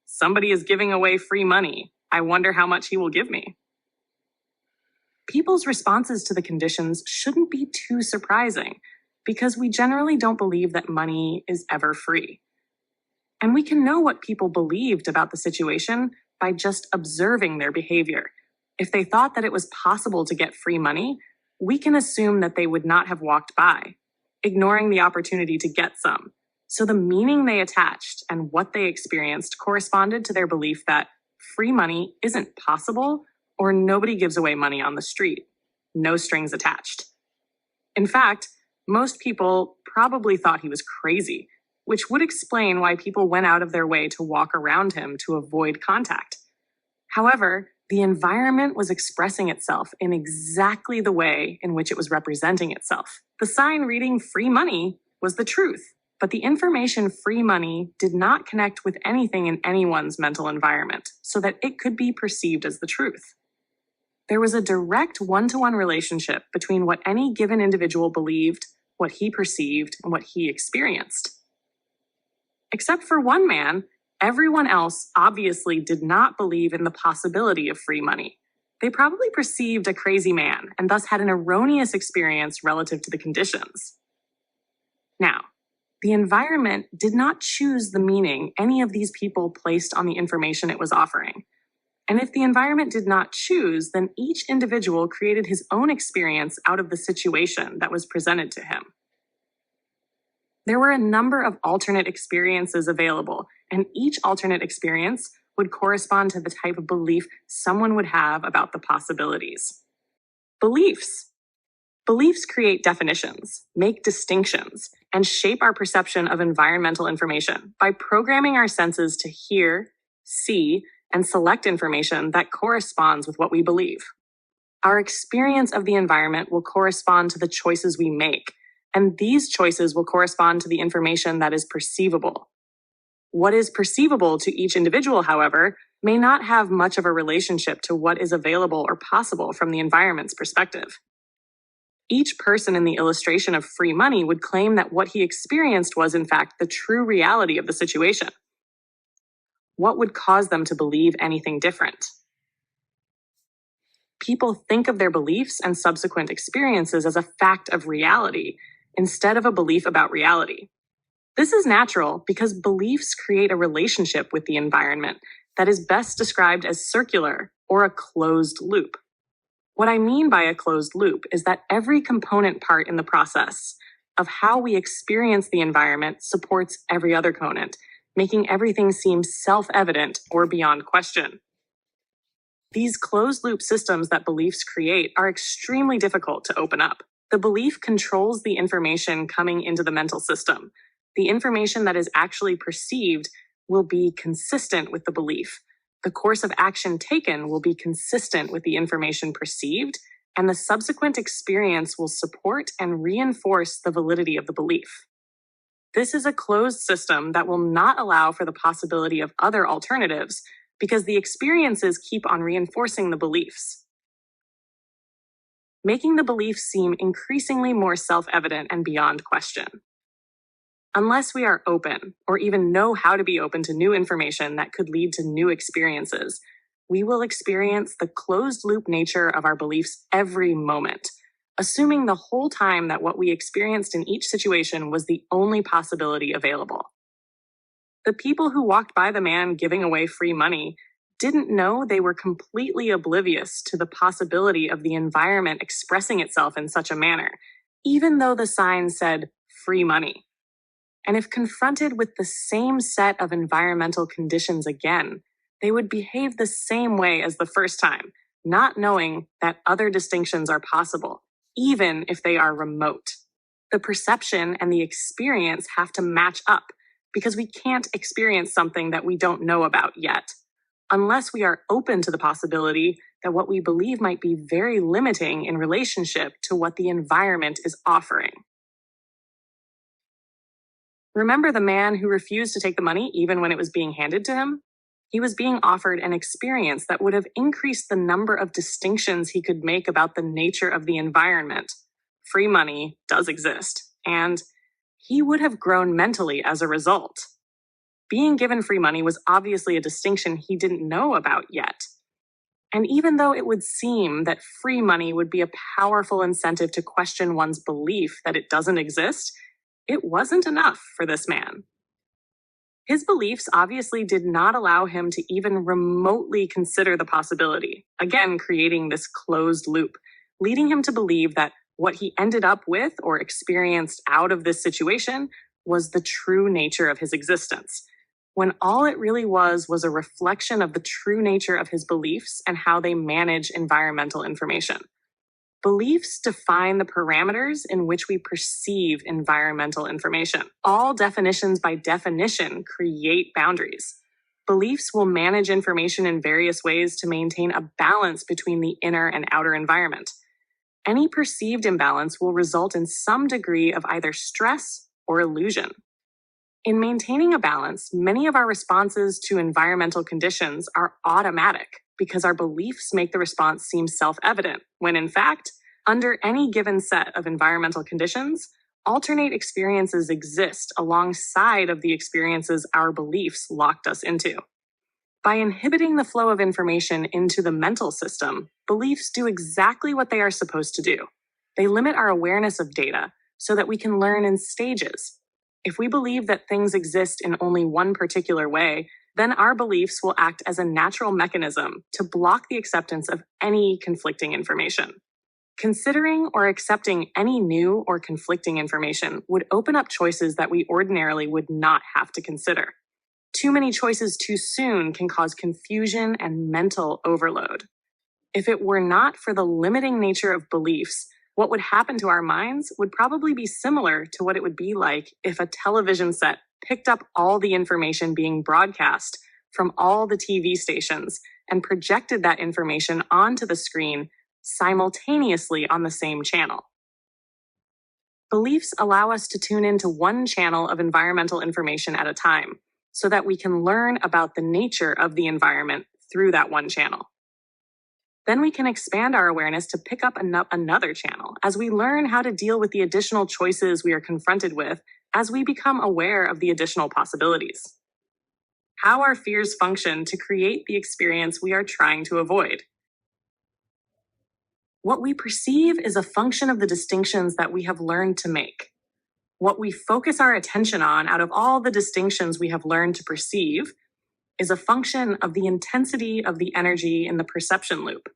[SPEAKER 1] somebody is giving away free money. I wonder how much he will give me." People's responses to the conditions shouldn't be too surprising because we generally don't believe that money is ever free. And we can know what people believed about the situation by just observing their behavior. If they thought that it was possible to get free money, we can assume that they would not have walked by, ignoring the opportunity to get some. So the meaning they attached and what they experienced corresponded to their belief that free money isn't possible or nobody gives away money on the street. No strings attached. In fact, most people probably thought he was crazy, which would explain why people went out of their way to walk around him to avoid contact. However, the environment was expressing itself in exactly the way in which it was representing itself. The sign reading "free money" was the truth, but the information "free money" did not connect with anything in anyone's mental environment so that it could be perceived as the truth. There was a direct one-to-one relationship between what any given individual believed, what he perceived, and what he experienced. Except for one man, everyone else obviously did not believe in the possibility of free money. They probably perceived a crazy man and thus had an erroneous experience relative to the conditions. Now, the environment did not choose the meaning any of these people placed on the information it was offering. And if the environment did not choose, then each individual created his own experience out of the situation that was presented to him. There were a number of alternate experiences available, and each alternate experience would correspond to the type of belief someone would have about the possibilities. Beliefs. Beliefs create definitions, make distinctions, and shape our perception of environmental information by programming our senses to hear, see, and select information that corresponds with what we believe. Our experience of the environment will correspond to the choices we make, and these choices will correspond to the information that is perceivable. What is perceivable to each individual, however, may not have much of a relationship to what is available or possible from the environment's perspective. Each person in the illustration of free money would claim that what he experienced was, in fact, the true reality of the situation. What would cause them to believe anything different? People think of their beliefs and subsequent experiences as a fact of reality instead of a belief about reality. This is natural because beliefs create a relationship with the environment that is best described as circular or a closed loop. What I mean by a closed loop is that every component part in the process of how we experience the environment supports every other component, making everything seem self-evident or beyond question. These closed-loop systems that beliefs create are extremely difficult to open up. The belief controls the information coming into the mental system. The information that is actually perceived will be consistent with the belief. The course of action taken will be consistent with the information perceived, and the subsequent experience will support and reinforce the validity of the belief. This is a closed system that will not allow for the possibility of other alternatives because the experiences keep on reinforcing the beliefs, making the beliefs seem increasingly more self-evident and beyond question. Unless we are open or even know how to be open to new information that could lead to new experiences, we will experience the closed-loop nature of our beliefs every moment, assuming the whole time that what we experienced in each situation was the only possibility available. The people who walked by the man giving away free money didn't know they were completely oblivious to the possibility of the environment expressing itself in such a manner, even though the sign said "free money." And if confronted with the same set of environmental conditions again, they would behave the same way as the first time, not knowing that other distinctions are possible, even if they are remote. The perception and the experience have to match up because we can't experience something that we don't know about yet, unless we are open to the possibility that what we believe might be very limiting in relationship to what the environment is offering. Remember the man who refused to take the money even when it was being handed to him? He was being offered an experience that would have increased the number of distinctions he could make about the nature of the environment. free money does exist, and he would have grown mentally as a result. Being given free money was obviously a distinction he didn't know about yet. And even though it would seem that free money would be a powerful incentive to question one's belief that it doesn't exist, it wasn't enough for this man. His beliefs obviously did not allow him to even remotely consider the possibility, again creating this closed loop, leading him to believe that what he ended up with or experienced out of this situation was the true nature of his existence, when all it really was a reflection of the true nature of his beliefs and how they manage environmental information. Beliefs define the parameters in which we perceive environmental information. All definitions by definition create boundaries. Beliefs will manage information in various ways to maintain a balance between the inner and outer environment. Any perceived imbalance will result in some degree of either stress or illusion. In maintaining a balance, many of our responses to environmental conditions are automatic because our beliefs make the response seem self-evident, when in fact, under any given set of environmental conditions, alternate experiences exist alongside of the experiences our beliefs locked us into. By inhibiting the flow of information into the mental system, beliefs do exactly what they are supposed to do. They limit our awareness of data so that we can learn in stages. If we believe that things exist in only one particular way, then our beliefs will act as a natural mechanism to block the acceptance of any conflicting information. Considering or accepting any new or conflicting information would open up choices that we ordinarily would not have to consider. Too many choices too soon can cause confusion and mental overload. If it were not for the limiting nature of beliefs, what would happen to our minds would probably be similar to what it would be like if a television set picked up all the information being broadcast from all the TV stations and projected that information onto the screen simultaneously on the same channel. Beliefs allow us to tune into one channel of environmental information at a time so that we can learn about the nature of the environment through that one channel. Then we can expand our awareness to pick up another channel as we learn how to deal with the additional choices we are confronted with as we become aware of the additional possibilities. How our fears function to create the experience we are trying to avoid. What we perceive is a function of the distinctions that we have learned to make. What we focus our attention on out of all the distinctions we have learned to perceive is a function of the intensity of the energy in the perception loop.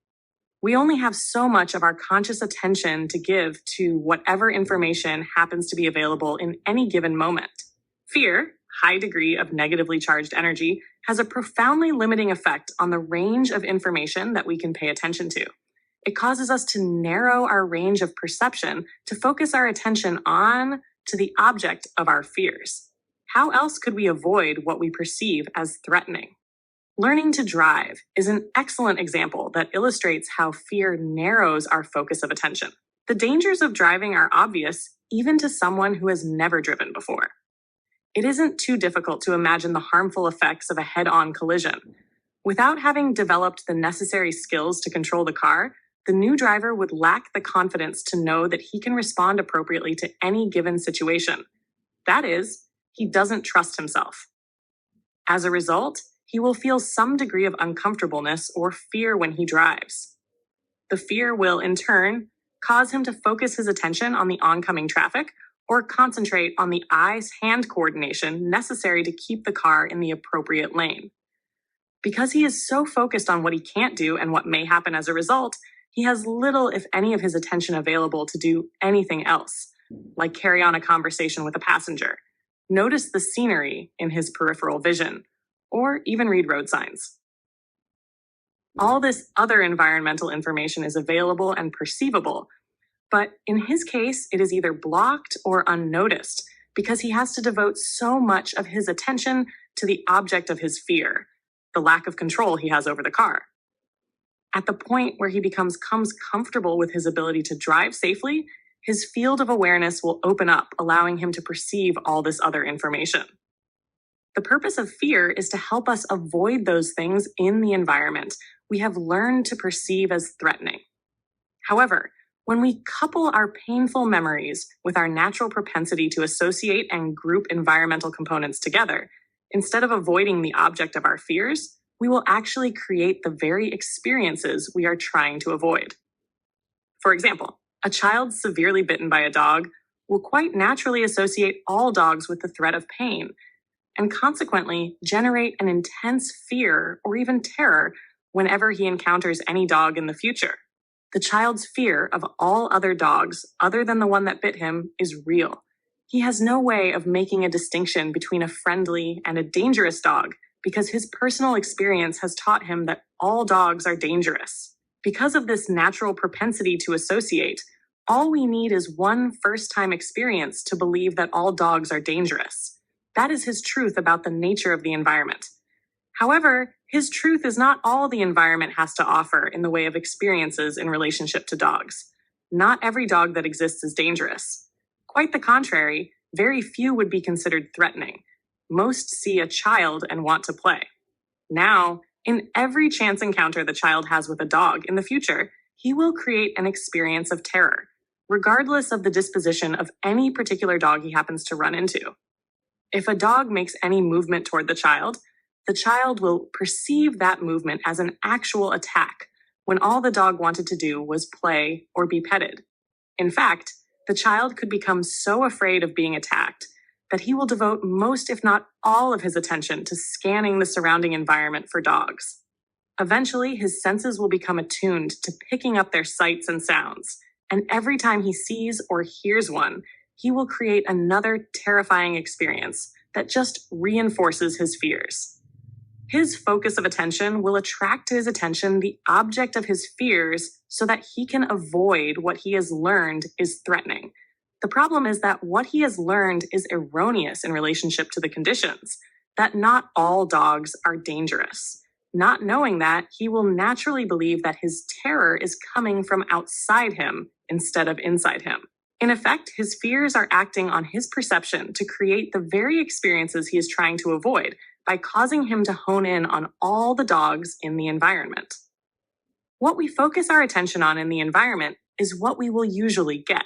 [SPEAKER 1] We only have so much of our conscious attention to give to whatever information happens to be available in any given moment. Fear, high degree of negatively charged energy, has a profoundly limiting effect on the range of information that we can pay attention to. It causes us to narrow our range of perception to focus our attention on to the object of our fears. How else could we avoid what we perceive as threatening? Learning to drive is an excellent example that illustrates how fear narrows our focus of attention. The dangers of driving are obvious even to someone who has never driven before. It isn't too difficult to imagine the harmful effects of a head-on collision. Without having developed the necessary skills to control the car, the new driver would lack the confidence to know that he can respond appropriately to any given situation. That is, he doesn't trust himself. As a result, he will feel some degree of uncomfortableness or fear when he drives. The fear will, in turn, cause him to focus his attention on the oncoming traffic or concentrate on the eyes-hand coordination necessary to keep the car in the appropriate lane. Because he is so focused on what he can't do and what may happen as a result, he has little, if any, of his attention available to do anything else, like carry on a conversation with a passenger, notice the scenery in his peripheral vision, or even read road signs. All this other environmental information is available and perceivable, but in his case, it is either blocked or unnoticed because he has to devote so much of his attention to the object of his fear, the lack of control he has over the car. At the point where he becomes comfortable with his ability to drive safely, his field of awareness will open up, allowing him to perceive all this other information. The purpose of fear is to help us avoid those things in the environment we have learned to perceive as threatening. However, When we couple our painful memories with our natural propensity to associate and group environmental components together, instead of avoiding the object of our fears, we will actually create the very experiences we are trying to avoid. For example, a child severely bitten by a dog will quite naturally associate all dogs with the threat of pain, and consequently generate an intense fear or even terror whenever he encounters any dog in the future. The child's fear of all other dogs, other than the one that bit him, is real. He has no way of making a distinction between a friendly and a dangerous dog because his personal experience has taught him that all dogs are dangerous. Because of this natural propensity to associate, all we need is one first-time experience to believe that all dogs are dangerous. That is his truth about the nature of the environment. However, his truth is not all the environment has to offer in the way of experiences in relationship to dogs. Not every dog that exists is dangerous. Quite the contrary, very few would be considered threatening. Most see a child and want to play. Now, in every chance encounter the child has with a dog in the future, he will create an experience of terror, regardless of the disposition of any particular dog he happens to run into. If a dog makes any movement toward the child will perceive that movement as an actual attack when all the dog wanted to do was play or be petted. In fact, the child could become so afraid of being attacked that he will devote most, if not all, of his attention to scanning the surrounding environment for dogs. Eventually, his senses will become attuned to picking up their sights and sounds, and every time he sees or hears one, he will create another terrifying experience that just reinforces his fears. His focus of attention will attract to his attention the object of his fears so that he can avoid what he has learned is threatening. The problem is that what he has learned is erroneous in relationship to the conditions, that not all dogs are dangerous. Not knowing that, he will naturally believe that his terror is coming from outside him instead of inside him. In effect, his fears are acting on his perception to create the very experiences he is trying to avoid by causing him to hone in on all the dogs in the environment. What we focus our attention on in the environment is what we will usually get.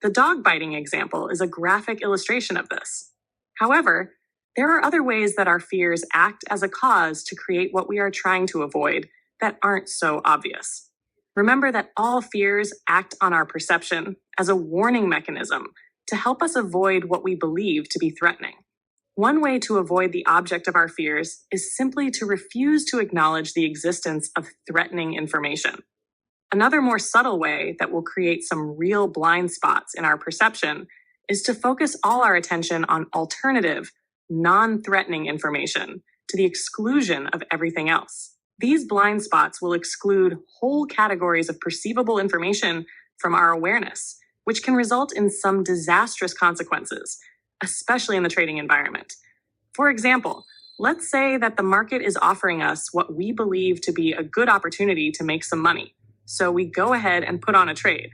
[SPEAKER 1] The dog biting example is a graphic illustration of this. However, there are other ways that our fears act as a cause to create what we are trying to avoid that aren't so obvious. Remember that all fears act on our perception as a warning mechanism to help us avoid what we believe to be threatening. One way to avoid the object of our fears is simply to refuse to acknowledge the existence of threatening information. Another more subtle way that will create some real blind spots in our perception is to focus all our attention on alternative, non-threatening information to the exclusion of everything else. These blind spots will exclude whole categories of perceivable information from our awareness, which can result in some disastrous consequences, especially in the trading environment. For example, let's say that the market is offering us what we believe to be a good opportunity to make some money. So we go ahead and put on a trade.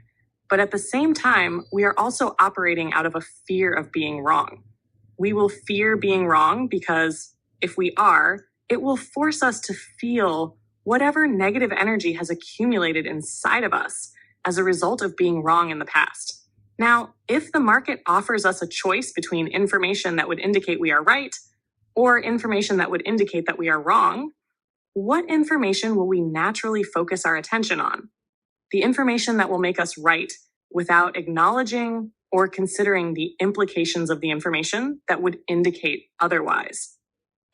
[SPEAKER 1] But at the same time, we are also operating out of a fear of being wrong. We will fear being wrong because if we are, it will force us to feel whatever negative energy has accumulated inside of us as a result of being wrong in the past. Now, if the market offers us a choice between information that would indicate we are right or information that would indicate that we are wrong, what information will we naturally focus our attention on? The information that will make us right without acknowledging or considering the implications of the information that would indicate otherwise.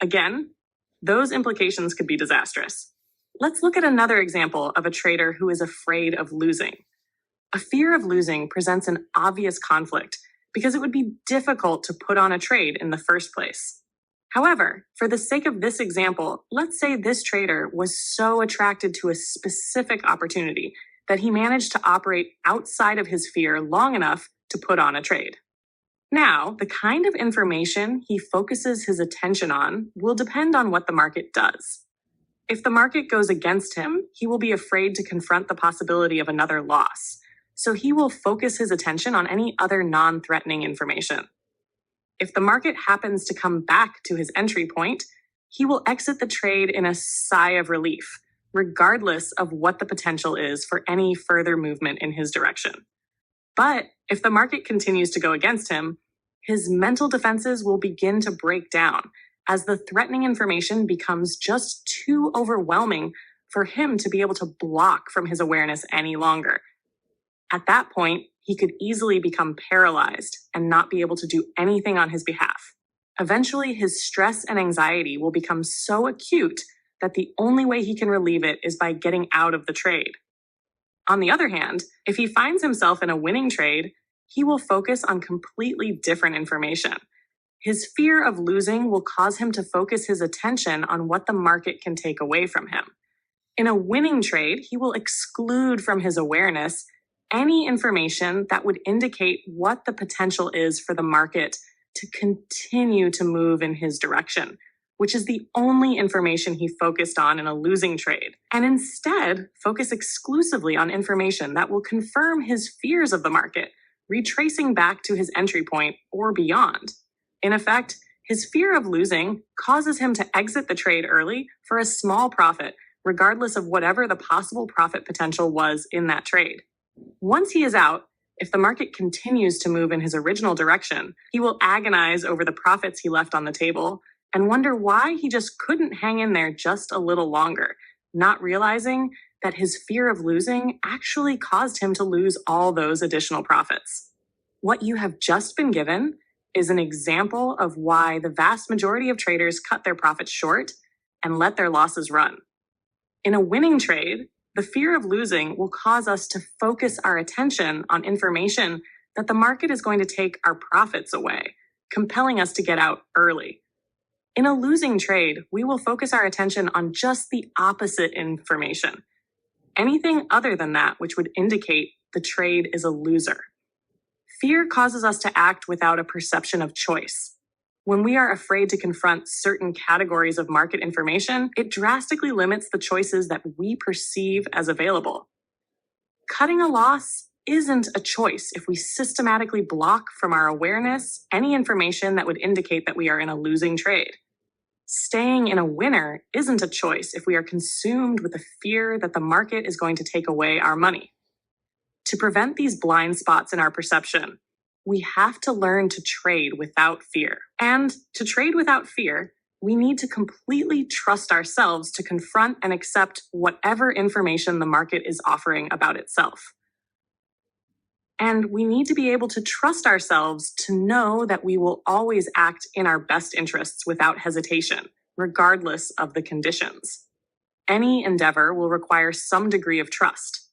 [SPEAKER 1] Again, those implications could be disastrous. Let's look at another example of a trader who is afraid of losing. A fear of losing presents an obvious conflict because it would be difficult to put on a trade in the first place. However, for the sake of this example, let's say this trader was so attracted to a specific opportunity that he managed to operate outside of his fear long enough to put on a trade. Now, the kind of information he focuses his attention on will depend on what the market does. If the market goes against him, he will be afraid to confront the possibility of another loss. So he will focus his attention on any other non-threatening information. If the market happens to come back to his entry point, he will exit the trade in a sigh of relief, regardless of what the potential is for any further movement in his direction. But if the market continues to go against him, his mental defenses will begin to break down as the threatening information becomes just too overwhelming for him to be able to block from his awareness any longer. At that point, he could easily become paralyzed and not be able to do anything on his behalf. Eventually, his stress and anxiety will become so acute that the only way he can relieve it is by getting out of the trade. On the other hand, if he finds himself in a winning trade, he will focus on completely different information. His fear of losing will cause him to focus his attention on what the market can take away from him. In a winning trade, he will exclude from his awareness any information that would indicate what the potential is for the market to continue to move in his direction, which is the only information he focused on in a losing trade, and instead focus exclusively on information that will confirm his fears of the market, retracing back to his entry point or beyond. In effect, his fear of losing causes him to exit the trade early for a small profit, regardless of whatever the possible profit potential was in that trade. Once he is out, if the market continues to move in his original direction, he will agonize over the profits he left on the table and wonder why he just couldn't hang in there just a little longer, not realizing that his fear of losing actually caused him to lose all those additional profits. What you have just been given is an example of why the vast majority of traders cut their profits short and let their losses run. In a winning trade, the fear of losing will cause us to focus our attention on information that the market is going to take our profits away, compelling us to get out early. In a losing trade, we will focus our attention on just the opposite information, anything other than that which would indicate the trade is a loser. Fear causes us to act without a perception of choice. When we are afraid to confront certain categories of market information, it drastically limits the choices that we perceive as available. Cutting a loss isn't a choice if we systematically block from our awareness any information that would indicate that we are in a losing trade. Staying in a winner isn't a choice if we are consumed with the fear that the market is going to take away our money. To prevent these blind spots in our perception, we have to learn to trade without fear. And to trade without fear, we need to completely trust ourselves to confront and accept whatever information the market is offering about itself. And we need to be able to trust ourselves to know that we will always act in our best interests without hesitation, regardless of the conditions. Any endeavor will require some degree of trust.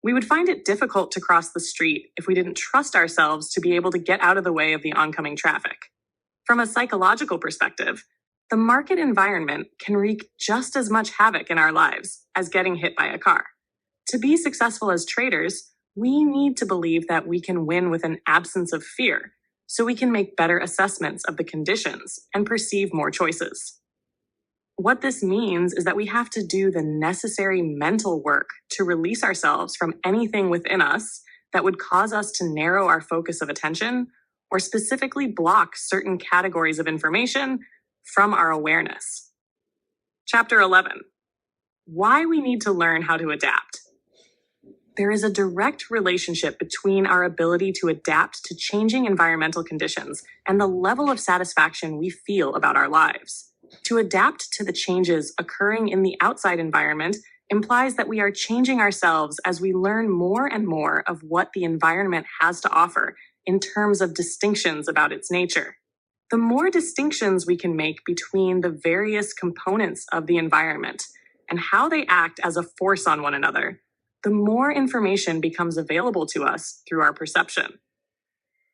[SPEAKER 1] We would find it difficult to cross the street if we didn't trust ourselves to be able to get out of the way of the oncoming traffic. From a psychological perspective, the market environment can wreak just as much havoc in our lives as getting hit by a car. To be successful as traders, we need to believe that we can win with an absence of fear, so we can make better assessments of the conditions and perceive more choices. What this means is that we have to do the necessary mental work to release ourselves from anything within us that would cause us to narrow our focus of attention or specifically block certain categories of information from our awareness. Chapter 11. Why we need to learn how to adapt. There is a direct relationship between our ability to adapt to changing environmental conditions and the level of satisfaction we feel about our lives. To adapt to the changes occurring in the outside environment implies that we are changing ourselves as we learn more and more of what the environment has to offer in terms of distinctions about its nature. The more distinctions we can make between the various components of the environment and how they act as a force on one another, the more information becomes available to us through our perception.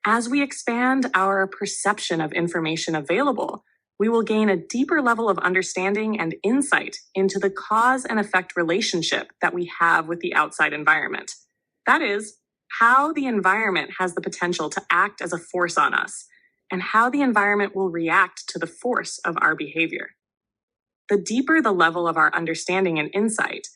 [SPEAKER 1] As we expand our perception of information available, we will gain a deeper level of understanding and insight into the cause and effect relationship that we have with the outside environment. That is, how the environment has the potential to act as a force on us, and how the environment will react to the force of our behavior. The deeper the level of our understanding and insight,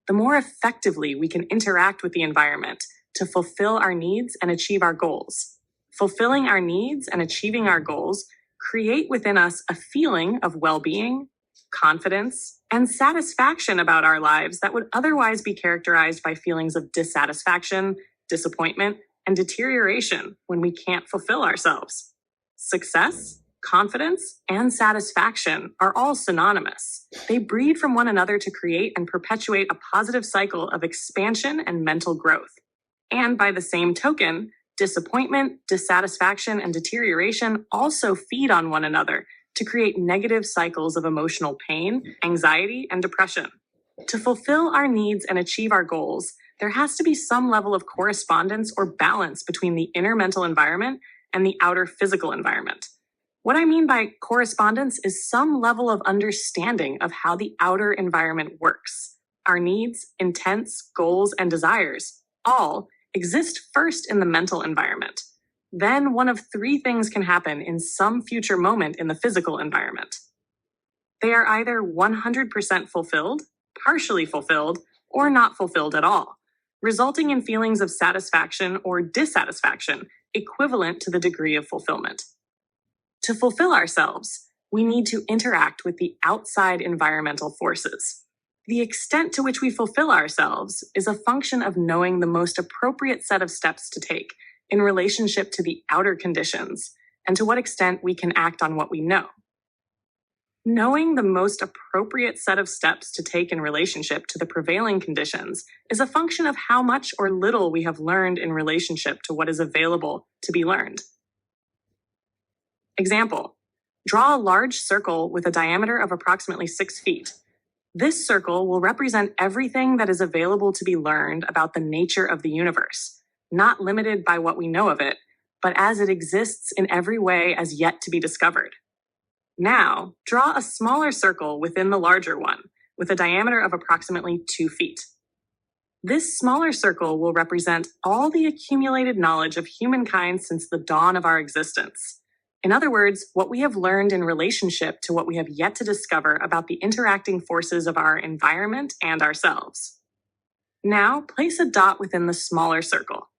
[SPEAKER 1] the more effectively we can interact with the environment to fulfill our needs and achieve our goals. Fulfilling our needs and achieving our goals create within us a feeling of well-being, confidence, and satisfaction about our lives that would otherwise be characterized by feelings of dissatisfaction, disappointment, and deterioration when we can't fulfill ourselves. Success, confidence, and satisfaction are all synonymous. They breed from one another to create and perpetuate a positive cycle of expansion and mental growth. And by the same token, disappointment, dissatisfaction, and deterioration also feed on one another to create negative cycles of emotional pain, anxiety, and depression. To fulfill our needs and achieve our goals, there has to be some level of correspondence or balance between the inner mental environment and the outer physical environment. What I mean by correspondence is some level of understanding of how the outer environment works. Our needs, intents, goals, and desires all exist first in the mental environment. Then one of three things can happen in some future moment in the physical environment. They are either 100% fulfilled, partially fulfilled, or not fulfilled at all, resulting in feelings of satisfaction or dissatisfaction equivalent to the degree of fulfillment. To fulfill ourselves, we need to interact with the outside environmental forces. The extent to which we fulfill ourselves is a function of knowing the most appropriate set of steps to take in relationship to the outer conditions and to what extent we can act on what we know. Knowing the most appropriate set of steps to take in relationship to the prevailing conditions is a function of how much or little we have learned in relationship to what is available to be learned. Example, draw a large circle with a diameter of approximately 6 feet. This circle will represent everything that is available to be learned about the nature of the universe, not limited by what we know of it, but as it exists in every way as yet to be discovered. Now, draw a smaller circle within the larger one, with a diameter of approximately 2 feet. This smaller circle will represent all the accumulated knowledge of humankind since the dawn of our existence. In other words, what we have learned in relationship to what we have yet to discover about the interacting forces of our environment and ourselves. Now, place a dot within the smaller circle.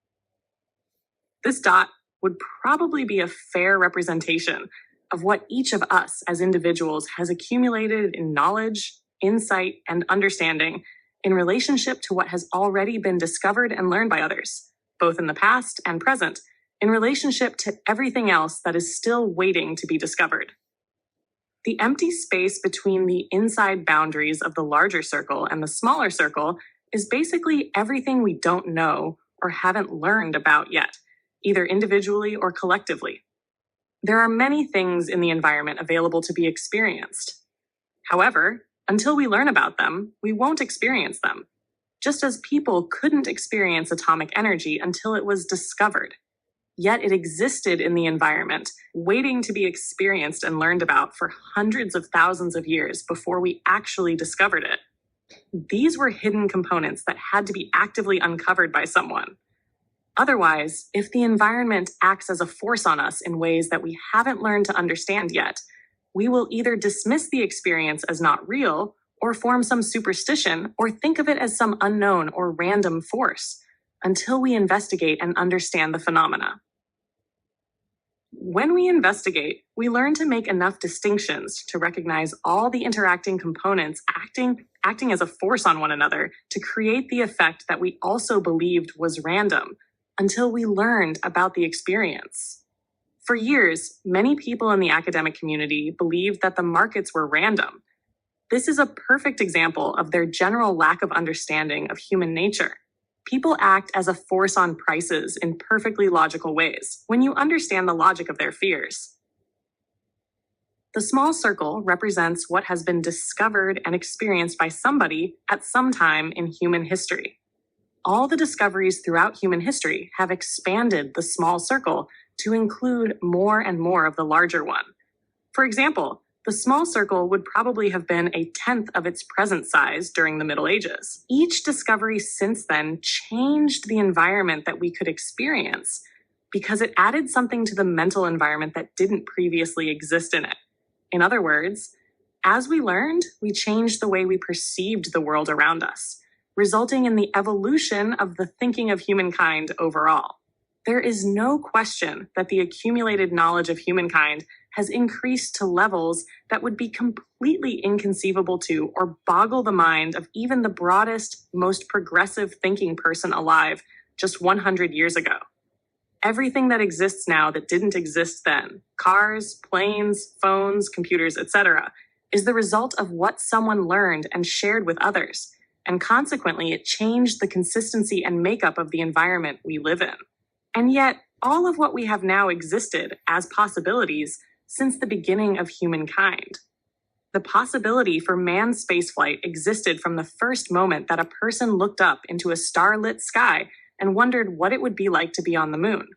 [SPEAKER 1] This dot would probably be a fair representation of what each of us as individuals has accumulated in knowledge, insight, and understanding in relationship to what has already been discovered and learned by others, both in the past and present, in relationship to everything else that is still waiting to be discovered. The empty space between the inside boundaries of the larger circle and the smaller circle is basically everything we don't know or haven't learned about yet, either individually or collectively. There are many things in the environment available to be experienced. However, until we learn about them, we won't experience them, just as people couldn't experience atomic energy until it was discovered. Yet it existed in the environment, waiting to be experienced and learned about for hundreds of thousands of years before we actually discovered it. These were hidden components that had to be actively uncovered by someone. Otherwise, if the environment acts as a force on us in ways that we haven't learned to understand yet, we will either dismiss the experience as not real, or form some superstition, or think of it as some unknown or random force, until we investigate and understand the phenomena. When we investigate, we learn to make enough distinctions to recognize all the interacting components acting as a force on one another to create the effect that we also believed was random, until we learned about the experience. For years, many people in the academic community believed that the markets were random. This is a perfect example of their general lack of understanding of human nature. People act as a force on prices in perfectly logical ways when you understand the logic of their fears. The small circle represents what has been discovered and experienced by somebody at some time in human history. All the discoveries throughout human history have expanded the small circle to include more and more of the larger one. For example, the small circle would probably have been a tenth of its present size during the Middle Ages. Each discovery since then changed the environment that we could experience because it added something to the mental environment that didn't previously exist in it. In other words, as we learned, we changed the way we perceived the world around us, resulting in the evolution of the thinking of humankind overall. There is no question that the accumulated knowledge of humankind has increased to levels that would be completely inconceivable to or boggle the mind of even the broadest, most progressive thinking person alive just 100 years ago. Everything that exists now that didn't exist then, cars, planes, phones, computers, etc., is the result of what someone learned and shared with others, and consequently it changed the consistency and makeup of the environment we live in. And yet, all of what we have now existed as possibilities since the beginning of humankind. The possibility for manned spaceflight existed from the first moment that a person looked up into a starlit sky and wondered what it would be like to be on the moon.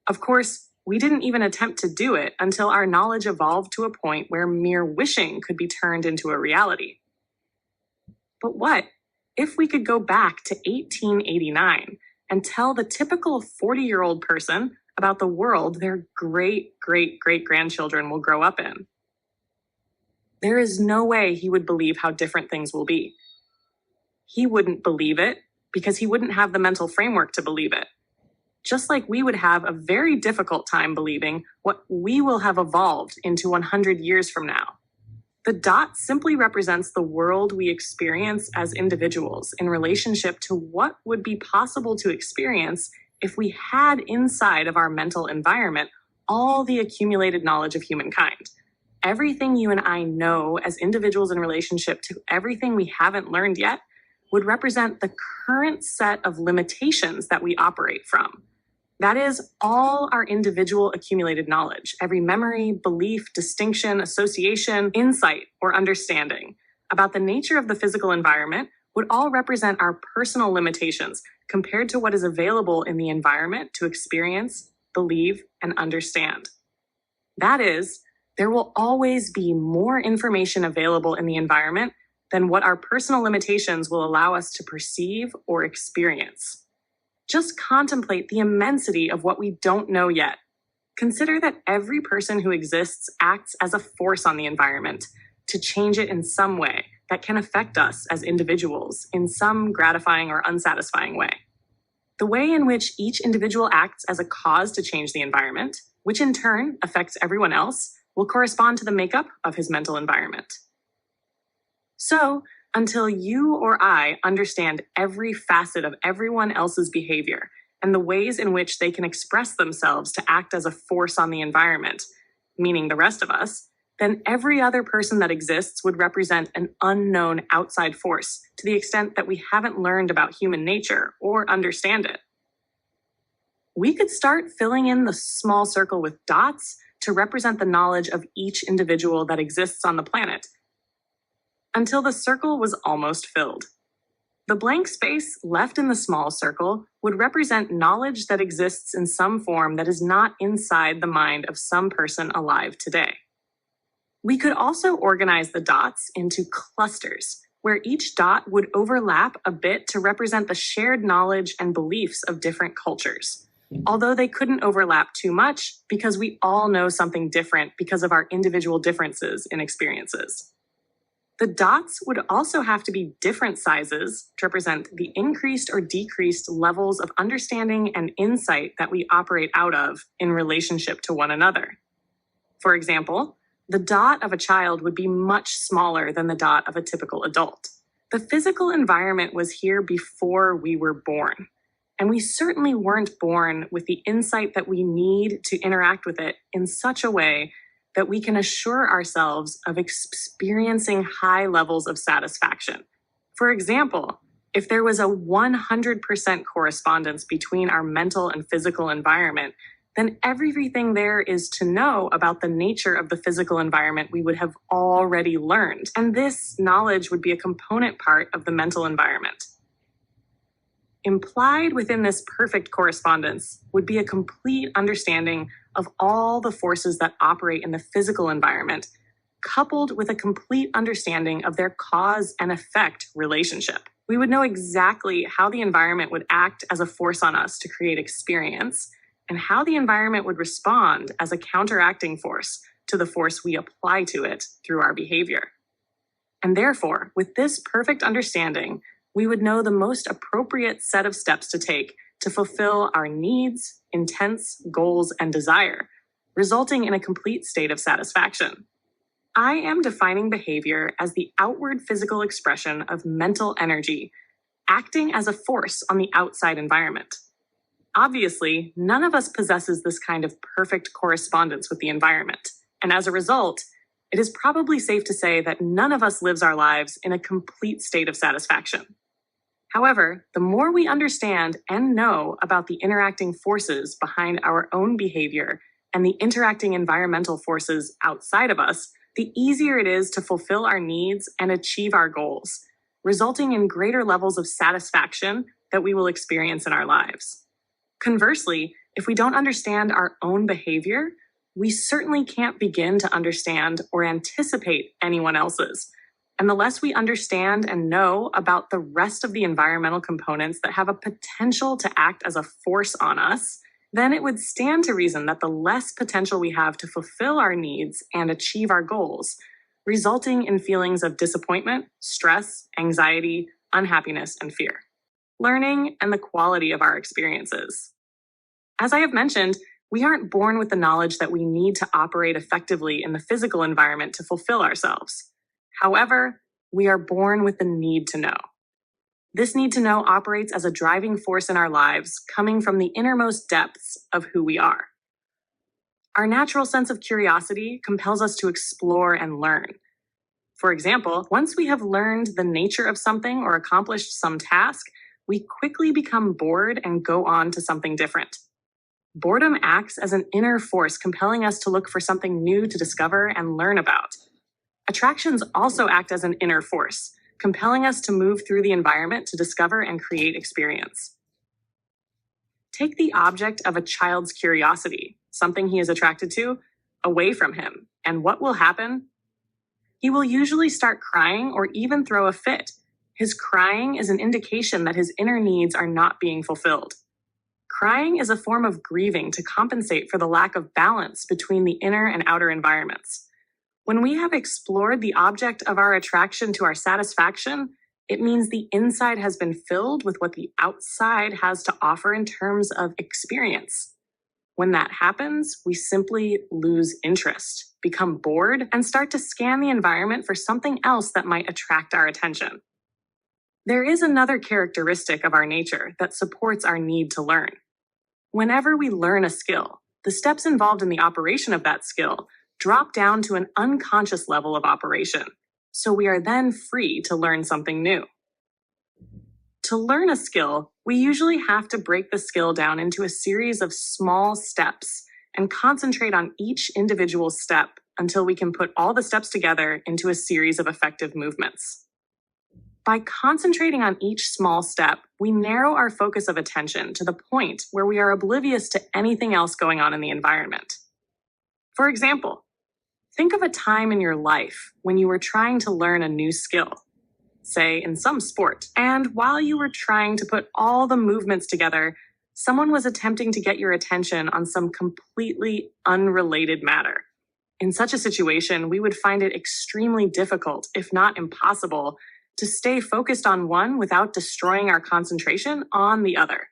[SPEAKER 1] Of course, we didn't even attempt to do it until our knowledge evolved to a point where mere wishing could be turned into a reality. But what if we could go back to 1889 and tell the typical 40-year-old person about the world their great-great-great-grandchildren will grow up in? There is no way he would believe how different things will be. He wouldn't believe it because he wouldn't have the mental framework to believe it. Just like we would have a very difficult time believing what we will have evolved into 100 years from now. The dot simply represents the world we experience as individuals in relationship to what would be possible to experience if we had inside of our mental environment all the accumulated knowledge of humankind. Everything you and I know as individuals in relationship to everything we haven't learned yet would represent the current set of limitations that we operate from. That is all our individual accumulated knowledge, every memory, belief, distinction, association, insight, or understanding about the nature of the physical environment would all represent our personal limitations compared to what is available in the environment to experience, believe, and understand. That is, there will always be more information available in the environment than what our personal limitations will allow us to perceive or experience. Just contemplate the immensity of what we don't know yet. Consider that every person who exists acts as a force on the environment to change it in some way that can affect us as individuals in some gratifying or unsatisfying way. The way in which each individual acts as a cause to change the environment, which in turn affects everyone else, will correspond to the makeup of his mental environment. So, until you or I understand every facet of everyone else's behavior and the ways in which they can express themselves to act as a force on the environment, meaning the rest of us, then every other person that exists would represent an unknown outside force to the extent that we haven't learned about human nature or understand it. We could start filling in the small circle with dots to represent the knowledge of each individual that exists on the planet, until the circle was almost filled. The blank space left in the small circle would represent knowledge that exists in some form that is not inside the mind of some person alive today. We could also organize the dots into clusters, where each dot would overlap a bit to represent the shared knowledge and beliefs of different cultures, although they couldn't overlap too much because we all know something different because of our individual differences in experiences. The dots would also have to be different sizes to represent the increased or decreased levels of understanding and insight that we operate out of in relationship to one another. For example, the dot of a child would be much smaller than the dot of a typical adult. The physical environment was here before we were born, and we certainly weren't born with the insight that we need to interact with it in such a way that we can assure ourselves of experiencing high levels of satisfaction. For example, if there was a 100% correspondence between our mental and physical environment, then everything there is to know about the nature of the physical environment we would have already learned. And this knowledge would be a component part of the mental environment. Implied within this perfect correspondence would be a complete understanding of all the forces that operate in the physical environment, coupled with a complete understanding of their cause and effect relationship. We would know exactly how the environment would act as a force on us to create experience, and how the environment would respond as a counteracting force to the force we apply to it through our behavior. And therefore, with this perfect understanding, we would know the most appropriate set of steps to take to fulfill our needs, intents, goals, and desire, resulting in a complete state of satisfaction. I am defining behavior as the outward physical expression of mental energy, acting as a force on the outside environment. Obviously, none of us possesses this kind of perfect correspondence with the environment, and as a result, it is probably safe to say that none of us lives our lives in a complete state of satisfaction. However, the more we understand and know about the interacting forces behind our own behavior and the interacting environmental forces outside of us, the easier it is to fulfill our needs and achieve our goals, resulting in greater levels of satisfaction that we will experience in our lives. Conversely, if we don't understand our own behavior, we certainly can't begin to understand or anticipate anyone else's. And the less we understand and know about the rest of the environmental components that have a potential to act as a force on us, then it would stand to reason that the less potential we have to fulfill our needs and achieve our goals, resulting in feelings of disappointment, stress, anxiety, unhappiness, and fear. Learning and the quality of our experiences. As I have mentioned, we aren't born with the knowledge that we need to operate effectively in the physical environment to fulfill ourselves. However, we are born with the need to know. This need to know operates as a driving force in our lives, coming from the innermost depths of who we are. Our natural sense of curiosity compels us to explore and learn. For example, once we have learned the nature of something or accomplished some task, we quickly become bored and go on to something different. Boredom acts as an inner force compelling us to look for something new to discover and learn about. Attractions also act as an inner force, compelling us to move through the environment to discover and create experience. Take the object of a child's curiosity, something he is attracted to, away from him, and what will happen? He will usually start crying or even throw a fit. His crying is an indication that his inner needs are not being fulfilled. Crying is a form of grieving to compensate for the lack of balance between the inner and outer environments. When we have explored the object of our attraction to our satisfaction, it means the inside has been filled with what the outside has to offer in terms of experience. When that happens, we simply lose interest, become bored, and start to scan the environment for something else that might attract our attention. There is another characteristic of our nature that supports our need to learn. Whenever we learn a skill, the steps involved in the operation of that skill drop down to an unconscious level of operation, so we are then free to learn something new. To learn a skill, we usually have to break the skill down into a series of small steps and concentrate on each individual step until we can put all the steps together into a series of effective movements. By concentrating on each small step, we narrow our focus of attention to the point where we are oblivious to anything else going on in the environment. For example, think of a time in your life when you were trying to learn a new skill, say in some sport, and while you were trying to put all the movements together, someone was attempting to get your attention on some completely unrelated matter. In such a situation, we would find it extremely difficult, if not impossible, to stay focused on one without destroying our concentration on the other.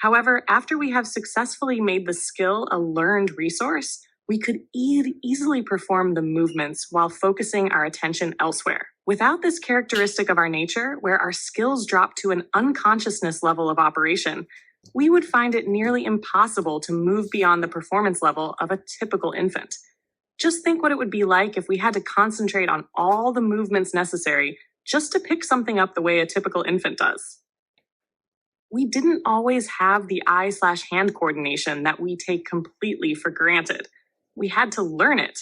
[SPEAKER 1] However, after we have successfully made the skill a learned resource, we could easily perform the movements while focusing our attention elsewhere. Without this characteristic of our nature, where our skills drop to an unconsciousness level of operation, we would find it nearly impossible to move beyond the performance level of a typical infant. Just think what it would be like if we had to concentrate on all the movements necessary just to pick something up the way a typical infant does. We didn't always have the eye/hand coordination that we take completely for granted. We had to learn it.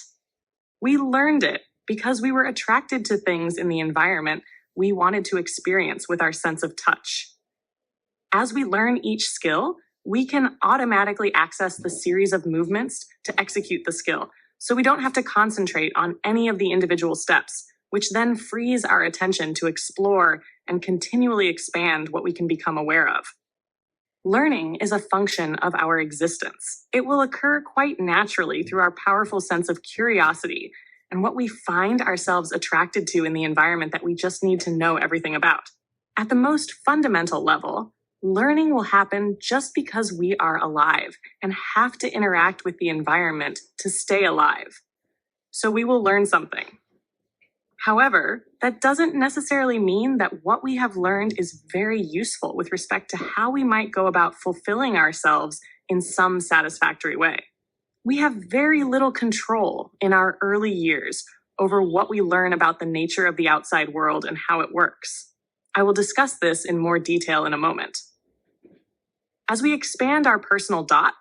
[SPEAKER 1] We learned it because we were attracted to things in the environment we wanted to experience with our sense of touch. As we learn each skill, we can automatically access the series of movements to execute the skill, so we don't have to concentrate on any of the individual steps, which then frees our attention to explore and continually expand what we can become aware of. Learning is a function of our existence. It will occur quite naturally through our powerful sense of curiosity and what we find ourselves attracted to in the environment that we just need to know everything about. At the most fundamental level, Learning will happen just because we are alive and have to interact with the environment to stay alive. So we will learn something. However, that doesn't necessarily mean that what we have learned is very useful with respect to how we might go about fulfilling ourselves in some satisfactory way. We have very little control in our early years over what we learn about the nature of the outside world and how it works. I will discuss this in more detail in a moment. As we expand our personal dot,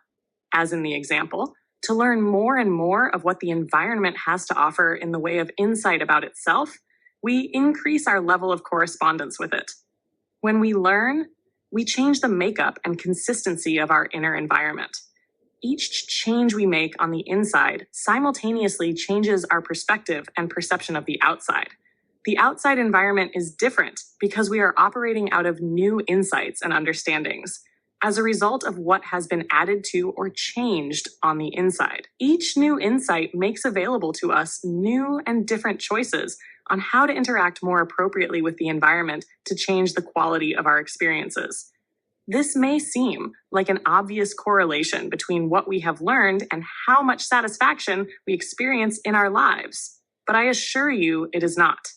[SPEAKER 1] as in the example, to learn more and more of what the environment has to offer in the way of insight about itself, we increase our level of correspondence with it. When we learn, we change the makeup and consistency of our inner environment. Each change we make on the inside simultaneously changes our perspective and perception of the outside. The outside environment is different because we are operating out of new insights and understandings as a result of what has been added to or changed on the inside. Each new insight makes available to us new and different choices on how to interact more appropriately with the environment to change the quality of our experiences. This may seem like an obvious correlation between what we have learned and how much satisfaction we experience in our lives, but I assure you it is not.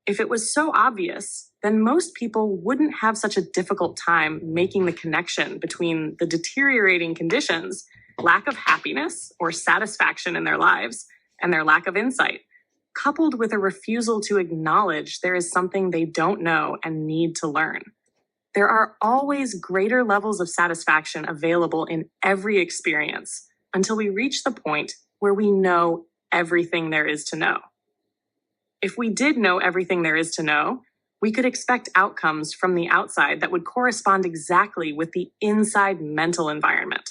[SPEAKER 1] If it was so obvious, then most people wouldn't have such a difficult time making the connection between the deteriorating conditions, lack of happiness or satisfaction in their lives, and their lack of insight, coupled with a refusal to acknowledge there is something they don't know and need to learn. There are always greater levels of satisfaction available in every experience until we reach the point where we know everything there is to know. If we did know everything there is to know, we could expect outcomes from the outside that would correspond exactly with the inside mental environment.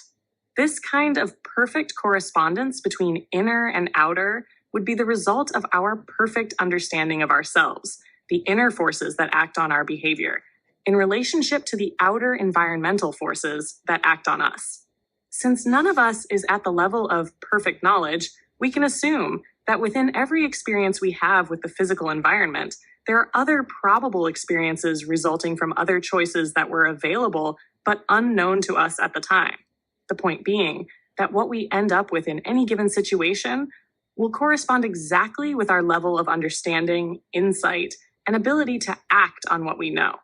[SPEAKER 1] This kind of perfect correspondence between inner and outer would be the result of our perfect understanding of ourselves, the inner forces that act on our behavior, in relationship to the outer environmental forces that act on us. Since none of us is at the level of perfect knowledge, we can assume that within every experience we have with the physical environment, there are other probable experiences resulting from other choices that were available but unknown to us at the time. The point being that what we end up with in any given situation will correspond exactly with our level of understanding, insight, and ability to act on what we know.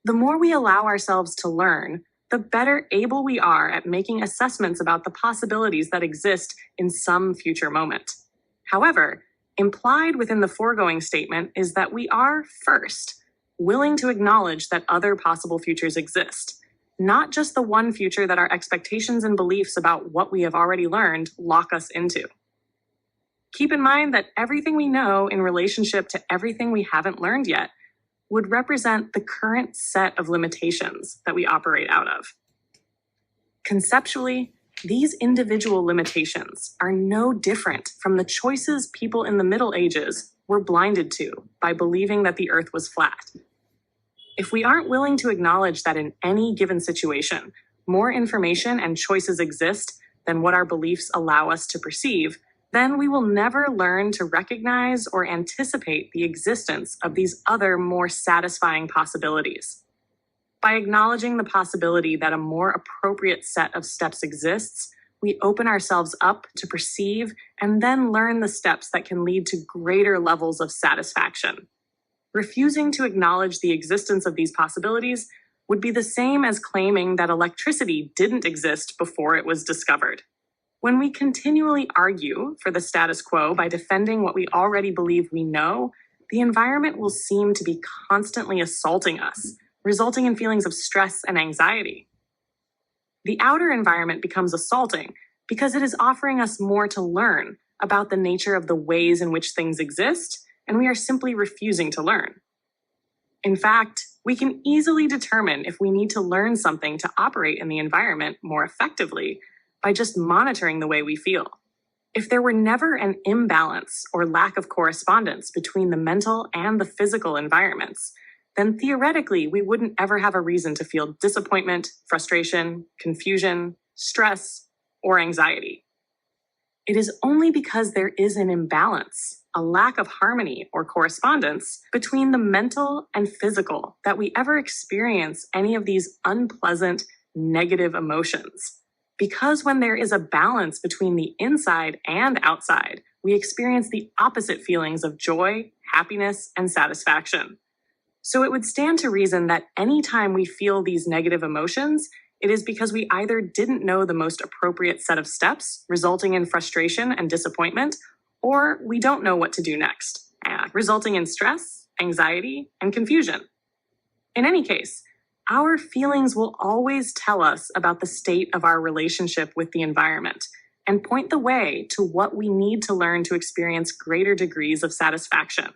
[SPEAKER 1] The more we allow ourselves to learn, the better able we are at making assessments about the possibilities that exist in some future moment. However, implied within the foregoing statement is that we are, first, willing to acknowledge that other possible futures exist, not just the one future that our expectations and beliefs about what we have already learned lock us into. Keep in mind that everything we know in relationship to everything we haven't learned yet would represent the current set of limitations that we operate out of. Conceptually, these individual limitations are no different from the choices people in the Middle Ages were blinded to by believing that the earth was flat. If we aren't willing to acknowledge that in any given situation, more information and choices exist than what our beliefs allow us to perceive, then we will never learn to recognize or anticipate the existence of these other more satisfying possibilities. By acknowledging the possibility that a more appropriate set of steps exists, we open ourselves up to perceive and then learn the steps that can lead to greater levels of satisfaction. Refusing to acknowledge the existence of these possibilities would be the same as claiming that electricity didn't exist before it was discovered. When we continually argue for the status quo by defending what we already believe we know, the environment will seem to be constantly assaulting us, resulting in feelings of stress and anxiety. The outer environment becomes assaulting because it is offering us more to learn about the nature of the ways in which things exist, and we are simply refusing to learn. In fact, we can easily determine if we need to learn something to operate in the environment more effectively by just monitoring the way we feel. If there were never an imbalance or lack of correspondence between the mental and the physical environments, then theoretically we wouldn't ever have a reason to feel disappointment, frustration, confusion, stress, or anxiety. It is only because there is an imbalance a lack of harmony or correspondence between the mental and physical that we ever experience any of these unpleasant, negative emotions. Because when there is a balance between the inside and outside, we experience the opposite feelings of joy, happiness, and satisfaction. So it would stand to reason that anytime we feel these negative emotions, it is because we either didn't know the most appropriate set of steps, resulting in frustration and disappointment, or we don't know what to do next, resulting in stress, anxiety, and confusion. In any case, our feelings will always tell us about the state of our relationship with the environment and point the way to what we need to learn to experience greater degrees of satisfaction.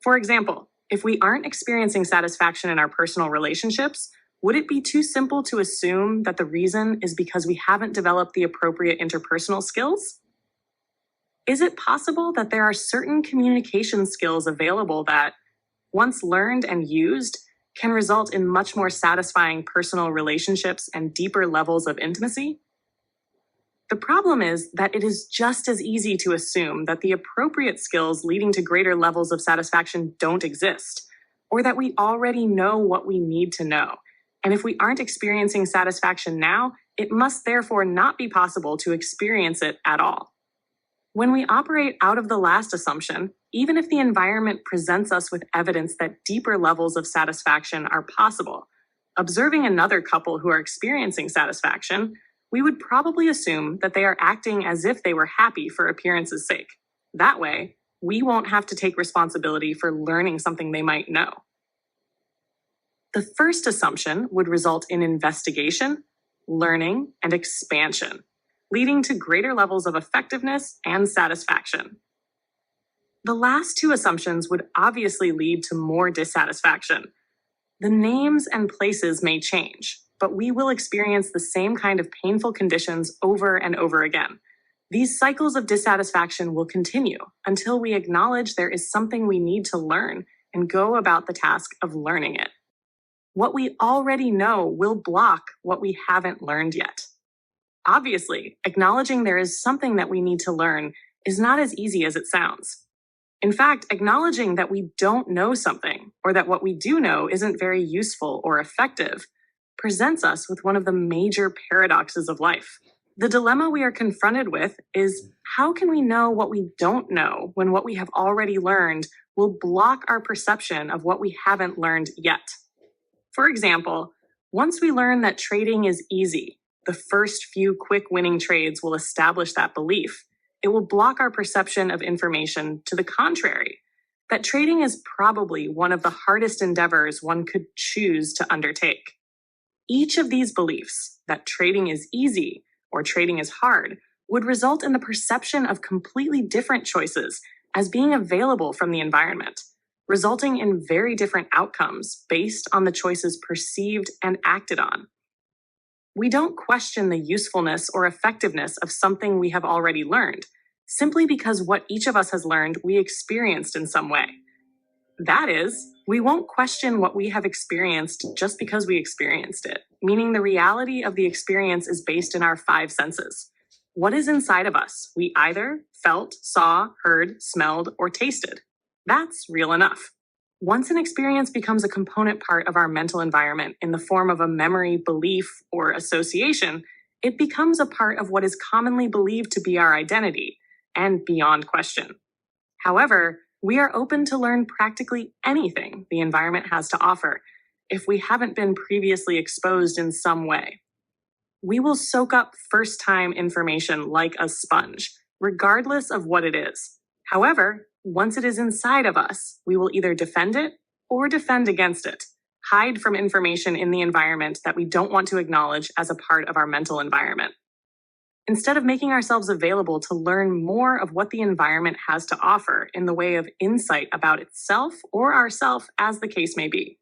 [SPEAKER 1] For example, if we aren't experiencing satisfaction in our personal relationships, would it be too simple to assume that the reason is because we haven't developed the appropriate interpersonal skills? Is it possible that there are certain communication skills available that, once learned and used, can result in much more satisfying personal relationships and deeper levels of intimacy? The problem is that it is just as easy to assume that the appropriate skills leading to greater levels of satisfaction don't exist, or that we already know what we need to know. And if we aren't experiencing satisfaction now, it must therefore not be possible to experience it at all. When we operate out of the last assumption, even if the environment presents us with evidence that deeper levels of satisfaction are possible, observing another couple who are experiencing satisfaction, we would probably assume that they are acting as if they were happy for appearance's sake. That way, we won't have to take responsibility for learning something they might know. The first assumption would result in investigation, learning, and expansion, leading to greater levels of effectiveness and satisfaction. The last two assumptions would obviously lead to more dissatisfaction. The names and places may change, but we will experience the same kind of painful conditions over and over again. These cycles of dissatisfaction will continue until we acknowledge there is something we need to learn and go about the task of learning it. What we already know will block what we haven't learned yet. Obviously, acknowledging there is something that we need to learn is not as easy as it sounds. In fact, acknowledging that we don't know something, or that what we do know isn't very useful or effective, presents us with one of the major paradoxes of life. The dilemma we are confronted with is, how can we know what we don't know when what we have already learned will block our perception of what we haven't learned yet? For example, once we learn that trading is easy, the first few quick winning trades will establish that belief. It will block our perception of information to the contrary, that trading is probably one of the hardest endeavors one could choose to undertake. Each of these beliefs, that trading is easy or trading is hard, would result in the perception of completely different choices as being available from the environment, resulting in very different outcomes based on the choices perceived and acted on. We don't question the usefulness or effectiveness of something we have already learned, simply because what each of us has learned we experienced in some way. That is, we won't question what we have experienced just because we experienced it, meaning the reality of the experience is based in our five senses. What is inside of us, we either felt, saw, heard, smelled, or tasted. That's real enough. Once an experience becomes a component part of our mental environment in the form of a memory, belief, or association, it becomes a part of what is commonly believed to be our identity, and beyond question. However, we are open to learn practically anything the environment has to offer if we haven't been previously exposed in some way. We will soak up first-time information like a sponge, regardless of what it is. However, once it is inside of us, we will either defend it or defend against it, hide from information in the environment that we don't want to acknowledge as a part of our mental environment. Instead of making ourselves available to learn more of what the environment has to offer in the way of insight about itself or ourself, as the case may be.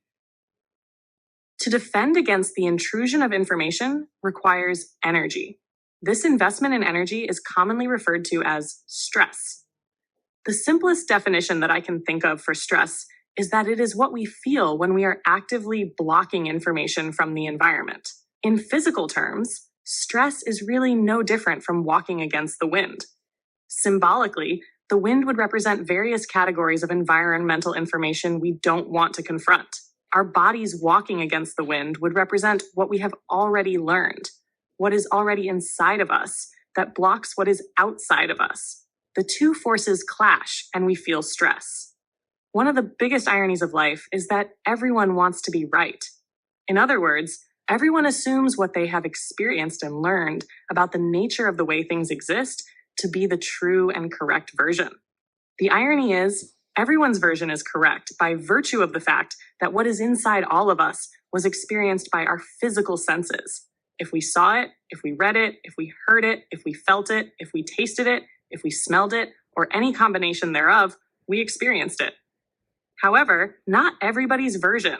[SPEAKER 1] To defend against the intrusion of information requires energy. This investment in energy is commonly referred to as stress. The simplest definition that I can think of for stress is that it is what we feel when we are actively blocking information from the environment. In physical terms, stress is really no different from walking against the wind. Symbolically, The wind would represent various categories of environmental information we don't want to confront. Our bodies walking against the wind would represent what we have already learned, what is already inside of us that blocks what is outside of us. The two forces clash and we feel stress. One of the biggest ironies of life is that everyone wants to be right. In other words, everyone assumes what they have experienced and learned about the nature of the way things exist to be the true and correct version. The irony is, everyone's version is correct by virtue of the fact that what is inside all of us was experienced by our physical senses. If we saw it, if we read it, if we heard it, if we felt it, if we tasted it, if we smelled it, or any combination thereof, we experienced it. However, not everybody's version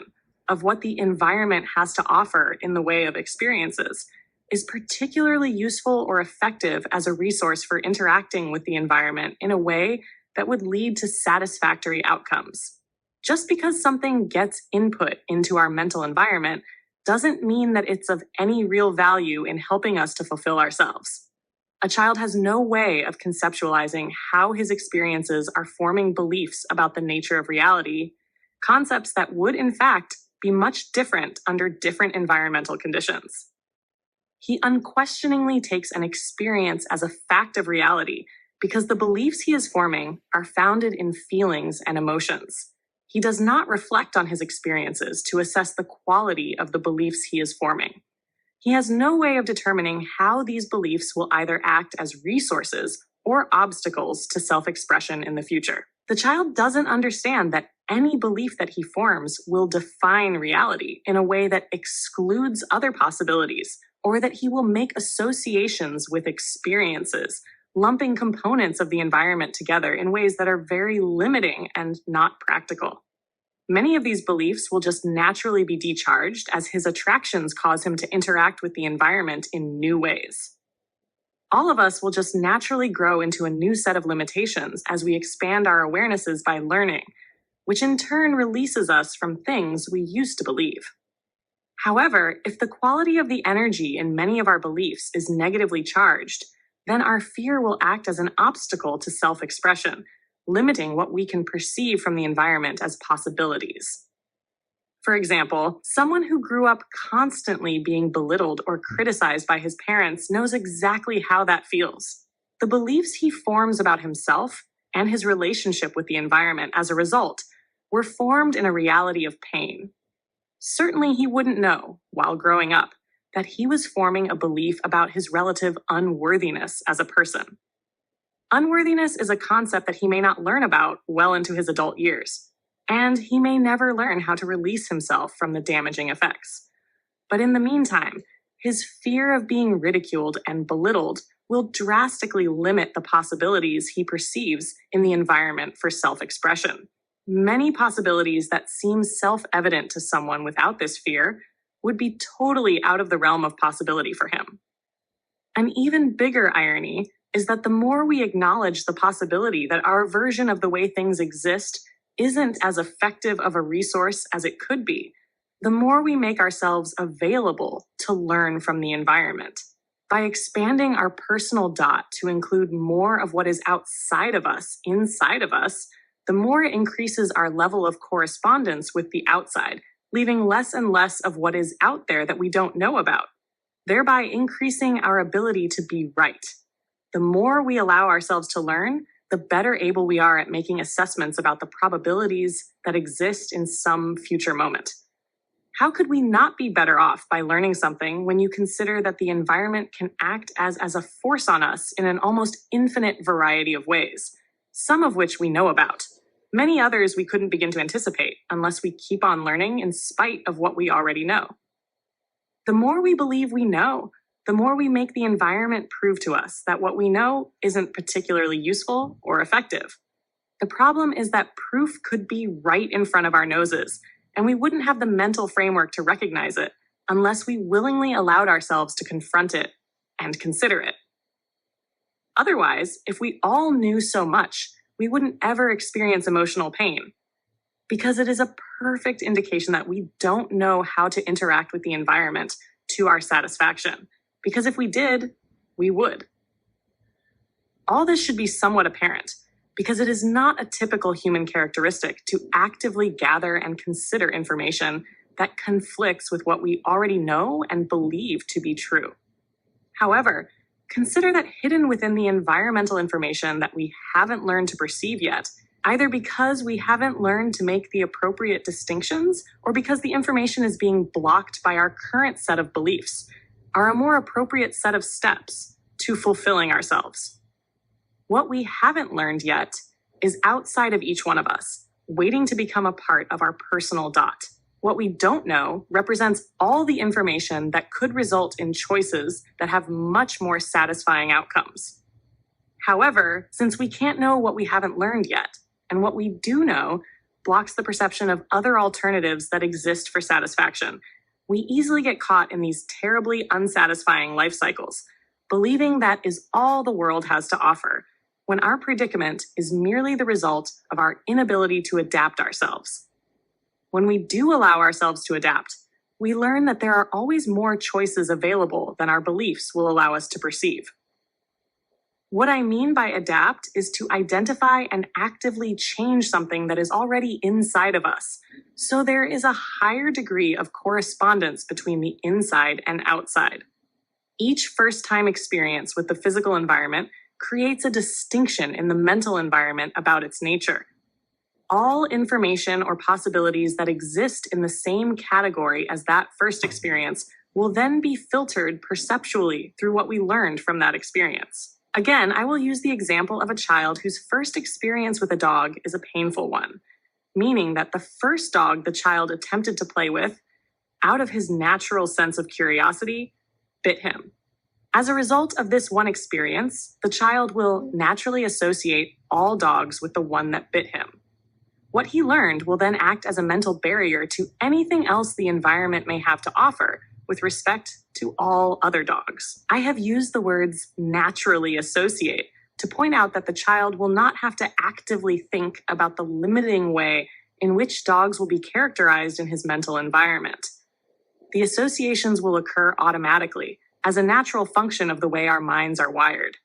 [SPEAKER 1] of what the environment has to offer in the way of experiences is particularly useful or effective as a resource for interacting with the environment in a way that would lead to satisfactory outcomes. Just because something gets input into our mental environment doesn't mean that it's of any real value in helping us to fulfill ourselves. A child has no way of conceptualizing how his experiences are forming beliefs about the nature of reality, concepts that would, in fact, be much different under different environmental conditions. He unquestioningly takes an experience as a fact of reality because the beliefs he is forming are founded in feelings and emotions. He does not reflect on his experiences to assess the quality of the beliefs he is forming. He has no way of determining how these beliefs will either act as resources or obstacles to self-expression in the future. The child doesn't understand that any belief that he forms will define reality in a way that excludes other possibilities, or that he will make associations with experiences, lumping components of the environment together in ways that are very limiting and not practical. Many of these beliefs will just naturally be decharged as his attractions cause him to interact with the environment in new ways. All of us will just naturally grow into a new set of limitations as we expand our awarenesses by learning, which in turn releases us from things we used to believe. However, if the quality of the energy in many of our beliefs is negatively charged, then our fear will act as an obstacle to self-expression, limiting what we can perceive from the environment as possibilities. For example, someone who grew up constantly being belittled or criticized by his parents knows exactly how that feels. The beliefs he forms about himself and his relationship with the environment as a result were formed in a reality of pain. Certainly he wouldn't know, while growing up, that he was forming a belief about his relative unworthiness as a person. Unworthiness is a concept that he may not learn about well into his adult years, and he may never learn how to release himself from the damaging effects. But in the meantime, his fear of being ridiculed and belittled will drastically limit the possibilities he perceives in the environment for self-expression. Many possibilities that seem self-evident to someone without this fear would be totally out of the realm of possibility for him. An even bigger irony is that the more we acknowledge the possibility that our version of the way things exist isn't as effective of a resource as it could be, the more we make ourselves available to learn from the environment. By expanding our personal dot to include more of what is outside of us, inside of us, the more it increases our level of correspondence with the outside, leaving less and less of what is out there that we don't know about, thereby increasing our ability to be right. The more we allow ourselves to learn, the better able we are at making assessments about the probabilities that exist in some future moment. How could we not be better off by learning something when you consider that the environment can act as a force on us in an almost infinite variety of ways, some of which we know about, many others we couldn't begin to anticipate unless we keep on learning in spite of what we already know. The more we believe we know, the more we make the environment prove to us that what we know isn't particularly useful or effective. The problem is that proof could be right in front of our noses, and we wouldn't have the mental framework to recognize it unless we willingly allowed ourselves to confront it and consider it. Otherwise, if we all knew so much, we wouldn't ever experience emotional pain, because it is a perfect indication that we don't know how to interact with the environment to our satisfaction. Because if we did, we would. All this should be somewhat apparent, because it is not a typical human characteristic to actively gather and consider information that conflicts with what we already know and believe to be true. However, consider that hidden within the environmental information that we haven't learned to perceive yet, either because we haven't learned to make the appropriate distinctions or because the information is being blocked by our current set of beliefs, are a more appropriate set of steps to fulfilling ourselves. What we haven't learned yet is outside of each one of us, waiting to become a part of our personal dot. What we don't know represents all the information that could result in choices that have much more satisfying outcomes. However, since we can't know what we haven't learned yet, and what we do know blocks the perception of other alternatives that exist for satisfaction, we easily get caught in these terribly unsatisfying life cycles, believing that is all the world has to offer, when our predicament is merely the result of our inability to adapt ourselves. When we do allow ourselves to adapt, we learn that there are always more choices available than our beliefs will allow us to perceive. What I mean by adapt is to identify and actively change something that is already inside of us, so there is a higher degree of correspondence between the inside and outside. Each first-time experience with the physical environment creates a distinction in the mental environment about its nature. All information or possibilities that exist in the same category as that first experience will then be filtered perceptually through what we learned from that experience. Again, I will use the example of a child whose first experience with a dog is a painful one, meaning that the first dog the child attempted to play with, out of his natural sense of curiosity, bit him. As a result of this one experience, the child will naturally associate all dogs with the one that bit him. What he learned will then act as a mental barrier to anything else the environment may have to offer with respect to all other dogs. I have used the words naturally associate to point out that the child will not have to actively think about the limiting way in which dogs will be characterized in his mental environment. The associations will occur automatically, as a natural function of the way our minds are wired.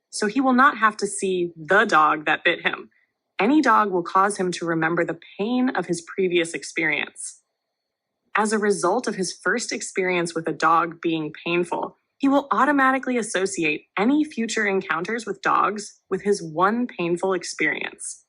[SPEAKER 1] So he will not have to see the dog that bit him. Any dog will cause him to remember the pain of his previous experience. As a result of his first experience with a dog being painful, he will automatically associate any future encounters with dogs with his one painful experience.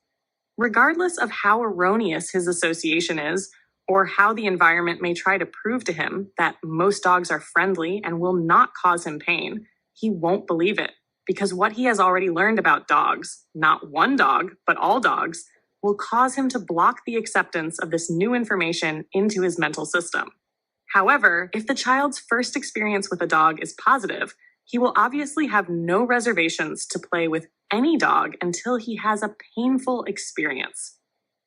[SPEAKER 1] Regardless of how erroneous his association is, or how the environment may try to prove to him that most dogs are friendly and will not cause him pain, he won't believe it, because what he has already learned about dogs, not one dog, but all dogs, will cause him to block the acceptance of this new information into his mental system. However, if the child's first experience with a dog is positive, he will obviously have no reservations to play with any dog until he has a painful experience.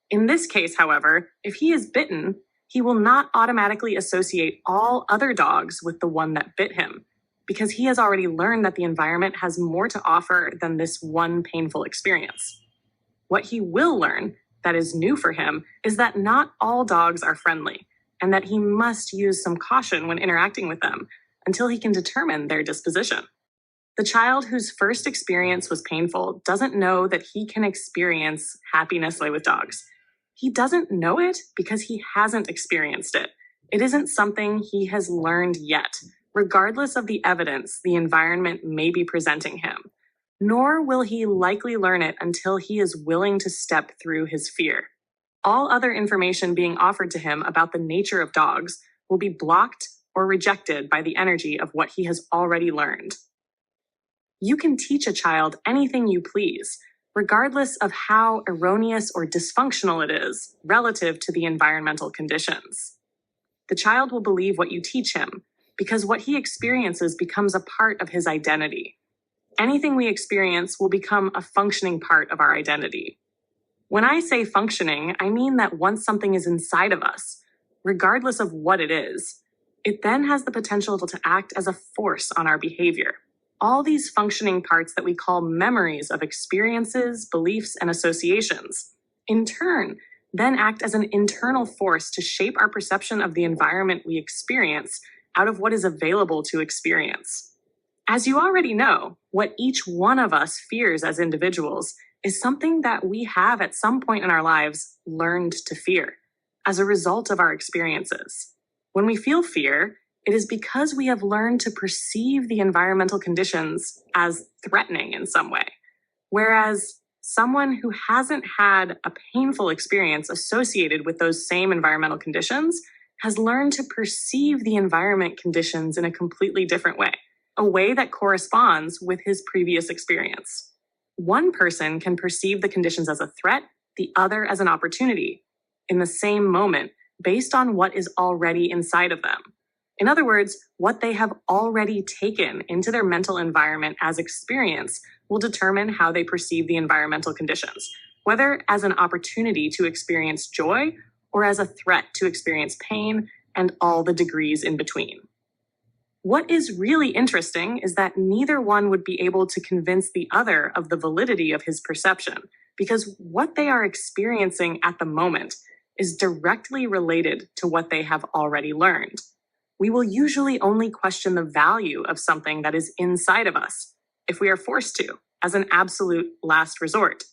[SPEAKER 1] In this case, however, if he is bitten, he will not automatically associate all other dogs with the one that bit him, because he has already learned that the environment has more to offer than this one painful experience. What he will learn, that is new for him, is that not all dogs are friendly, and that he must use some caution when interacting with them until he can determine their disposition. The child whose first experience was painful doesn't know that he can experience happiness play with dogs. He doesn't know it because he hasn't experienced it. It isn't something he has learned yet, regardless of the evidence the environment may be presenting him. Nor will he likely learn it until he is willing to step through his fear. All other information being offered to him about the nature of dogs will be blocked or rejected by the energy of what he has already learned. You can teach a child anything you please, regardless of how erroneous or dysfunctional it is relative to the environmental conditions. The child will believe what you teach him, because what he experiences becomes a part of his identity. Anything we experience will become a functioning part of our identity. When I say functioning, I mean that once something is inside of us, regardless of what it is, it then has the potential to act as a force on our behavior. All these functioning parts that we call memories of experiences, beliefs, and associations, in turn, then act as an internal force to shape our perception of the environment we experience out of what is available to experience. As you already know, what each one of us fears as individuals is something that we have at some point in our lives learned to fear as a result of our experiences. When we feel fear, it is because we have learned to perceive the environmental conditions as threatening in some way. Whereas someone who hasn't had a painful experience associated with those same environmental conditions has learned to perceive the environment conditions in a completely different way, a way that corresponds with his previous experience. One person can perceive the conditions as a threat, the other as an opportunity, in the same moment, based on what is already inside of them. In other words, what they have already taken into their mental environment as experience will determine how they perceive the environmental conditions, whether as an opportunity to experience joy or as a threat to experience pain and all the degrees in between. What is really interesting is that neither one would be able to convince the other of the validity of his perception, because what they are experiencing at the moment is directly related to what they have already learned. We will usually only question the value of something that is inside of us, if we are forced to, as an absolute last resort.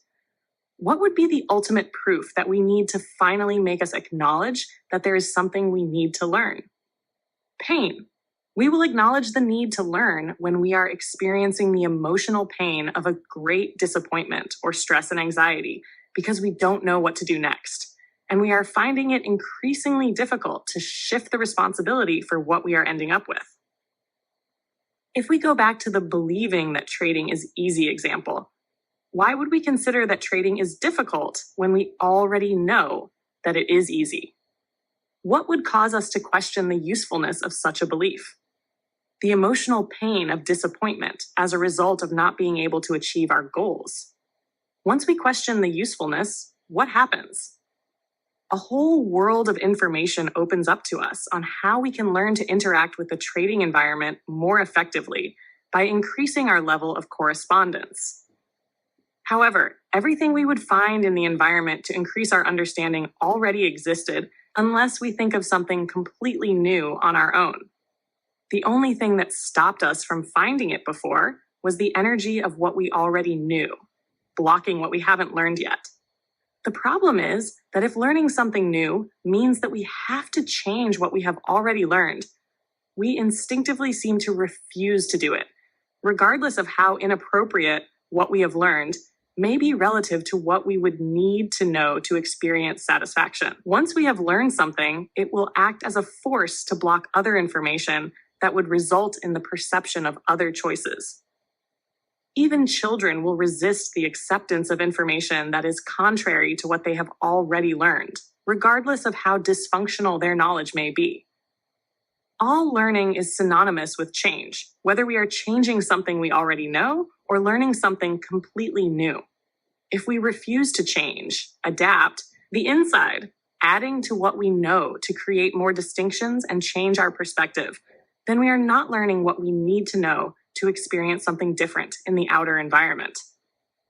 [SPEAKER 1] What would be the ultimate proof that we need to finally make us acknowledge that there is something we need to learn? Pain. We will acknowledge the need to learn when we are experiencing the emotional pain of a great disappointment or stress and anxiety because we don't know what to do next. And we are finding it increasingly difficult to shift the responsibility for what we are ending up with. If we go back to the believing that trading is easy example, why would we consider that trading is difficult when we already know that it is easy? What would cause us to question the usefulness of such a belief? The emotional pain of disappointment as a result of not being able to achieve our goals. Once we question the usefulness, what happens? A whole world of information opens up to us on how we can learn to interact with the trading environment more effectively by increasing our level of correspondence. However, everything we would find in the environment to increase our understanding already existed unless we think of something completely new on our own. The only thing that stopped us from finding it before was the energy of what we already knew, blocking what we haven't learned yet. The problem is that if learning something new means that we have to change what we have already learned, we instinctively seem to refuse to do it, regardless of how inappropriate what we have learned may be relative to what we would need to know to experience satisfaction. Once we have learned something, it will act as a force to block other information that would result in the perception of other choices. Even children will resist the acceptance of information that is contrary to what they have already learned, regardless of how dysfunctional their knowledge may be. All learning is synonymous with change, whether we are changing something we already know or learning something completely new. If we refuse to change, adapt, the inside, adding to what we know to create more distinctions and change our perspective, then we are not learning what we need to know to experience something different in the outer environment.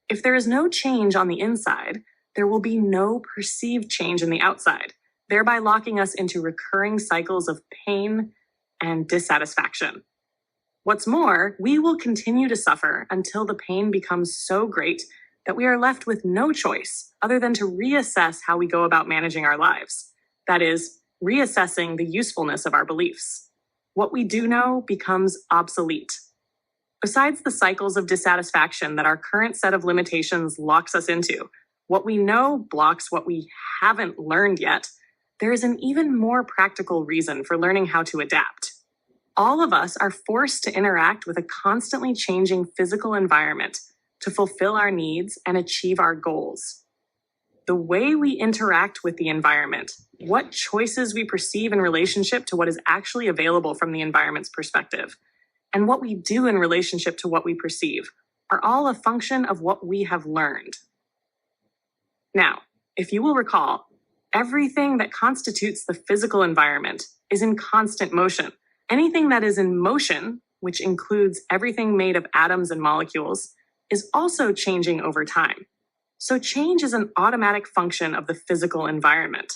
[SPEAKER 1] If there is no change on the inside, there will be no perceived change in the outside, thereby locking us into recurring cycles of pain and dissatisfaction. What's more, we will continue to suffer until the pain becomes so great that we are left with no choice other than to reassess how we go about managing our lives. That is, reassessing the usefulness of our beliefs. What we do know becomes obsolete. Besides the cycles of dissatisfaction that our current set of limitations locks us into, what we know blocks what we haven't learned yet, there is an even more practical reason for learning how to adapt. All of us are forced to interact with a constantly changing physical environment to fulfill our needs and achieve our goals. The way we interact with the environment, what choices we perceive in relationship to what is actually available from the environment's perspective, and what we do in relationship to what we perceive are all a function of what we have learned. Now, if you will recall, everything that constitutes the physical environment is in constant motion. Anything that is in motion, which includes everything made of atoms and molecules, is also changing over time. So change is an automatic function of the physical environment.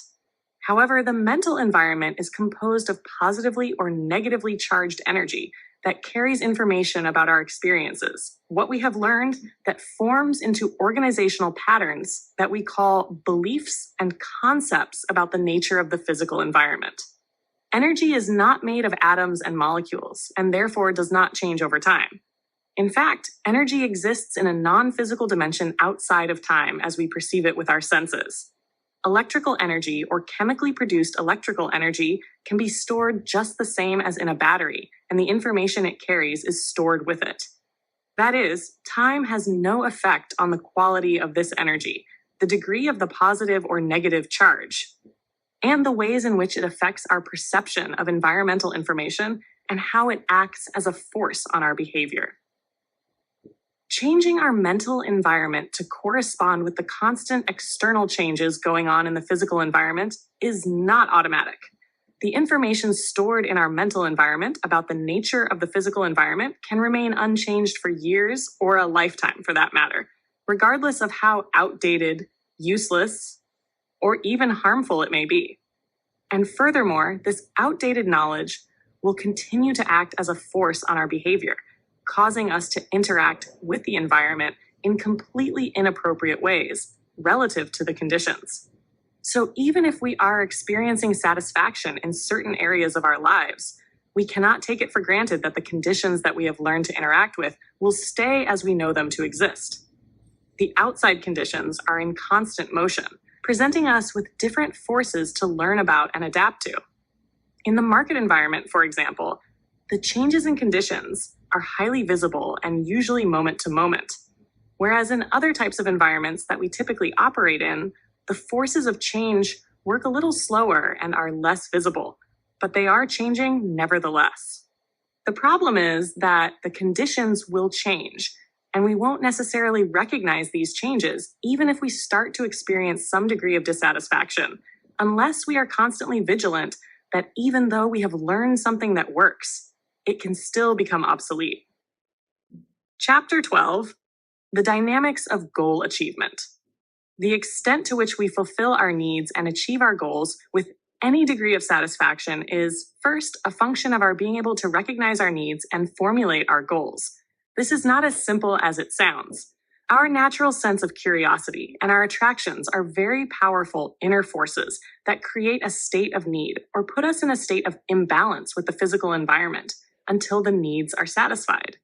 [SPEAKER 1] However, the mental environment is composed of positively or negatively charged energy that carries information about our experiences, what we have learned that forms into organizational patterns that we call beliefs and concepts about the nature of the physical environment. Energy is not made of atoms and molecules, and therefore does not change over time. In fact, energy exists in a non-physical dimension outside of time as we perceive it with our senses. Electrical energy, or chemically produced electrical energy, can be stored just the same as in a battery, and the information it carries is stored with it. That is, time has no effect on the quality of this energy, the degree of the positive or negative charge, and the ways in which it affects our perception of environmental information and how it acts as a force on our behavior. Changing our mental environment to correspond with the constant external changes going on in the physical environment is not automatic. The information stored in our mental environment about the nature of the physical environment can remain unchanged for years or a lifetime for that matter, regardless of how outdated, useless, or even harmful it may be. And furthermore, this outdated knowledge will continue to act as a force on our behavior, causing us to interact with the environment in completely inappropriate ways relative to the conditions. So even if we are experiencing satisfaction in certain areas of our lives, we cannot take it for granted that the conditions that we have learned to interact with will stay as we know them to exist. The outside conditions are in constant motion, presenting us with different forces to learn about and adapt to. In the market environment, for example, the changes in conditions are highly visible and usually moment to moment. Whereas in other types of environments that we typically operate in, the forces of change work a little slower and are less visible, but they are changing nevertheless. The problem is that the conditions will change, and we won't necessarily recognize these changes even if we start to experience some degree of dissatisfaction, unless we are constantly vigilant that even though we have learned something that works, it can still become obsolete. Chapter 12, the dynamics of goal achievement. The extent to which we fulfill our needs and achieve our goals with any degree of satisfaction is, first, a function of our being able to recognize our needs and formulate our goals. This is not as simple as it sounds. Our natural sense of curiosity and our attractions are very powerful inner forces that create a state of need or put us in a state of imbalance with the physical environment until the needs are satisfied.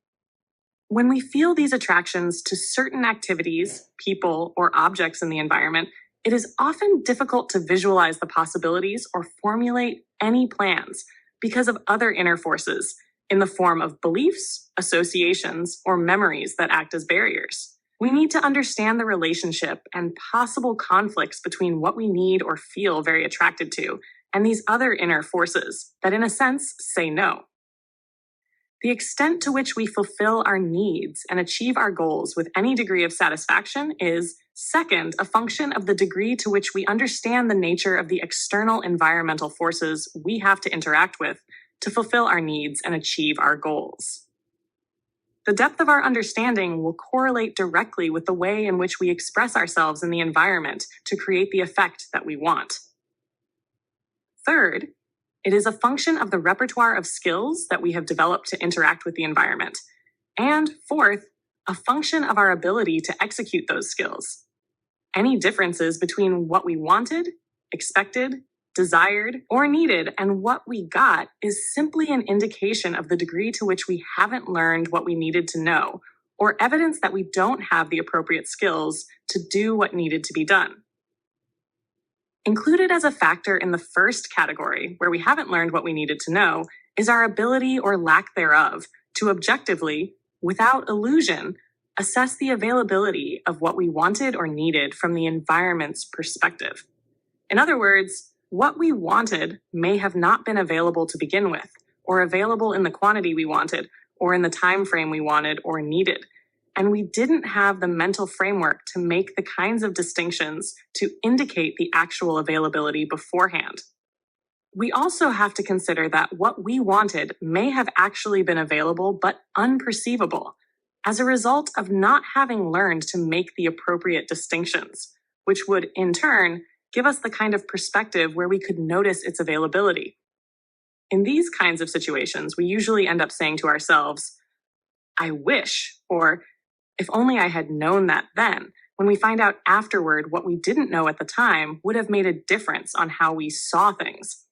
[SPEAKER 1] When we feel these attractions to certain activities, people, or objects in the environment, it is often difficult to visualize the possibilities or formulate any plans because of other inner forces in the form of beliefs, associations, or memories that act as barriers. We need to understand the relationship and possible conflicts between what we need or feel very attracted to and these other inner forces that, in a sense, say no. The extent to which we fulfill our needs and achieve our goals with any degree of satisfaction is, second, a function of the degree to which we understand the nature of the external environmental forces we have to interact with to fulfill our needs and achieve our goals. The depth of our understanding will correlate directly with the way in which we express ourselves in the environment to create the effect that we want. Third, it is a function of the repertoire of skills that we have developed to interact with the environment. And fourth, a function of our ability to execute those skills. Any differences between what we wanted, expected, desired, or needed and what we got is simply an indication of the degree to which we haven't learned what we needed to know, or evidence that we don't have the appropriate skills to do what needed to be done. Included as a factor in the first category, where we haven't learned what we needed to know, is our ability or lack thereof to objectively, without illusion, assess the availability of what we wanted or needed from the environment's perspective. In other words, what we wanted may have not been available to begin with, or available in the quantity we wanted, or in the time frame we wanted or needed. And we didn't have the mental framework to make the kinds of distinctions to indicate the actual availability beforehand. We also have to consider that what we wanted may have actually been available but unperceivable as a result of not having learned to make the appropriate distinctions, which would, in turn, give us the kind of perspective where we could notice its availability. In these kinds of situations, we usually end up saying to ourselves, I wish, or if only I had known that then, when we find out afterward what we didn't know at the time would have made a difference on how we saw things.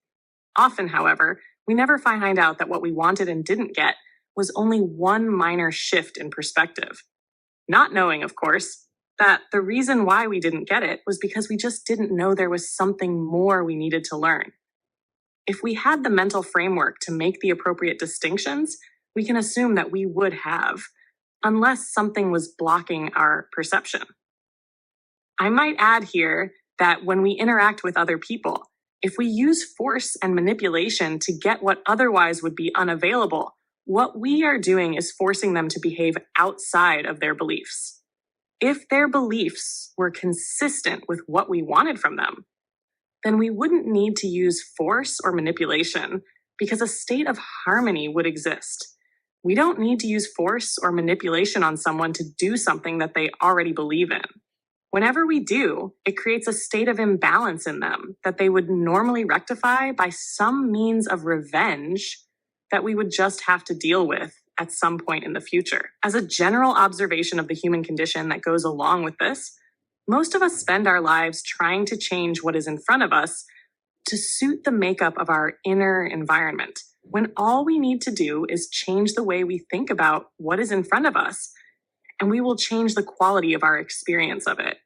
[SPEAKER 1] Often, however, we never find out that what we wanted and didn't get was only one minor shift in perspective. Not knowing, of course, that the reason why we didn't get it was because we just didn't know there was something more we needed to learn. If we had the mental framework to make the appropriate distinctions, we can assume that we would have, unless something was blocking our perception. I might add here that when we interact with other people, if we use force and manipulation to get what otherwise would be unavailable, what we are doing is forcing them to behave outside of their beliefs. If their beliefs were consistent with what we wanted from them, then we wouldn't need to use force or manipulation because a state of harmony would exist. We don't need to use force or manipulation on someone to do something that they already believe in. Whenever we do, it creates a state of imbalance in them that they would normally rectify by some means of revenge that we would just have to deal with at some point in the future. As a general observation of the human condition that goes along with this, most of us spend our lives trying to change what is in front of us to suit the makeup of our inner environment, when all we need to do is change the way we think about what is in front of us, and we will change the quality of our experience of it.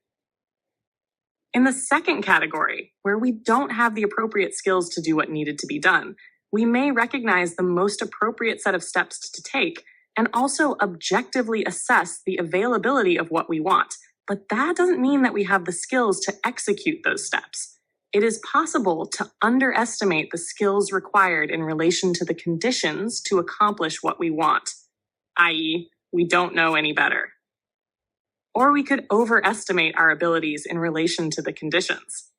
[SPEAKER 1] In the second category, where we don't have the appropriate skills to do what needed to be done, we may recognize the most appropriate set of steps to take and also objectively assess the availability of what we want. But that doesn't mean that we have the skills to execute those steps. It is possible to underestimate the skills required in relation to the conditions to accomplish what we want, i.e., we don't know any better. Or we could overestimate our abilities in relation to the conditions.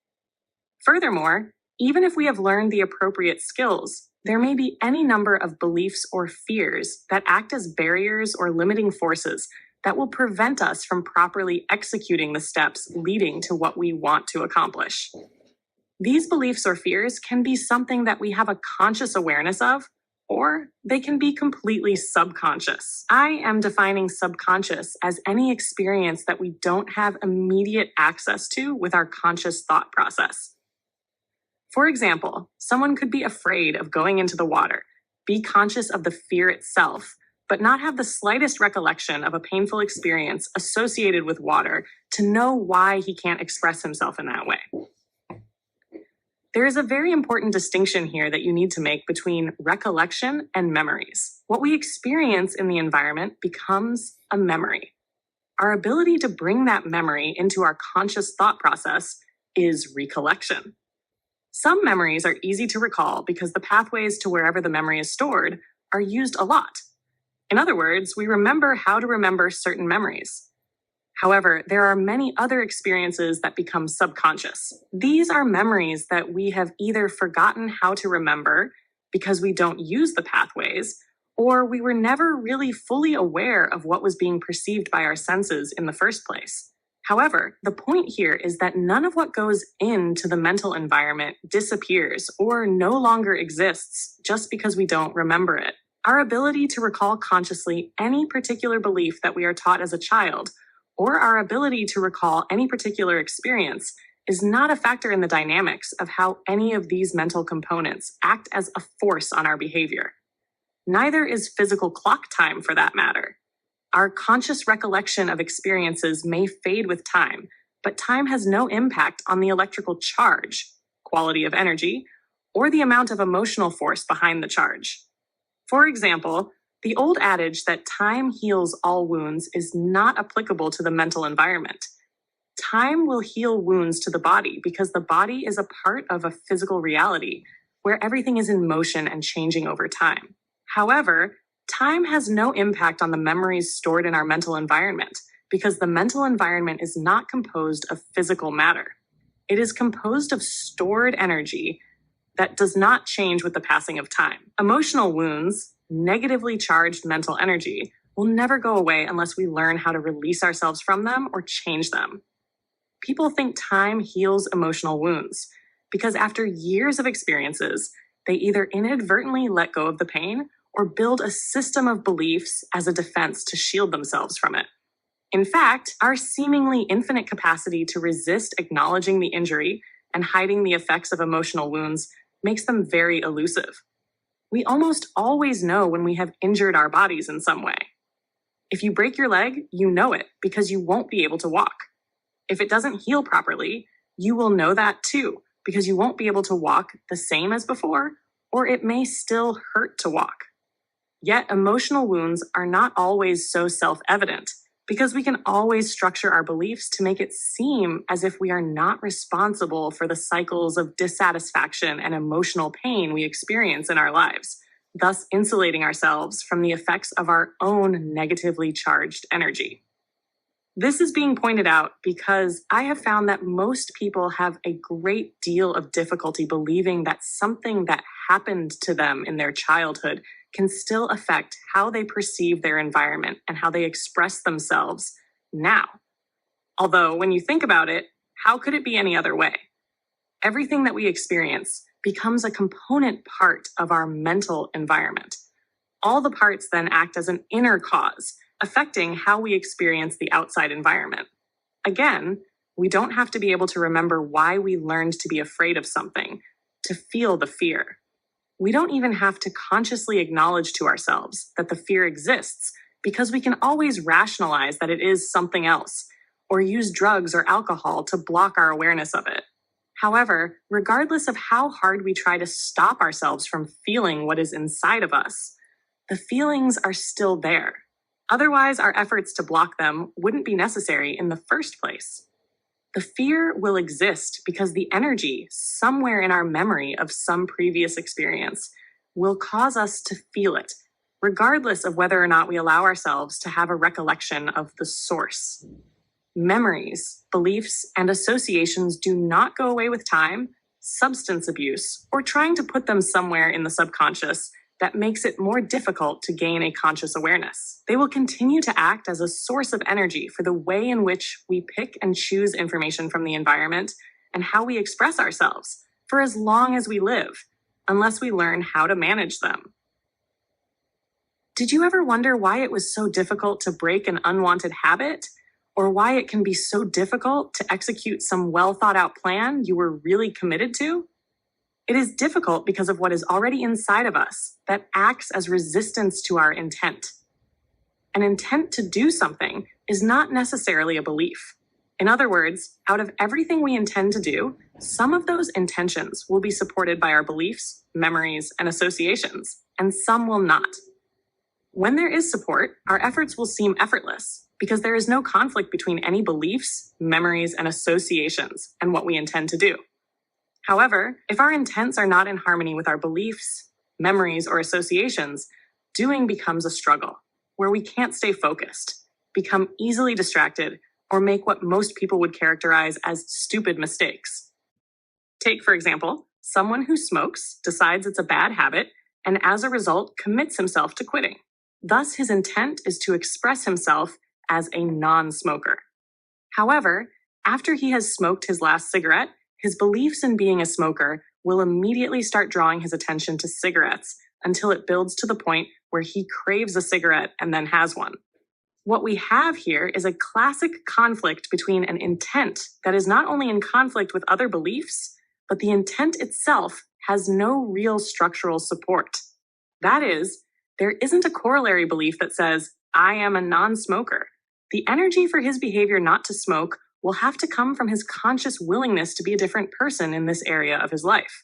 [SPEAKER 1] Furthermore, even if we have learned the appropriate skills, there may be any number of beliefs or fears that act as barriers or limiting forces that will prevent us from properly executing the steps leading to what we want to accomplish. These beliefs or fears can be something that we have a conscious awareness of, or they can be completely subconscious. I am defining subconscious as any experience that we don't have immediate access to with our conscious thought process. For example, someone could be afraid of going into the water, be conscious of the fear itself, but not have the slightest recollection of a painful experience associated with water to know why he can't express himself in that way. There is a very important distinction here that you need to make between recollection and memories. What we experience in the environment becomes a memory. Our ability to bring that memory into our conscious thought process is recollection. Some memories are easy to recall because the pathways to wherever the memory is stored are used a lot. In other words, we remember how to remember certain memories. However, there are many other experiences that become subconscious. These are memories that we have either forgotten how to remember because we don't use the pathways, or we were never really fully aware of what was being perceived by our senses in the first place. However, the point here is that none of what goes into the mental environment disappears or no longer exists just because we don't remember it. Our ability to recall consciously any particular belief that we are taught as a child, or our ability to recall any particular experience, is not a factor in the dynamics of how any of these mental components act as a force on our behavior. Neither is physical clock time, for that matter. Our conscious recollection of experiences may fade with time, but time has no impact on the electrical charge, quality of energy, or the amount of emotional force behind the charge. For example, the old adage that time heals all wounds is not applicable to the mental environment. Time will heal wounds to the body because the body is a part of a physical reality where everything is in motion and changing over time. However, time has no impact on the memories stored in our mental environment because the mental environment is not composed of physical matter. It is composed of stored energy that does not change with the passing of time. Emotional wounds, negatively charged mental energy, will never go away unless we learn how to release ourselves from them or change them. People think time heals emotional wounds because after years of experiences, They either inadvertently let go of the pain or build a system of beliefs as a defense to shield themselves from it. In fact, our seemingly infinite capacity to resist acknowledging the injury and hiding the effects of emotional wounds makes them very elusive. We almost always know when we have injured our bodies in some way. If you break your leg, you know it because you won't be able to walk. If it doesn't heal properly, you will know that too because you won't be able to walk the same as before, or it may still hurt to walk. Yet emotional wounds are not always so self-evident because we can always structure our beliefs to make it seem as if we are not responsible for the cycles of dissatisfaction and emotional pain we experience in our lives, thus insulating ourselves from the effects of our own negatively charged energy. This is being pointed out because I have found that most people have a great deal of difficulty believing that something that happened to them in their childhood can still affect how they perceive their environment and how they express themselves now. Although, when you think about it, how could it be any other way? Everything that we experience becomes a component part of our mental environment. All the parts then act as an inner cause, affecting how we experience the outside environment. Again, we don't have to be able to remember why we learned to be afraid of something, to feel the fear. We don't even have to consciously acknowledge to ourselves that the fear exists because we can always rationalize that it is something else or use drugs or alcohol to block our awareness of it. However, regardless of how hard we try to stop ourselves from feeling what is inside of us, the feelings are still there. Otherwise, our efforts to block them wouldn't be necessary in the first place. The fear will exist because the energy somewhere in our memory of some previous experience will cause us to feel it, regardless of whether or not we allow ourselves to have a recollection of the source. Memories, beliefs, and associations do not go away with time, substance abuse, or trying to put them somewhere in the subconscious that makes it more difficult to gain a conscious awareness. They will continue to act as a source of energy for the way in which we pick and choose information from the environment and how we express ourselves for as long as we live, unless we learn how to manage them. Did you ever wonder why it was so difficult to break an unwanted habit? Or why it can be so difficult to execute some well-thought-out plan you were really committed to? It is difficult because of what is already inside of us that acts as resistance to our intent. An intent to do something is not necessarily a belief. In other words, out of everything we intend to do, some of those intentions will be supported by our beliefs, memories, and associations, and some will not. When there is support, our efforts will seem effortless because there is no conflict between any beliefs, memories, and associations and what we intend to do. However, if our intents are not in harmony with our beliefs, memories, or associations, doing becomes a struggle where we can't stay focused, become easily distracted, or make what most people would characterize as stupid mistakes. Take, for example, someone who smokes decides it's a bad habit and as a result commits himself to quitting. Thus, his intent is to express himself as a non-smoker. However, after he has smoked his last cigarette, his beliefs in being a smoker will immediately start drawing his attention to cigarettes until it builds to the point where he craves a cigarette and then has one. What we have here is a classic conflict between an intent that is not only in conflict with other beliefs, but the intent itself has no real structural support. That is, there isn't a corollary belief that says, I am a non-smoker. The energy for his behavior not to smoke will have to come from his conscious willingness to be a different person in this area of his life.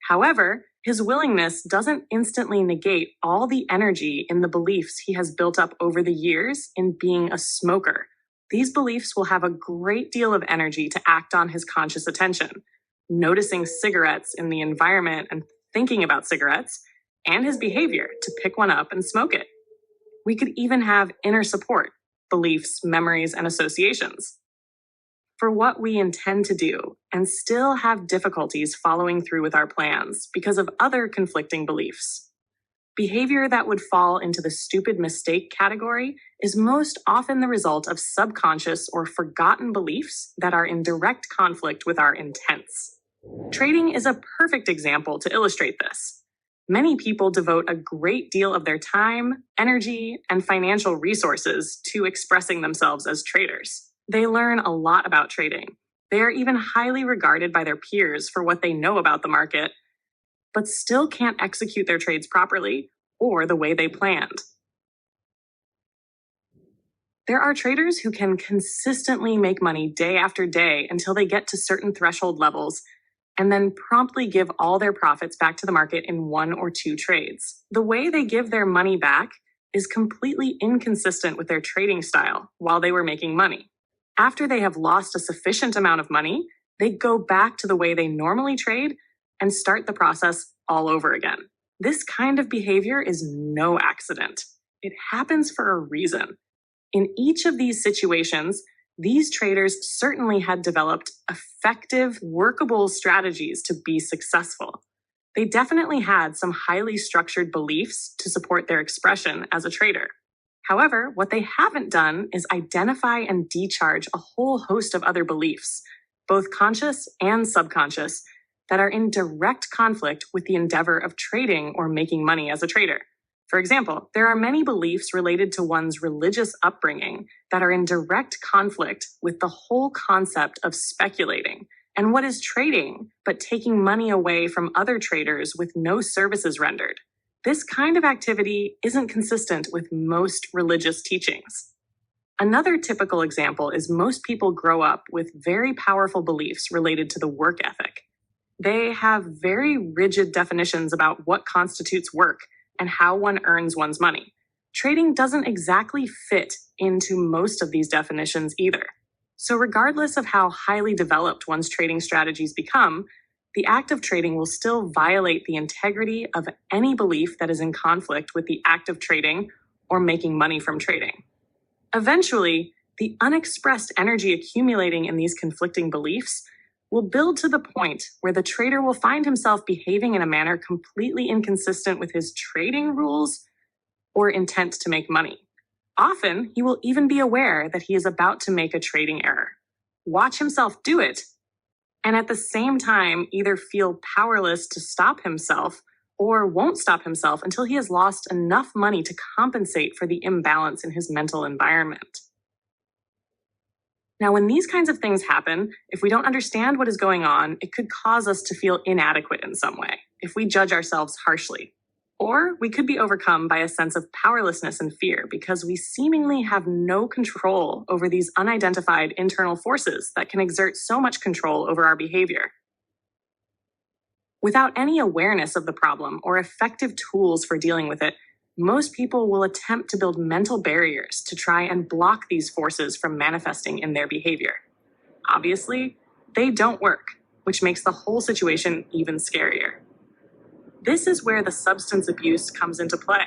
[SPEAKER 1] However, his willingness doesn't instantly negate all the energy in the beliefs he has built up over the years in being a smoker. These beliefs will have a great deal of energy to act on his conscious attention, noticing cigarettes in the environment and thinking about cigarettes, and his behavior to pick one up and smoke it. We could even have inner support, beliefs, memories, and associations for what we intend to do and still have difficulties following through with our plans because of other conflicting beliefs. Behavior that would fall into the stupid mistake category is most often the result of subconscious or forgotten beliefs that are in direct conflict with our intents. Trading is a perfect example to illustrate this. Many people devote a great deal of their time, energy, and financial resources to expressing themselves as traders. They learn a lot about trading. They are even highly regarded by their peers for what they know about the market, but still can't execute their trades properly or the way they planned. There are traders who can consistently make money day after day until they get to certain threshold levels and then promptly give all their profits back to the market in 1 or 2 trades. The way they give their money back is completely inconsistent with their trading style while they were making money. After they have lost a sufficient amount of money, they go back to the way they normally trade and start the process all over again. This kind of behavior is no accident. It happens for a reason. In each of these situations, these traders certainly had developed effective, workable strategies to be successful. They definitely had some highly structured beliefs to support their expression as a trader. However, what they haven't done is identify and decharge a whole host of other beliefs, both conscious and subconscious, that are in direct conflict with the endeavor of trading or making money as a trader. For example, there are many beliefs related to one's religious upbringing that are in direct conflict with the whole concept of speculating. And what is trading but taking money away from other traders with no services rendered? This kind of activity isn't consistent with most religious teachings. Another typical example is most people grow up with very powerful beliefs related to the work ethic. They have very rigid definitions about what constitutes work and how one earns one's money. Trading doesn't exactly fit into most of these definitions either. So regardless of how highly developed one's trading strategies become, the act of trading will still violate the integrity of any belief that is in conflict with the act of trading or making money from trading. Eventually, the unexpressed energy accumulating in these conflicting beliefs will build to the point where the trader will find himself behaving in a manner completely inconsistent with his trading rules or intent to make money. Often, he will even be aware that he is about to make a trading error, watch himself do it, and at the same time either feel powerless to stop himself or won't stop himself until he has lost enough money to compensate for the imbalance in his mental environment. Now, when these kinds of things happen, if we don't understand what is going on, it could cause us to feel inadequate in some way, if we judge ourselves harshly. Or we could be overcome by a sense of powerlessness and fear because we seemingly have no control over these unidentified internal forces that can exert so much control over our behavior. Without any awareness of the problem or effective tools for dealing with it, most people will attempt to build mental barriers to try and block these forces from manifesting in their behavior. Obviously, they don't work, which makes the whole situation even scarier. This is where the substance abuse comes into play.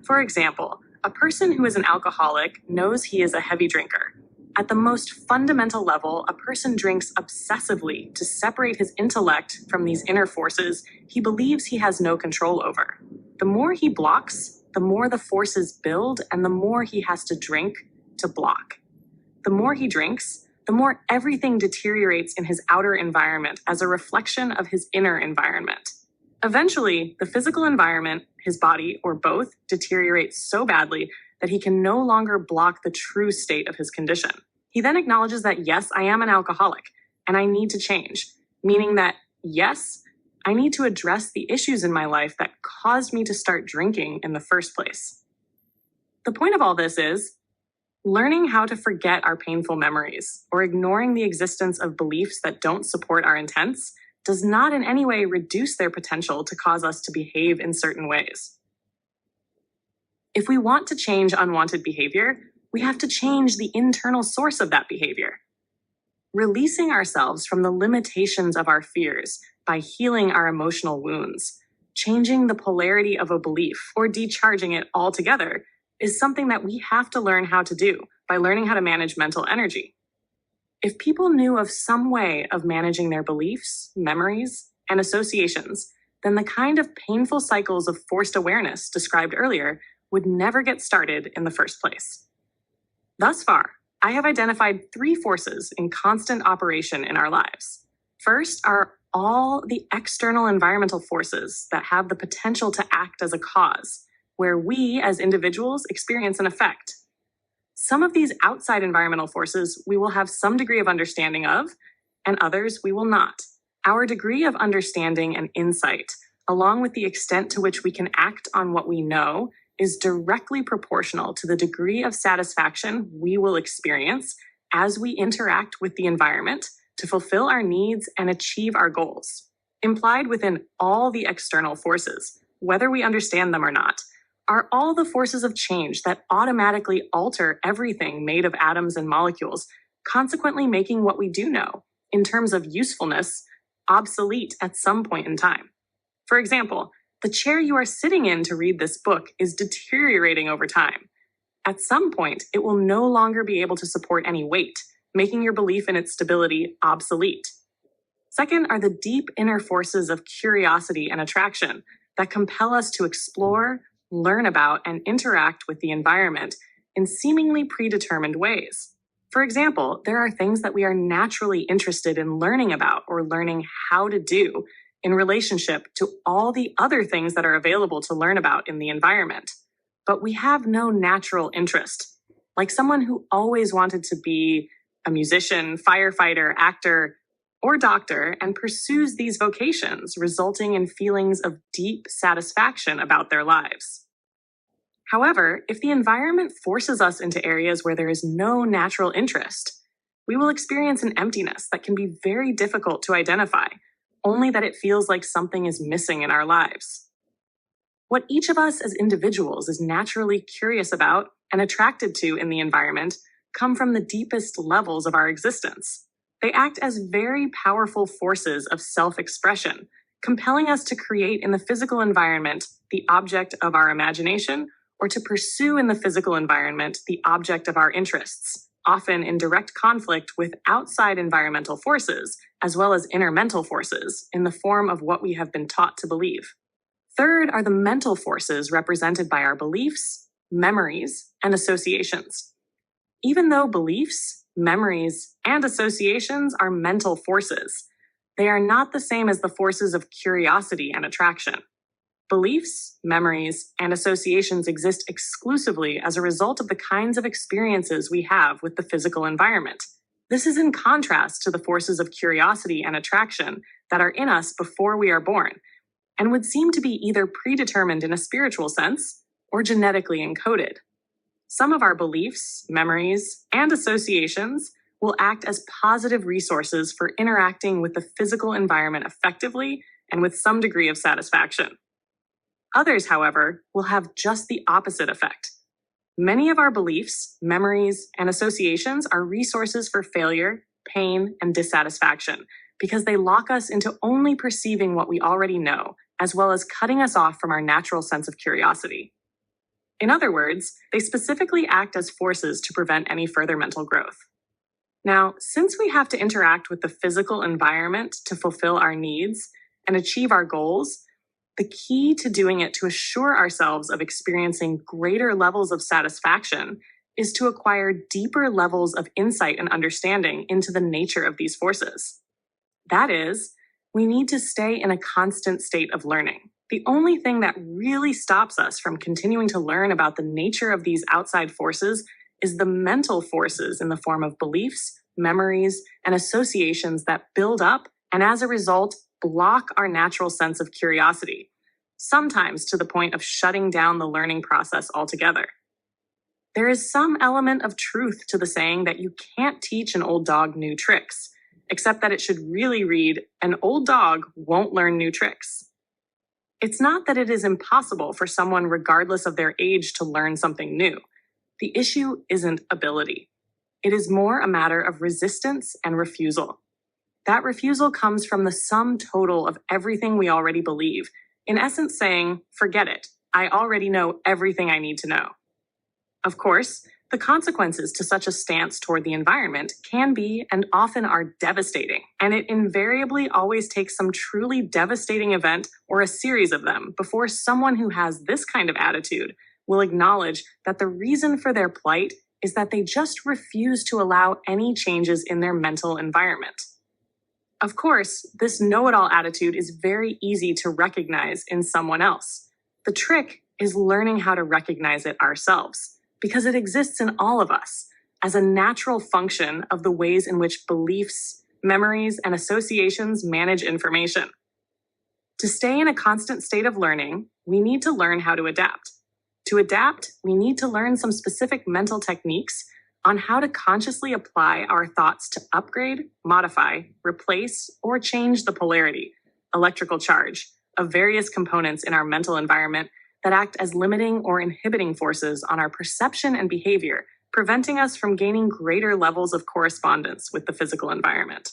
[SPEAKER 1] For example, a person who is an alcoholic knows he is a heavy drinker. At the most fundamental level, a person drinks obsessively to separate his intellect from these inner forces he believes he has no control over. The more he blocks, the more the forces build and the more he has to drink to block. The more he drinks, the more everything deteriorates in his outer environment as a reflection of his inner environment. Eventually, the physical environment, his body, or both, deteriorates so badly that he can no longer block the true state of his condition. He then acknowledges that, yes, I am an alcoholic, and I need to change, meaning that, yes, I need to address the issues in my life that caused me to start drinking in the first place. The point of all this is learning how to forget our painful memories or ignoring the existence of beliefs that don't support our intents does not in any way reduce their potential to cause us to behave in certain ways. If we want to change unwanted behavior, we have to change the internal source of that behavior. Releasing ourselves from the limitations of our fears by healing our emotional wounds, changing the polarity of a belief, or decharging it altogether is something that we have to learn how to do by learning how to manage mental energy. If people knew of some way of managing their beliefs, memories, and associations, then the kind of painful cycles of forced awareness described earlier would never get started in the first place. Thus far, I have identified 3 forces in constant operation in our lives. First are all the external environmental forces that have the potential to act as a cause, where we as individuals experience an effect. Some of these outside environmental forces we will have some degree of understanding of, and others we will not. Our degree of understanding and insight, along with the extent to which we can act on what we know, is directly proportional to the degree of satisfaction we will experience as we interact with the environment to fulfill our needs and achieve our goals. Implied within all the external forces, whether we understand them or not, are all the forces of change that automatically alter everything made of atoms and molecules, consequently making what we do know, in terms of usefulness, obsolete at some point in time. For example, the chair you are sitting in to read this book is deteriorating over time. At some point, it will no longer be able to support any weight, making your belief in its stability obsolete. Second are the deep inner forces of curiosity and attraction that compel us to explore, learn about, and interact with the environment in seemingly predetermined ways. For example, there are things that we are naturally interested in learning about or learning how to do in relationship to all the other things that are available to learn about in the environment. But we have no natural interest, like someone who always wanted to be a musician, firefighter, actor, or doctor and pursues these vocations, resulting in feelings of deep satisfaction about their lives. However, if the environment forces us into areas where there is no natural interest, we will experience an emptiness that can be very difficult to identify, only that it feels like something is missing in our lives. What each of us as individuals is naturally curious about and attracted to in the environment come from the deepest levels of our existence. They act as very powerful forces of self-expression, compelling us to create in the physical environment the object of our imagination, or to pursue in the physical environment the object of our interests, often in direct conflict with outside environmental forces, as well as inner mental forces, in the form of what we have been taught to believe. Third are the mental forces represented by our beliefs, memories, and associations. Even though beliefs, memories, and associations are mental forces, they are not the same as the forces of curiosity and attraction. Beliefs, memories, and associations exist exclusively as a result of the kinds of experiences we have with the physical environment. This is in contrast to the forces of curiosity and attraction that are in us before we are born, and would seem to be either predetermined in a spiritual sense or genetically encoded. Some of our beliefs, memories, and associations will act as positive resources for interacting with the physical environment effectively and with some degree of satisfaction. Others, however, will have just the opposite effect. Many of our beliefs, memories, and associations are resources for failure, pain, and dissatisfaction because they lock us into only perceiving what we already know, as well as cutting us off from our natural sense of curiosity. In other words, they specifically act as forces to prevent any further mental growth. Now, since we have to interact with the physical environment to fulfill our needs and achieve our goals, the key to doing it to assure ourselves of experiencing greater levels of satisfaction is to acquire deeper levels of insight and understanding into the nature of these forces. That is, we need to stay in a constant state of learning. The only thing that really stops us from continuing to learn about the nature of these outside forces is the mental forces in the form of beliefs, memories, and associations that build up and as a result block our natural sense of curiosity, sometimes to the point of shutting down the learning process altogether. There is some element of truth to the saying that you can't teach an old dog new tricks, except that it should really read, "An old dog won't learn new tricks." It's not that it is impossible for someone regardless of their age to learn something new. The issue isn't ability. It is more a matter of resistance and refusal. That refusal comes from the sum total of everything we already believe, in essence saying, "Forget it, I already know everything I need to know." Of course, the consequences to such a stance toward the environment can be and often are devastating, and it invariably always takes some truly devastating event or a series of them before someone who has this kind of attitude will acknowledge that the reason for their plight is that they just refuse to allow any changes in their mental environment. Of course, this know-it-all attitude is very easy to recognize in someone else. The trick is learning how to recognize it ourselves, because it exists in all of us as a natural function of the ways in which beliefs, memories, and associations manage information. To stay in a constant state of learning, we need to learn how to adapt. To adapt, we need to learn some specific mental techniques on how to consciously apply our thoughts to upgrade, modify, replace, or change the polarity, electrical charge, of various components in our mental environment that act as limiting or inhibiting forces on our perception and behavior, preventing us from gaining greater levels of correspondence with the physical environment.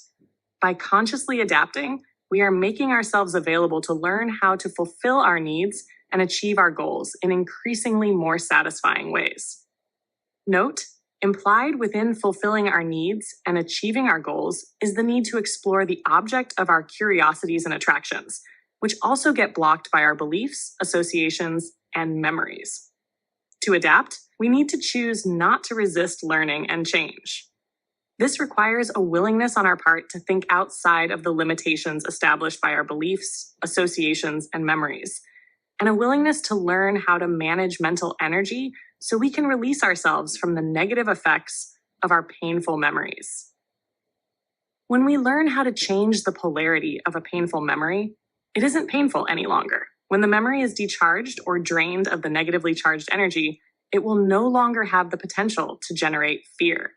[SPEAKER 1] By consciously adapting, we are making ourselves available to learn how to fulfill our needs and achieve our goals in increasingly more satisfying ways. Note, implied within fulfilling our needs and achieving our goals is the need to explore the object of our curiosities and attractions, which also get blocked by our beliefs, associations, and memories. To adapt, we need to choose not to resist learning and change. This requires a willingness on our part to think outside of the limitations established by our beliefs, associations, and memories, and a willingness to learn how to manage mental energy so we can release ourselves from the negative effects of our painful memories. When we learn how to change the polarity of a painful memory, it isn't painful any longer. When the memory is decharged or drained of the negatively charged energy, it will no longer have the potential to generate fear.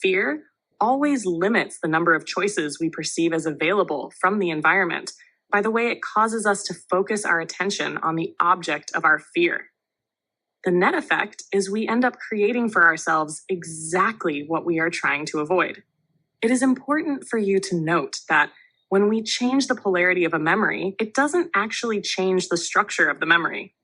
[SPEAKER 1] Fear always limits the number of choices we perceive as available from the environment by the way it causes us to focus our attention on the object of our fear. The net effect is we end up creating for ourselves exactly what we are trying to avoid. It is important for you to note that when we change the polarity of a memory, it doesn't actually change the structure of the memory.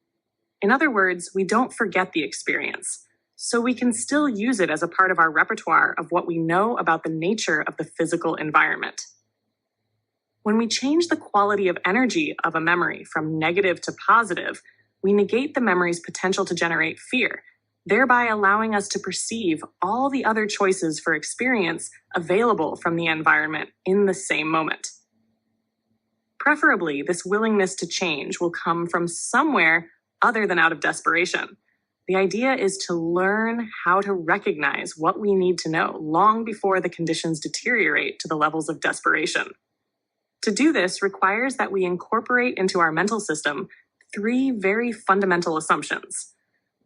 [SPEAKER 1] In other words, we don't forget the experience, so we can still use it as a part of our repertoire of what we know about the nature of the physical environment. When we change the quality of energy of a memory from negative to positive, we negate the memory's potential to generate fear, thereby allowing us to perceive all the other choices for experience available from the environment in the same moment. Preferably, this willingness to change will come from somewhere other than out of desperation. The idea is to learn how to recognize what we need to know long before the conditions deteriorate to the levels of desperation. To do this requires that we incorporate into our mental system 3 very fundamental assumptions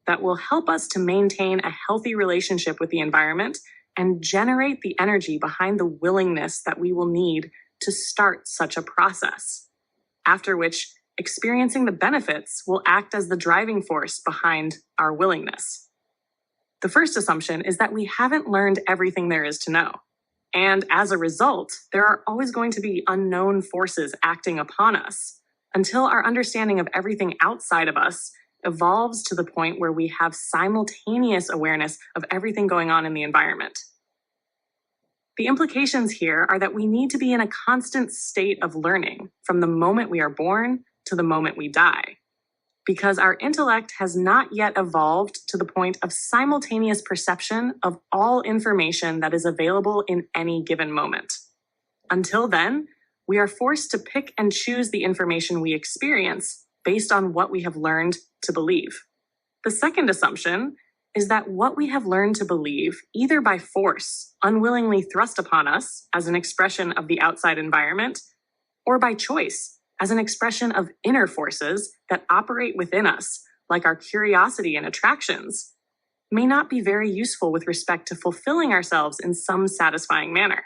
[SPEAKER 1] that will help us to maintain a healthy relationship with the environment and generate the energy behind the willingness that we will need to start such a process, after which experiencing the benefits will act as the driving force behind our willingness. The first assumption is that we haven't learned everything there is to know. And as a result, there are always going to be unknown forces acting upon us until our understanding of everything outside of us evolves to the point where we have simultaneous awareness of everything going on in the environment. The implications here are that we need to be in a constant state of learning from the moment we are born to the moment we die, because our intellect has not yet evolved to the point of simultaneous perception of all information that is available in any given moment. Until then, we are forced to pick and choose the information we experience based on what we have learned to believe. The second assumption is that what we have learned to believe, either by force, unwillingly thrust upon us as an expression of the outside environment, or by choice, as an expression of inner forces that operate within us, like our curiosity and attractions, may not be very useful with respect to fulfilling ourselves in some satisfying manner.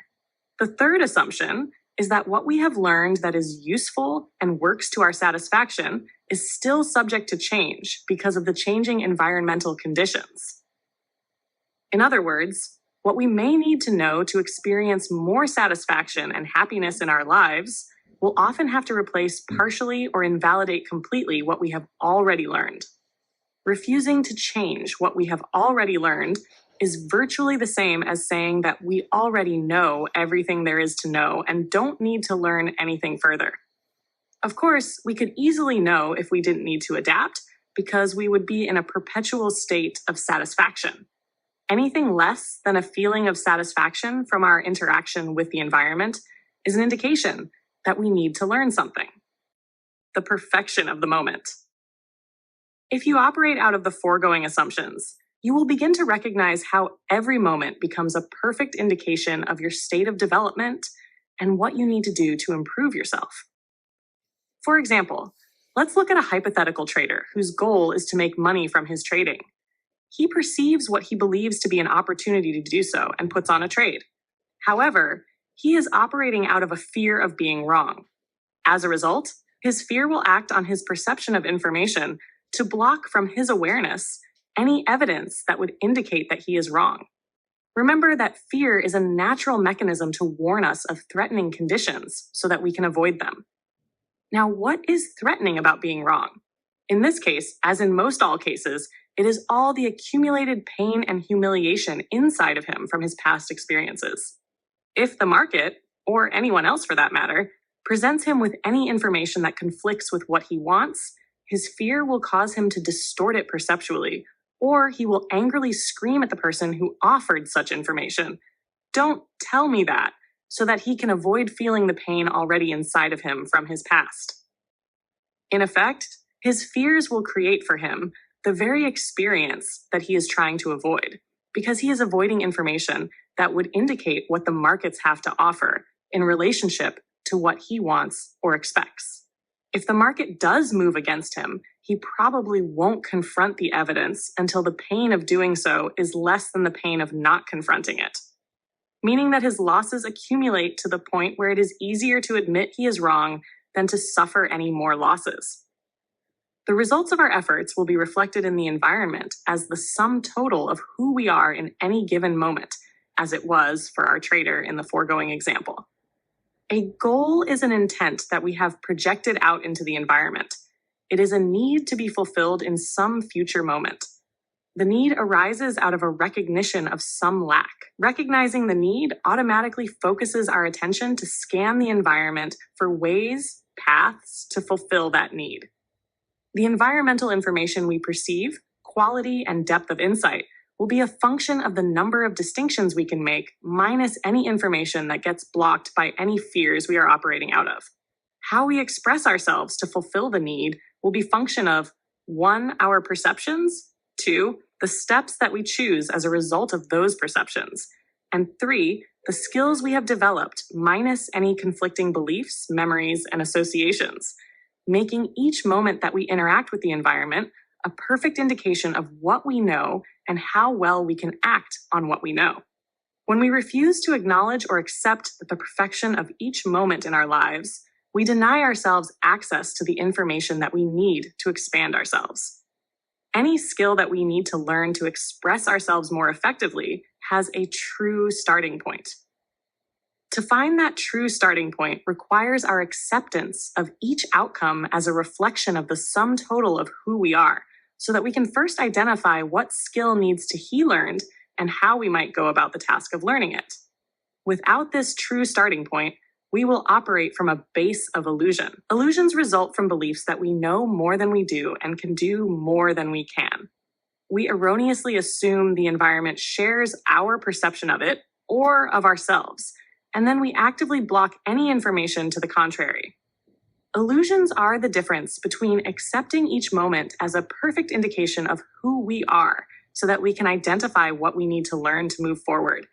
[SPEAKER 1] The third assumption is that what we have learned that is useful and works to our satisfaction is still subject to change because of the changing environmental conditions. In other words, what we may need to know to experience more satisfaction and happiness in our lives will often have to replace partially or invalidate completely what we have already learned. Refusing to change what we have already learned is virtually the same as saying that we already know everything there is to know and don't need to learn anything further. Of course, we could easily know if we didn't need to adapt because we would be in a perpetual state of satisfaction. Anything less than a feeling of satisfaction from our interaction with the environment is an indication that we need to learn something. The perfection of the moment. If you operate out of the foregoing assumptions, you will begin to recognize how every moment becomes a perfect indication of your state of development and what you need to do to improve yourself. For example, let's look at a hypothetical trader whose goal is to make money from his trading. He perceives what he believes to be an opportunity to do so and puts on a trade. However, he is operating out of a fear of being wrong. As a result, his fear will act on his perception of information to block from his awareness any evidence that would indicate that he is wrong. Remember that fear is a natural mechanism to warn us of threatening conditions so that we can avoid them. Now, what is threatening about being wrong? In this case, as in most all cases, it is all the accumulated pain and humiliation inside of him from his past experiences. If the market, or anyone else for that matter, presents him with any information that conflicts with what he wants, his fear will cause him to distort it perceptually, or he will angrily scream at the person who offered such information, "Don't tell me that," so that he can avoid feeling the pain already inside of him from his past. In effect, his fears will create for him the very experience that he is trying to avoid, because he is avoiding information that would indicate what the markets have to offer in relationship to what he wants or expects. If the market does move against him, he probably won't confront the evidence until the pain of doing so is less than the pain of not confronting it, meaning that his losses accumulate to the point where it is easier to admit he is wrong than to suffer any more losses. The results of our efforts will be reflected in the environment as the sum total of who we are in any given moment, as it was for our trader in the foregoing example. A goal is an intent that we have projected out into the environment. It is a need to be fulfilled in some future moment. The need arises out of a recognition of some lack. Recognizing the need automatically focuses our attention to scan the environment for ways, paths to fulfill that need. The environmental information we perceive, quality and depth of insight, will be a function of the number of distinctions we can make minus any information that gets blocked by any fears we are operating out of. How we express ourselves to fulfill the need will be function of 1, our perceptions, 2, the steps that we choose as a result of those perceptions, and 3, the skills we have developed minus any conflicting beliefs, memories, and associations, making each moment that we interact with the environment a perfect indication of what we know and how well we can act on what we know. When we refuse to acknowledge or accept the perfection of each moment in our lives, we deny ourselves access to the information that we need to expand ourselves. Any skill that we need to learn to express ourselves more effectively has a true starting point. To find that true starting point requires our acceptance of each outcome as a reflection of the sum total of who we are, so that we can first identify what skill needs to be learned and how we might go about the task of learning it. Without this true starting point, we will operate from a base of illusion. Illusions result from beliefs that we know more than we do and can do more than we can. We erroneously assume the environment shares our perception of it or of ourselves, and then we actively block any information to the contrary. Illusions are the difference between accepting each moment as a perfect indication of who we are so that we can identify what we need to learn to move forward,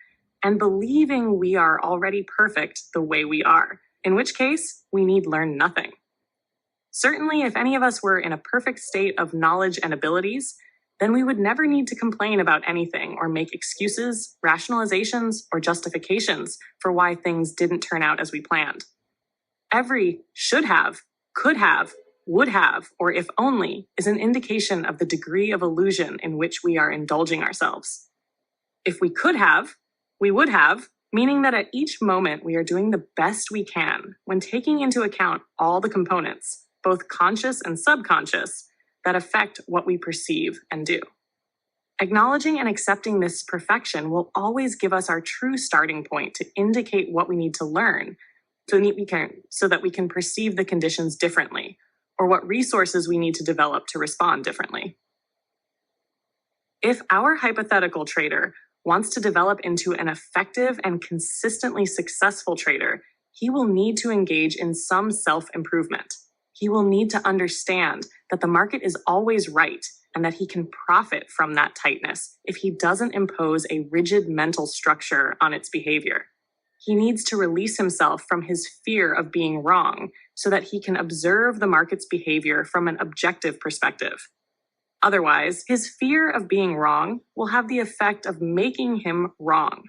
[SPEAKER 1] and believing we are already perfect the way we are, in which case we need learn nothing. Certainly, if any of us were in a perfect state of knowledge and abilities, then we would never need to complain about anything or make excuses, rationalizations, or justifications for why things didn't turn out as we planned. Every should have, could have, would have, or if only is an indication of the degree of illusion in which we are indulging ourselves. If we could have, we would have, meaning that at each moment we are doing the best we can when taking into account all the components, both conscious and subconscious, that affect what we perceive and do. Acknowledging and accepting this perfection will always give us our true starting point to indicate what we need to learn so that we can perceive the conditions differently, or what resources we need to develop to respond differently. If our hypothetical trader wants to develop into an effective and consistently successful trader, he will need to engage in some self-improvement. He will need to understand that the market is always right and that he can profit from that tightness if he doesn't impose a rigid mental structure on its behavior. He needs to release himself from his fear of being wrong so that he can observe the market's behavior from an objective perspective. Otherwise, his fear of being wrong will have the effect of making him wrong.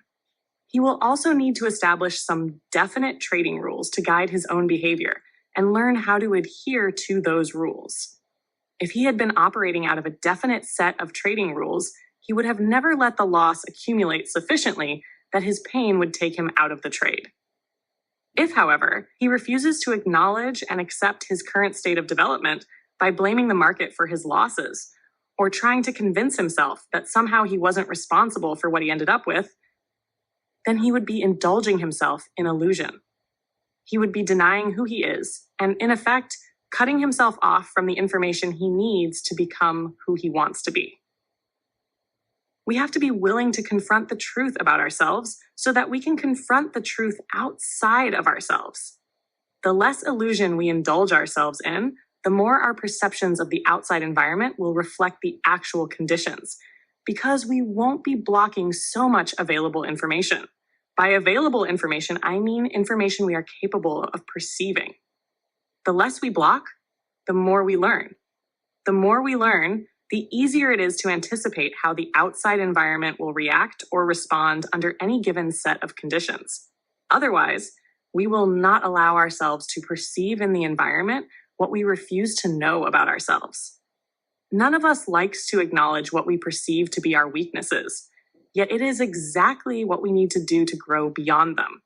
[SPEAKER 1] He will also need to establish some definite trading rules to guide his own behavior and learn how to adhere to those rules. If he had been operating out of a definite set of trading rules, he would have never let the loss accumulate sufficiently that his pain would take him out of the trade. If, however, he refuses to acknowledge and accept his current state of development by blaming the market for his losses, or trying to convince himself that somehow he wasn't responsible for what he ended up with, then he would be indulging himself in illusion. He would be denying who he is, and in effect, cutting himself off from the information he needs to become who he wants to be. We have to be willing to confront the truth about ourselves so that we can confront the truth outside of ourselves. The less illusion we indulge ourselves in, the more our perceptions of the outside environment will reflect the actual conditions, because we won't be blocking so much available information. By available information, I mean information we are capable of perceiving. The less we block, the more we learn. The more we learn, the easier it is to anticipate how the outside environment will react or respond under any given set of conditions. Otherwise, we will not allow ourselves to perceive in the environment what we refuse to know about ourselves. None of us likes to acknowledge what we perceive to be our weaknesses, yet it is exactly what we need to do to grow beyond them.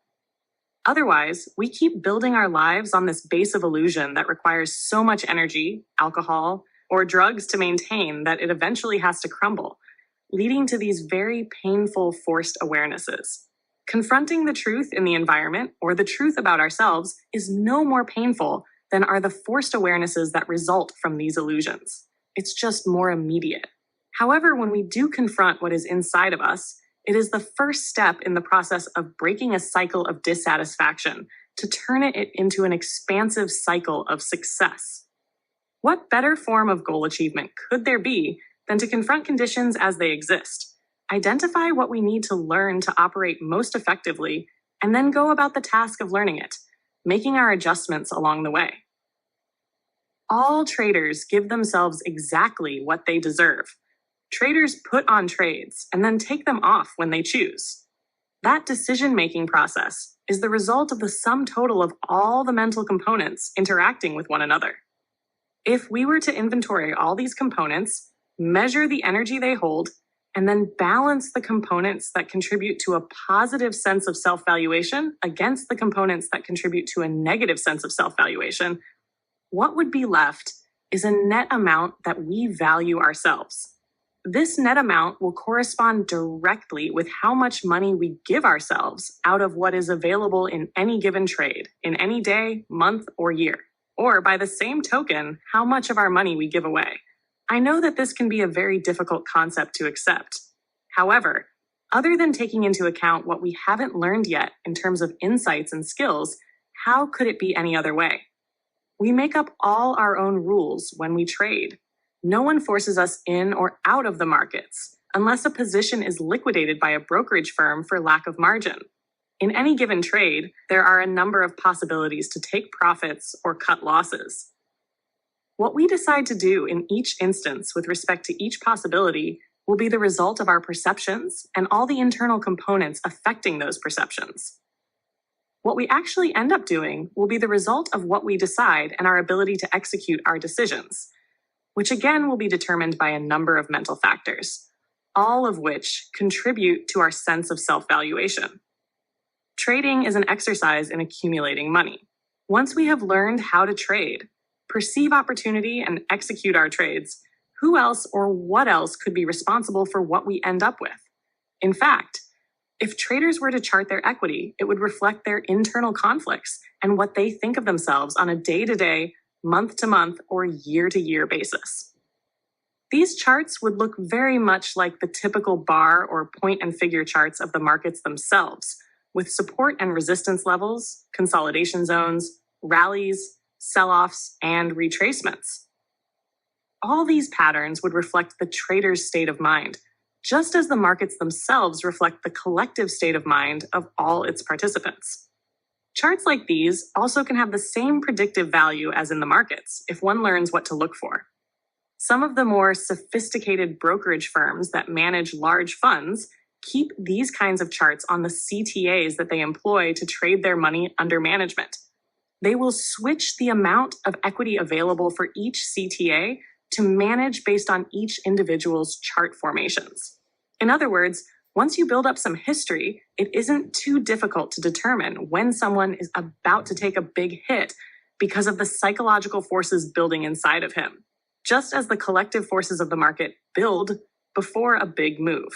[SPEAKER 1] Otherwise, we keep building our lives on this base of illusion that requires so much energy, alcohol, or drugs to maintain that it eventually has to crumble, leading to these very painful forced awarenesses. Confronting the truth in the environment or the truth about ourselves is no more painful than are the forced awarenesses that result from these illusions. It's just more immediate. However, when we do confront what is inside of us, it is the first step in the process of breaking a cycle of dissatisfaction to turn it into an expansive cycle of success. What better form of goal achievement could there be than to confront conditions as they exist, identify what we need to learn to operate most effectively, and then go about the task of learning it, making our adjustments along the way? All traders give themselves exactly what they deserve. Traders put on trades and then take them off when they choose. That decision-making process is the result of the sum total of all the mental components interacting with one another. If we were to inventory all these components, measure the energy they hold, and then balance the components that contribute to a positive sense of self-valuation against the components that contribute to a negative sense of self-valuation, what would be left is a net amount that we value ourselves. This net amount will correspond directly with how much money we give ourselves out of what is available in any given trade, in any day, month, or year. Or by the same token, how much of our money we give away. I know that this can be a very difficult concept to accept. However, other than taking into account what we haven't learned yet in terms of insights and skills, how could it be any other way? We make up all our own rules when we trade. No one forces us in or out of the markets, unless a position is liquidated by a brokerage firm for lack of margin. In any given trade, there are a number of possibilities to take profits or cut losses. What we decide to do in each instance with respect to each possibility will be the result of our perceptions and all the internal components affecting those perceptions. What we actually end up doing will be the result of what we decide and our ability to execute our decisions, which again will be determined by a number of mental factors, all of which contribute to our sense of self-valuation. Trading is an exercise in accumulating money. Once we have learned how to trade, perceive opportunity, and execute our trades, who else or what else could be responsible for what we end up with? In fact, if traders were to chart their equity, it would reflect their internal conflicts and what they think of themselves on a day-to-day, month-to-month, or year-to-year basis. These charts would look very much like the typical bar or point and figure charts of the markets themselves, with support and resistance levels, consolidation zones, rallies, sell-offs, and retracements. All these patterns would reflect the trader's state of mind, just as the markets themselves reflect the collective state of mind of all its participants. Charts like these also can have the same predictive value as in the markets if one learns what to look for. Some of the more sophisticated brokerage firms that manage large funds keep these kinds of charts on the CTAs that they employ to trade their money under management. They will switch the amount of equity available for each CTA to manage based on each individual's chart formations. In other words, once you build up some history, it isn't too difficult to determine when someone is about to take a big hit because of the psychological forces building inside of him, just as the collective forces of the market build before a big move.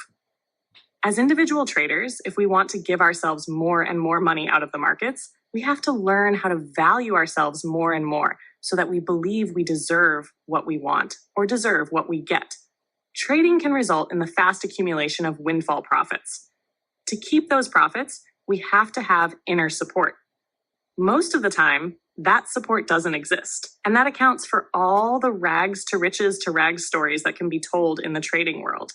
[SPEAKER 1] As individual traders, if we want to give ourselves more and more money out of the markets, we have to learn how to value ourselves more and more so that we believe we deserve what we want or deserve what we get. Trading can result in the fast accumulation of windfall profits. To keep those profits, we have to have inner support. Most of the time, that support doesn't exist, and that accounts for all the rags to rags stories that can be told in the trading world.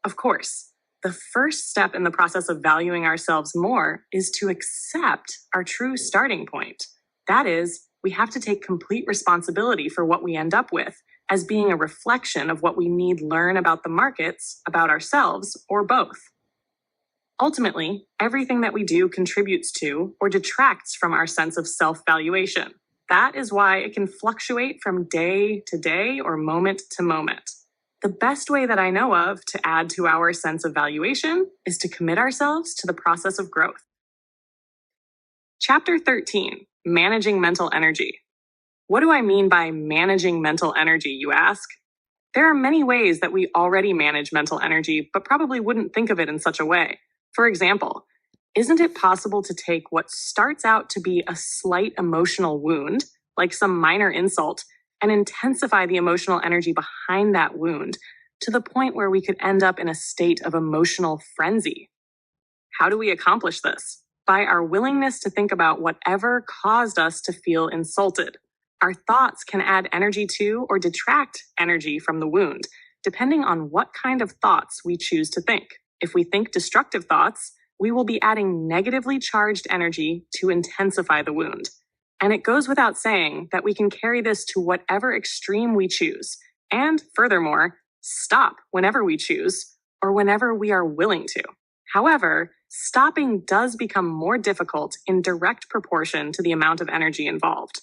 [SPEAKER 1] Of course, the first step in the process of valuing ourselves more is to accept our true starting point. That is, we have to take complete responsibility for what we end up with as being a reflection of what we need learn about the markets, about ourselves, or both. Ultimately, everything that we do contributes to or detracts from our sense of self-valuation. That is why it can fluctuate from day to day or moment to moment. The best way that I know of to add to our sense of valuation is to commit ourselves to the process of growth. Chapter 13, Managing Mental Energy. What do I mean by managing mental energy, you ask? There are many ways that we already manage mental energy, but probably wouldn't think of it in such a way. For example, isn't it possible to take what starts out to be a slight emotional wound, like some minor insult, and intensify the emotional energy behind that wound to the point where we could end up in a state of emotional frenzy? How do we accomplish this? By our willingness to think about whatever caused us to feel insulted. Our thoughts can add energy to or detract energy from the wound, depending on what kind of thoughts we choose to think. If we think destructive thoughts, we will be adding negatively charged energy to intensify the wound. And it goes without saying that we can carry this to whatever extreme we choose, and furthermore, stop whenever we choose or whenever we are willing to. However, stopping does become more difficult in direct proportion to the amount of energy involved.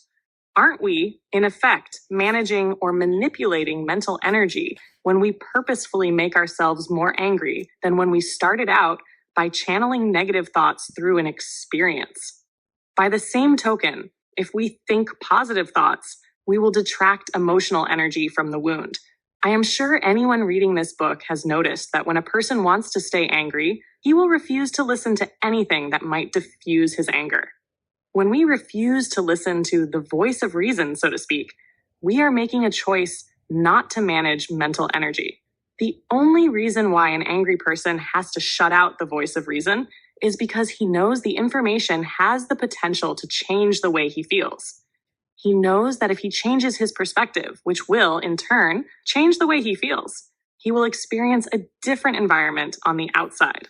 [SPEAKER 1] Aren't we, in effect, managing or manipulating mental energy when we purposefully make ourselves more angry than when we started out by channeling negative thoughts through an experience? By the same token, if we think positive thoughts, we will detract emotional energy from the wound. I am sure anyone reading this book has noticed that when a person wants to stay angry, he will refuse to listen to anything that might diffuse his anger. When we refuse to listen to the voice of reason, so to speak, we are making a choice not to manage mental energy. The only reason why an angry person has to shut out the voice of reason is because he knows the information has the potential to change the way he feels. He knows that if he changes his perspective, which will, in turn, change the way he feels, he will experience a different environment on the outside.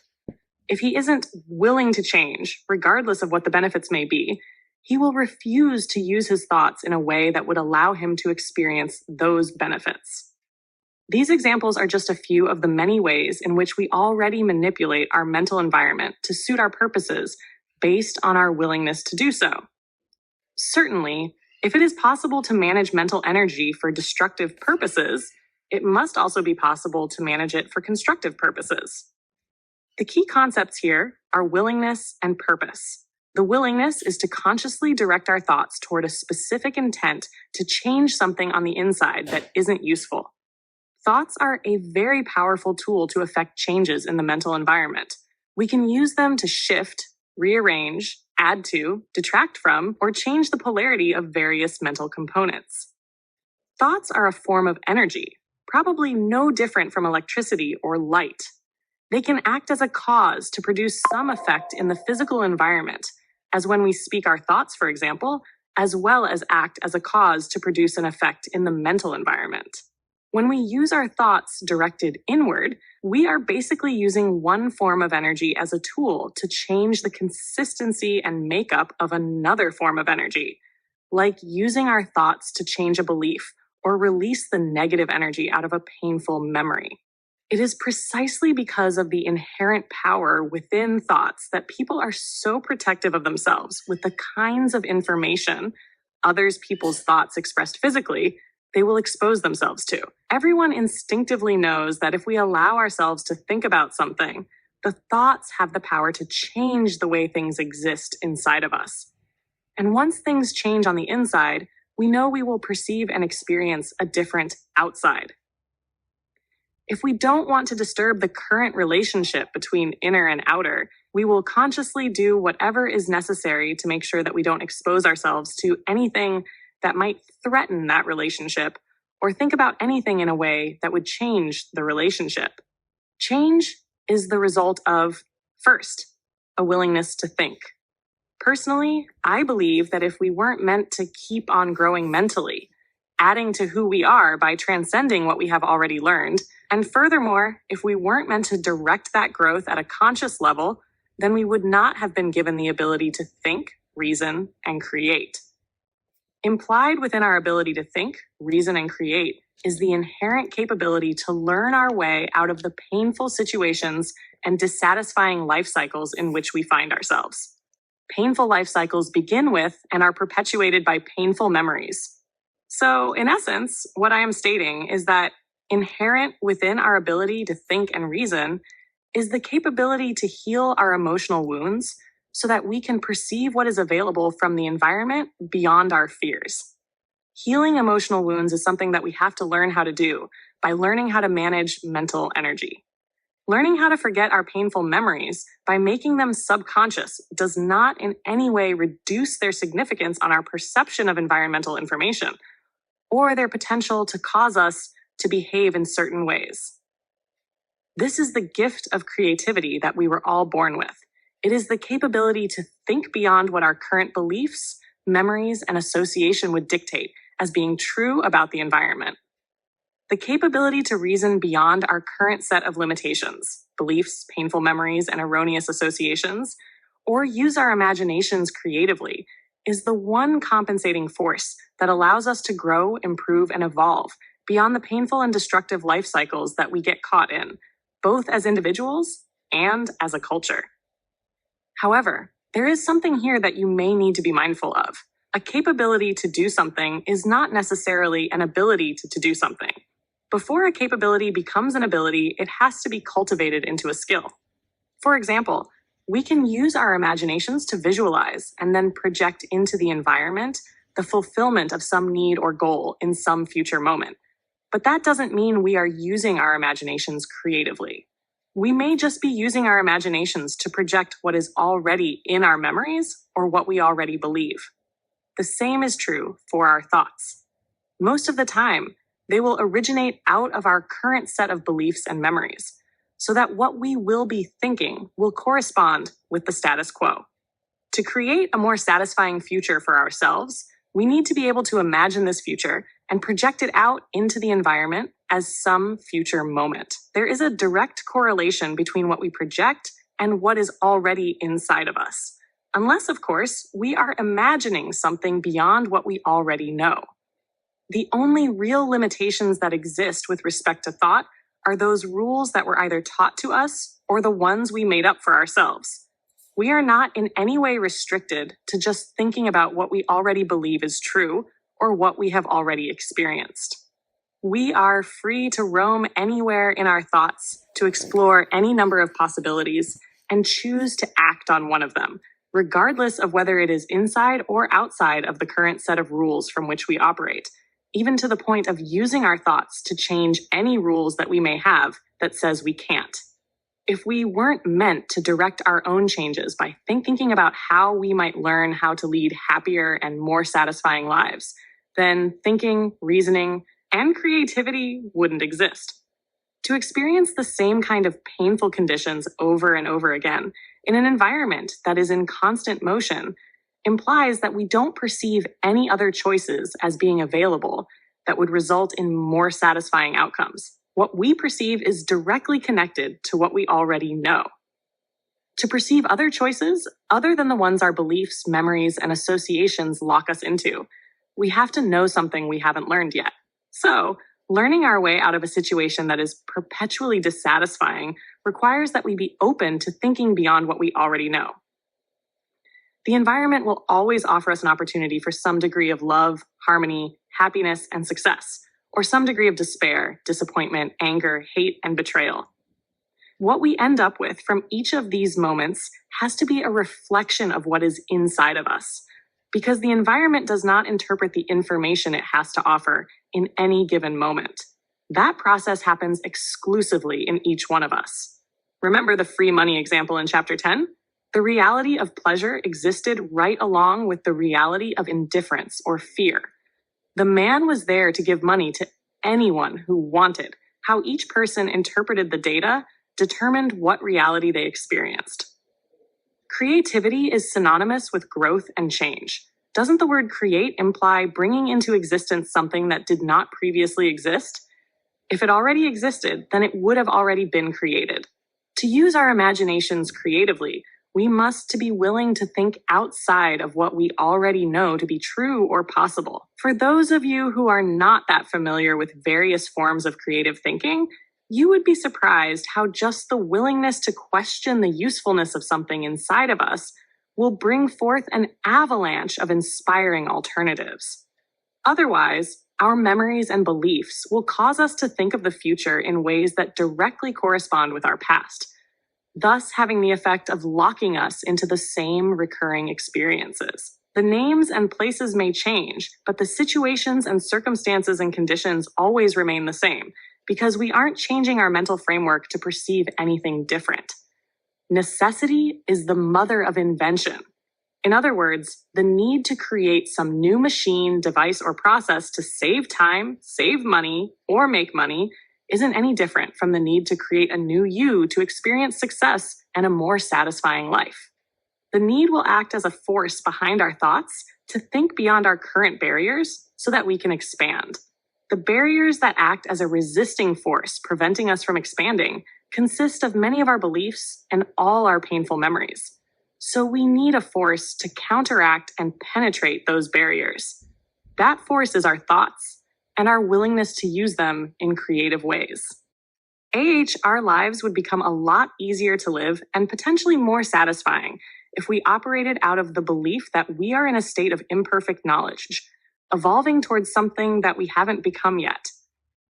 [SPEAKER 1] If he isn't willing to change, regardless of what the benefits may be, he will refuse to use his thoughts in a way that would allow him to experience those benefits. These examples are just a few of the many ways in which we already manipulate our mental environment to suit our purposes based on our willingness to do so. Certainly, if it is possible to manage mental energy for destructive purposes, it must also be possible to manage it for constructive purposes. The key concepts here are willingness and purpose. The willingness is to consciously direct our thoughts toward a specific intent to change something on the inside that isn't useful. Thoughts are a very powerful tool to affect changes in the mental environment. We can use them to shift, rearrange, add to, detract from, or change the polarity of various mental components. Thoughts are a form of energy, probably no different from electricity or light. They can act as a cause to produce some effect in the physical environment, as when we speak our thoughts, for example, as well as act as a cause to produce an effect in the mental environment. When we use our thoughts directed inward, we are basically using one form of energy as a tool to change the consistency and makeup of another form of energy, like using our thoughts to change a belief or release the negative energy out of a painful memory. It is precisely because of the inherent power within thoughts that people are so protective of themselves with the kinds of information others people's thoughts expressed physically they will expose themselves to. Everyone instinctively knows that if we allow ourselves to think about something, the thoughts have the power to change the way things exist inside of us. And once things change on the inside, we know we will perceive and experience a different outside. If we don't want to disturb the current relationship between inner and outer, we will consciously do whatever is necessary to make sure that we don't expose ourselves to anything that might threaten that relationship, or think about anything in a way that would change the relationship. Change is the result of, first, a willingness to think. Personally, I believe that if we weren't meant to keep on growing mentally, adding to who we are by transcending what we have already learned, and furthermore, if we weren't meant to direct that growth at a conscious level, then we would not have been given the ability to think, reason, and create. Implied within our ability to think, reason, and create is the inherent capability to learn our way out of the painful situations and dissatisfying life cycles in which we find ourselves. Painful life cycles begin with and are perpetuated by painful memories. So, in essence, what I am stating is that inherent within our ability to think and reason is the capability to heal our emotional wounds so that we can perceive what is available from the environment beyond our fears. Healing emotional wounds is something that we have to learn how to do by learning how to manage mental energy. Learning how to forget our painful memories by making them subconscious does not in any way reduce their significance on our perception of environmental information or their potential to cause us to behave in certain ways. This is the gift of creativity that we were all born with. It is the capability to think beyond what our current beliefs, memories, and association would dictate as being true about the environment. The capability to reason beyond our current set of limitations, beliefs, painful memories, and erroneous associations, or use our imaginations creatively, is the one compensating force that allows us to grow, improve, and evolve beyond the painful and destructive life cycles that we get caught in, both as individuals and as a culture. However, there is something here that you may need to be mindful of. A capability to do something is not necessarily an ability to do something. Before a capability becomes an ability, it has to be cultivated into a skill. For example, we can use our imaginations to visualize and then project into the environment the fulfillment of some need or goal in some future moment. But that doesn't mean we are using our imaginations creatively. We may just be using our imaginations to project what is already in our memories or what we already believe. The same is true for our thoughts. Most of the time, they will originate out of our current set of beliefs and memories, so that what we will be thinking will correspond with the status quo. To create a more satisfying future for ourselves, we need to be able to imagine this future and project it out into the environment as some future moment. There is a direct correlation between what we project and what is already inside of us. Unless, of course, we are imagining something beyond what we already know. The only real limitations that exist with respect to thought are those rules that were either taught to us or the ones we made up for ourselves. We are not in any way restricted to just thinking about what we already believe is true or what we have already experienced. We are free to roam anywhere in our thoughts, to explore any number of possibilities, and choose to act on one of them, regardless of whether it is inside or outside of the current set of rules from which we operate, even to the point of using our thoughts to change any rules that we may have that says we can't. If we weren't meant to direct our own changes by thinking about how we might learn how to lead happier and more satisfying lives, then thinking, reasoning, and creativity wouldn't exist. To experience the same kind of painful conditions over and over again in an environment that is in constant motion implies that we don't perceive any other choices as being available that would result in more satisfying outcomes. What we perceive is directly connected to what we already know. To perceive other choices, other than the ones our beliefs, memories, and associations lock us into, we have to know something we haven't learned yet. So, learning our way out of a situation that is perpetually dissatisfying requires that we be open to thinking beyond what we already know. The environment will always offer us an opportunity for some degree of love, harmony, happiness, and success, or some degree of despair, disappointment, anger, hate, and betrayal. What we end up with from each of these moments has to be a reflection of what is inside of us, because the environment does not interpret the information it has to offer in any given moment. That process happens exclusively in each one of us. Remember the free money example in Chapter 10? The reality of pleasure existed right along with the reality of indifference or fear. The man was there to give money to anyone who wanted. How each person interpreted the data determined what reality they experienced. Creativity is synonymous with growth and change. Doesn't the word create imply bringing into existence something that did not previously exist? If it already existed, then it would have already been created. To use our imaginations creatively, we must be willing to think outside of what we already know to be true or possible. For those of you who are not that familiar with various forms of creative thinking, you would be surprised how just the willingness to question the usefulness of something inside of us will bring forth an avalanche of inspiring alternatives. Otherwise, our memories and beliefs will cause us to think of the future in ways that directly correspond with our past, thus having the effect of locking us into the same recurring experiences. The names and places may change, but the situations and circumstances and conditions always remain the same, because we aren't changing our mental framework to perceive anything different. Necessity is the mother of invention. In other words, the need to create some new machine, device, or process to save time, save money, or make money isn't any different from the need to create a new you to experience success and a more satisfying life. The need will act as a force behind our thoughts to think beyond our current barriers so that we can expand. The barriers that act as a resisting force preventing us from expanding consist of many of our beliefs and all our painful memories. So we need a force to counteract and penetrate those barriers. That force is our thoughts and our willingness to use them in creative ways. Our lives would become a lot easier to live and potentially more satisfying if we operated out of the belief that we are in a state of imperfect knowledge, evolving towards something that we haven't become yet.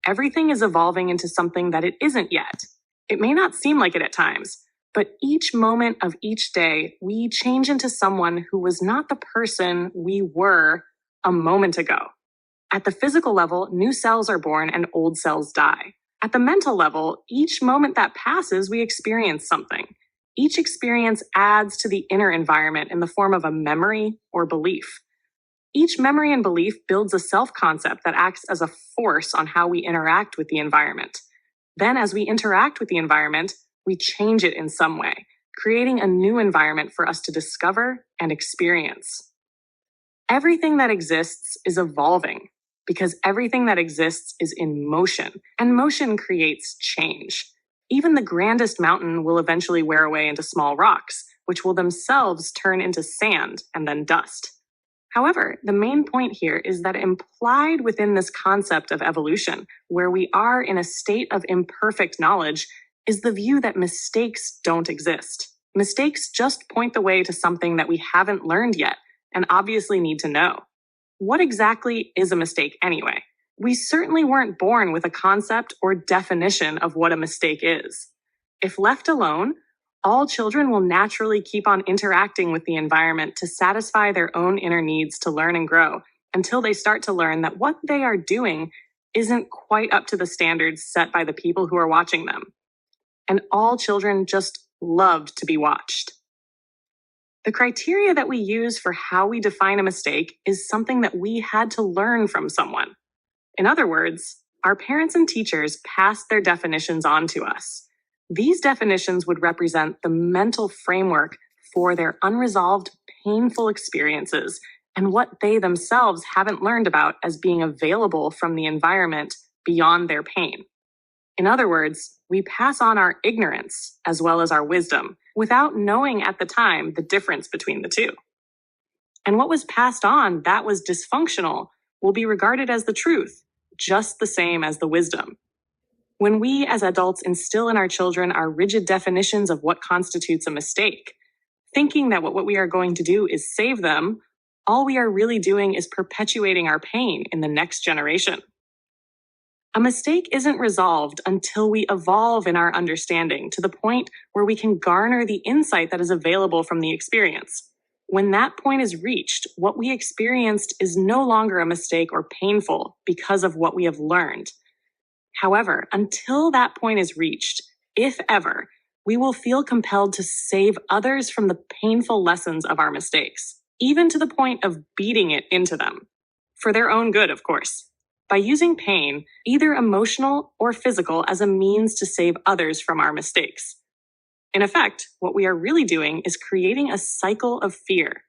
[SPEAKER 1] Everything is evolving into something that it isn't yet. It may not seem like it at times, but each moment of each day, we change into someone who was not the person we were a moment ago. At the physical level, new cells are born and old cells die. At the mental level, each moment that passes, we experience something. Each experience adds to the inner environment in the form of a memory or belief. Each memory and belief builds a self-concept that acts as a force on how we interact with the environment. Then, as we interact with the environment, we change it in some way, creating a new environment for us to discover and experience. Everything that exists is evolving because everything that exists is in motion, and motion creates change. Even the grandest mountain will eventually wear away into small rocks, which will themselves turn into sand and then dust. However, the main point here is that implied within this concept of evolution, where we are in a state of imperfect knowledge, is the view that mistakes don't exist. Mistakes just point the way to something that we haven't learned yet and obviously need to know. What exactly is a mistake anyway? We certainly weren't born with a concept or definition of what a mistake is. If left alone, all children will naturally keep on interacting with the environment to satisfy their own inner needs to learn and grow until they start to learn that what they are doing isn't quite up to the standards set by the people who are watching them. And all children just loved to be watched. The criteria that we use for how we define a mistake is something that we had to learn from someone. In other words, Our parents and teachers passed their definitions on to us. These definitions would represent the mental framework for their unresolved, painful experiences and what they themselves haven't learned about as being available from the environment beyond their pain. In other words, we pass on our ignorance as well as our wisdom without knowing at the time the difference between the two. And what was passed on that was dysfunctional will be regarded as the truth, just the same as the wisdom. When we as adults instill in our children our rigid definitions of what constitutes a mistake, thinking that what we are going to do is save them, all we are really doing is perpetuating our pain in the next generation. A mistake isn't resolved until we evolve in our understanding to the point where we can garner the insight that is available from the experience. When that point is reached, what we experienced is no longer a mistake or painful because of what we have learned. However, until that point is reached, if ever, we will feel compelled to save others from the painful lessons of our mistakes, even to the point of beating it into them. For their own good, of course. By using pain, either emotional or physical, as a means to save others from our mistakes. In effect, what we are really doing is creating a cycle of fear.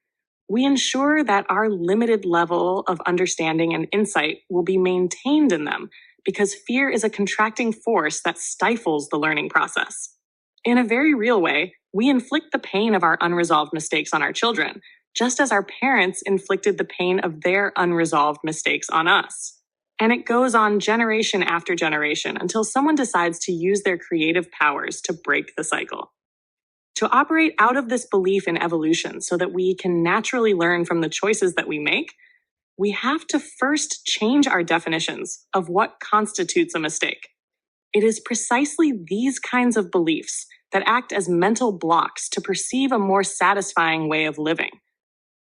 [SPEAKER 1] We ensure that our limited level of understanding and insight will be maintained in them because fear is a contracting force that stifles the learning process. In a very real way, we inflict the pain of our unresolved mistakes on our children, just as our parents inflicted the pain of their unresolved mistakes on us. And it goes on generation after generation until someone decides to use their creative powers to break the cycle. To operate out of this belief in evolution so that we can naturally learn from the choices that we make, we have to first change our definitions of what constitutes a mistake. It is precisely these kinds of beliefs that act as mental blocks to perceive a more satisfying way of living.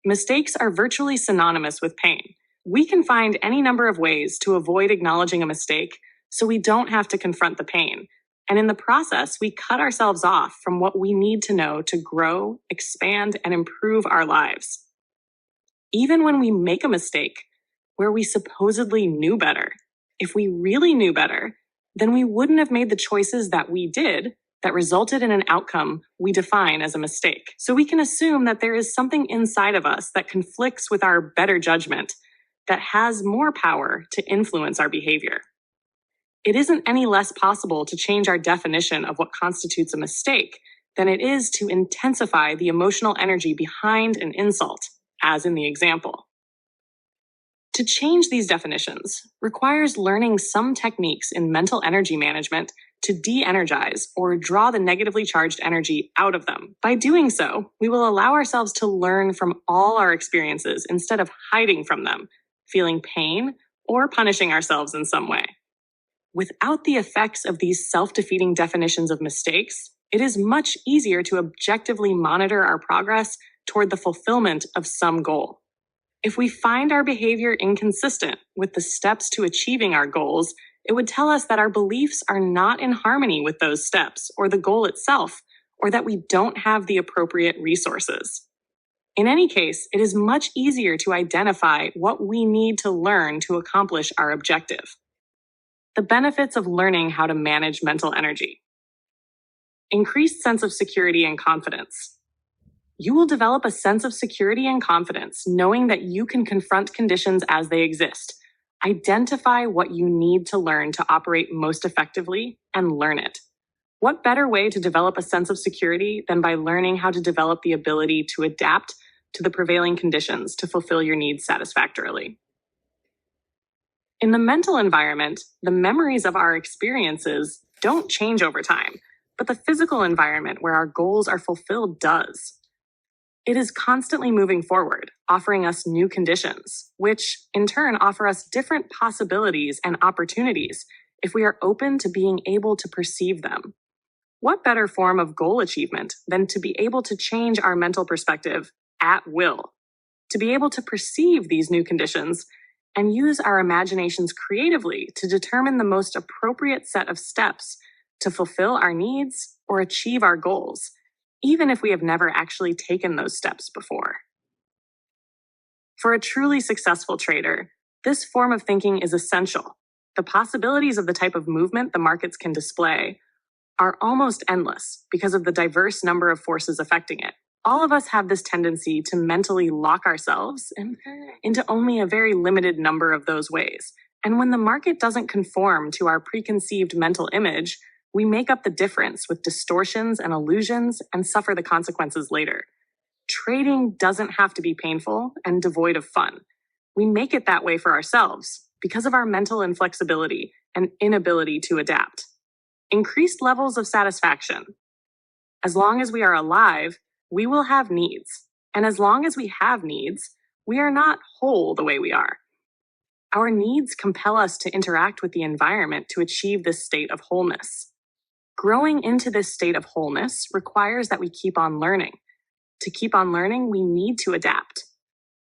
[SPEAKER 1] Mistakes are virtually synonymous with pain. We can find any number of ways to avoid acknowledging a mistake so we don't have to confront the pain. And in the process, we cut ourselves off from what we need to know to grow, expand, and improve our lives. Even when we make a mistake where we supposedly knew better, if we really knew better, then we wouldn't have made the choices that we did that resulted in an outcome we define as a mistake. So we can assume that there is something inside of us that conflicts with our better judgment that has more power to influence our behavior. It isn't any less possible to change our definition of what constitutes a mistake than it is to intensify the emotional energy behind an insult, as in the example. To change these definitions requires learning some techniques in mental energy management to de-energize or draw the negatively charged energy out of them. By doing so, we will allow ourselves to learn from all our experiences instead of hiding from them, feeling pain, or punishing ourselves in some way. Without the effects of these self-defeating definitions of mistakes, it is much easier to objectively monitor our progress toward the fulfillment of some goal. If we find our behavior inconsistent with the steps to achieving our goals, it would tell us that our beliefs are not in harmony with those steps or the goal itself, or that we don't have the appropriate resources. In any case, it is much easier to identify what we need to learn to accomplish our objective. The benefits of learning how to manage mental energy. Increased sense of security and confidence. You will develop a sense of security and confidence knowing that you can confront conditions as they exist, identify what you need to learn to operate most effectively, and learn it. What better way to develop a sense of security than by learning how to develop the ability to adapt to the prevailing conditions to fulfill your needs satisfactorily? In the mental environment, the memories of our experiences don't change over time, but the physical environment where our goals are fulfilled does. It is constantly moving forward, offering us new conditions, which in turn offer us different possibilities and opportunities if we are open to being able to perceive them. What better form of goal achievement than to be able to change our mental perspective at will, to be able to perceive these new conditions and use our imaginations creatively to determine the most appropriate set of steps to fulfill our needs or achieve our goals, even if we have never actually taken those steps before. For a truly successful trader, this form of thinking is essential The possibilities of the type of movement the markets can display are almost endless because of the diverse number of forces affecting it. All of us have this tendency to mentally lock ourselves into only a very limited number of those ways. And when the market doesn't conform to our preconceived mental image, we make up the difference with distortions and illusions and suffer the consequences later. Trading doesn't have to be painful and devoid of fun. We make it that way for ourselves because of our mental inflexibility and inability to adapt. Increased levels of satisfaction. As long as we are alive, we will have needs. And as long as we have needs, we are not whole the way we are. Our needs compel us to interact with the environment to achieve this state of wholeness. Growing into this state of wholeness requires that we keep on learning. To keep on learning, we need to adapt.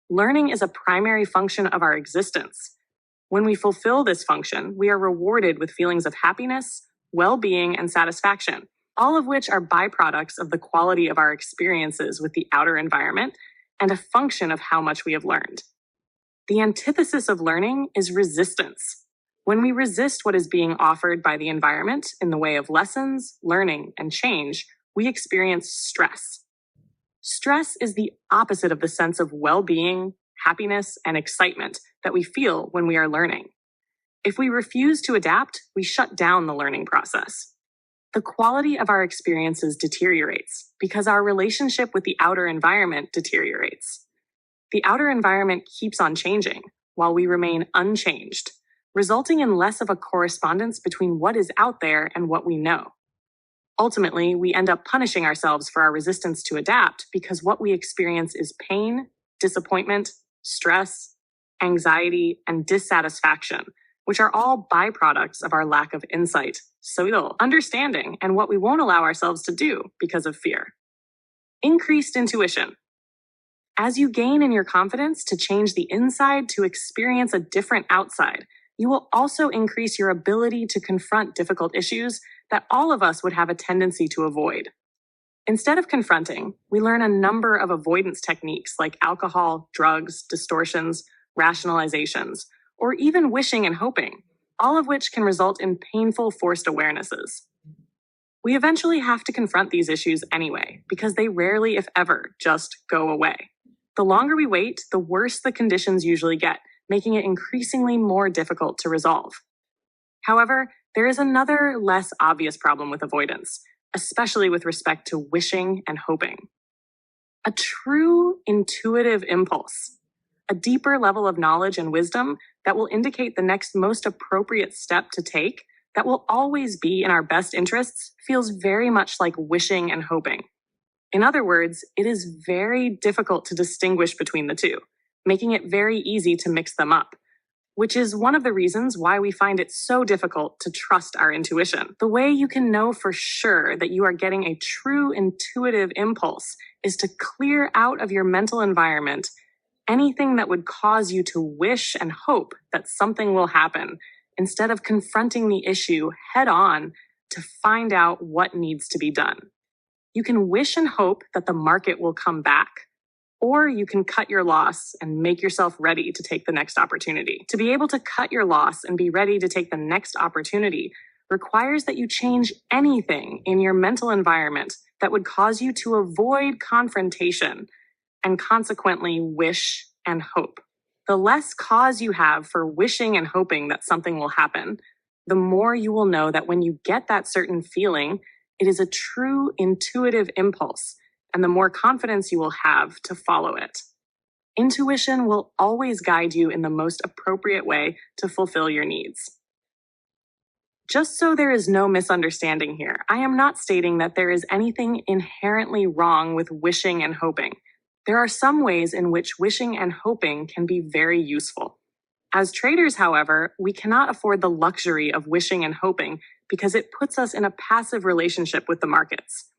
[SPEAKER 1] Learning is a primary function of our existence. When we fulfill this function, we are rewarded with feelings of happiness, well-being, and satisfaction, all of which are byproducts of the quality of our experiences with the outer environment and a function of how much we have learned. The antithesis of learning is resistance. When we resist what is being offered by the environment in the way of lessons, learning, and change, we experience stress. Stress is the opposite of the sense of well-being, happiness, and excitement that we feel when we are learning. If we refuse to adapt, we shut down the learning process. The quality of our experiences deteriorates because our relationship with the outer environment deteriorates. The outer environment keeps on changing while we remain unchanged, resulting in less of a correspondence between what is out there and what we know. Ultimately, we end up punishing ourselves for our resistance to adapt because what we experience is pain, disappointment, stress, anxiety, and dissatisfaction, which are all byproducts of our lack of insight, understanding, and what we won't allow ourselves to do because of fear. Increased intuition. As you gain in your confidence to change the inside to experience a different outside, you will also increase your ability to confront difficult issues that all of us would have a tendency to avoid. Instead of confronting, we learn a number of avoidance techniques like alcohol, drugs, distortions, rationalizations, or even wishing and hoping, all of which can result in painful forced awarenesses. We eventually have to confront these issues anyway, because they rarely, if ever, just go away. The longer we wait, the worse the conditions usually get, making it increasingly more difficult to resolve. However, there is another less obvious problem with avoidance, especially with respect to wishing and hoping. A true intuitive impulse, a deeper level of knowledge and wisdom that will indicate the next most appropriate step to take, that will always be in our best interests, feels very much like wishing and hoping. In other words, it is very difficult to distinguish between the two, making it very easy to mix them up, which is one of the reasons why we find it so difficult to trust our intuition. The way you can know for sure that you are getting a true intuitive impulse is to clear out of your mental environment anything that would cause you to wish and hope that something will happen, instead of confronting the issue head on to find out what needs to be done. You can wish and hope that the market will come back, or you can cut your loss and make yourself ready to take the next opportunity. To be able to cut your loss and be ready to take the next opportunity requires that you change anything in your mental environment that would cause you to avoid confrontation and consequently wish and hope. The less cause you have for wishing and hoping that something will happen, the more you will know that when you get that certain feeling, it is a true intuitive impulse, and the more confidence you will have to follow it. Intuition will always guide you in the most appropriate way to fulfill your needs. Just so there is no misunderstanding here, I am not stating that there is anything inherently wrong with wishing and hoping. There are some ways in which wishing and hoping can be very useful. As traders, however, we cannot afford the luxury of wishing and hoping because it puts us in a passive relationship with the markets.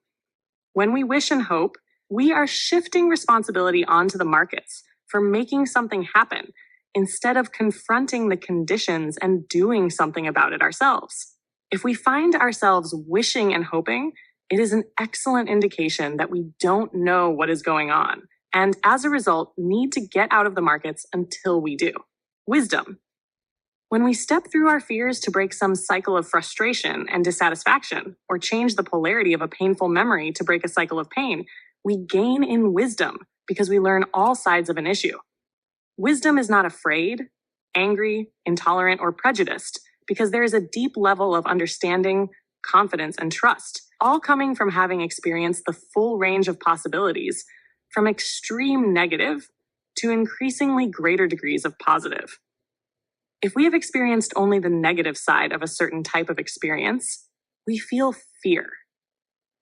[SPEAKER 1] When we wish and hope, we are shifting responsibility onto the markets for making something happen instead of confronting the conditions and doing something about it ourselves. If we find ourselves wishing and hoping, it is an excellent indication that we don't know what is going on, and as a result, need to get out of the markets until we do. Wisdom. When we step through our fears to break some cycle of frustration and dissatisfaction, or change the polarity of a painful memory to break a cycle of pain, we gain in wisdom because we learn all sides of an issue. Wisdom is not afraid, angry, intolerant, or prejudiced because there is a deep level of understanding, confidence, and trust, all coming from having experienced the full range of possibilities, from extreme negative to increasingly greater degrees of positive. If we have experienced only the negative side of a certain type of experience, we feel fear.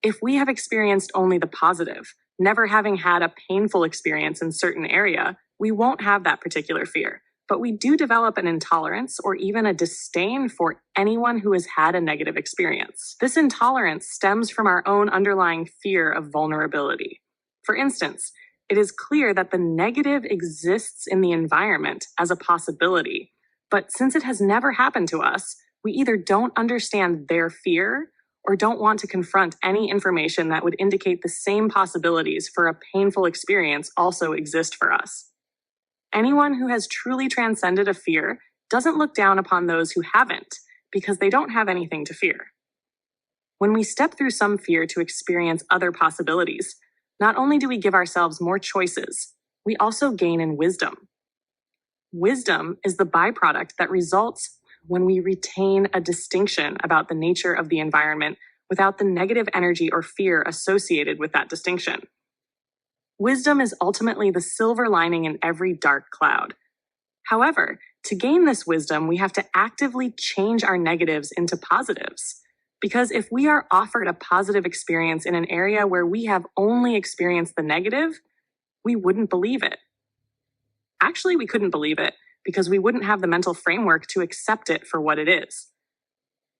[SPEAKER 1] If we have experienced only the positive, never having had a painful experience in a certain area, we won't have that particular fear. But we do develop an intolerance or even a disdain for anyone who has had a negative experience. This intolerance stems from our own underlying fear of vulnerability. For instance, it is clear that the negative exists in the environment as a possibility. But since it has never happened to us, we either don't understand their fear or don't want to confront any information that would indicate the same possibilities for a painful experience also exist for us. Anyone who has truly transcended a fear doesn't look down upon those who haven't, because they don't have anything to fear. When we step through some fear to experience other possibilities, not only do we give ourselves more choices, we also gain in wisdom. Wisdom is the byproduct that results when we retain a distinction about the nature of the environment without the negative energy or fear associated with that distinction. Wisdom is ultimately the silver lining in every dark cloud. However, to gain this wisdom, we have to actively change our negatives into positives. Because if we are offered a positive experience in an area where we have only experienced the negative, we wouldn't believe it. Actually, we couldn't believe it because we wouldn't have the mental framework to accept it for what it is.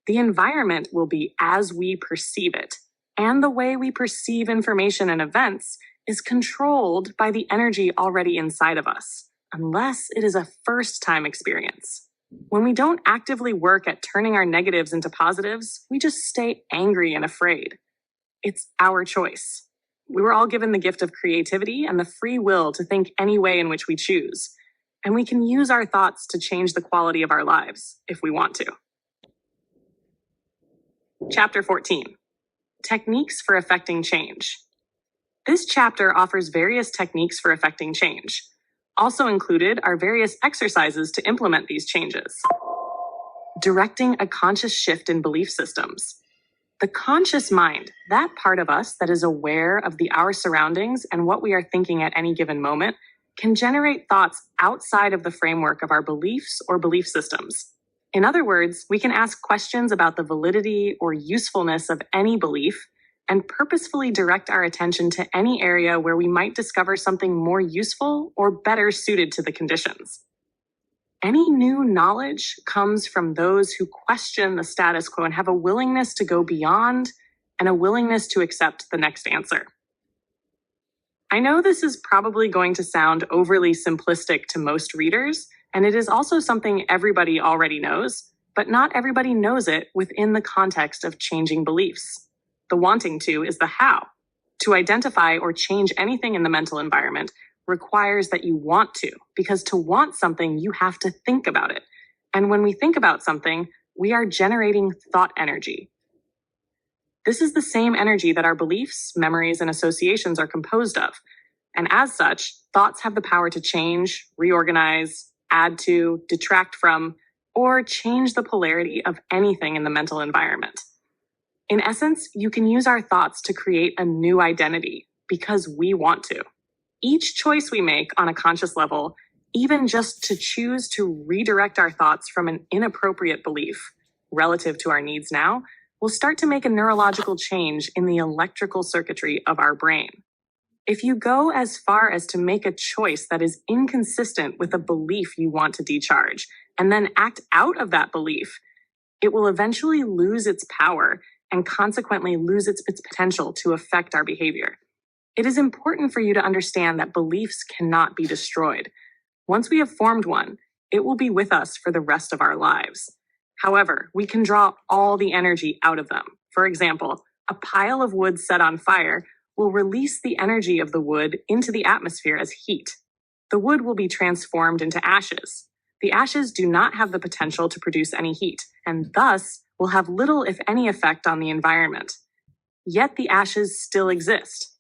[SPEAKER 1] The environment will be as we perceive it, and the way we perceive information and events is controlled by the energy already inside of us, unless it is a first-time experience. When we don't actively work at turning our negatives into positives, we just stay angry and afraid. It's our choice. We were all given the gift of creativity and the free will to think any way in which we choose, and we can use our thoughts to change the quality of our lives if we want to. Chapter 14, Techniques for Affecting Change. This chapter offers various techniques for affecting change. Also included are various exercises to implement these changes. Directing a conscious shift in belief systems. The conscious mind, that part of us that is aware of our surroundings and what we are thinking at any given moment, can generate thoughts outside of the framework of our beliefs or belief systems. In other words, we can ask questions about the validity or usefulness of any belief and purposefully direct our attention to any area where we might discover something more useful or better suited to the conditions. Any new knowledge comes from those who question the status quo and have a willingness to go beyond and a willingness to accept the next answer. I know this is probably going to sound overly simplistic to most readers, and it is also something everybody already knows, but not everybody knows it within the context of changing beliefs. The wanting to is the how. To identify or change anything in the mental environment requires that you want to, because to want something, you have to think about it. And when we think about something, we are generating thought energy. This is the same energy that our beliefs, memories, and associations are composed of. And as such, thoughts have the power to change, reorganize, add to, detract from, or change the polarity of anything in the mental environment. In essence, you can use our thoughts to create a new identity because we want to. Each choice we make on a conscious level, even just to choose to redirect our thoughts from an inappropriate belief relative to our needs now, will start to make a neurological change in the electrical circuitry of our brain. If you go as far as to make a choice that is inconsistent with a belief you want to decharge, and then act out of that belief, it will eventually lose its power and consequently lose its potential to affect our behavior. It is important for you to understand that beliefs cannot be destroyed. Once we have formed one, it will be with us for the rest of our lives. However, we can draw all the energy out of them. For example, a pile of wood set on fire will release the energy of the wood into the atmosphere as heat. The wood will be transformed into ashes. The ashes do not have the potential to produce any heat, and thus will have little, if any, effect on the environment. Yet the ashes still exist.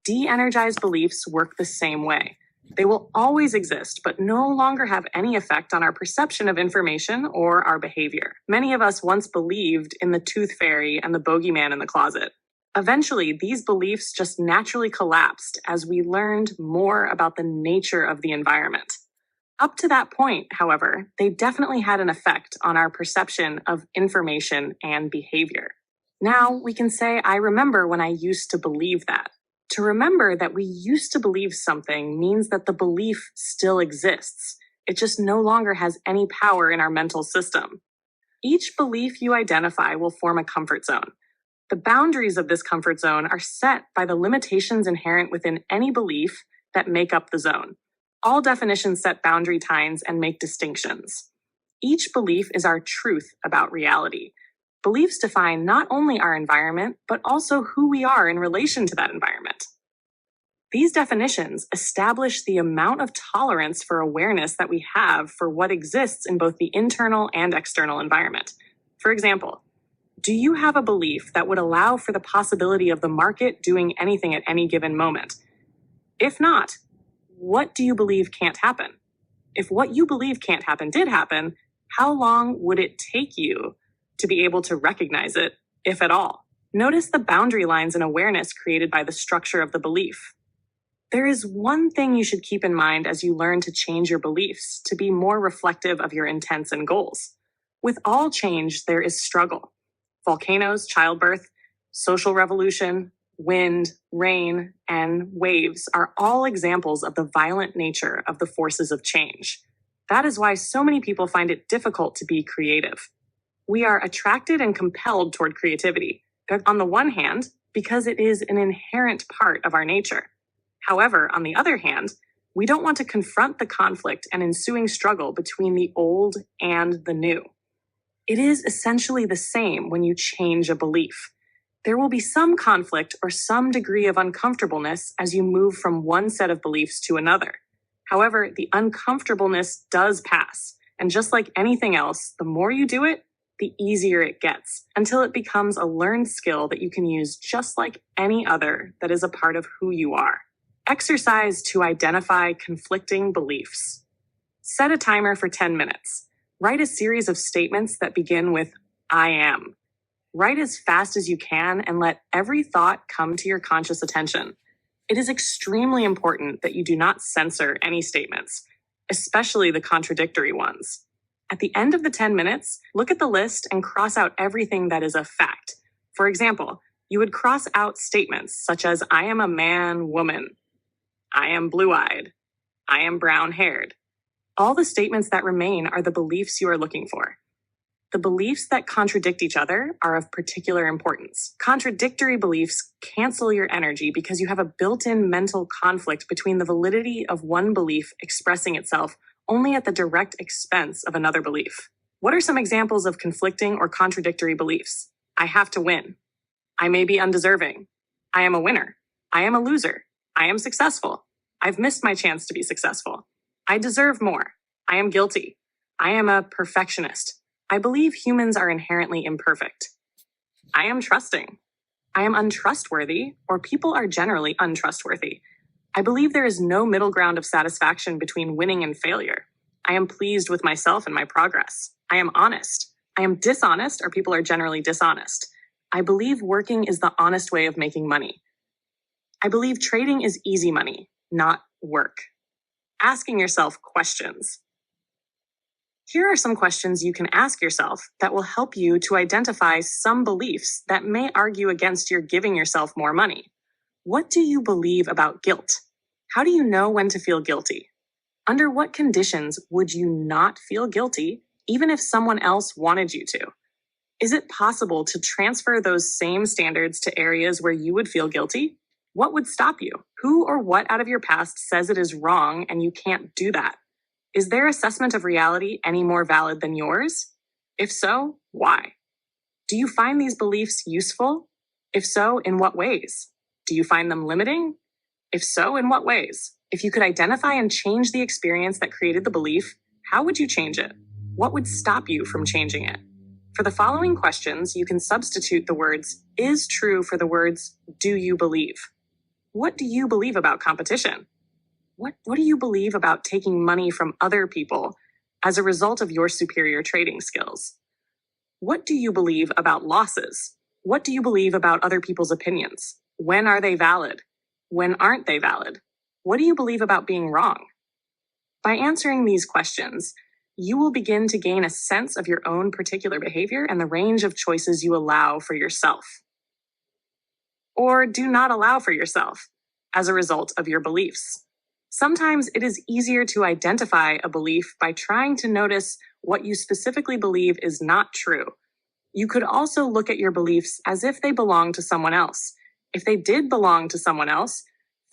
[SPEAKER 1] De-energized beliefs work the same way. They will always exist, but no longer have any effect on our perception of information or our behavior. Many of us once believed in the tooth fairy and the bogeyman in the closet. Eventually, these beliefs just naturally collapsed as we learned more about the nature of the environment. Up to that point, however, they definitely had an effect on our perception of information and behavior. Now we can say, I remember when I used to believe that. To remember that we used to believe something means that the belief still exists. It just no longer has any power in our mental system. Each belief you identify will form a comfort zone. The boundaries of this comfort zone are set by the limitations inherent within any belief that make up the zone. All definitions set boundary tines and make distinctions. Each belief is our truth about reality. Beliefs define not only our environment, but also who we are in relation to that environment. These definitions establish the amount of tolerance for awareness that we have for what exists in both the internal and external environment. For example, do you have a belief that would allow for the possibility of the market doing anything at any given moment? If not, what do you believe can't happen? If what you believe can't happen did happen, how long would it take you to be able to recognize it, if at all? Notice the boundary lines and awareness created by the structure of the belief. There is one thing you should keep in mind as you learn to change your beliefs to be more reflective of your intents and goals. With all change, there is struggle. Volcanoes, childbirth, social revolution, wind, rain, and waves are all examples of the violent nature of the forces of change. That is why so many people find it difficult to be creative. We are attracted and compelled toward creativity, on the one hand, because it is an inherent part of our nature. However, on the other hand, we don't want to confront the conflict and ensuing struggle between the old and the new. It is essentially the same when you change a belief. There will be some conflict or some degree of uncomfortableness as you move from one set of beliefs to another. However, the uncomfortableness does pass, and just like anything else, the more you do it, the easier it gets, until it becomes a learned skill that you can use just like any other that is a part of who you are. Exercise to identify conflicting beliefs. Set a timer for 10 minutes. Write a series of statements that begin with I am. Write as fast as you can and let every thought come to your conscious attention. It is extremely important that you do not censor any statements, especially the contradictory ones. At the end of the 10 minutes, look at the list and cross out everything that is a fact. For example, you would cross out statements such as I am a man, woman. I am blue-eyed. I am brown-haired. All the statements that remain are the beliefs you are looking for. The beliefs that contradict each other are of particular importance. Contradictory beliefs cancel your energy because you have a built-in mental conflict between the validity of one belief expressing itself only at the direct expense of another belief. What are some examples of conflicting or contradictory beliefs? I have to win. I may be undeserving. I am a winner. I am a loser. I am successful. I've missed my chance to be successful. I deserve more. I am guilty. I am a perfectionist. I believe humans are inherently imperfect. I am trusting. I am untrustworthy, or people are generally untrustworthy. I believe there is no middle ground of satisfaction between winning and failure. I am pleased with myself and my progress. I am honest. I am dishonest, or people are generally dishonest. I believe working is the honest way of making money. I believe trading is easy money, not work. Asking yourself questions. Here are some questions you can ask yourself that will help you to identify some beliefs that may argue against your giving yourself more money. What do you believe about guilt? How do you know when to feel guilty? Under what conditions would you not feel guilty, even if someone else wanted you to? Is it possible to transfer those same standards to areas where you would feel guilty? What would stop you? Who or what out of your past says it is wrong and you can't do that? Is their assessment of reality any more valid than yours? If so, why? Do you find these beliefs useful? If so, in what ways? Do you find them limiting? If so, in what ways? If you could identify and change the experience that created the belief, How would you change it? What would stop you from changing it? For the following questions, you can substitute the words is true for the words do you believe. What do you believe about competition? What do you believe about taking money from other people as a result of your superior trading skills? What do you believe about losses? What do you believe about other people's opinions? When are they valid? When aren't they valid? What do you believe about being wrong? By answering these questions, you will begin to gain a sense of your own particular behavior and the range of choices you allow for yourself, or do not allow for yourself as a result of your beliefs. Sometimes it is easier to identify a belief by trying to notice what you specifically believe is not true. You could also look at your beliefs as if they belong to someone else. If they did belong to someone else,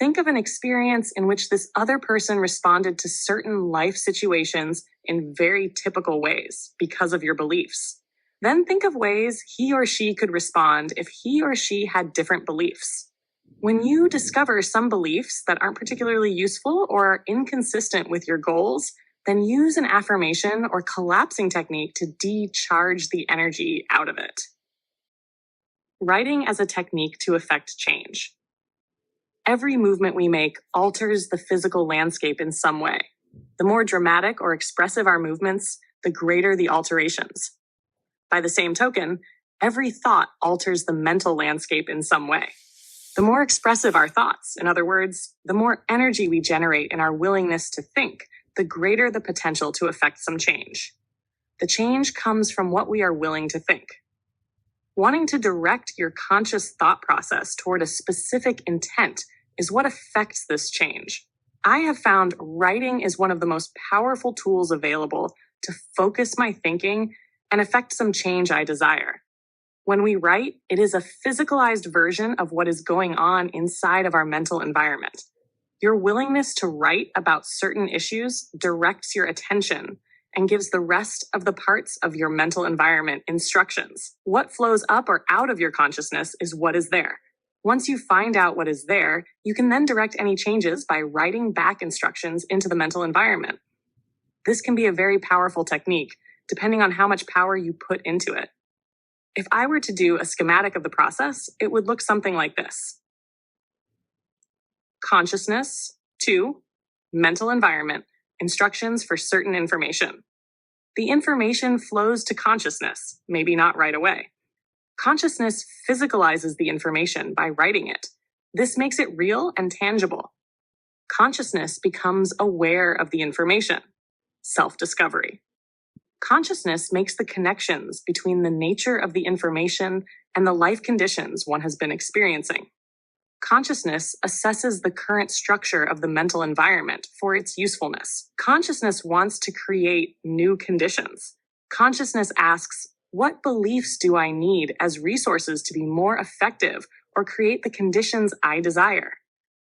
[SPEAKER 1] think of an experience in which this other person responded to certain life situations in very typical ways because of your beliefs. Then think of ways he or she could respond if he or she had different beliefs. When you discover some beliefs that aren't particularly useful or are inconsistent with your goals, then use an affirmation or collapsing technique to decharge the energy out of it. Writing as a technique to effect change. Every movement we make alters the physical landscape in some way. The more dramatic or expressive our movements, the greater the alterations. By the same token, every thought alters the mental landscape in some way. The more expressive our thoughts, in other words, the more energy we generate in our willingness to think, the greater the potential to effect some change. The change comes from what we are willing to think. Wanting to direct your conscious thought process toward a specific intent is what affects this change. I have found writing is one of the most powerful tools available to focus my thinking and effect some change I desire. When we write, it is a physicalized version of what is going on inside of our mental environment. Your willingness to write about certain issues directs your attention and gives the rest of the parts of your mental environment instructions. What flows up or out of your consciousness is what is there. Once you find out what is there, you can then direct any changes by writing back instructions into the mental environment. This can be a very powerful technique, depending on how much power you put into it. If I were to do a schematic of the process, it would look something like this. Consciousness, 2, mental environment, instructions for certain information. The information flows to consciousness, maybe not right away. Consciousness physicalizes the information by writing it. This makes it real and tangible. Consciousness becomes aware of the information. Self-discovery. Consciousness makes the connections between the nature of the information and the life conditions one has been experiencing. Consciousness assesses the current structure of the mental environment for its usefulness. Consciousness wants to create new conditions. Consciousness asks, what beliefs do I need as resources to be more effective or create the conditions I desire?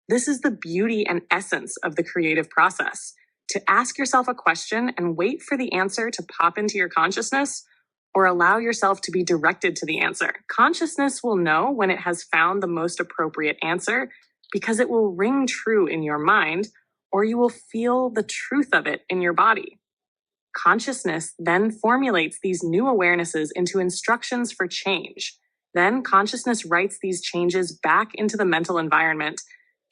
[SPEAKER 1] This is the beauty and essence of the creative process. To ask yourself a question and wait for the answer to pop into your consciousness, or allow yourself to be directed to the answer. Consciousness will know when it has found the most appropriate answer because it will ring true in your mind, or you will feel the truth of it in your body. Consciousness then formulates these new awarenesses into instructions for change. Then consciousness writes these changes back into the mental environment,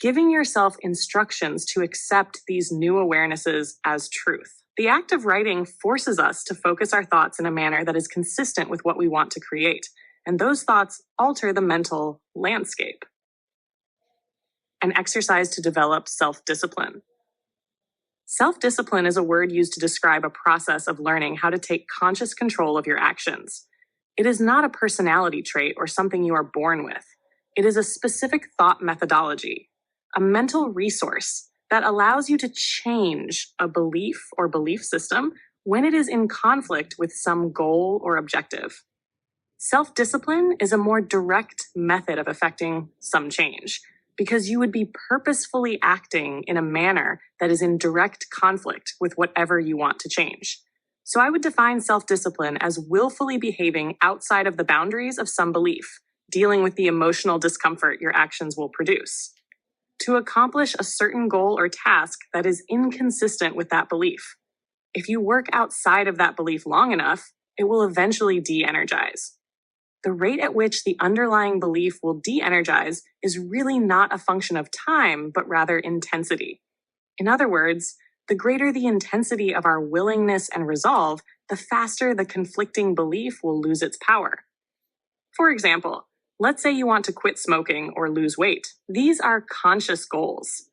[SPEAKER 1] giving yourself instructions to accept these new awarenesses as truth. The act of writing forces us to focus our thoughts in a manner that is consistent with what we want to create, and those thoughts alter the mental landscape. An exercise to develop self-discipline. Self-discipline is a word used to describe a process of learning how to take conscious control of your actions. It is not a personality trait or something you are born with. It is a specific thought methodology, a mental resource that allows you to change a belief or belief system when it is in conflict with some goal or objective. Self-discipline is a more direct method of effecting some change because you would be purposefully acting in a manner that is in direct conflict with whatever you want to change. So I would define self-discipline as willfully behaving outside of the boundaries of some belief, dealing with the emotional discomfort your actions will produce, to accomplish a certain goal or task that is inconsistent with that belief. If you work outside of that belief long enough, it will eventually de-energize. The rate at which the underlying belief will de-energize is really not a function of time, but rather intensity. In other words, the greater the intensity of our willingness and resolve, the faster the conflicting belief will lose its power. For example, let's say you want to quit smoking or lose weight. These are conscious goals.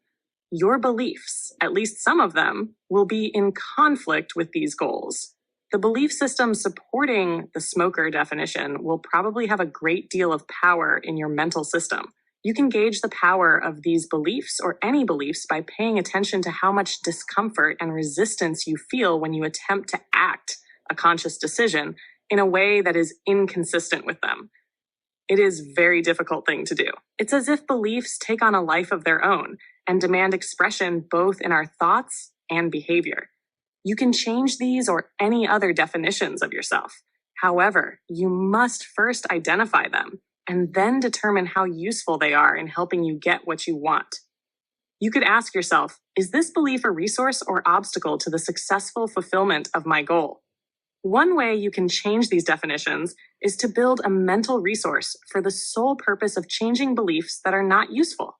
[SPEAKER 1] Your beliefs, at least some of them, will be in conflict with these goals. The belief system supporting the smoker definition will probably have a great deal of power in your mental system. You can gauge the power of these beliefs or any beliefs by paying attention to how much discomfort and resistance you feel when you attempt to act a conscious decision in a way that is inconsistent with them. It is a very difficult thing to do. It's as if beliefs take on a life of their own and demand expression both in our thoughts and behavior. You can change these or any other definitions of yourself. However, you must first identify them and then determine how useful they are in helping you get what you want. You could ask yourself, is this belief a resource or obstacle to the successful fulfillment of my goal? One way you can change these definitions is to build a mental resource for the sole purpose of changing beliefs that are not useful.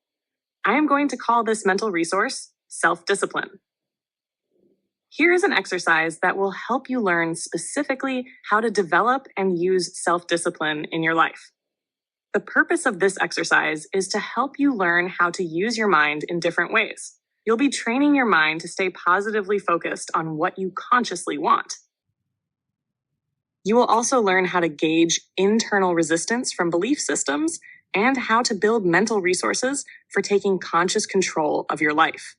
[SPEAKER 1] I am going to call this mental resource self-discipline. Here is an exercise that will help you learn specifically how to develop and use self-discipline in your life. The purpose of this exercise is to help you learn how to use your mind in different ways. You'll be training your mind to stay positively focused on what you consciously want. You will also learn how to gauge internal resistance from belief systems and how to build mental resources for taking conscious control of your life.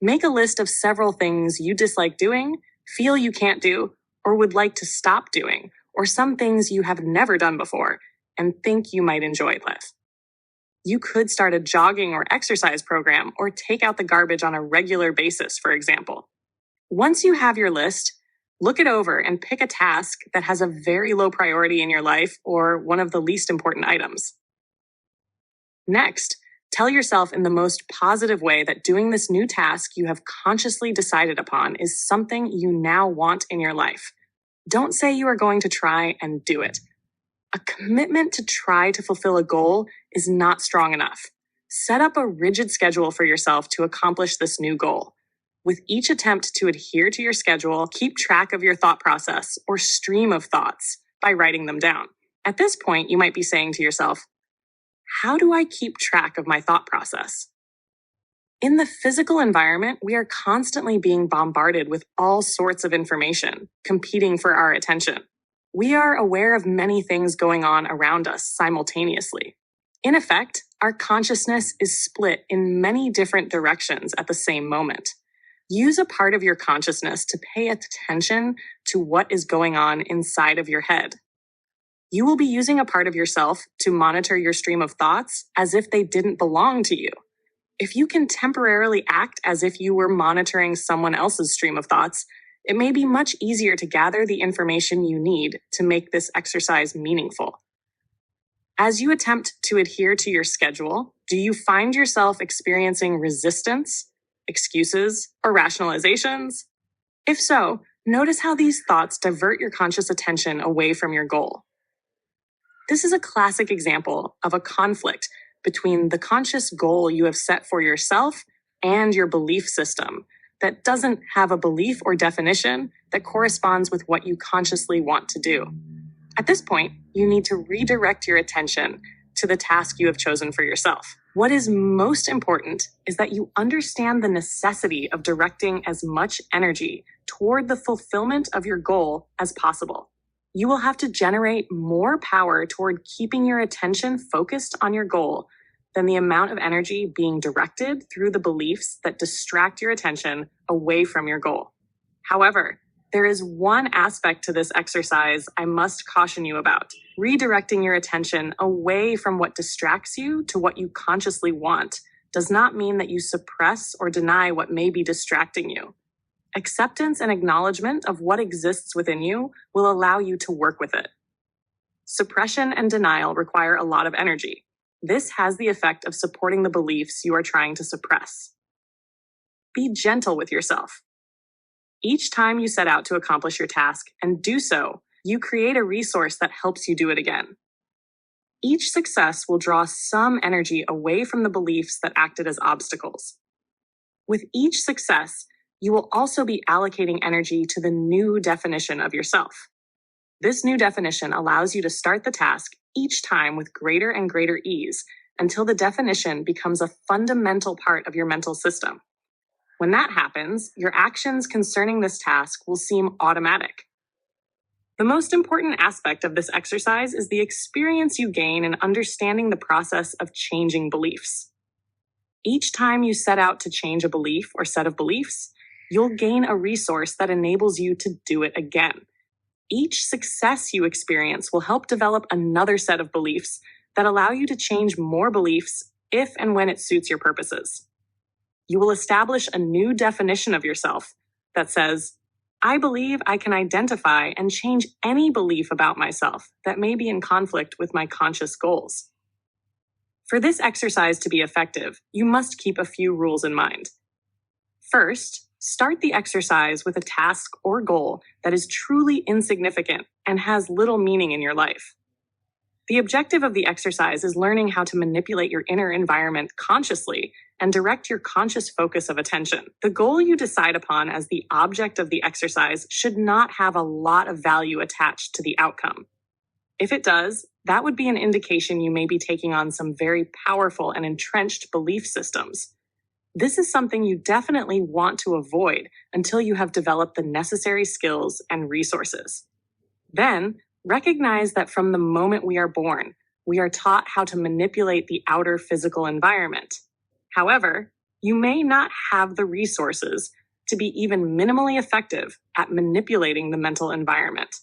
[SPEAKER 1] Make a list of several things you dislike doing, feel you can't do, or would like to stop doing, or some things you have never done before and think you might enjoy with. You could start a jogging or exercise program or take out the garbage on a regular basis, for example. Once you have your list, look it over and pick a task that has a very low priority in your life or one of the least important items. Next, tell yourself in the most positive way that doing this new task you have consciously decided upon is something you now want in your life. Don't say you are going to try and do it. A commitment to try to fulfill a goal is not strong enough. Set up a rigid schedule for yourself to accomplish this new goal. With each attempt to adhere to your schedule, keep track of your thought process or stream of thoughts by writing them down. At this point, you might be saying to yourself, how do I keep track of my thought process? In the physical environment, we are constantly being bombarded with all sorts of information, competing for our attention. We are aware of many things going on around us simultaneously. In effect, our consciousness is split in many different directions at the same moment. Use a part of your consciousness to pay attention to what is going on inside of your head. You will be using a part of yourself to monitor your stream of thoughts as if they didn't belong to you. If you can temporarily act as if you were monitoring someone else's stream of thoughts, it may be much easier to gather the information you need to make this exercise meaningful. As you attempt to adhere to your schedule, do you find yourself experiencing resistance, excuses, or rationalizations? If so, notice how these thoughts divert your conscious attention away from your goal. This is a classic example of a conflict between the conscious goal you have set for yourself and your belief system that doesn't have a belief or definition that corresponds with what you consciously want to do. At this point, you need to redirect your attention to the task you have chosen for yourself. What is most important is that you understand the necessity of directing as much energy toward the fulfillment of your goal as possible. You will have to generate more power toward keeping your attention focused on your goal than the amount of energy being directed through the beliefs that distract your attention away from your goal. However, there is one aspect to this exercise I must caution you about. Redirecting your attention away from what distracts you to what you consciously want does not mean that you suppress or deny what may be distracting you. Acceptance and acknowledgement of what exists within you will allow you to work with it. Suppression and denial require a lot of energy. This has the effect of supporting the beliefs you are trying to suppress. Be gentle with yourself. Each time you set out to accomplish your task and do so, you create a resource that helps you do it again. Each success will draw some energy away from the beliefs that acted as obstacles. With each success, you will also be allocating energy to the new definition of yourself. This new definition allows you to start the task each time with greater and greater ease until the definition becomes a fundamental part of your mental system. When that happens, your actions concerning this task will seem automatic. The most important aspect of this exercise is the experience you gain in understanding the process of changing beliefs. Each time you set out to change a belief or set of beliefs, you'll gain a resource that enables you to do it again. Each success you experience will help develop another set of beliefs that allow you to change more beliefs if and when it suits your purposes. You will establish a new definition of yourself that says, I believe I can identify and change any belief about myself that may be in conflict with my conscious goals. For this exercise to be effective, you must keep a few rules in mind. First, start the exercise with a task or goal that is truly insignificant and has little meaning in your life. The objective of the exercise is learning how to manipulate your inner environment consciously and direct your conscious focus of attention. The goal you decide upon as the object of the exercise should not have a lot of value attached to the outcome. If it does, that would be an indication you may be taking on some very powerful and entrenched belief systems. This is something you definitely want to avoid until you have developed the necessary skills and resources. Then, recognize that from the moment we are born, we are taught how to manipulate the outer physical environment. However, you may not have the resources to be even minimally effective at manipulating the mental environment.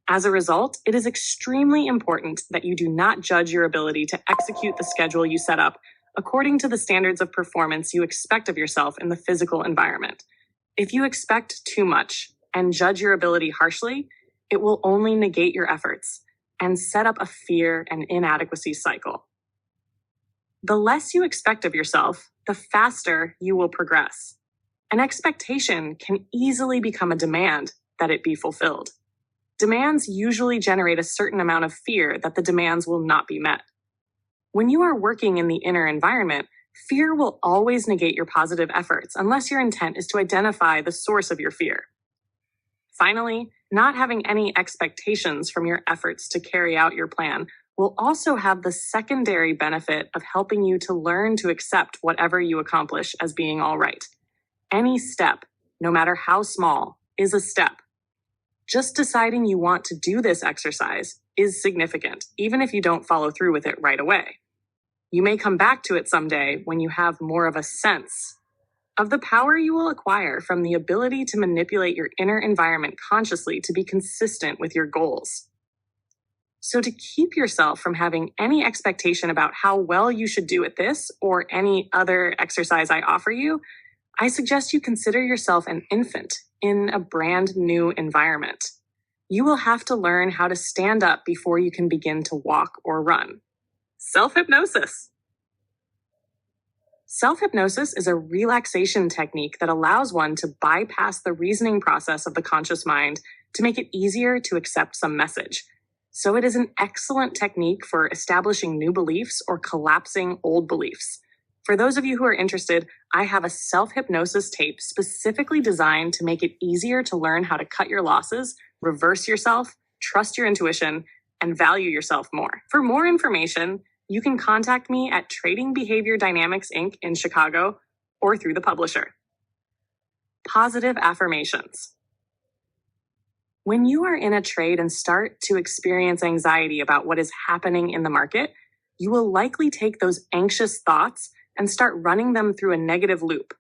[SPEAKER 1] As a result, it is extremely important that you do not judge your ability to execute the schedule you set up according to the standards of performance you expect of yourself in the physical environment. If you expect too much and judge your ability harshly, it will only negate your efforts and set up a fear and inadequacy cycle. The less you expect of yourself, the faster you will progress. An expectation can easily become a demand that it be fulfilled. Demands usually generate a certain amount of fear that the demands will not be met. When you are working in the inner environment, fear will always negate your positive efforts unless your intent is to identify the source of your fear. Finally, not having any expectations from your efforts to carry out your plan will also have the secondary benefit of helping you to learn to accept whatever you accomplish as being all right. Any step, no matter how small, is a step. Just deciding you want to do this exercise is significant, even if you don't follow through with it right away. You may come back to it someday when you have more of a sense of the power you will acquire from the ability to manipulate your inner environment consciously to be consistent with your goals. So to keep yourself from having any expectation about how well you should do at this or any other exercise I offer you, I suggest you consider yourself an infant in a brand new environment. You will have to learn how to stand up before you can begin to walk or run. Self-hypnosis. Self-hypnosis is a relaxation technique that allows one to bypass the reasoning process of the conscious mind to make it easier to accept some message. So it is an excellent technique for establishing new beliefs or collapsing old beliefs. For those of you who are interested, I have a self-hypnosis tape specifically designed to make it easier to learn how to cut your losses, reverse yourself, trust your intuition, and value yourself more. For more information, you can contact me at Trading Behavior Dynamics Inc. in Chicago or through the publisher. Positive affirmations. When you are in a trade and start to experience anxiety about what is happening in the market, you will likely take those anxious thoughts and start running them through a negative loop,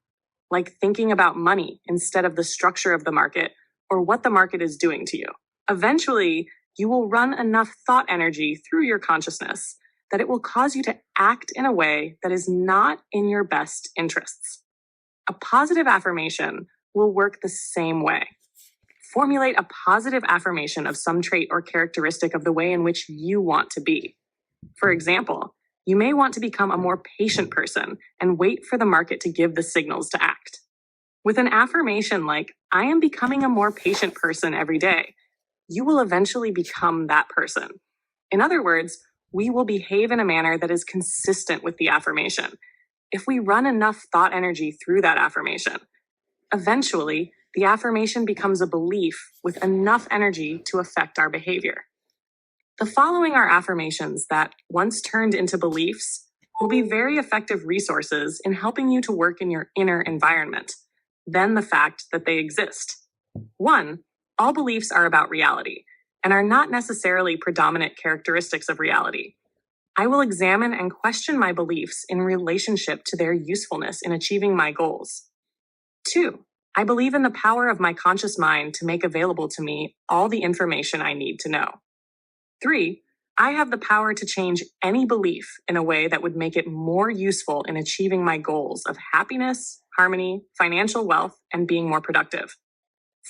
[SPEAKER 1] like thinking about money instead of the structure of the market or what the market is doing to you. Eventually, you will run enough thought energy through your consciousness that it will cause you to act in a way that is not in your best interests. A positive affirmation will work the same way. Formulate a positive affirmation of some trait or characteristic of the way in which you want to be. For example, you may want to become a more patient person and wait for the market to give the signals to act. With an affirmation like, I am becoming a more patient person every day, you will eventually become that person. In other words, we will behave in a manner that is consistent with the affirmation. If we run enough thought energy through that affirmation, eventually, the affirmation becomes a belief with enough energy to affect our behavior. The following are affirmations that, once turned into beliefs, will be very effective resources in helping you to work in your inner environment, than the fact that they exist. 1. All beliefs are about reality and are not necessarily predominant characteristics of reality. I will examine and question my beliefs in relationship to their usefulness in achieving my goals. 2. I believe in the power of my conscious mind to make available to me all the information I need to know. 3. I have the power to change any belief in a way that would make it more useful in achieving my goals of happiness, harmony, financial wealth, and being more productive.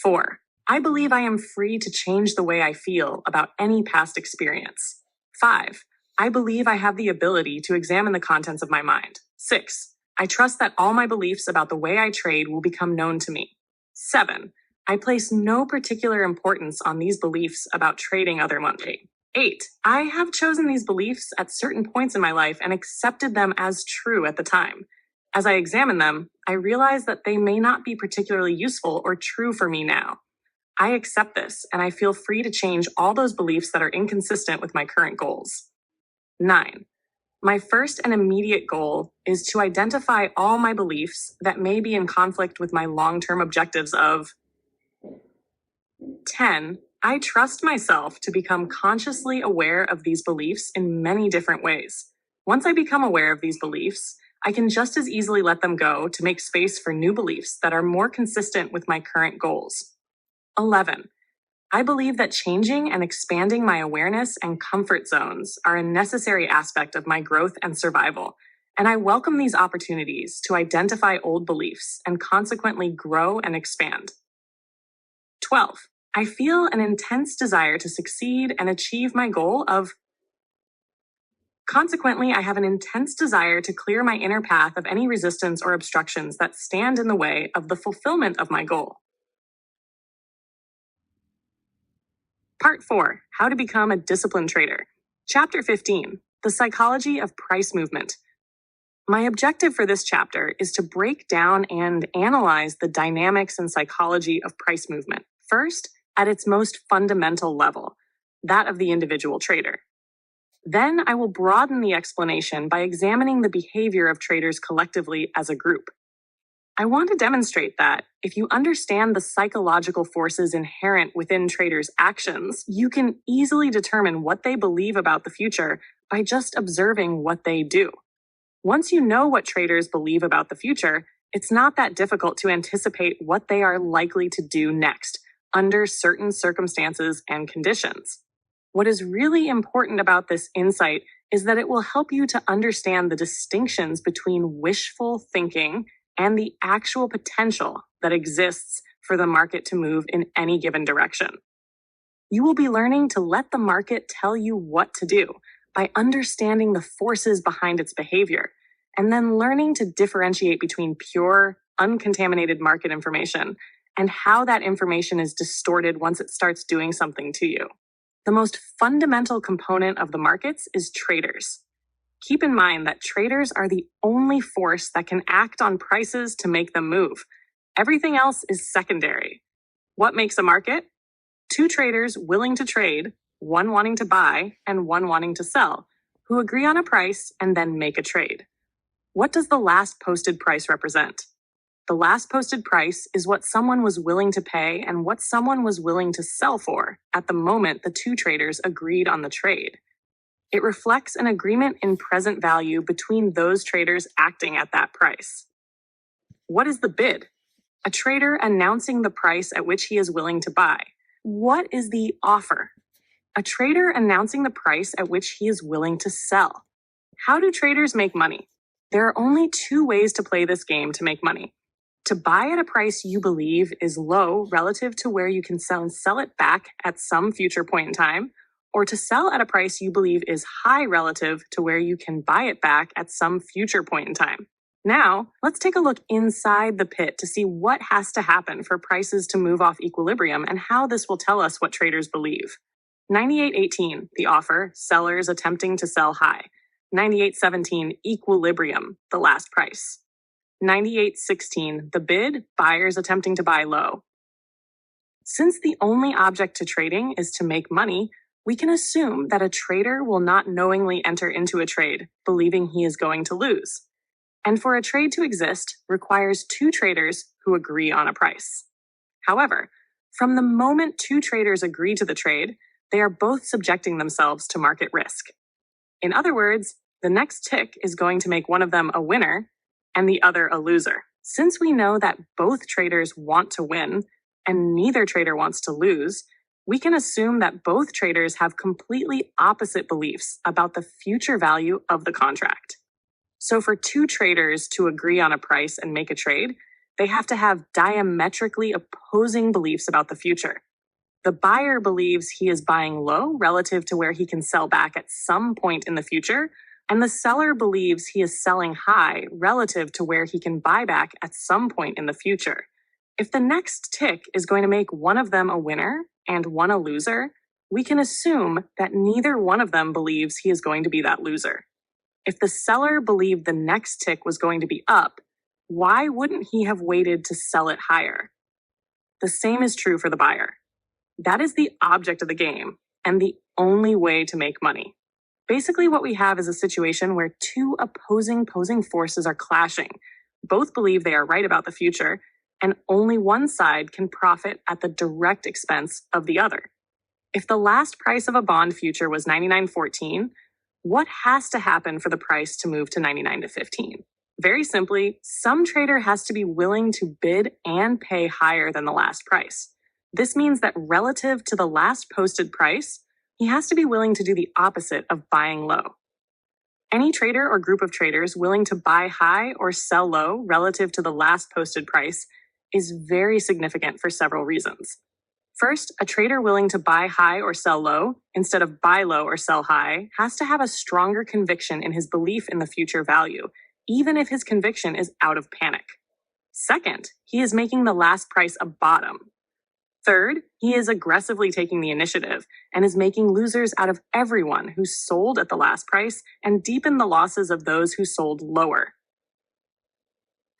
[SPEAKER 1] 4. I believe I am free to change the way I feel about any past experience. 5. I believe I have the ability to examine the contents of my mind. 6. I trust that all my beliefs about the way I trade will become known to me. 7. I place no particular importance on these beliefs about trading other money. 8. I have chosen these beliefs at certain points in my life and accepted them as true at the time. As I examine them, I realize that they may not be particularly useful or true for me now. I accept this, and I feel free to change all those beliefs that are inconsistent with my current goals. 9. My first and immediate goal is to identify all my beliefs that may be in conflict with my long-term objectives of 10. I trust myself to become consciously aware of these beliefs in many different ways. Once I become aware of these beliefs, I can just as easily let them go to make space for new beliefs that are more consistent with my current goals. 11. I believe that changing and expanding my awareness and comfort zones are a necessary aspect of my growth and survival, and I welcome these opportunities to identify old beliefs and consequently grow and expand. 12. I feel an intense desire to succeed and achieve my goal of. Consequently, I have an intense desire to clear my inner path of any resistance or obstructions that stand in the way of the fulfillment of my goal. Part 4, How to Become a Disciplined Trader. Chapter 15, The Psychology of Price Movement. My objective for this chapter is to break down and analyze the dynamics and psychology of price movement. First, at its most fundamental level, that of the individual trader. Then I will broaden the explanation by examining the behavior of traders collectively as a group. I want to demonstrate that if you understand the psychological forces inherent within traders' actions, you can easily determine what they believe about the future by just observing what they do. Once you know what traders believe about the future, it's not that difficult to anticipate what they are likely to do next under certain circumstances and conditions. What is really important about this insight is that it will help you to understand the distinctions between wishful thinking and the actual potential that exists for the market to move in any given direction. You will be learning to let the market tell you what to do by understanding the forces behind its behavior, and then learning to differentiate between pure, uncontaminated market information and how that information is distorted once it starts doing something to you. The most fundamental component of the markets is traders. Keep in mind that traders are the only force that can act on prices to make them move. Everything else is secondary. What makes a market? Two traders willing to trade, one wanting to buy and one wanting to sell, who agree on a price and then make a trade. What does the last posted price represent? The last posted price is what someone was willing to pay and what someone was willing to sell for at the moment the two traders agreed on the trade. It reflects an agreement in present value between those traders acting at that price. What is the bid? A trader announcing the price at which he is willing to buy. What is the offer? A trader announcing the price at which he is willing to sell. How do traders make money? There are only two ways to play this game to make money. To buy at a price you believe is low relative to where you can sell it back at some future point in time, or to sell at a price you believe is high relative to where you can buy it back at some future point in time. Now, let's take a look inside the pit to see what has to happen for prices to move off equilibrium and how this will tell us what traders believe. 98.18, the offer, sellers attempting to sell high. 98.17, equilibrium, the last price. 98.16, the bid, buyers attempting to buy low. Since the only object to trading is to make money, we can assume that a trader will not knowingly enter into a trade, believing he is going to lose. And for a trade to exist requires two traders who agree on a price. However, from the moment two traders agree to the trade, they are both subjecting themselves to market risk. In other words, the next tick is going to make one of them a winner and the other a loser. Since we know that both traders want to win and neither trader wants to lose, we can assume that both traders have completely opposite beliefs about the future value of the contract. So for two traders to agree on a price and make a trade, they have to have diametrically opposing beliefs about the future. The buyer believes he is buying low relative to where he can sell back at some point in the future, and the seller believes he is selling high relative to where he can buy back at some point in the future. If the next tick is going to make one of them a winner and one a loser, we can assume that neither one of them believes he is going to be that loser. If the seller believed the next tick was going to be up, why wouldn't he have waited to sell it higher? The same is true for the buyer. That is the object of the game and the only way to make money. Basically, what we have is a situation where two opposing forces are clashing. Both believe they are right about the future, and only one side can profit at the direct expense of the other. If the last price of a bond future was 99.14, what has to happen for the price to move to 99 to 15? Very simply, some trader has to be willing to bid and pay higher than the last price. This means that relative to the last posted price, he has to be willing to do the opposite of buying low. Any trader or group of traders willing to buy high or sell low relative to the last posted price is very significant for several reasons. First, a trader willing to buy high or sell low instead of buy low or sell high has to have a stronger conviction in his belief in the future value, even if his conviction is out of panic. Second, he is making the last price a bottom. Third, he is aggressively taking the initiative and is making losers out of everyone who sold at the last price and deepened the losses of those who sold lower.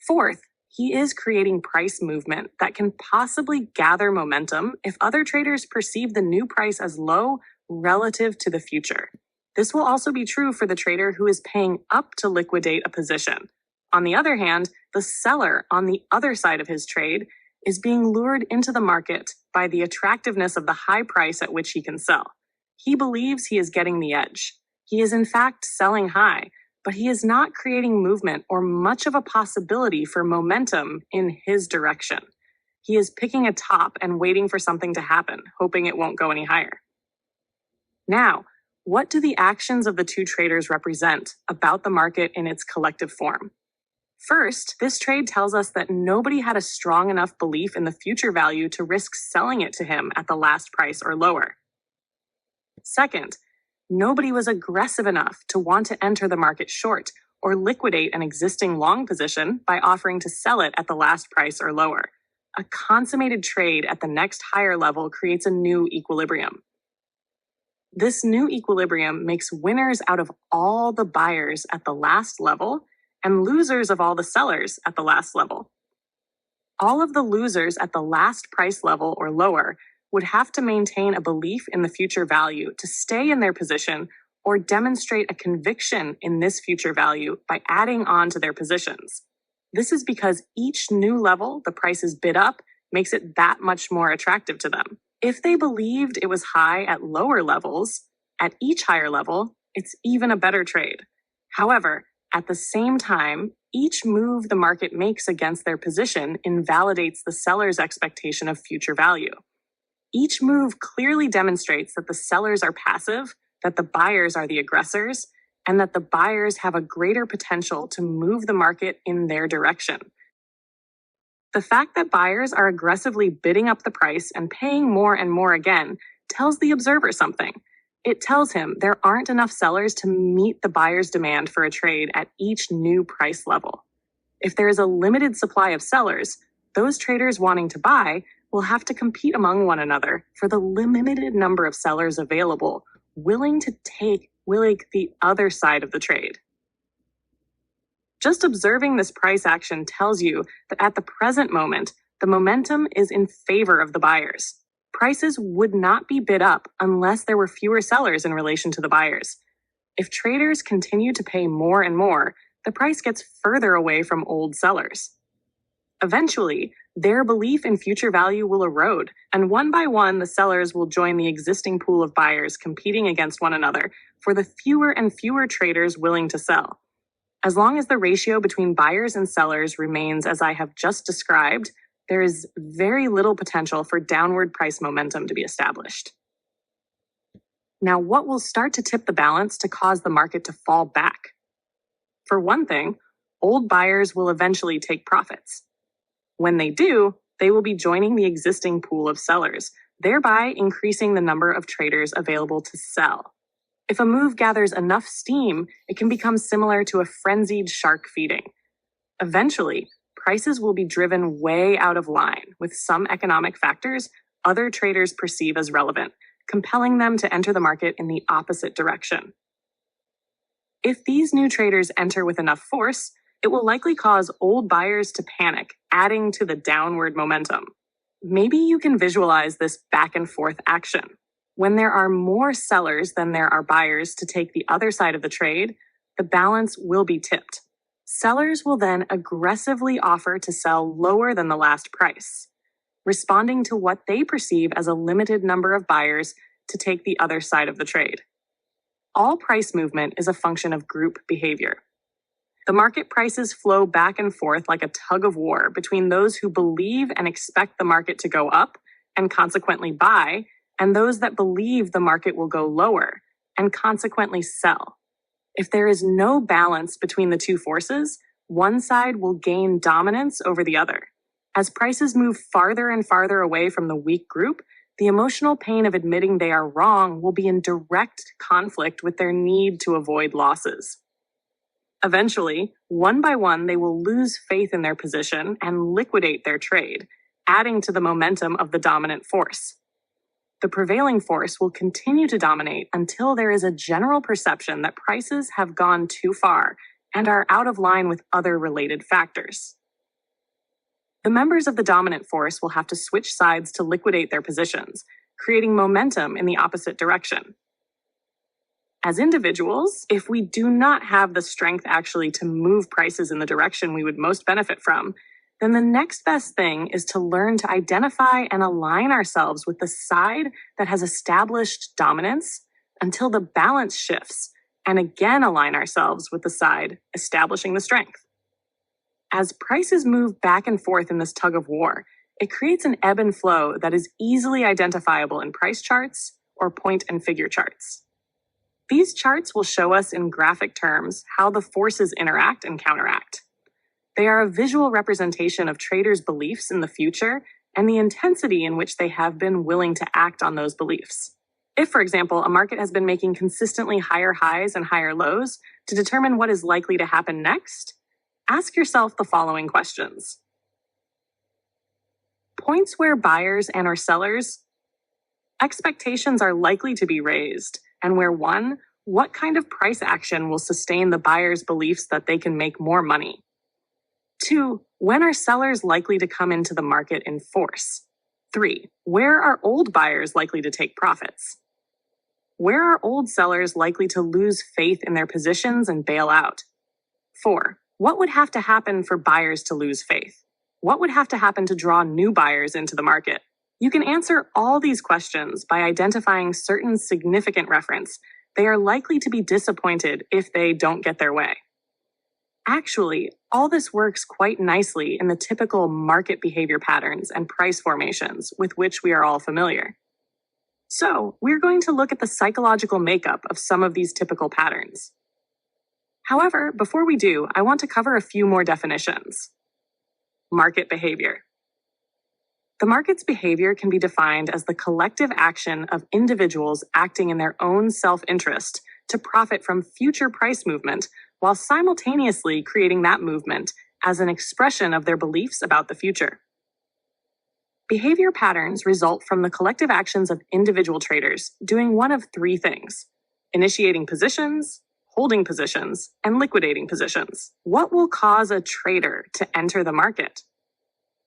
[SPEAKER 1] Fourth, he is creating price movement that can possibly gather momentum if other traders perceive the new price as low relative to the future. This will also be true for the trader who is paying up to liquidate a position. On the other hand, the seller on the other side of his trade is being lured into the market by the attractiveness of the high price at which he can sell. He believes he is getting the edge. He is in fact selling high, but he is not creating movement or much of a possibility for momentum in his direction. He is picking a top and waiting for something to happen, hoping it won't go any higher. Now, what do the actions of the two traders represent about the market in its collective form? First, this trade tells us that nobody had a strong enough belief in the future value to risk selling it to him at the last price or lower. Second, nobody was aggressive enough to want to enter the market short or liquidate an existing long position by offering to sell it at the last price or lower. A consummated trade at the next higher level creates a new equilibrium. This new equilibrium makes winners out of all the buyers at the last level and losers of all the sellers at the last level. All of the losers at the last price level or lower would have to maintain a belief in the future value to stay in their position or demonstrate a conviction in this future value by adding on to their positions. This is because each new level the price is bid up makes it that much more attractive to them. If they believed it was high at lower levels, at each higher level, it's even a better trade. However, at the same time, each move the market makes against their position invalidates the seller's expectation of future value. Each move clearly demonstrates that the sellers are passive, that the buyers are the aggressors, and that the buyers have a greater potential to move the market in their direction. The fact that buyers are aggressively bidding up the price and paying more and more again tells the observer something. It tells him there aren't enough sellers to meet the buyer's demand for a trade at each new price level. If there is a limited supply of sellers, those traders wanting to buy will have to compete among one another for the limited number of sellers available, willing to take the other side of the trade. Just observing this price action tells you that at the present moment, the momentum is in favor of the buyers. Prices would not be bid up unless there were fewer sellers in relation to the buyers. If traders continue to pay more and more, the price gets further away from old sellers. Eventually, their belief in future value will erode, and one by one, the sellers will join the existing pool of buyers competing against one another for the fewer and fewer traders willing to sell. As long as the ratio between buyers and sellers remains as I have just described, there is very little potential for downward price momentum to be established. Now, what will start to tip the balance to cause the market to fall back? For one thing, old buyers will eventually take profits. When they do, they will be joining the existing pool of sellers, thereby increasing the number of traders available to sell. If a move gathers enough steam, it can become similar to a frenzied shark feeding. Eventually, prices will be driven way out of line with some economic factors other traders perceive as relevant, compelling them to enter the market in the opposite direction. If these new traders enter with enough force, it will likely cause old buyers to panic, adding to the downward momentum. Maybe you can visualize this back and forth action. When there are more sellers than there are buyers to take the other side of the trade, the balance will be tipped. Sellers will then aggressively offer to sell lower than the last price, responding to what they perceive as a limited number of buyers to take the other side of the trade. All price movement is a function of group behavior. The market prices flow back and forth like a tug of war between those who believe and expect the market to go up and consequently buy, and those that believe the market will go lower and consequently sell. If there is no balance between the two forces, one side will gain dominance over the other. As prices move farther and farther away from the weak group, the emotional pain of admitting they are wrong will be in direct conflict with their need to avoid losses. Eventually, one by one, they will lose faith in their position and liquidate their trade, adding to the momentum of the dominant force. The prevailing force will continue to dominate until there is a general perception that prices have gone too far and are out of line with other related factors. The members of the dominant force will have to switch sides to liquidate their positions, creating momentum in the opposite direction. As individuals, if we do not have the strength actually to move prices in the direction we would most benefit from, then the next best thing is to learn to identify and align ourselves with the side that has established dominance until the balance shifts, and again align ourselves with the side establishing the strength. As prices move back and forth in this tug of war, it creates an ebb and flow that is easily identifiable in price charts or point and figure charts. These charts will show us in graphic terms how the forces interact and counteract. They are a visual representation of traders' beliefs in the future and the intensity in which they have been willing to act on those beliefs. If, for example, a market has been making consistently higher highs and higher lows to determine what is likely to happen next, ask yourself the following questions. Points where buyers and or sellers' expectations are likely to be raised, and where one, what kind of price action will sustain the buyer's beliefs that they can make more money? 2, when are sellers likely to come into the market in force? 3, where are old buyers likely to take profits? Where are old sellers likely to lose faith in their positions and bail out? 4, what would have to happen for buyers to lose faith? What would have to happen to draw new buyers into the market? You can answer all these questions by identifying certain significant reference. They are likely to be disappointed if they don't get their way. Actually, all this works quite nicely in the typical market behavior patterns and price formations with which we are all familiar. So, we're going to look at the psychological makeup of some of these typical patterns. However, before we do, I want to cover a few more definitions. Market behavior. The market's behavior can be defined as the collective action of individuals acting in their own self-interest to profit from future price movement while simultaneously creating that movement as an expression of their beliefs about the future. Behavior patterns result from the collective actions of individual traders doing one of three things: initiating positions, holding positions, and liquidating positions. What will cause a trader to enter the market?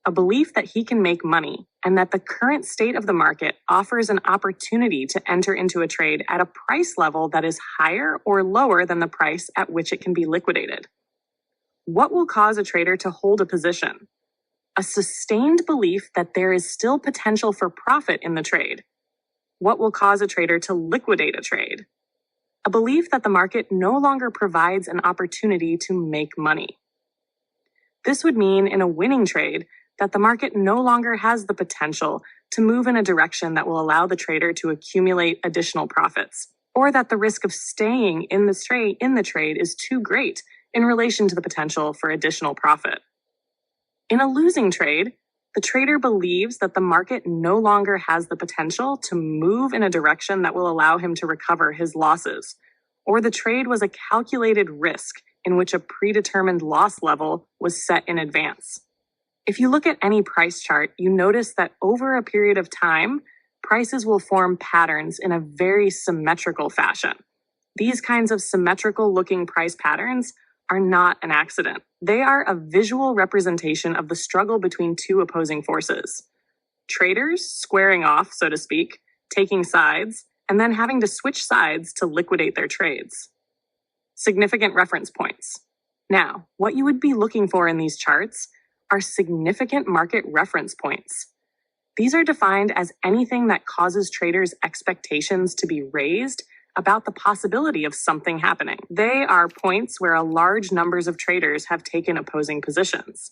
[SPEAKER 1] A belief that he can make money and that the current state of the market offers an opportunity to enter into a trade at a price level that is higher or lower than the price at which it can be liquidated. What will cause a trader to hold a position? A sustained belief that there is still potential for profit in the trade. What will cause a trader to liquidate a trade? A belief that the market no longer provides an opportunity to make money. This would mean in a winning trade that the market no longer has the potential to move in a direction that will allow the trader to accumulate additional profits, or that the risk of staying in the trade is too great in relation to the potential for additional profit. In a losing trade, the trader believes that the market no longer has the potential to move in a direction that will allow him to recover his losses, or the trade was a calculated risk in which a predetermined loss level was set in advance. If you look at any price chart, you notice that over a period of time, prices will form patterns in a very symmetrical fashion. These kinds of symmetrical looking price patterns are not an accident. They are a visual representation of the struggle between two opposing forces. Traders squaring off, so to speak, taking sides, and then having to switch sides to liquidate their trades. Significant reference points. Now, what you would be looking for in these charts are significant market reference points. These are defined as anything that causes traders' expectations to be raised about the possibility of something happening. They are points where a large numbers of traders have taken opposing positions.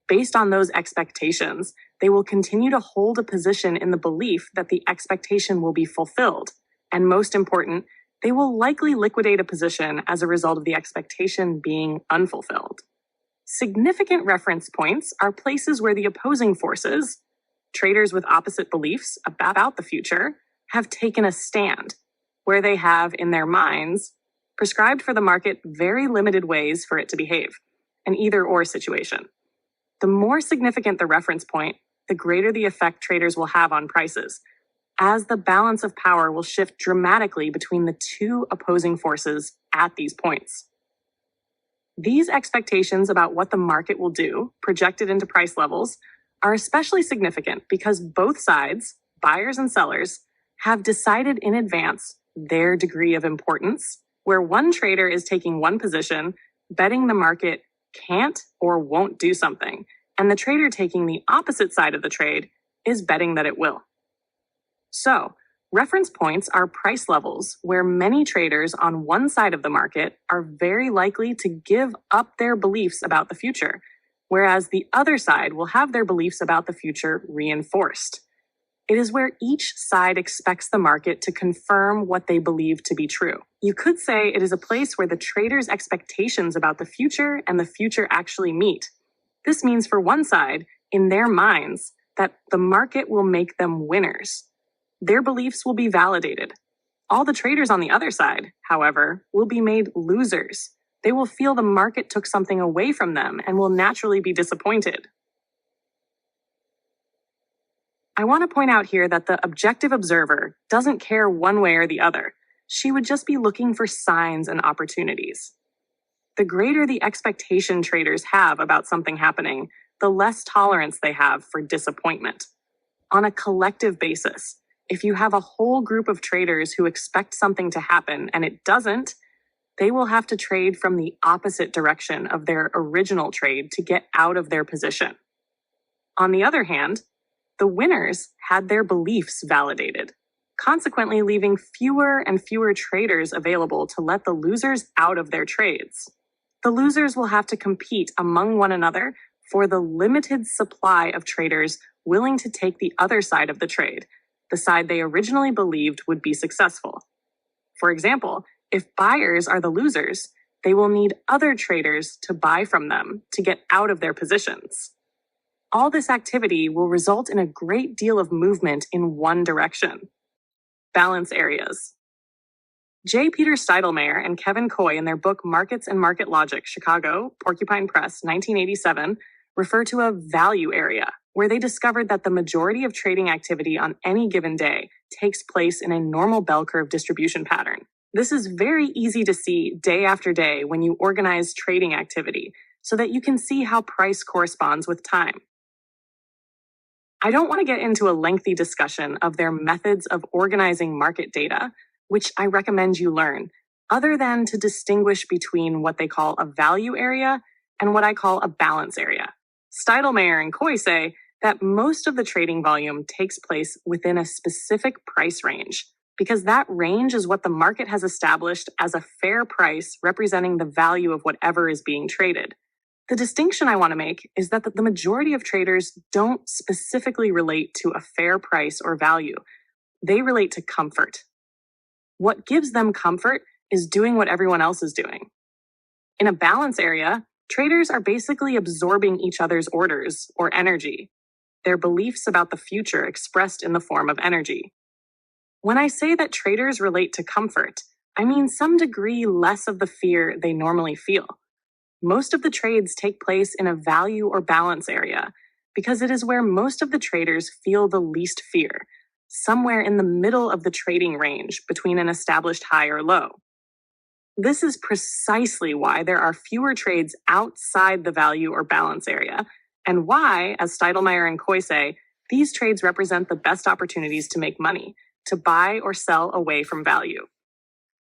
[SPEAKER 1] Based on those expectations, they will continue to hold a position in the belief that the expectation will be fulfilled. And most important, they will likely liquidate a position as a result of the expectation being unfulfilled. Significant reference points are places where the opposing forces, traders with opposite beliefs about the future, have taken a stand, where they have, in their minds, prescribed for the market very limited ways for it to behave, an either-or situation. The more significant the reference point, the greater the effect traders will have on prices, as the balance of power will shift dramatically between the two opposing forces at these points. These expectations about what the market will do, projected into price levels, are especially significant because both sides, buyers and sellers, have decided in advance their degree of importance, where one trader is taking one position, betting the market can't or won't do something, and the trader taking the opposite side of the trade is betting that it will. So, reference points are price levels where many traders on one side of the market are very likely to give up their beliefs about the future, whereas the other side will have their beliefs about the future reinforced. It is where each side expects the market to confirm what they believe to be true. You could say it is a place where the traders' expectations about the future and the future actually meet. This means for one side, in their minds, that the market will make them winners. Their beliefs will be validated. All the traders on the other side, however, will be made losers. They will feel the market took something away from them and will naturally be disappointed. I want to point out here that the objective observer doesn't care one way or the other. She would just be looking for signs and opportunities. The greater the expectation traders have about something happening, the less tolerance they have for disappointment. On a collective basis, if you have a whole group of traders who expect something to happen and it doesn't, they will have to trade from the opposite direction of their original trade to get out of their position. On the other hand, the winners had their beliefs validated, consequently leaving fewer and fewer traders available to let the losers out of their trades. The losers will have to compete among one another for the limited supply of traders willing to take the other side of the trade, the side they originally believed would be successful. For example, if buyers are the losers, they will need other traders to buy from them to get out of their positions. All this activity will result in a great deal of movement in one direction. Balance areas. J. Peter Steidelmayer and Kevin Coy, in their book Markets and Market Logic, Chicago, Porcupine Press, 1987, refer to a value area, where they discovered that the majority of trading activity on any given day takes place in a normal bell curve distribution pattern. This is very easy to see day after day when you organize trading activity, so that you can see how price corresponds with time. I don't want to get into a lengthy discussion of their methods of organizing market data, which I recommend you learn, other than to distinguish between what they call a value area and what I call a balance area. Steidelmayer and Coy say that most of the trading volume takes place within a specific price range, because that range is what the market has established as a fair price representing the value of whatever is being traded. The distinction I want to make is that the majority of traders don't specifically relate to a fair price or value. They relate to comfort. What gives them comfort is doing what everyone else is doing. In a balance area, traders are basically absorbing each other's orders or energy, their beliefs about the future expressed in the form of energy. When I say that traders relate to comfort, I mean some degree less of the fear they normally feel. Most of the trades take place in a value or balance area because it is where most of the traders feel the least fear, somewhere in the middle of the trading range between an established high or low. This is precisely why there are fewer trades outside the value or balance area, and why, as Steidelmayer and Coy say, these trades represent the best opportunities to make money, to buy or sell away from value.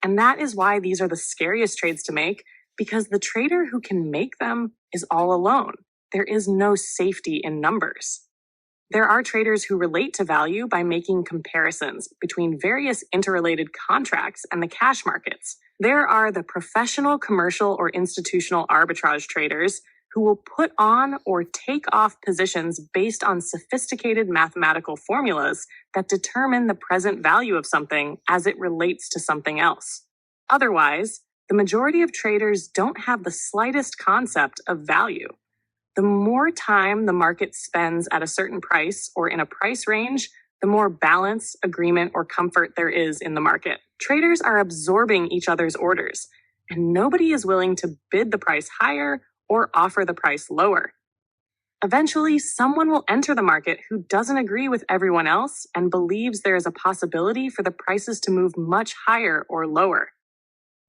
[SPEAKER 1] And that is why these are the scariest trades to make, because the trader who can make them is all alone. There is no safety in numbers. There are traders who relate to value by making comparisons between various interrelated contracts and the cash markets. There are the professional, commercial, or institutional arbitrage traders who will put on or take off positions based on sophisticated mathematical formulas that determine the present value of something as it relates to something else. Otherwise, the majority of traders don't have the slightest concept of value. The more time the market spends at a certain price or in a price range, the more balance, agreement, or comfort there is in the market. Traders are absorbing each other's orders, and nobody is willing to bid the price higher or offer the price lower. Eventually, someone will enter the market who doesn't agree with everyone else and believes there is a possibility for the prices to move much higher or lower.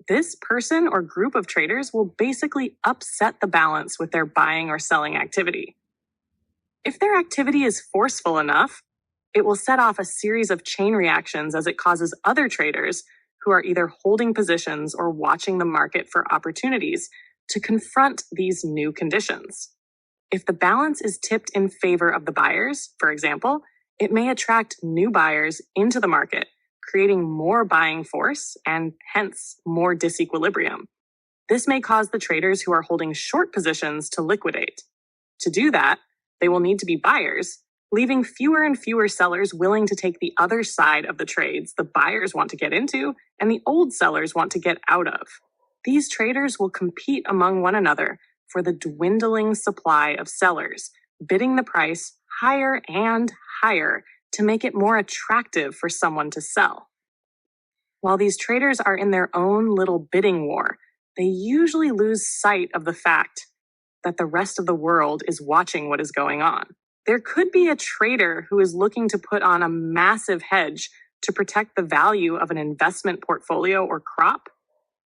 [SPEAKER 1] This person or group of traders will basically upset the balance with their buying or selling activity. If their activity is forceful enough, it will set off a series of chain reactions as it causes other traders who are either holding positions or watching the market for opportunities to confront these new conditions. If the balance is tipped in favor of the buyers, for example, it may attract new buyers into the market, creating more buying force and hence more disequilibrium. This may cause the traders who are holding short positions to liquidate. To do that, they will need to be buyers, leaving fewer and fewer sellers willing to take the other side of the trades the buyers want to get into and the old sellers want to get out of. These traders will compete among one another for the dwindling supply of sellers, bidding the price higher and higher to make it more attractive for someone to sell. While these traders are in their own little bidding war, they usually lose sight of the fact that the rest of the world is watching what is going on. There could be a trader who is looking to put on a massive hedge to protect the value of an investment portfolio or crop.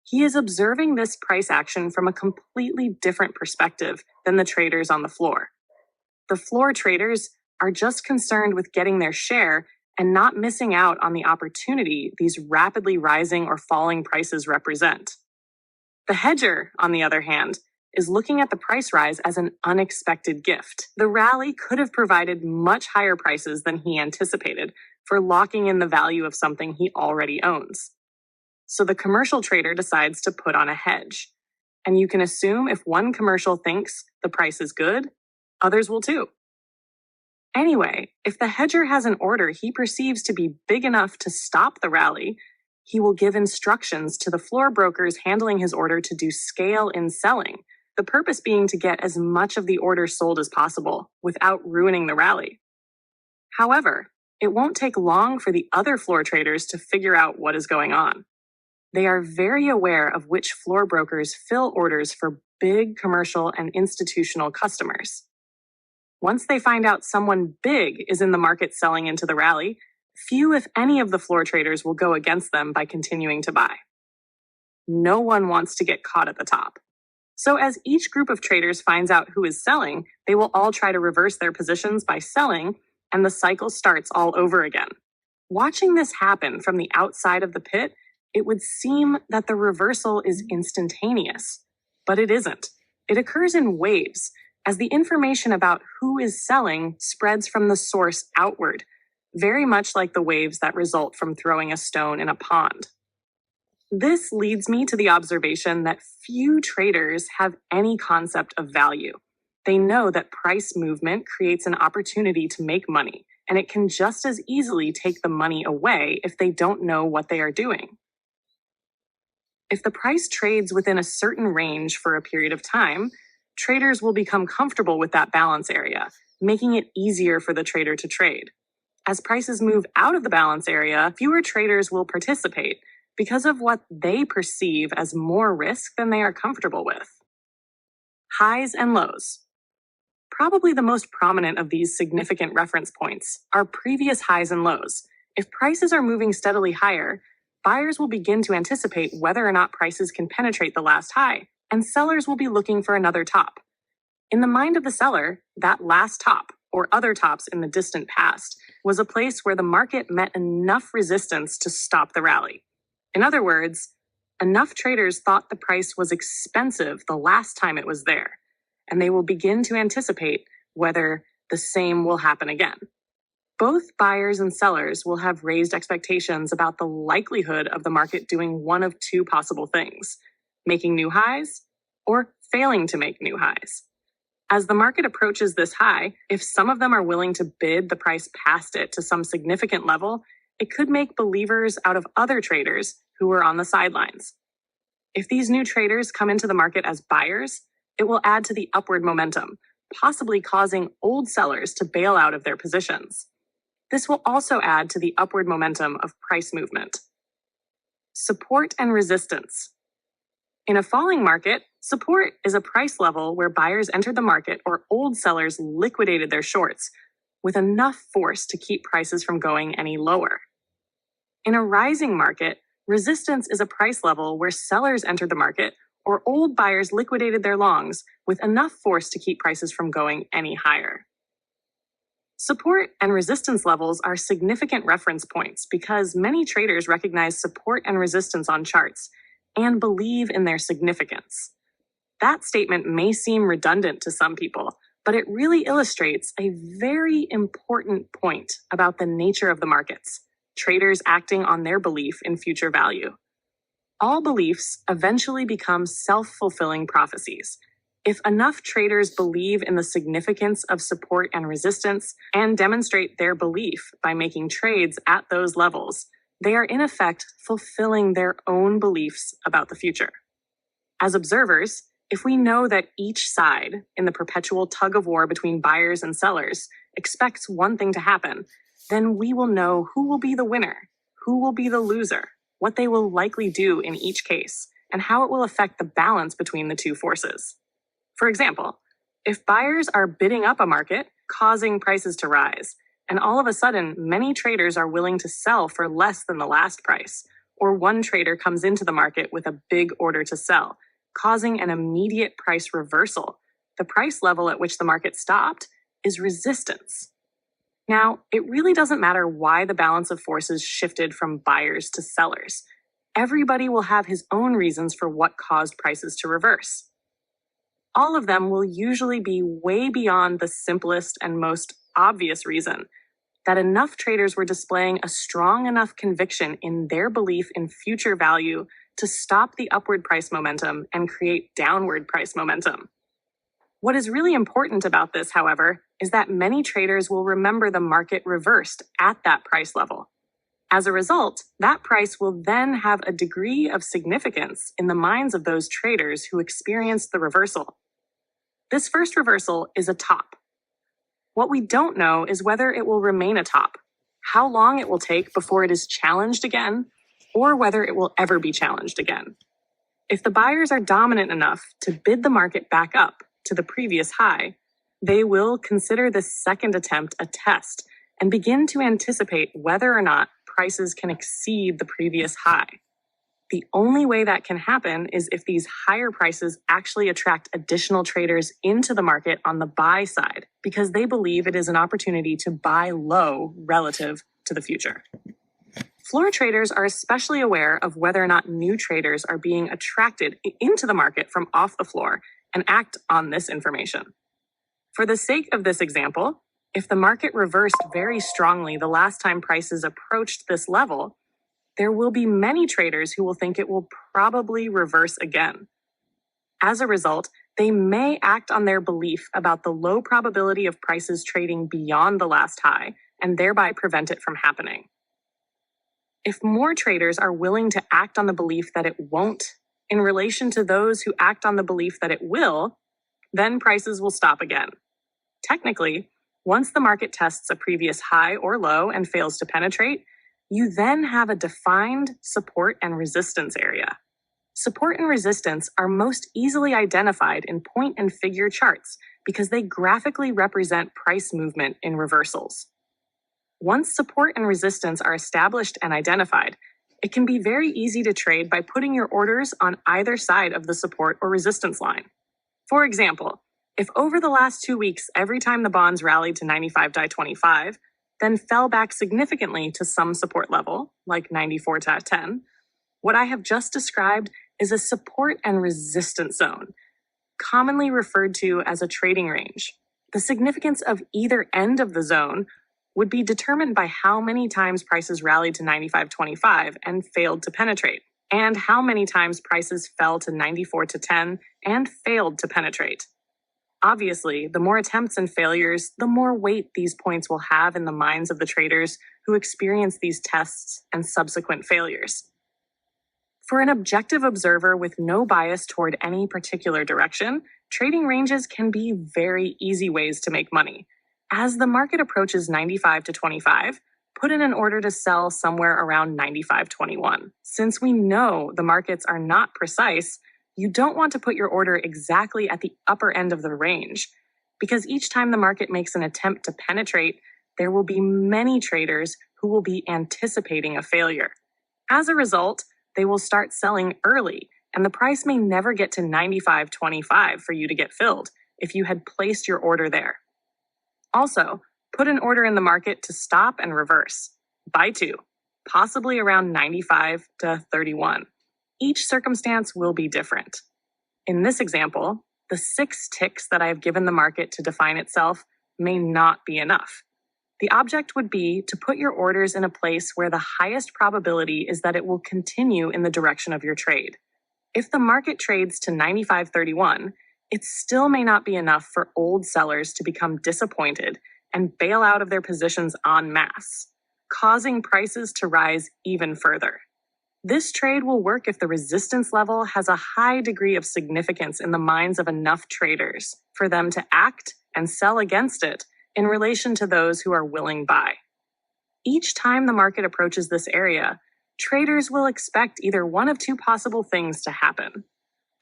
[SPEAKER 1] He is observing this price action from a completely different perspective than the traders on the floor. The floor traders are just concerned with getting their share and not missing out on the opportunity these rapidly rising or falling prices represent. The hedger, on the other hand, is looking at the price rise as an unexpected gift. The rally could have provided much higher prices than he anticipated for locking in the value of something he already owns. So the commercial trader decides to put on a hedge. And you can assume if one commercial thinks the price is good, others will too. Anyway, if the hedger has an order he perceives to be big enough to stop the rally, he will give instructions to the floor brokers handling his order to do scale in selling, the purpose being to get as much of the order sold as possible without ruining the rally. However, it won't take long for the other floor traders to figure out what is going on. They are very aware of which floor brokers fill orders for big commercial and institutional customers. Once they find out someone big is in the market selling into the rally, few, if any, of the floor traders will go against them by continuing to buy. No one wants to get caught at the top. So as each group of traders finds out who is selling, they will all try to reverse their positions by selling, and the cycle starts all over again. Watching this happen from the outside of the pit, it would seem that the reversal is instantaneous, but it isn't. It occurs in waves, as the information about who is selling spreads from the source outward, very much like the waves that result from throwing a stone in a pond. This leads me to the observation that few traders have any concept of value. They know that price movement creates an opportunity to make money, and it can just as easily take the money away if they don't know what they are doing. If the price trades within a certain range for a period of time, traders will become comfortable with that balance area, making it easier for the trader to trade. As prices move out of the balance area, fewer traders will participate because of what they perceive as more risk than they are comfortable with. Highs and lows. Probably the most prominent of these significant reference points are previous highs and lows. If prices are moving steadily higher, buyers will begin to anticipate whether or not prices can penetrate the last high, and sellers will be looking for another top. In the mind of the seller, that last top, or other tops in the distant past, was a place where the market met enough resistance to stop the rally. In other words, enough traders thought the price was expensive the last time it was there, and they will begin to anticipate whether the same will happen again. Both buyers and sellers will have raised expectations about the likelihood of the market doing one of two possible things: making new highs or failing to make new highs. As the market approaches this high, if some of them are willing to bid the price past it to some significant level, it could make believers out of other traders who were on the sidelines. If these new traders come into the market as buyers, it will add to the upward momentum, possibly causing old sellers to bail out of their positions. This will also add to the upward momentum of price movement. Support and resistance. In a falling market, support is a price level where buyers entered the market or old sellers liquidated their shorts with enough force to keep prices from going any lower. In a rising market, resistance is a price level where sellers entered the market or old buyers liquidated their longs with enough force to keep prices from going any higher. Support and resistance levels are significant reference points because many traders recognize support and resistance on charts and believe in their significance. That statement may seem redundant to some people, but it really illustrates a very important point about the nature of the markets, traders acting on their belief in future value. All beliefs eventually become self-fulfilling prophecies. If enough traders believe in the significance of support and resistance and demonstrate their belief by making trades at those levels, they are in effect fulfilling their own beliefs about the future. As observers, if we know that each side in the perpetual tug of war between buyers and sellers expects one thing to happen, then we will know who will be the winner, who will be the loser, what they will likely do in each case, and how it will affect the balance between the two forces. For example, if buyers are bidding up a market, causing prices to rise, and all of a sudden many traders are willing to sell for less than the last price, or one trader comes into the market with a big order to sell, causing an immediate price reversal, the price level at which the market stopped is resistance. Now, it really doesn't matter why the balance of forces shifted from buyers to sellers. Everybody will have his own reasons for what caused prices to reverse. All of them will usually be way beyond the simplest and most obvious reason that enough traders were displaying a strong enough conviction in their belief in future value to stop the upward price momentum and create downward price momentum. What is really important about this, however, is that many traders will remember the market reversed at that price level. As a result, that price will then have a degree of significance in the minds of those traders who experienced the reversal. This first reversal is a top. What we don't know is whether it will remain a top, how long it will take before it is challenged again, or whether it will ever be challenged again. If the buyers are dominant enough to bid the market back up to the previous high, they will consider this second attempt a test and begin to anticipate whether or not prices can exceed the previous high. The only way that can happen is if these higher prices actually attract additional traders into the market on the buy side, because they believe it is an opportunity to buy low relative to the future. Floor traders are especially aware of whether or not new traders are being attracted into the market from off the floor and act on this information. For the sake of this example, if the market reversed very strongly the last time prices approached this level, there will be many traders who will think it will probably reverse again. As a result, they may act on their belief about the low probability of prices trading beyond the last high and thereby prevent it from happening. If more traders are willing to act on the belief that it won't in relation to those who act on the belief that it will, then prices will stop again. Technically, once the market tests a previous high or low and fails to penetrate, you then have a defined support and resistance area. Support and resistance are most easily identified in point and figure charts because they graphically represent price movement in reversals. Once support and resistance are established and identified, it can be very easy to trade by putting your orders on either side of the support or resistance line. For example, if over the last 2 weeks, every time the bonds rallied to 95-25, then fell back significantly to some support level, like 94-10, what I have just described is a support and resistance zone, commonly referred to as a trading range. The significance of either end of the zone would be determined by how many times prices rallied to 95-25 and failed to penetrate, and how many times prices fell to 94-10 and failed to penetrate. Obviously, the more attempts and failures, the more weight these points will have in the minds of the traders who experience these tests and subsequent failures. For an objective observer with no bias toward any particular direction, trading ranges can be very easy ways to make money. As the market approaches 95-25, put in an order to sell somewhere around 95-21. Since we know the markets are not precise, you don't want to put your order exactly at the upper end of the range, because each time the market makes an attempt to penetrate, there will be many traders who will be anticipating a failure. As a result, they will start selling early, and the price may never get to 95-25 for you to get filled if you had placed your order there. Also, put an order in the market to stop and reverse. Buy two, possibly around 95-31. Each circumstance will be different. In this example, the 6 ticks that I have given the market to define itself may not be enough. The object would be to put your orders in a place where the highest probability is that it will continue in the direction of your trade. If the market trades to 95-31, it still may not be enough for old sellers to become disappointed and bail out of their positions en masse, causing prices to rise even further. This trade will work if the resistance level has a high degree of significance in the minds of enough traders for them to act and sell against it in relation to those who are willing buy. Each time the market approaches this area, traders will expect either one of two possible things to happen.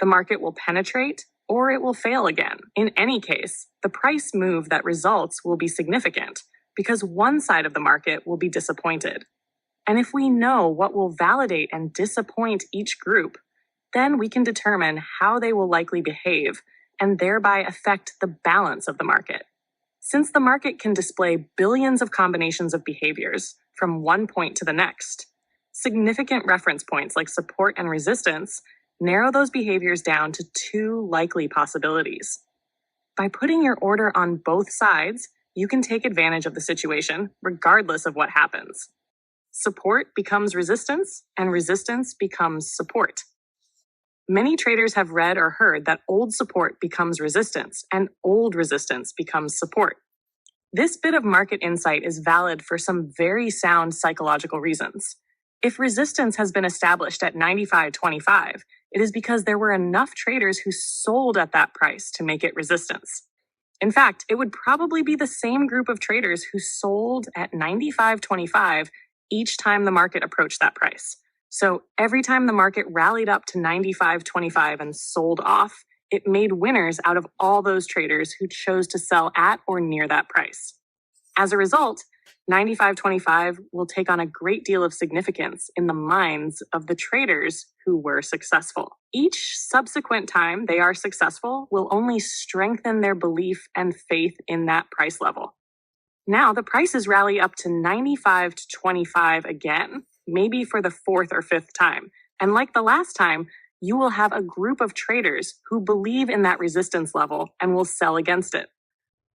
[SPEAKER 1] The market will penetrate or it will fail again. In any case, the price move that results will be significant because one side of the market will be disappointed. And if we know what will validate and disappoint each group, then we can determine how they will likely behave and thereby affect the balance of the market. Since the market can display billions of combinations of behaviors from one point to the next, significant reference points like support and resistance narrow those behaviors down to 2 likely possibilities. By putting your order on both sides, you can take advantage of the situation regardless of what happens. Support becomes resistance, and resistance becomes support. Many traders have read or heard that old support becomes resistance, and old resistance becomes support. This bit of market insight is valid for some very sound psychological reasons. If resistance has been established at 95.25, it is because there were enough traders who sold at that price to make it resistance. In fact, it would probably be the same group of traders who sold at 95.25 each time the market approached that price, So every time the market rallied up to 95.25 and sold off, it made winners out of all those traders who chose to sell at or near that price. As a result, 95.25 will take on a great deal of significance in the minds of the traders who were successful. Each subsequent time they are successful will only strengthen their belief and faith in that price level. Now the prices rally up to 95.25 again, maybe for the fourth or fifth time. And like the last time, you will have a group of traders who believe in that resistance level and will sell against it.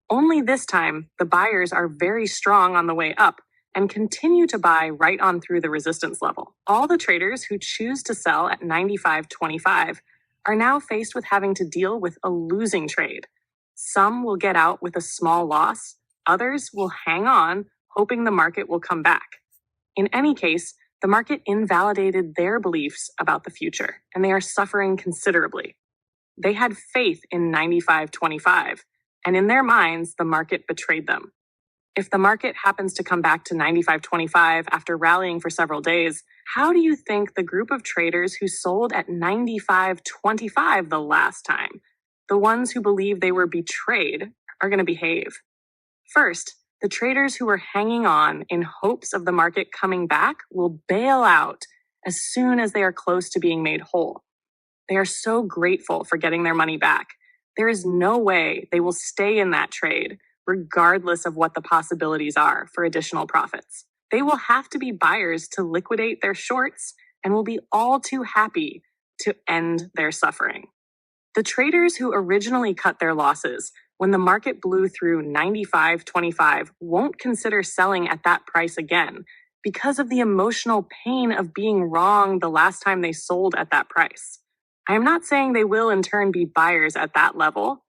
[SPEAKER 1] Only this time, the buyers are very strong on the way up and continue to buy right on through the resistance level. All the traders who choose to sell at 95.25 are now faced with having to deal with a losing trade. Some will get out with a small loss, others will hang on, hoping the market will come back. In any case, the market invalidated their beliefs about the future, and they are suffering considerably. They had faith in 95.25, and in their minds, the market betrayed them. If the market happens to come back to 95.25 after rallying for several days, how do you think the group of traders who sold at 95.25 the last time, the ones who believe they were betrayed, are going to behave? First, the traders who were hanging on in hopes of the market coming back will bail out as soon as they are close to being made whole. They are so grateful for getting their money back. There is no way they will stay in that trade, regardless of what the possibilities are for additional profits. They will have to be buyers to liquidate their shorts and will be all too happy to end their suffering. The traders who originally cut their losses when the market blew through 95.25 won't consider selling at that price again because of the emotional pain of being wrong the last time they sold at that price. I am not saying they will in turn be buyers at that level,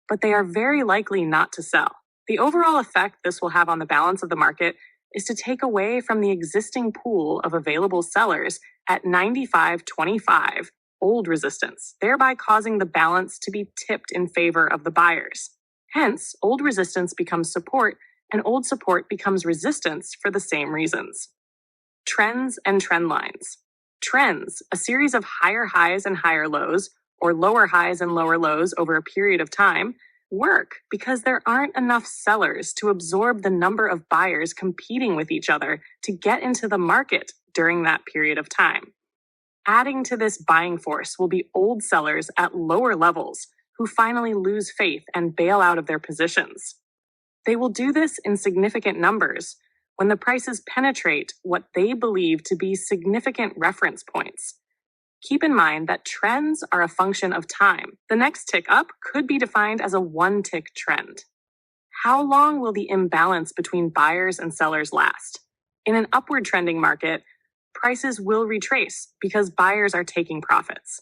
[SPEAKER 1] but they are very likely not to sell. The overall effect this will have on the balance of the market is to take away from the existing pool of available sellers at 95.25 old resistance, thereby causing the balance to be tipped in favor of the buyers. Hence, old resistance becomes support and old support becomes resistance for the same reasons. Trends and trend lines. Trends, a series of higher highs and higher lows, or lower highs and lower lows over a period of time, work because there aren't enough sellers to absorb the number of buyers competing with each other to get into the market during that period of time. Adding to this buying force will be old sellers at lower levels who finally lose faith and bail out of their positions. They will do this in significant numbers when the prices penetrate what they believe to be significant reference points. Keep in mind that trends are a function of time. The next tick up could be defined as a one-tick trend. How long will the imbalance between buyers and sellers last? In an upward trending market, prices will retrace because buyers are taking profits.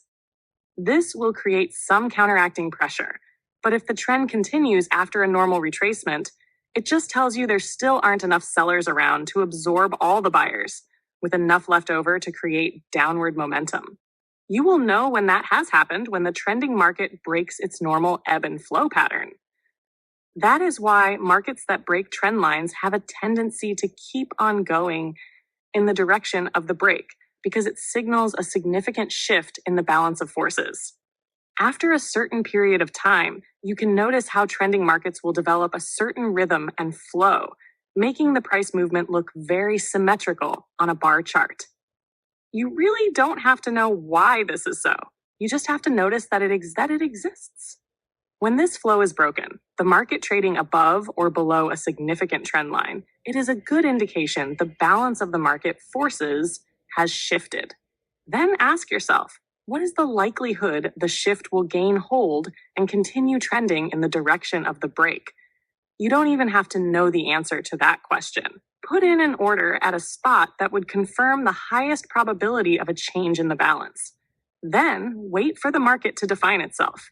[SPEAKER 1] This will create some counteracting pressure, but if the trend continues after a normal retracement, it just tells you there still aren't enough sellers around to absorb all the buyers, with enough left over to create downward momentum. You will know when that has happened when the trending market breaks its normal ebb and flow pattern. That is why markets that break trend lines have a tendency to keep on going in the direction of the break, because it signals a significant shift in the balance of forces. After a certain period of time, you can notice how trending markets will develop a certain rhythm and flow, making the price movement look very symmetrical on a bar chart. You really don't have to know why this is so. You just have to notice that it exists. When this flow is broken, the market trading above or below a significant trend line, it is a good indication the balance of the market forces has shifted. Then ask yourself, what is the likelihood the shift will gain hold and continue trending in the direction of the break? You don't even have to know the answer to that question. Put in an order at a spot that would confirm the highest probability of a change in the balance. Then wait for the market to define itself.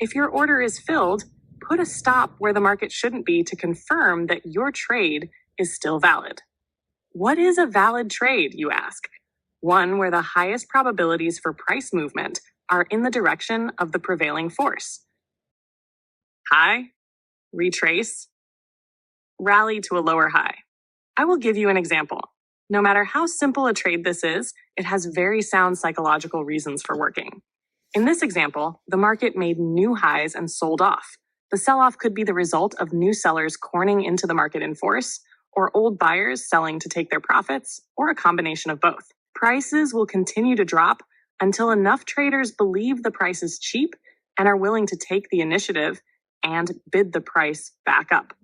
[SPEAKER 1] If your order is filled, put a stop where the market shouldn't be to confirm that your trade is still valid. What is a valid trade, you ask? One where the highest probabilities for price movement are in the direction of the prevailing force. High, retrace, rally to a lower high. I will give you an example. No matter how simple a trade this is, it has very sound psychological reasons for working. In this example, the market made new highs and sold off. The sell-off could be the result of new sellers cornering into the market in force, or old buyers selling to take their profits, or a combination of both. Prices will continue to drop until enough traders believe the price is cheap and are willing to take the initiative and bid the price back up.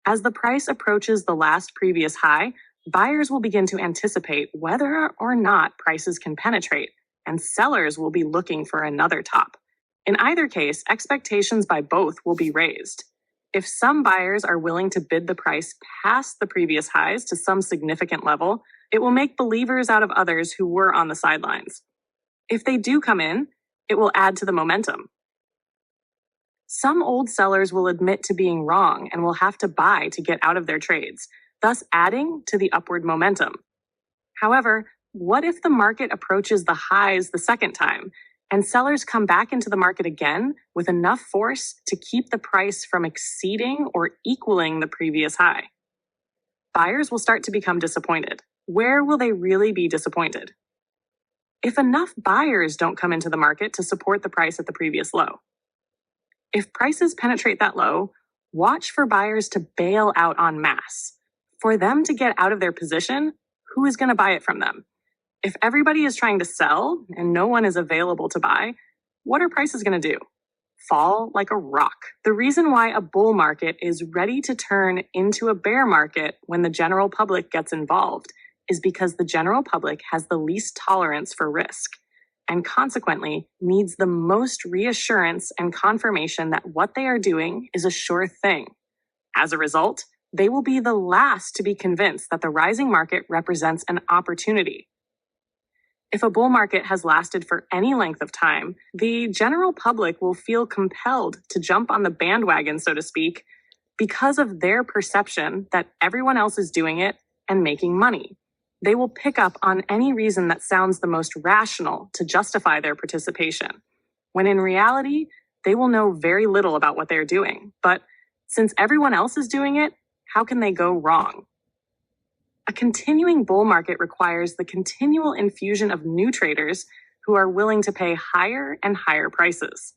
[SPEAKER 1] As the price approaches the last previous high, buyers will begin to anticipate whether or not prices can penetrate, and sellers will be looking for another top. In either case, expectations by both will be raised. If some buyers are willing to bid the price past the previous highs to some significant level, it will make believers out of others who were on the sidelines. If they do come in, it will add to the momentum. Some old sellers will admit to being wrong and will have to buy to get out of their trades, thus adding to the upward momentum. However, what if the market approaches the highs the second time, and sellers come back into the market again with enough force to keep the price from exceeding or equaling the previous high? Buyers will start to become disappointed. Where will they really be disappointed? If enough buyers don't come into the market to support the price at the previous low. If prices penetrate that low, watch for buyers to bail out en masse. For them to get out of their position, who is going to buy it from them? If everybody is trying to sell and no one is available to buy, what are prices going to do? Fall like a rock. The reason why a bull market is ready to turn into a bear market when the general public gets involved is because the general public has the least tolerance for risk and consequently needs the most reassurance and confirmation that what they are doing is a sure thing. As a result, they will be the last to be convinced that the rising market represents an opportunity. If a bull market has lasted for any length of time, the general public will feel compelled to jump on the bandwagon, so to speak, because of their perception that everyone else is doing it and making money. They will pick up on any reason that sounds the most rational to justify their participation, when in reality, they will know very little about what they're doing. But since everyone else is doing it, how can they go wrong? A continuing bull market requires the continual infusion of new traders who are willing to pay higher and higher prices.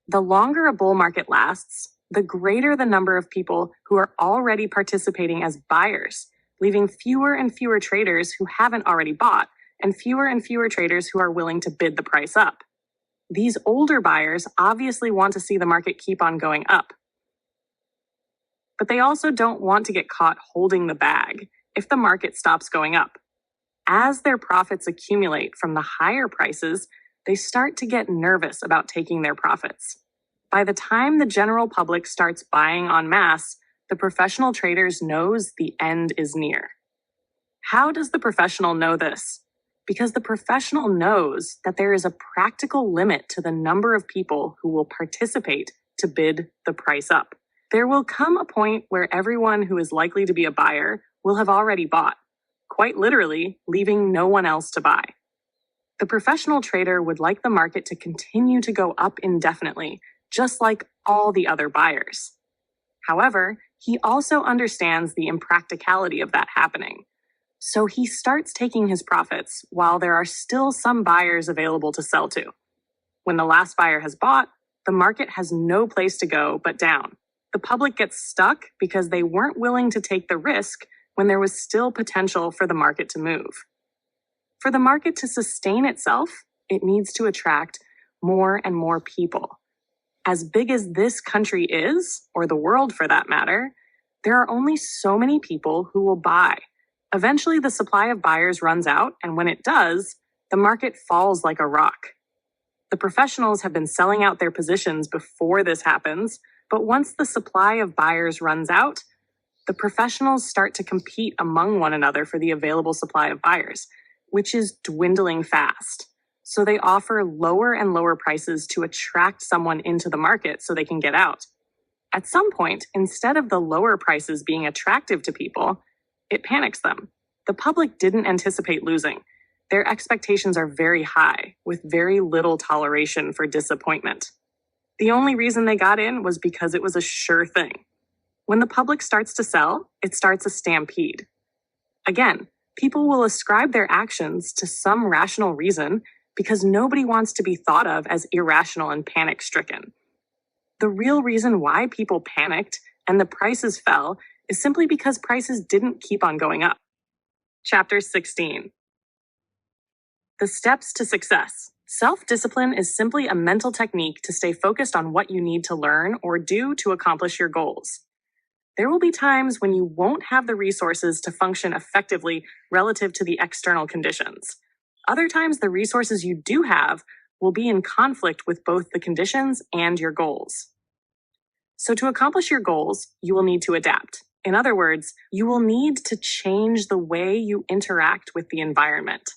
[SPEAKER 1] The longer a bull market lasts, the greater the number of people who are already participating as buyers, leaving fewer and fewer traders who haven't already bought and fewer traders who are willing to bid the price up. These older buyers obviously want to see the market keep on going up. But they also don't want to get caught holding the bag if the market stops going up. As their profits accumulate from the higher prices, they start to get nervous about taking their profits. By the time the general public starts buying en masse, the professional traders knows the end is near. How does the professional know this? Because the professional knows that there is a practical limit to the number of people who will participate to bid the price up. There will come a point where everyone who is likely to be a buyer will have already bought, quite literally leaving no one else to buy. The professional trader would like the market to continue to go up indefinitely, just like all the other buyers. However, he also understands the impracticality of that happening. So he starts taking his profits while there are still some buyers available to sell to. When the last buyer has bought, the market has no place to go but down. The public gets stuck because they weren't willing to take the risk when there was still potential for the market to move. For the market to sustain itself, it needs to attract more and more people. As big as this country is, or the world for that matter, there are only so many people who will buy. Eventually, the supply of buyers runs out, and when it does, the market falls like a rock. The professionals have been selling out their positions before this happens, but once the supply of buyers runs out, the professionals start to compete among one another for the available supply of buyers, which is dwindling fast. So they offer lower and lower prices to attract someone into the market so they can get out. At some point, instead of the lower prices being attractive to people, it panics them. The public didn't anticipate losing. Their expectations are very high, with very little toleration for disappointment. The only reason they got in was because it was a sure thing. When the public starts to sell, it starts a stampede. Again, People will ascribe their actions to some rational reason because nobody wants to be thought of as irrational and panic-stricken. The real reason why people panicked and the prices fell is simply because prices didn't keep on going up. Chapter 16. The steps to success. Self-discipline is simply a mental technique to stay focused on what you need to learn or do to accomplish your goals. There will be times when you won't have the resources to function effectively relative to the external conditions. Other times, the resources you do have will be in conflict with both the conditions and your goals. So to accomplish your goals, you will need to adapt. In other words, you will need to change the way you interact with the environment.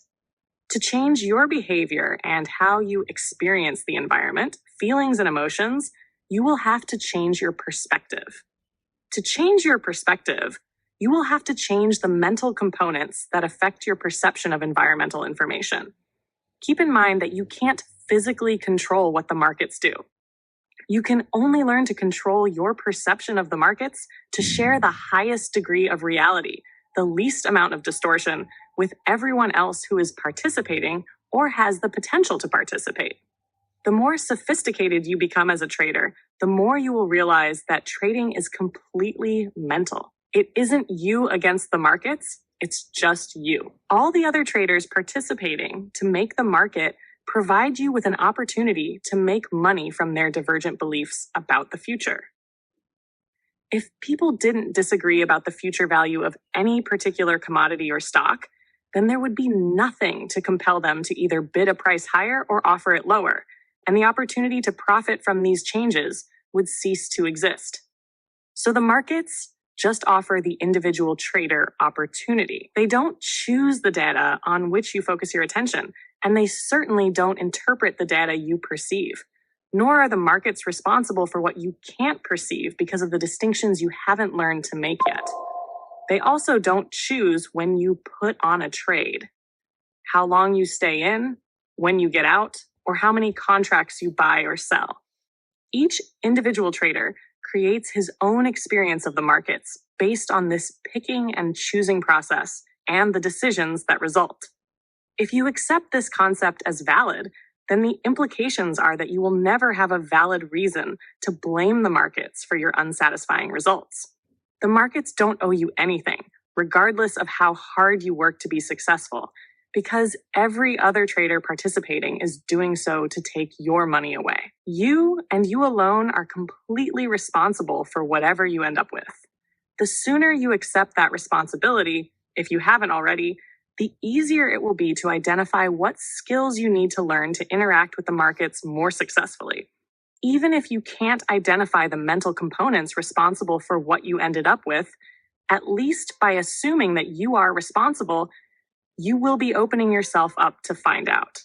[SPEAKER 1] To change your behavior and how you experience the environment, feelings and emotions, you will have to change your perspective. To change your perspective, you will have to change the mental components that affect your perception of environmental information. Keep in mind that you can't physically control what the markets do. You can only learn to control your perception of the markets to share the highest degree of reality, the least amount of distortion, with everyone else who is participating or has the potential to participate. The more sophisticated you become as a trader, the more you will realize that trading is completely mental. It isn't you against the markets, it's just you. All the other traders participating to make the market provide you with an opportunity to make money from their divergent beliefs about the future. If people didn't disagree about the future value of any particular commodity or stock, then there would be nothing to compel them to either bid a price higher or offer it lower, and the opportunity to profit from these changes would cease to exist. So the markets just offer the individual trader opportunity. They don't choose the data on which you focus your attention, and they certainly don't interpret the data you perceive. Nor are the markets responsible for what you can't perceive because of the distinctions you haven't learned to make yet. They also don't choose when you put on a trade, how long you stay in, when you get out, or how many contracts you buy or sell. Each individual trader creates his own experience of the markets based on this picking and choosing process and the decisions that result. If you accept this concept as valid, then the implications are that you will never have a valid reason to blame the markets for your unsatisfying results. The markets don't owe you anything, regardless of how hard you work to be successful, because every other trader participating is doing so to take your money away. You and you alone are completely responsible for whatever you end up with. The sooner you accept that responsibility, if you haven't already, the easier it will be to identify what skills you need to learn to interact with the markets more successfully. Even if you can't identify the mental components responsible for what you ended up with, at least by assuming that you are responsible, you will be opening yourself up to find out.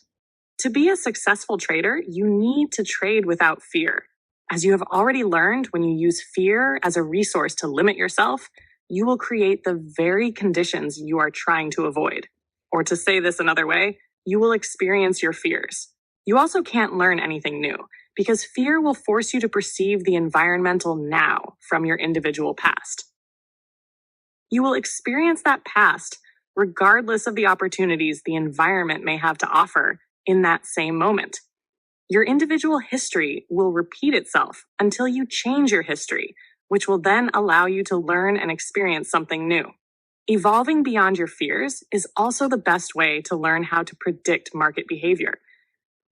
[SPEAKER 1] To be a successful trader, you need to trade without fear. As you have already learned, when you use fear as a resource to limit yourself, you will create the very conditions you are trying to avoid. Or to say this another way, you will experience your fears. You also can't learn anything new, because fear will force you to perceive the environmental now from your individual past. You will experience that past regardless of the opportunities the environment may have to offer in that same moment. Your individual history will repeat itself until you change your history, which will then allow you to learn and experience something new. Evolving beyond your fears is also the best way to learn how to predict market behavior.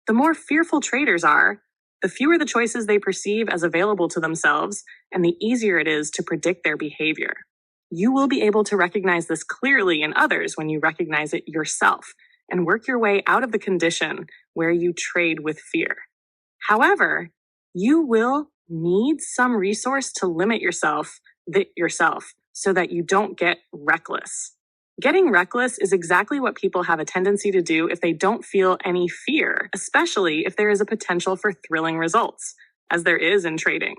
[SPEAKER 1] The more fearful traders are, the fewer the choices they perceive as available to themselves, and the easier it is to predict their behavior. You will be able to recognize this clearly in others when you recognize it yourself and work your way out of the condition where you trade with fear. However, you will need some resource to limit yourself so that you don't get reckless. Getting reckless is exactly what people have a tendency to do if they don't feel any fear, especially if there is a potential for thrilling results, as there is in trading.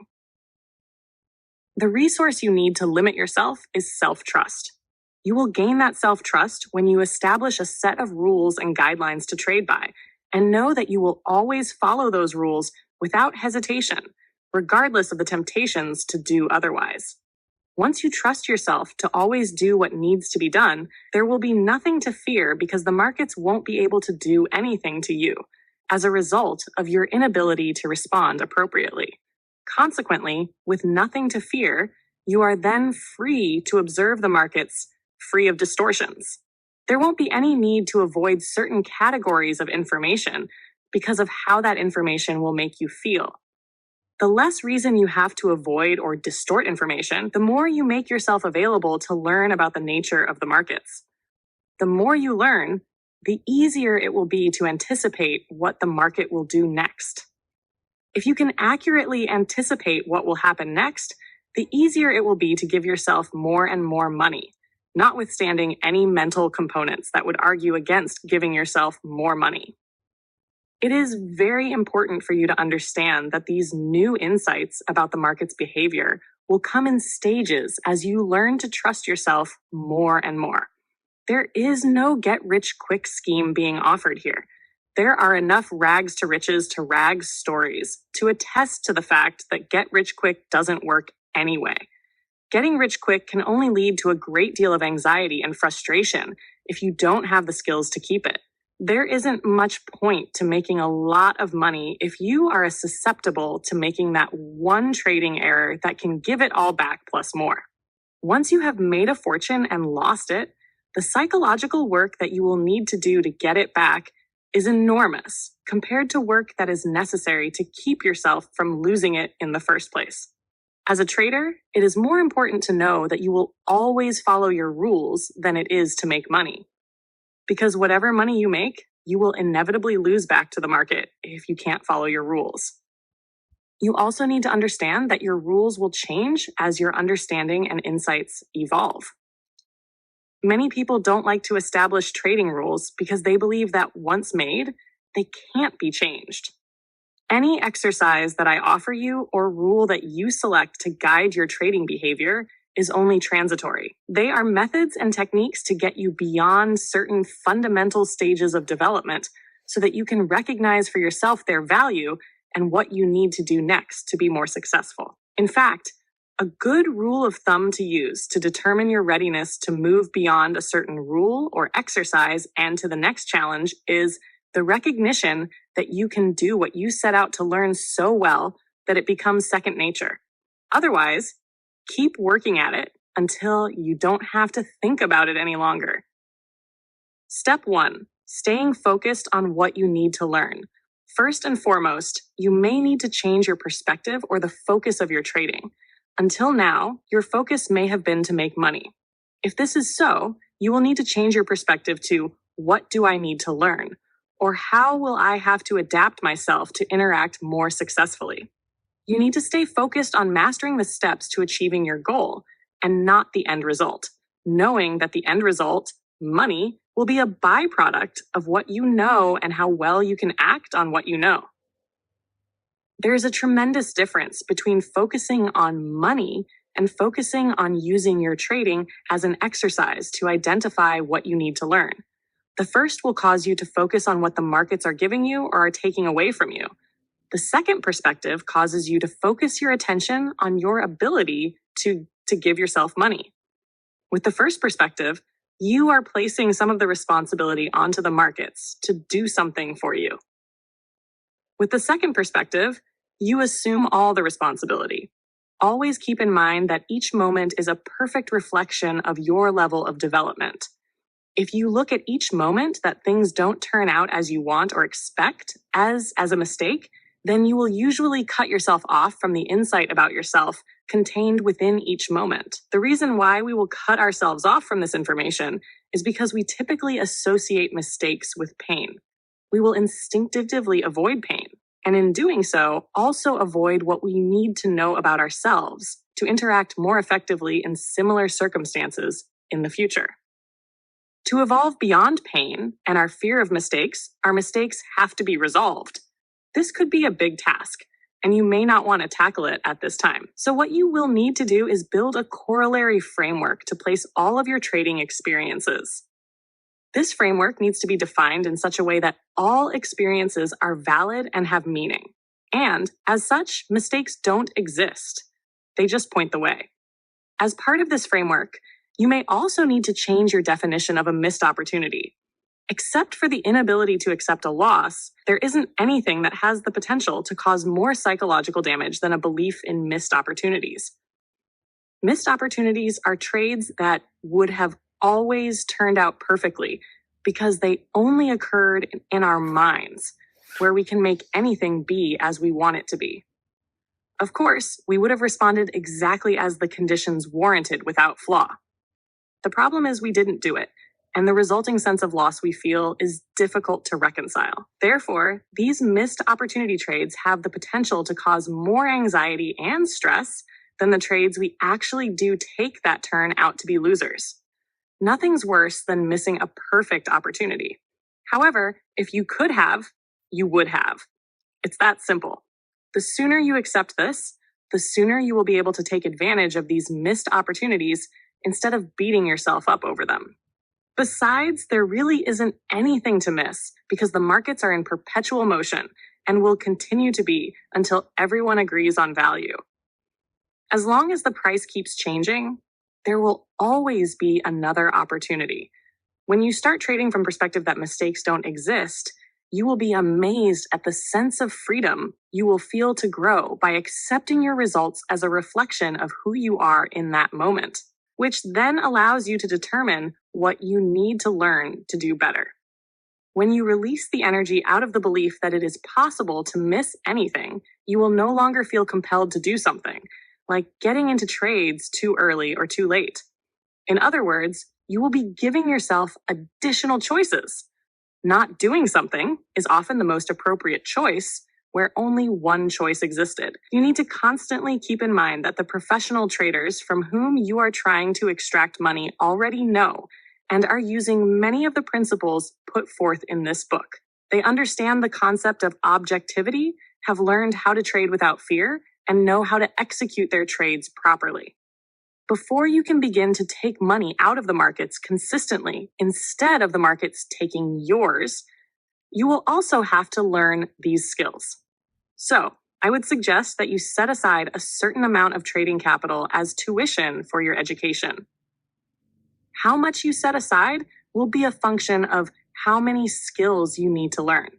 [SPEAKER 1] The resource you need to limit yourself is self-trust. You will gain that self-trust when you establish a set of rules and guidelines to trade by, and know that you will always follow those rules without hesitation, regardless of the temptations to do otherwise. Once you trust yourself to always do what needs to be done, there will be nothing to fear because the markets won't be able to do anything to you as a result of your inability to respond appropriately. Consequently, with nothing to fear, you are then free to observe the markets free of distortions. There won't be any need to avoid certain categories of information because of how that information will make you feel. The less reason you have to avoid or distort information, the more you make yourself available to learn about the nature of the markets. The more you learn, the easier it will be to anticipate what the market will do next. If you can accurately anticipate what will happen next, the easier it will be to give yourself more and more money, notwithstanding any mental components that would argue against giving yourself more money. It is very important for you to understand that these new insights about the market's behavior will come in stages as you learn to trust yourself more and more. There is no get-rich-quick scheme being offered here. There are enough rags to rags stories to attest to the fact that get-rich-quick doesn't work anyway. Getting rich quick can only lead to a great deal of anxiety and frustration if you don't have the skills to keep it. There isn't much point to making a lot of money if you are susceptible to making that one trading error that can give it all back plus more. Once you have made a fortune and lost it, the psychological work that you will need to do to get it back is enormous compared to work that is necessary to keep yourself from losing it in the first place. As a trader, it is more important to know that you will always follow your rules than it is to make money. Because whatever money you make, you will inevitably lose back to the market if you can't follow your rules. You also need to understand that your rules will change as your understanding and insights evolve. Many people don't like to establish trading rules because they believe that once made, they can't be changed. Any exercise that I offer you or rule that you select to guide your trading behavior is only transitory. They are methods and techniques to get you beyond certain fundamental stages of development so that you can recognize for yourself their value and what you need to do next to be more successful. In fact, a good rule of thumb to use to determine your readiness to move beyond a certain rule or exercise and to the next challenge is the recognition that you can do what you set out to learn so well that it becomes second nature. Otherwise, keep working at it until you don't have to think about it any longer. Step 1, staying focused on what you need to learn. First and foremost, you may need to change your perspective or the focus of your trading. Until now, your focus may have been to make money. If this is so, you will need to change your perspective to what do I need to learn? Or how will I have to adapt myself to interact more successfully? You need to stay focused on mastering the steps to achieving your goal and not the end result, knowing that the end result, money, will be a byproduct of what you know and how well you can act on what you know. There is a tremendous difference between focusing on money and focusing on using your trading as an exercise to identify what you need to learn. The first will cause you to focus on what the markets are giving you or are taking away from you. The second perspective causes you to focus your attention on your ability to give yourself money. With the first perspective, you are placing some of the responsibility onto the markets to do something for you. With the second perspective, you assume all the responsibility. Always keep in mind that each moment is a perfect reflection of your level of development. If you look at each moment that things don't turn out as you want or expect as a mistake, then you will usually cut yourself off from the insight about yourself contained within each moment. The reason why we will cut ourselves off from this information is because we typically associate mistakes with pain. We will instinctively avoid pain, and in doing so, also avoid what we need to know about ourselves to interact more effectively in similar circumstances in the future. To evolve beyond pain and our fear of mistakes, our mistakes have to be resolved. This could be a big task, and you may not want to tackle it at this time. So what you will need to do is build a corollary framework to place all of your trading experiences. This framework needs to be defined in such a way that all experiences are valid and have meaning. And as such, mistakes don't exist. They just point the way. As part of this framework, you may also need to change your definition of a missed opportunity. Except for the inability to accept a loss, there isn't anything that has the potential to cause more psychological damage than a belief in missed opportunities. Missed opportunities are trades that would have always turned out perfectly because they only occurred in our minds, where we can make anything be as we want it to be. Of course, we would have responded exactly as the conditions warranted without flaw. The problem is we didn't do it, and the resulting sense of loss we feel is difficult to reconcile. Therefore, these missed opportunity trades have the potential to cause more anxiety and stress than the trades we actually do take that turn out to be losers. Nothing's worse than missing a perfect opportunity. However, if you could have, you would have. It's that simple. The sooner you accept this, the sooner you will be able to take advantage of these missed opportunities instead of beating yourself up over them. Besides, there really isn't anything to miss because the markets are in perpetual motion and will continue to be until everyone agrees on value. As long as the price keeps changing, there will always be another opportunity. When you start trading from perspective that mistakes don't exist, you will be amazed at the sense of freedom you will feel to grow by accepting your results as a reflection of who you are in that moment, which then allows you to determine what you need to learn to do better. When you release the energy out of the belief that it is possible to miss anything, you will no longer feel compelled to do something, like getting into trades too early or too late. In other words, you will be giving yourself additional choices. Not doing something is often the most appropriate choice where only one choice existed. You need to constantly keep in mind that the professional traders from whom you are trying to extract money already know and are using many of the principles put forth in this book. They understand the concept of objectivity, have learned how to trade without fear, and know how to execute their trades properly. Before you can begin to take money out of the markets consistently instead of the markets taking yours, you will also have to learn these skills. So, I would suggest that you set aside a certain amount of trading capital as tuition for your education. How much you set aside will be a function of how many skills you need to learn.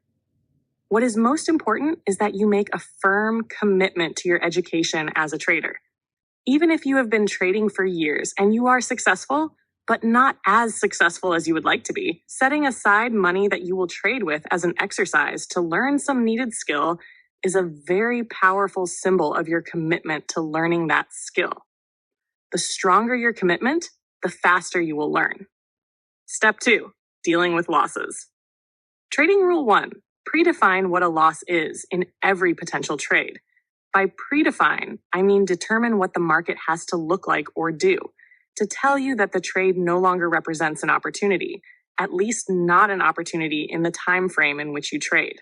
[SPEAKER 1] What is most important is that you make a firm commitment to your education as a trader. Even if you have been trading for years and you are successful, but not as successful as you would like to be, setting aside money that you will trade with as an exercise to learn some needed skill is a very powerful symbol of your commitment to learning that skill. The stronger your commitment, the faster you will learn. Step 2, dealing with losses. Trading rule 1, predefine what a loss is in every potential trade. By predefine, I mean determine what the market has to look like or do to tell you that the trade no longer represents an opportunity, at least not an opportunity in the time frame in which you trade.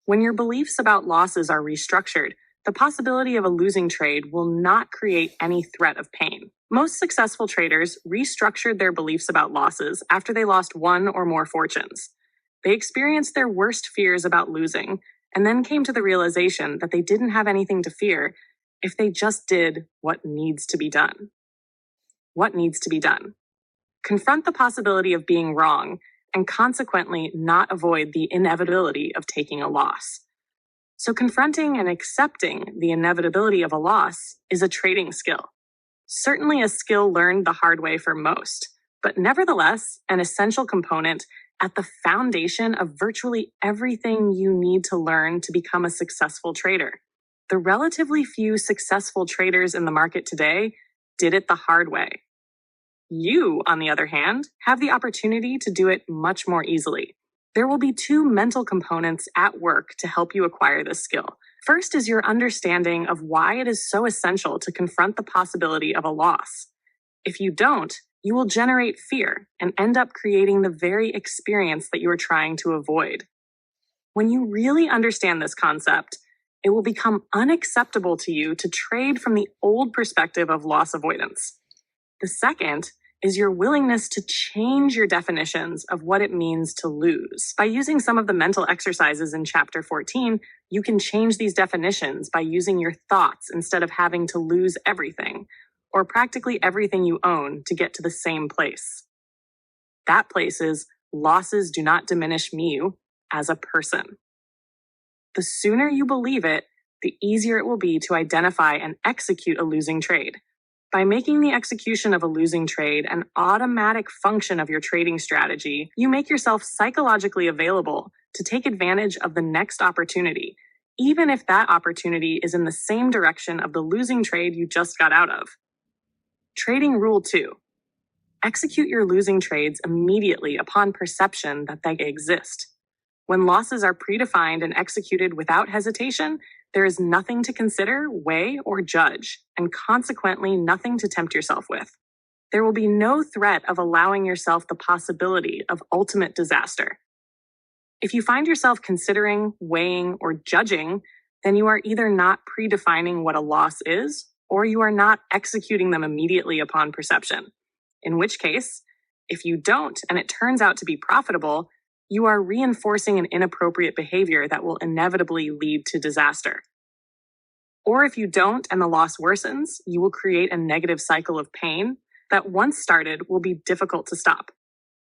[SPEAKER 1] When your beliefs about losses are restructured, the possibility of a losing trade will not create any threat of pain. Most successful traders restructured their beliefs about losses after they lost one or more fortunes. They experienced their worst fears about losing and then came to the realization that they didn't have anything to fear if they just did what needs to be done. What needs to be done? Confront the possibility of being wrong and consequently not avoid the inevitability of taking a loss. So confronting and accepting the inevitability of a loss is a trading skill. Certainly a skill learned the hard way for most, but nevertheless an essential component at the foundation of virtually everything you need to learn to become a successful trader. The relatively few successful traders in the market today did it the hard way. You, on the other hand, have the opportunity to do it much more easily. There will be 2 mental components at work to help you acquire this skill. First is your understanding of why it is so essential to confront the possibility of a loss. If you don't, you will generate fear and end up creating the very experience that you are trying to avoid. When you really understand this concept, it will become unacceptable to you to trade from the old perspective of loss avoidance. The second is your willingness to change your definitions of what it means to lose. By using some of the mental exercises in Chapter 14, you can change these definitions by using your thoughts instead of having to lose everything, or practically everything you own to get to the same place. That place is losses do not diminish me as a person. The sooner you believe it, the easier it will be to identify and execute a losing trade. By making the execution of a losing trade an automatic function of your trading strategy, you make yourself psychologically available to take advantage of the next opportunity, even if that opportunity is in the same direction of the losing trade you just got out of. Trading Rule 2. Execute your losing trades immediately upon perception that they exist. When losses are predefined and executed without hesitation, there is nothing to consider, weigh, or judge, and consequently nothing to tempt yourself with. There will be no threat of allowing yourself the possibility of ultimate disaster. If you find yourself considering, weighing, or judging, then you are either not predefining what a loss is, or you are not executing them immediately upon perception. In which case, if you don't and it turns out to be profitable, you are reinforcing an inappropriate behavior that will inevitably lead to disaster. Or if you don't and the loss worsens, you will create a negative cycle of pain that once started will be difficult to stop.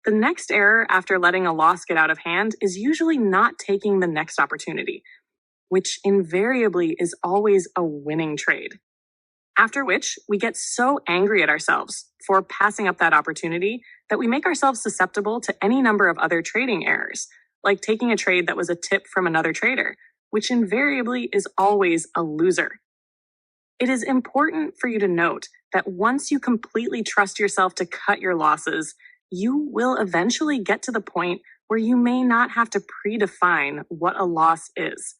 [SPEAKER 1] The next error after letting a loss get out of hand is usually not taking the next opportunity, which invariably is always a winning trade. After which, we get so angry at ourselves for passing up that opportunity that we make ourselves susceptible to any number of other trading errors, like taking a trade that was a tip from another trader, which invariably is always a loser. It is important for you to note that once you completely trust yourself to cut your losses, you will eventually get to the point where you may not have to predefine what a loss is.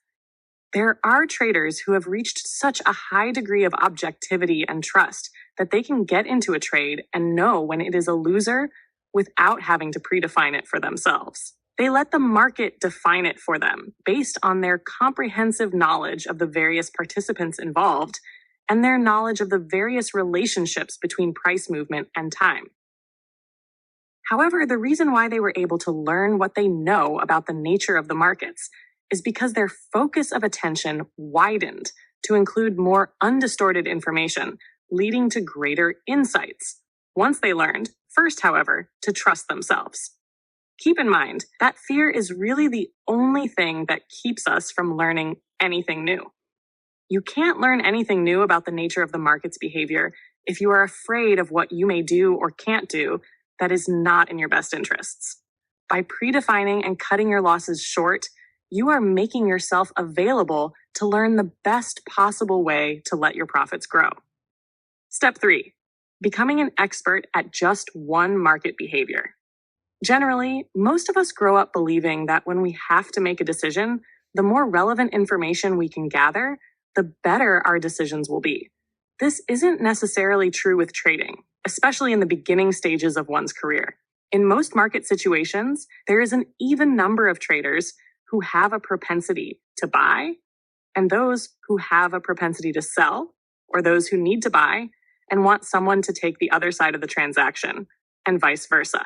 [SPEAKER 1] There are traders who have reached such a high degree of objectivity and trust that they can get into a trade and know when it is a loser without having to predefine it for themselves. They let the market define it for them based on their comprehensive knowledge of the various participants involved and their knowledge of the various relationships between price movement and time. However, the reason why they were able to learn what they know about the nature of the markets is because their focus of attention widened to include more undistorted information, leading to greater insights. Once they learned, first, however, to trust themselves. Keep in mind that fear is really the only thing that keeps us from learning anything new. You can't learn anything new about the nature of the market's behavior if you are afraid of what you may do or can't do that is not in your best interests. By predefining and cutting your losses short, you are making yourself available to learn the best possible way to let your profits grow. Step 3, becoming an expert at just one market behavior. Generally, most of us grow up believing that when we have to make a decision, the more relevant information we can gather, the better our decisions will be. This isn't necessarily true with trading, especially in the beginning stages of one's career. In most market situations, there is an even number of traders who have a propensity to buy, and those who have a propensity to sell, or those who need to buy and want someone to take the other side of the transaction, and vice versa.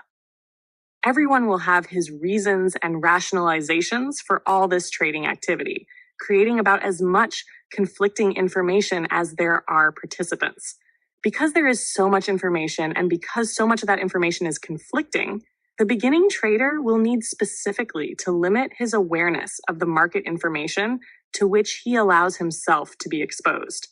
[SPEAKER 1] Everyone will have his reasons and rationalizations for all this trading activity, creating about as much conflicting information as there are participants. Because there is so much information and because so much of that information is conflicting, the beginning trader will need specifically to limit his awareness of the market information to which he allows himself to be exposed.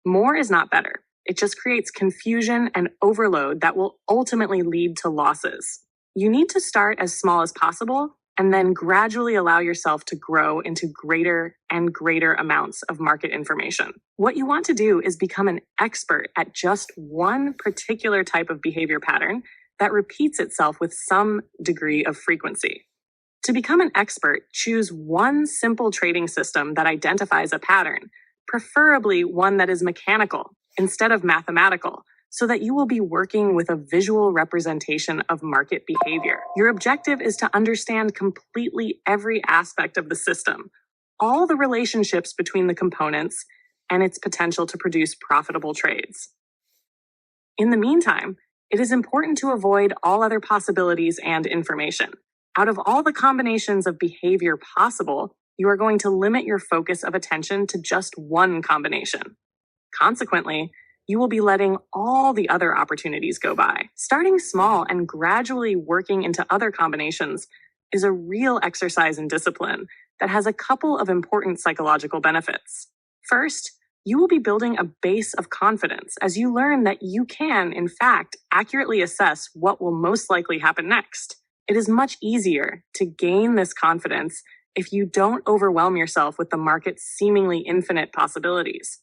[SPEAKER 1] More is not better. It just creates confusion and overload that will ultimately lead to losses. You need to start as small as possible and then gradually allow yourself to grow into greater and greater amounts of market information. What you want to do is become an expert at just one particular type of behavior pattern that repeats itself with some degree of frequency. To become an expert, choose one simple trading system that identifies a pattern, preferably one that is mechanical instead of mathematical, so that you will be working with a visual representation of market behavior. Your objective is to understand completely every aspect of the system, all the relationships between the components, and its potential to produce profitable trades. In the meantime, it is important to avoid all other possibilities and information. Out of all the combinations of behavior possible, you are going to limit your focus of attention to just one combination. Consequently, you will be letting all the other opportunities go by. Starting small and gradually working into other combinations is a real exercise in discipline that has a couple of important psychological benefits. First, you will be building a base of confidence as you learn that you can, in fact, accurately assess what will most likely happen next. It is much easier to gain this confidence if you don't overwhelm yourself with the market's seemingly infinite possibilities.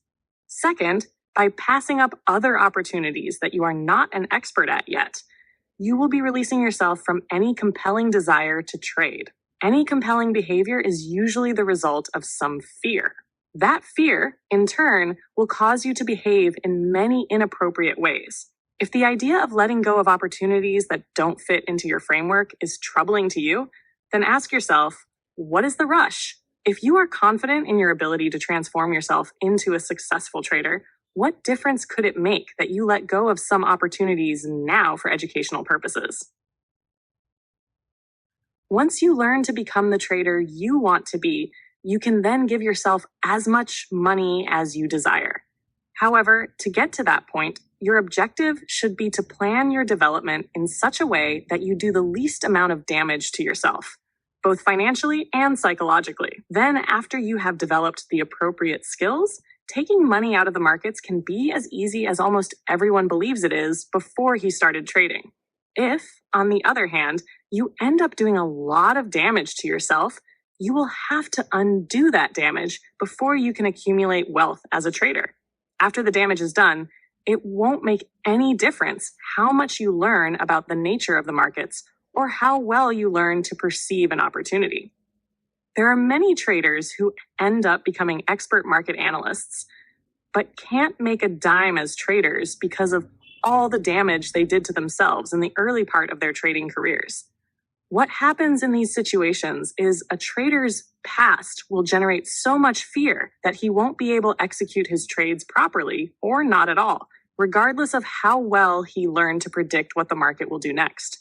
[SPEAKER 1] Second, by passing up other opportunities that you are not an expert at yet, you will be releasing yourself from any compelling desire to trade. Any compelling behavior is usually the result of some fear. That fear, in turn, will cause you to behave in many inappropriate ways. If the idea of letting go of opportunities that don't fit into your framework is troubling to you, then ask yourself, what is the rush? If you are confident in your ability to transform yourself into a successful trader, what difference could it make that you let go of some opportunities now for educational purposes? Once you learn to become the trader you want to be, you can then give yourself as much money as you desire. However, to get to that point, your objective should be to plan your development in such a way that you do the least amount of damage to yourself, both financially and psychologically. Then, after you have developed the appropriate skills, taking money out of the markets can be as easy as almost everyone believes it is before he started trading. If, on the other hand, you end up doing a lot of damage to yourself, you will have to undo that damage before you can accumulate wealth as a trader. After the damage is done, it won't make any difference how much you learn about the nature of the markets or how well you learn to perceive an opportunity. There are many traders who end up becoming expert market analysts, but can't make a dime as traders because of all the damage they did to themselves in the early part of their trading careers. What happens in these situations is a trader's past will generate so much fear that he won't be able to execute his trades properly or not at all, regardless of how well he learned to predict what the market will do next.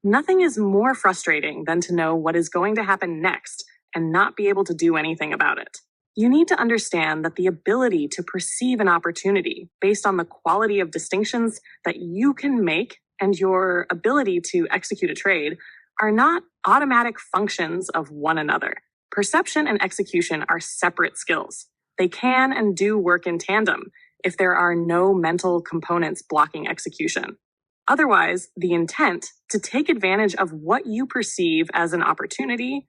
[SPEAKER 1] Nothing is more frustrating than to know what is going to happen next and not be able to do anything about it. You need to understand that the ability to perceive an opportunity based on the quality of distinctions that you can make and your ability to execute a trade are not automatic functions of one another. Perception and execution are separate skills. They can and do work in tandem if there are no mental components blocking execution. Otherwise, the intent to take advantage of what you perceive as an opportunity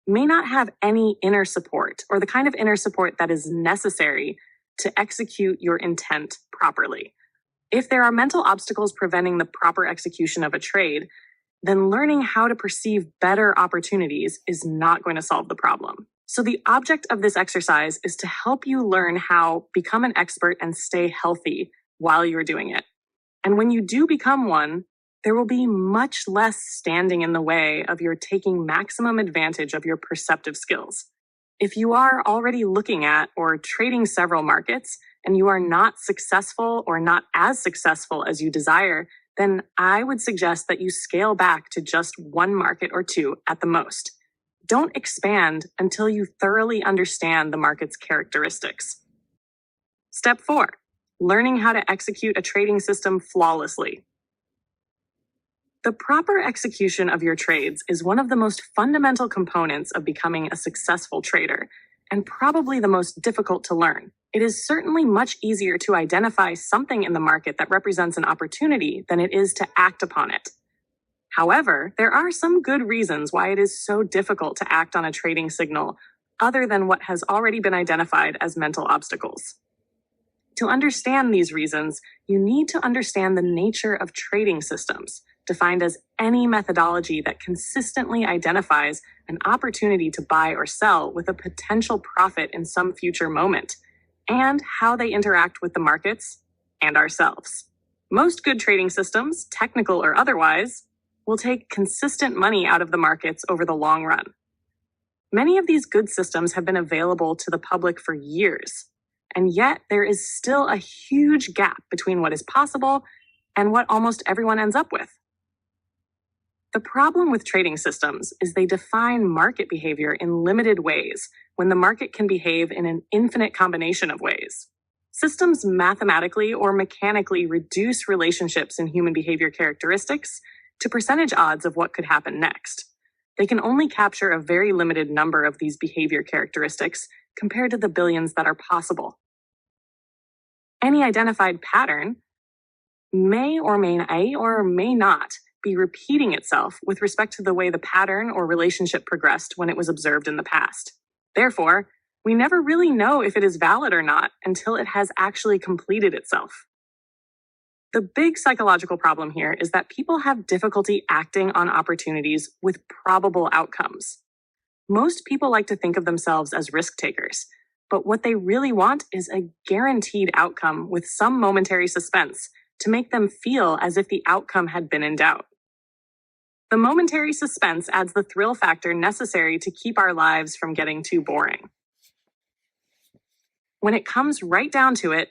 [SPEAKER 1] may not have any inner support or the kind of inner support that is necessary to execute your intent properly. If there are mental obstacles preventing the proper execution of a trade, then learning how to perceive better opportunities is not going to solve the problem. So the object of this exercise is to help you learn how become an expert and stay healthy while you're doing it. And when you do become one, there will be much less standing in the way of your taking maximum advantage of your perceptive skills. If you are already looking at or trading several markets and you are not successful or not as successful as you desire, then I would suggest that you scale back to just one market or two at the most. Don't expand until you thoroughly understand the market's characteristics. Step 4, learning how to execute a trading system flawlessly. The proper execution of your trades is one of the most fundamental components of becoming a successful trader, and probably the most difficult to learn. It is certainly much easier to identify something in the market that represents an opportunity than it is to act upon it. However, there are some good reasons why it is so difficult to act on a trading signal other than what has already been identified as mental obstacles. To understand these reasons, you need to understand the nature of trading systems, defined as any methodology that consistently identifies an opportunity to buy or sell with a potential profit in some future moment, and how they interact with the markets and ourselves. Most good trading systems, technical or otherwise, will take consistent money out of the markets over the long run. Many of these good systems have been available to the public for years, and yet there is still a huge gap between what is possible and what almost everyone ends up with. The problem with trading systems is they define market behavior in limited ways when the market can behave in an infinite combination of ways. Systems mathematically or mechanically reduce relationships in human behavior characteristics to percentage odds of what could happen next. They can only capture a very limited number of these behavior characteristics compared to the billions that are possible. Any identified pattern may or may not be repeating itself with respect to the way the pattern or relationship progressed when it was observed in the past. Therefore, we never really know if it is valid or not until it has actually completed itself. The big psychological problem here is that people have difficulty acting on opportunities with probable outcomes. Most people like to think of themselves as risk takers, but what they really want is a guaranteed outcome with some momentary suspense to make them feel as if the outcome had been in doubt. The momentary suspense adds the thrill factor necessary to keep our lives from getting too boring. When it comes right down to it,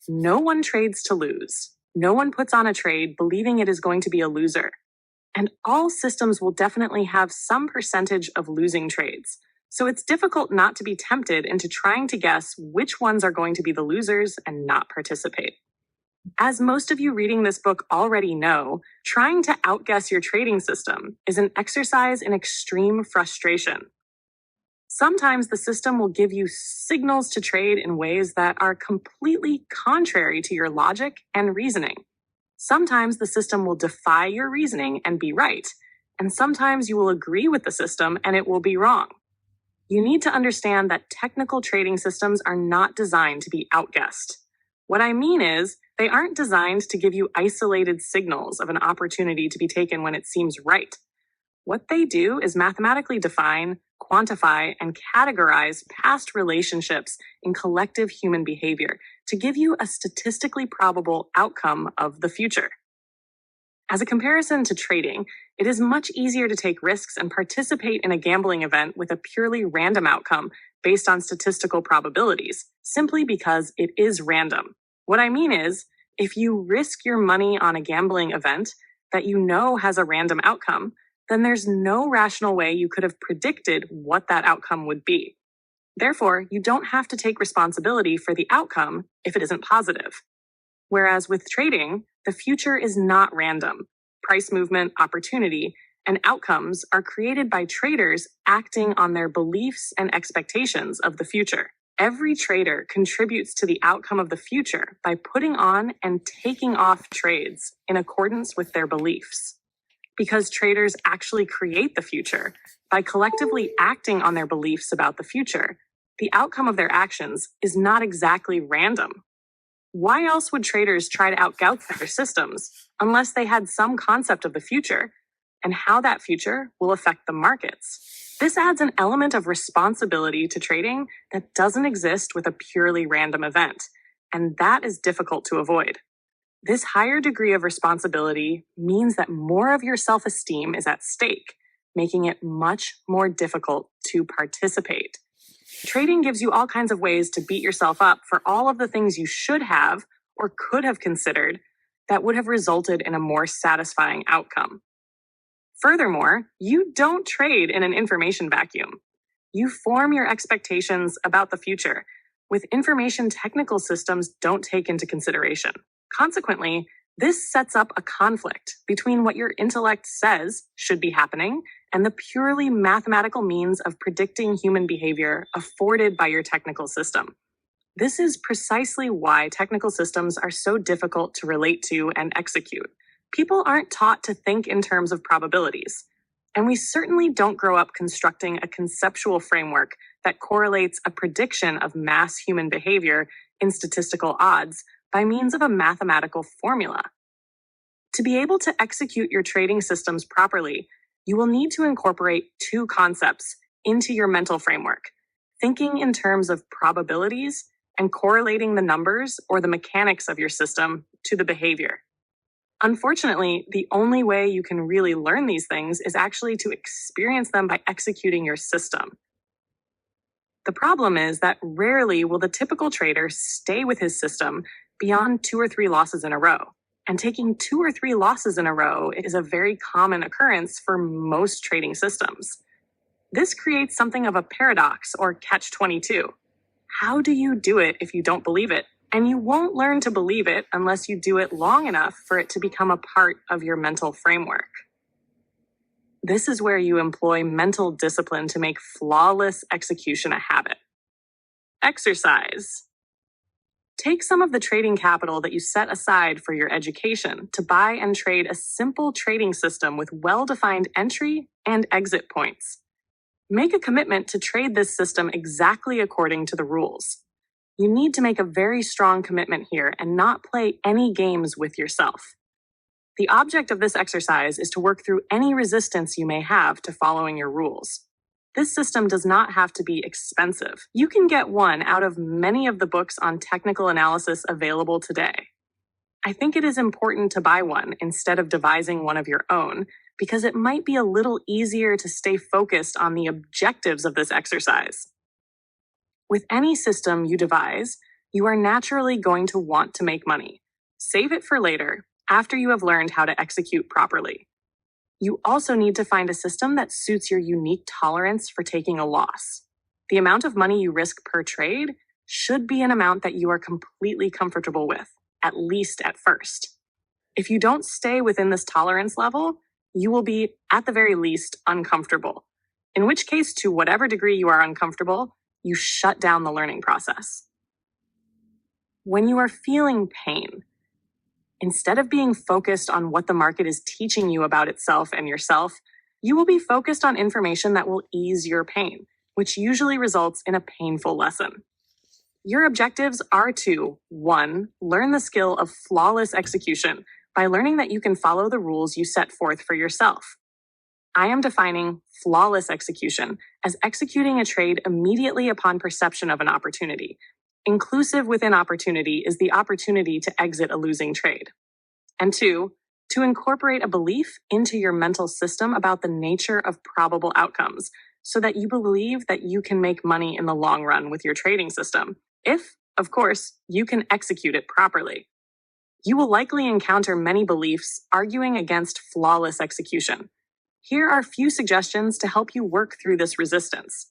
[SPEAKER 1] no one trades to lose. No one puts on a trade believing it is going to be a loser. And all systems will definitely have some percentage of losing trades. So it's difficult not to be tempted into trying to guess which ones are going to be the losers and not participate. As most of you reading this book already know, trying to outguess your trading system is an exercise in extreme frustration. Sometimes the system will give you signals to trade in ways that are completely contrary to your logic and reasoning. Sometimes the system will defy your reasoning and be right, and sometimes you will agree with the system and it will be wrong. You need to understand that technical trading systems are not designed to be outguessed. What I mean is, they aren't designed to give you isolated signals of an opportunity to be taken when it seems right. What they do is mathematically define, quantify, and categorize past relationships in collective human behavior to give you a statistically probable outcome of the future. As a comparison to trading, it is much easier to take risks and participate in a gambling event with a purely random outcome based on statistical probabilities, simply because it is random. What I mean is, if you risk your money on a gambling event that you know has a random outcome, then there's no rational way you could have predicted what that outcome would be. Therefore, you don't have to take responsibility for the outcome if it isn't positive. Whereas with trading, the future is not random. Price movement, opportunity, and outcomes are created by traders acting on their beliefs and expectations of the future. Every trader contributes to the outcome of the future by putting on and taking off trades in accordance with their beliefs. Because traders actually create the future by collectively acting on their beliefs about the future, the outcome of their actions is not exactly random. Why else would traders try to outguess their systems unless they had some concept of the future and how that future will affect the markets? This adds an element of responsibility to trading that doesn't exist with a purely random event, and that is difficult to avoid. This higher degree of responsibility means that more of your self-esteem is at stake, making it much more difficult to participate. Trading gives you all kinds of ways to beat yourself up for all of the things you should have or could have considered that would have resulted in a more satisfying outcome. Furthermore, you don't trade in an information vacuum. You form your expectations about the future with information technical systems don't take into consideration. Consequently, this sets up a conflict between what your intellect says should be happening and the purely mathematical means of predicting human behavior afforded by your technical system. This is precisely why technical systems are so difficult to relate to and execute. People aren't taught to think in terms of probabilities, and we certainly don't grow up constructing a conceptual framework that correlates a prediction of mass human behavior in statistical odds by means of a mathematical formula. To be able to execute your trading systems properly, you will need to incorporate two concepts into your mental framework, thinking in terms of probabilities and correlating the numbers or the mechanics of your system to the behavior. Unfortunately, the only way you can really learn these things is actually to experience them by executing your system. The problem is that rarely will the typical trader stay with his system beyond 2 or 3 losses in a row. And taking 2 or 3 losses in a row is a very common occurrence for most trading systems. This creates something of a paradox or catch-22. How do you do it if you don't believe it? And you won't learn to believe it unless you do it long enough for it to become a part of your mental framework. This is where you employ mental discipline to make flawless execution a habit. Exercise. Take some of the trading capital that you set aside for your education to buy and trade a simple trading system with well-defined entry and exit points. Make a commitment to trade this system exactly according to the rules. You need to make a very strong commitment here and not play any games with yourself. The object of this exercise is to work through any resistance you may have to following your rules. This system does not have to be expensive. You can get one out of many of the books on technical analysis available today. I think it is important to buy one instead of devising one of your own, because it might be a little easier to stay focused on the objectives of this exercise. With any system you devise, you are naturally going to want to make money. Save it for later, after you have learned how to execute properly. You also need to find a system that suits your unique tolerance for taking a loss. The amount of money you risk per trade should be an amount that you are completely comfortable with, at least at first. If you don't stay within this tolerance level, you will be, at the very least, uncomfortable. In which case, to whatever degree you are uncomfortable, you shut down the learning process. When you are feeling pain, instead of being focused on what the market is teaching you about itself and yourself, you will be focused on information that will ease your pain, which usually results in a painful lesson. Your objectives are to 1. Learn the skill of flawless execution by learning that you can follow the rules you set forth for yourself. I am defining flawless execution as executing a trade immediately upon perception of an opportunity. Inclusive within opportunity is the opportunity to exit a losing trade. And 2, to incorporate a belief into your mental system about the nature of probable outcomes so that you believe that you can make money in the long run with your trading system, if, of course, you can execute it properly. You will likely encounter many beliefs arguing against flawless execution. Here are a few suggestions to help you work through this resistance.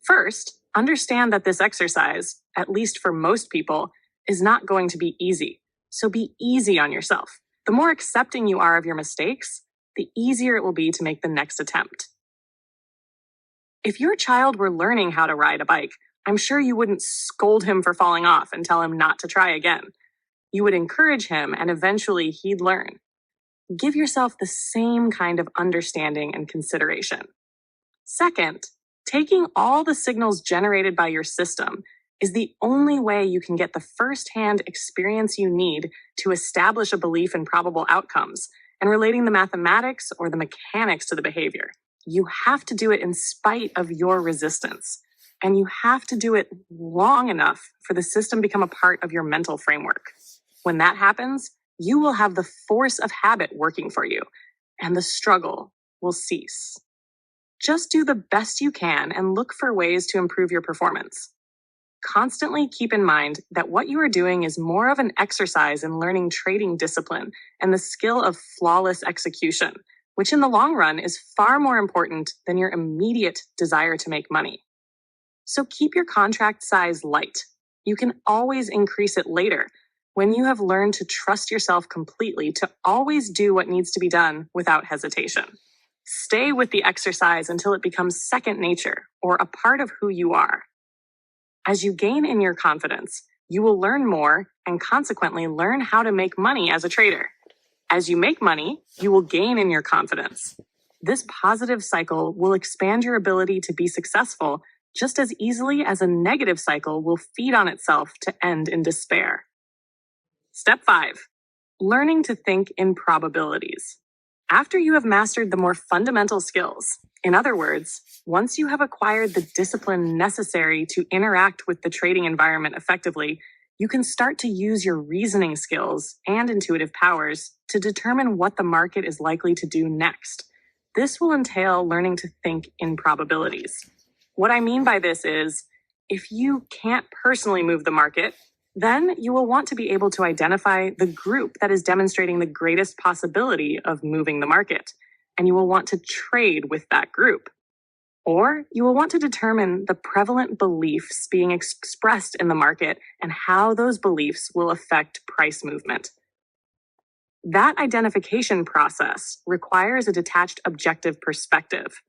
[SPEAKER 1] First, understand that this exercise, at least for most people, is not going to be easy. So be easy on yourself. The more accepting you are of your mistakes, the easier it will be to make the next attempt. If your child were learning how to ride a bike, I'm sure you wouldn't scold him for falling off and tell him not to try again. You would encourage him, and eventually he'd learn. Give yourself the same kind of understanding and consideration. Second, taking all the signals generated by your system is the only way you can get the first-hand experience you need to establish a belief in probable outcomes and relating the mathematics or the mechanics to the behavior. You have to do it in spite of your resistance, and you have to do it long enough for the system to become a part of your mental framework. When that happens, you will have the force of habit working for you, and the struggle will cease. Just do the best you can and look for ways to improve your performance. Constantly keep in mind that what you are doing is more of an exercise in learning trading discipline and the skill of flawless execution, which in the long run is far more important than your immediate desire to make money. So keep your contract size light. You can always increase it later when you have learned to trust yourself completely to always do what needs to be done without hesitation. Stay with the exercise until it becomes second nature or a part of who you are. As you gain in your confidence, you will learn more and consequently learn how to make money as a trader. As you make money, you will gain in your confidence. This positive cycle will expand your ability to be successful just as easily as a negative cycle will feed on itself to end in despair. Step 5. Learning to think in probabilities. After you have mastered the more fundamental skills, in other words, once you have acquired the discipline necessary to interact with the trading environment effectively, you can start to use your reasoning skills and intuitive powers to determine what the market is likely to do next. This will entail learning to think in probabilities. What I mean by this is, if you can't personally move the market, then you will want to be able to identify the group that is demonstrating the greatest possibility of moving the market, and you will want to trade with that group. Or you will want to determine the prevalent beliefs being expressed in the market and how those beliefs will affect price movement. That identification process requires a detached objective perspective,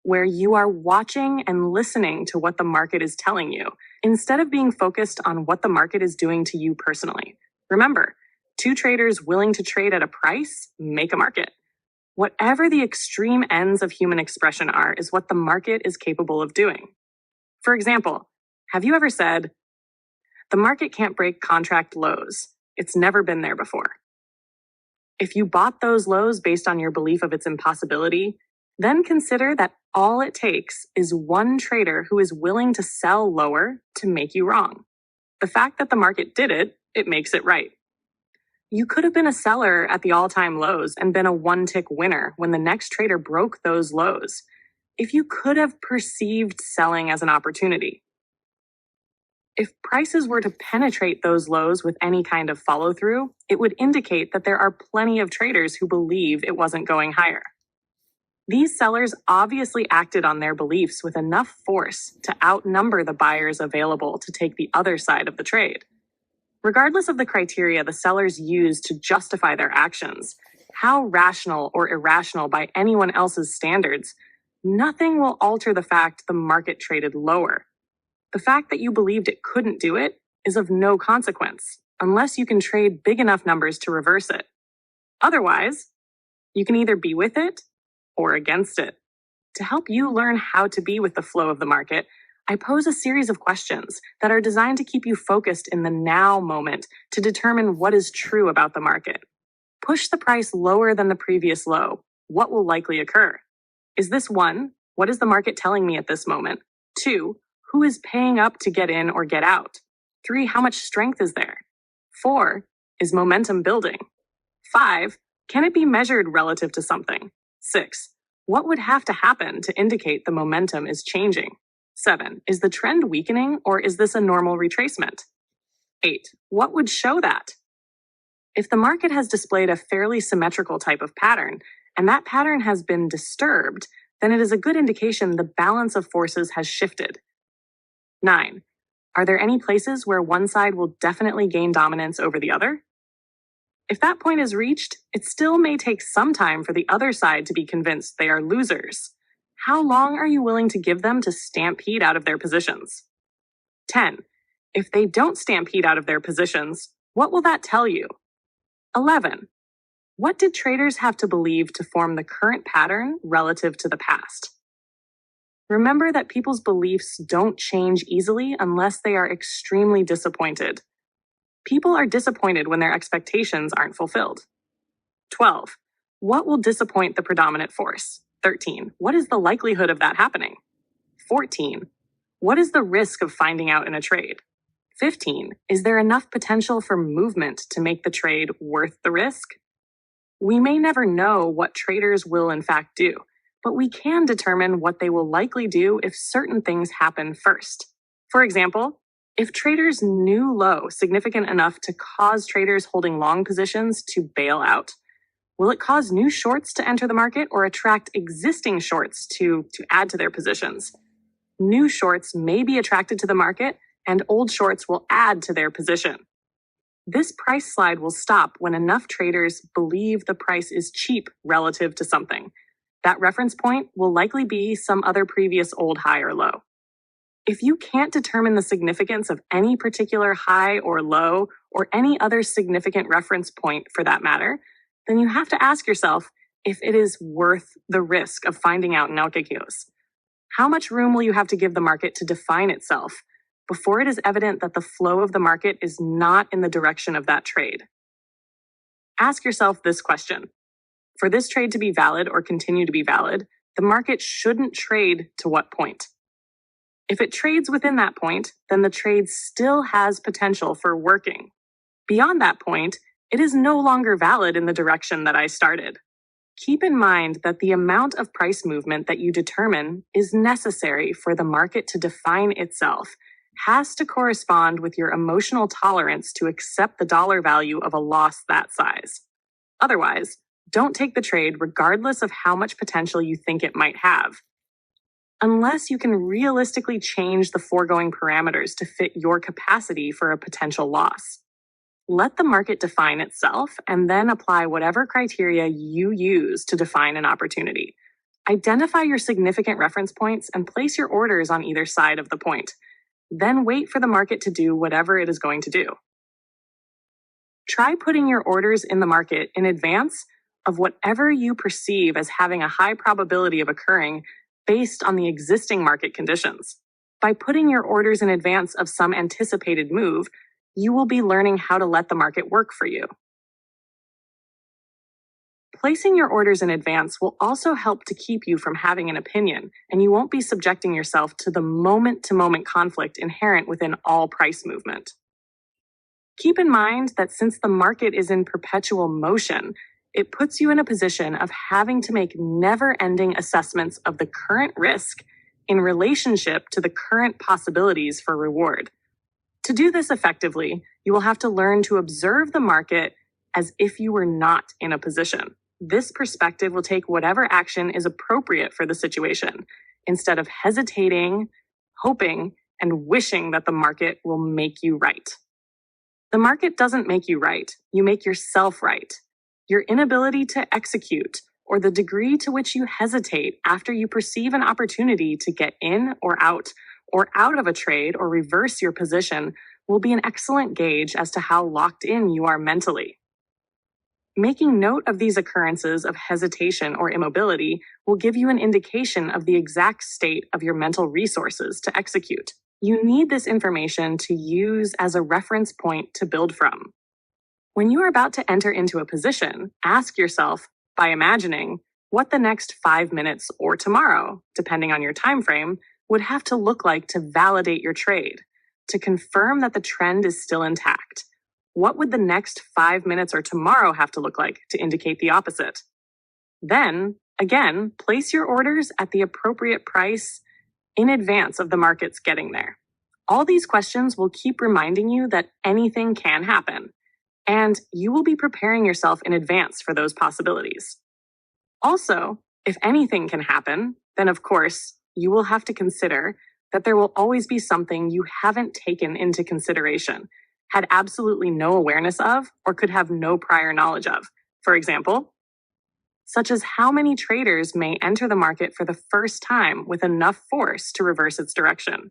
[SPEAKER 1] where you are watching and listening to what the market is telling you, instead of being focused on what the market is doing to you personally. Remember, two traders willing to trade at a price make a market. Whatever the extreme ends of human expression are is what the market is capable of doing. For example, have you ever said, "The market can't break contract lows. It's never been there before"? If you bought those lows based on your belief of its impossibility, then consider that all it takes is one trader who is willing to sell lower to make you wrong. The fact that the market did it, it makes it right. You could have been a seller at the all-time lows and been a one-tick winner when the next trader broke those lows, if you could have perceived selling as an opportunity. If prices were to penetrate those lows with any kind of follow-through, it would indicate that there are plenty of traders who believe it wasn't going higher. These sellers obviously acted on their beliefs with enough force to outnumber the buyers available to take the other side of the trade. Regardless of the criteria the sellers used to justify their actions, how rational or irrational by anyone else's standards, nothing will alter the fact the market traded lower. The fact that you believed it couldn't do it is of no consequence, unless you can trade big enough numbers to reverse it. Otherwise, you can either be with it or against it. To help you learn how to be with the flow of the market, I pose a series of questions that are designed to keep you focused in the now moment to determine what is true about the market. Push the price lower than the previous low. What will likely occur? Is this 1, what is the market telling me at this moment? 2, who is paying up to get in or get out? 3, how much strength is there? 4, is momentum building? 5, can it be measured relative to something? 6, what would have to happen to indicate the momentum is changing? 7, is the trend weakening or is this a normal retracement? 8, what would show that? If the market has displayed a fairly symmetrical type of pattern, and that pattern has been disturbed, then it is a good indication the balance of forces has shifted. 9, are there any places where one side will definitely gain dominance over the other? If that point is reached, it still may take some time for the other side to be convinced they are losers. How long are you willing to give them to stampede out of their positions? 10, if they don't stampede out of their positions, what will that tell you? 11, what did traders have to believe to form the current pattern relative to the past? Remember that people's beliefs don't change easily unless they are extremely disappointed. People are disappointed when their expectations aren't fulfilled. 12, what will disappoint the predominant force? 13, what is the likelihood of that happening? 14, what is the risk of finding out in a trade? 15, is there enough potential for movement to make the trade worth the risk? We may never know what traders will in fact do, but we can determine what they will likely do if certain things happen first. For example, if traders' new low significant enough to cause traders holding long positions to bail out, will it cause new shorts to enter the market or attract existing shorts to add to their positions? New shorts may be attracted to the market, and old shorts will add to their position. This price slide will stop when enough traders believe the price is cheap relative to something. That reference point will likely be some other previous old high or low. If you can't determine the significance of any particular high or low, or any other significant reference point for that matter, then you have to ask yourself if it is worth the risk of finding out in Educator. How much room will you have to give the market to define itself before it is evident that the flow of the market is not in the direction of that trade? Ask yourself this question. For this trade to be valid or continue to be valid, the market shouldn't trade to what point? If it trades within that point, then the trade still has potential for working. Beyond that point, it is no longer valid in the direction that I started. Keep in mind that the amount of price movement that you determine is necessary for the market to define itself has to correspond with your emotional tolerance to accept the dollar value of a loss that size. Otherwise, don't take the trade regardless of how much potential you think it might have. unless you can realistically change the foregoing parameters to fit your capacity for a potential loss. Let the market define itself and then apply whatever criteria you use to define an opportunity. Identify your significant reference points and place your orders on either side of the point. Then wait for the market to do whatever it is going to do. Try putting your orders in the market in advance of whatever you perceive as having a high probability of occurring based on the existing market conditions. By putting your orders in advance of some anticipated move, you will be learning how to let the market work for you. Placing your orders in advance will also help to keep you from having an opinion, and you won't be subjecting yourself to the moment-to-moment conflict inherent within all price movement. Keep in mind that since the market is in perpetual motion, it puts you in a position of having to make never-ending assessments of the current risk in relationship to the current possibilities for reward. To do this effectively, you will have to learn to observe the market as if you were not in a position. This perspective will take whatever action is appropriate for the situation, instead of hesitating, hoping, and wishing that the market will make you right. The market doesn't make you right, you make yourself right. Your inability to execute, or the degree to which you hesitate after you perceive an opportunity to get in or out of a trade or reverse your position, will be an excellent gauge as to how locked in you are mentally. Making note of these occurrences of hesitation or immobility will give you an indication of the exact state of your mental resources to execute. You need this information to use as a reference point to build from. When you are about to enter into a position, ask yourself, by imagining, what the next 5 minutes or tomorrow, depending on your time frame, would have to look like to validate your trade, to confirm that the trend is still intact. What would the next 5 minutes or tomorrow have to look like to indicate the opposite? Then, again, place your orders at the appropriate price in advance of the markets getting there. All these questions will keep reminding you that anything can happen, and you will be preparing yourself in advance for those possibilities. Also, if anything can happen, then of course, you will have to consider that there will always be something you haven't taken into consideration, had absolutely no awareness of, or could have no prior knowledge of. For example, such as how many traders may enter the market for the first time with enough force to reverse its direction.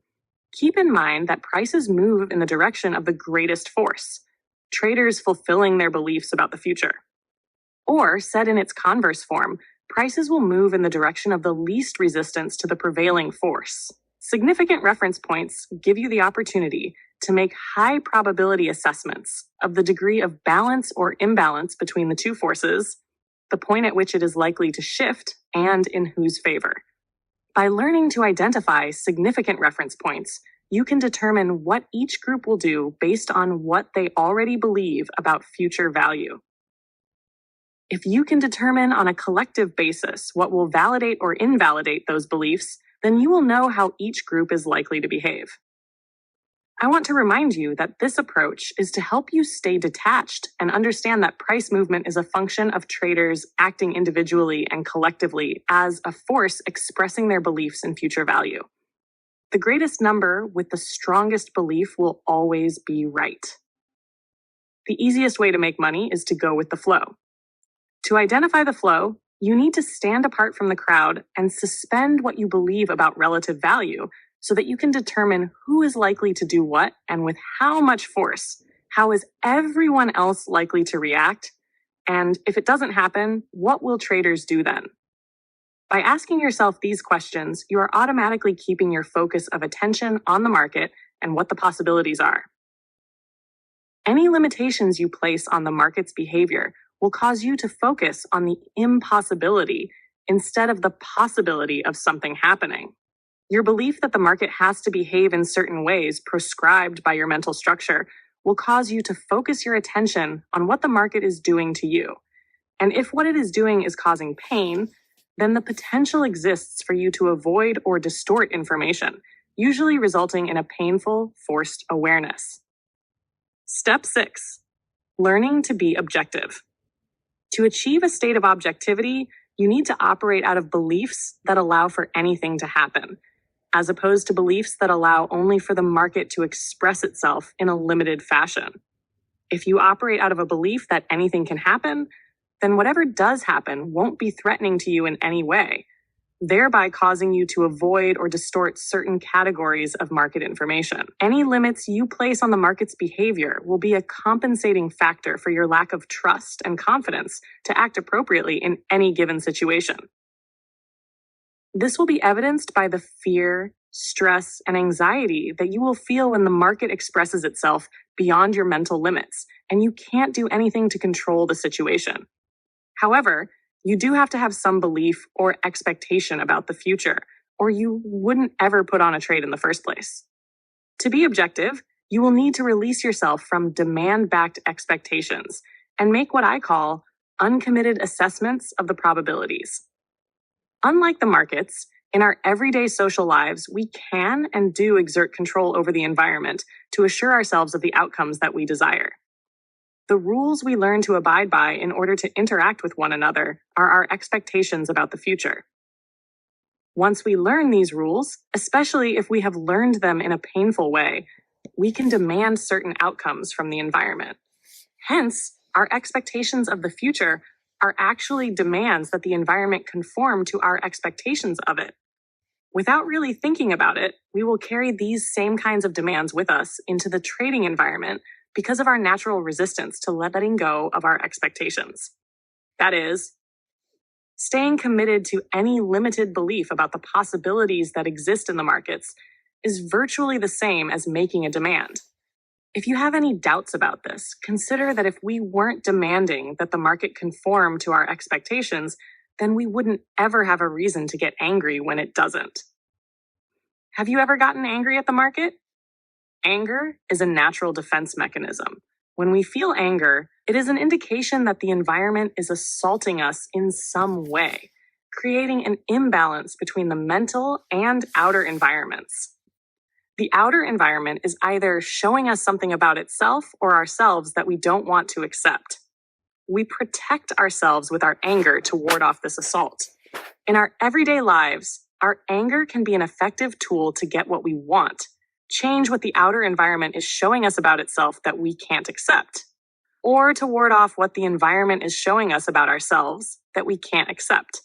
[SPEAKER 1] Keep in mind that prices move in the direction of the greatest force, traders fulfilling their beliefs about the future. Or, said in its converse form, prices will move in the direction of the least resistance to the prevailing force. Significant reference points give you the opportunity to make high probability assessments of the degree of balance or imbalance between the two forces, the point at which it is likely to shift, and in whose favor. By learning to identify significant reference points, you can determine what each group will do based on what they already believe about future value. If you can determine on a collective basis what will validate or invalidate those beliefs, then you will know how each group is likely to behave. I want to remind you that this approach is to help you stay detached and understand that price movement is a function of traders acting individually and collectively as a force expressing their beliefs in future value. The greatest number with the strongest belief will always be right. The easiest way to make money is to go with the flow. To identify the flow, you need to stand apart from the crowd and suspend what you believe about relative value so that you can determine who is likely to do what and with how much force. How is everyone else likely to react? And if it doesn't happen, what will traders do then? By asking yourself these questions, you are automatically keeping your focus of attention on the market and what the possibilities are. Any limitations you place on the market's behavior will cause you to focus on the impossibility instead of the possibility of something happening. Your belief that the market has to behave in certain ways prescribed by your mental structure will cause you to focus your attention on what the market is doing to you. And if what it is doing is causing pain, then the potential exists for you to avoid or distort information, usually resulting in a painful, forced awareness. Step 6. Learning to be objective. To achieve a state of objectivity, You need to operate out of beliefs that allow for anything to happen, as opposed to beliefs that allow only for the market to express itself in a limited fashion. If you operate out of a belief that anything can happen, then whatever does happen won't be threatening to you in any way, thereby causing you to avoid or distort certain categories of market information. Any limits you place on the market's behavior will be a compensating factor for your lack of trust and confidence to act appropriately in any given situation. This will be evidenced by the fear, stress, and anxiety that you will feel when the market expresses itself beyond your mental limits, and you can't do anything to control the situation. However, you do have to have some belief or expectation about the future, or you wouldn't ever put on a trade in the first place. To be objective, you will need to release yourself from demand-backed expectations and make what I call uncommitted assessments of the probabilities. Unlike the markets, in our everyday social lives, we can and do exert control over the environment to assure ourselves of the outcomes that we desire. The rules we learn to abide by in order to interact with one another are our expectations about the future. Once we learn these rules, especially if we have learned them in a painful way, we can demand certain outcomes from the environment. Hence, our expectations of the future are actually demands that the environment conform to our expectations of it. Without really thinking about it, we will carry these same kinds of demands with us into the trading environment because of our natural resistance to letting go of our expectations. That is, staying committed to any limited belief about the possibilities that exist in the markets is virtually the same as making a demand. If you have any doubts about this, consider that if we weren't demanding that the market conform to our expectations, then we wouldn't ever have a reason to get angry when it doesn't. Have you ever gotten angry at the market? Anger is a natural defense mechanism. When we feel anger, it is an indication that the environment is assaulting us in some way, creating an imbalance between the mental and outer environments. The outer environment is either showing us something about itself or ourselves that we don't want to accept. We protect ourselves with our anger to ward off this assault. In our everyday lives, our anger can be an effective tool to get what we want, change what the outer environment is showing us about itself that we can't accept, or to ward off what the environment is showing us about ourselves that we can't accept.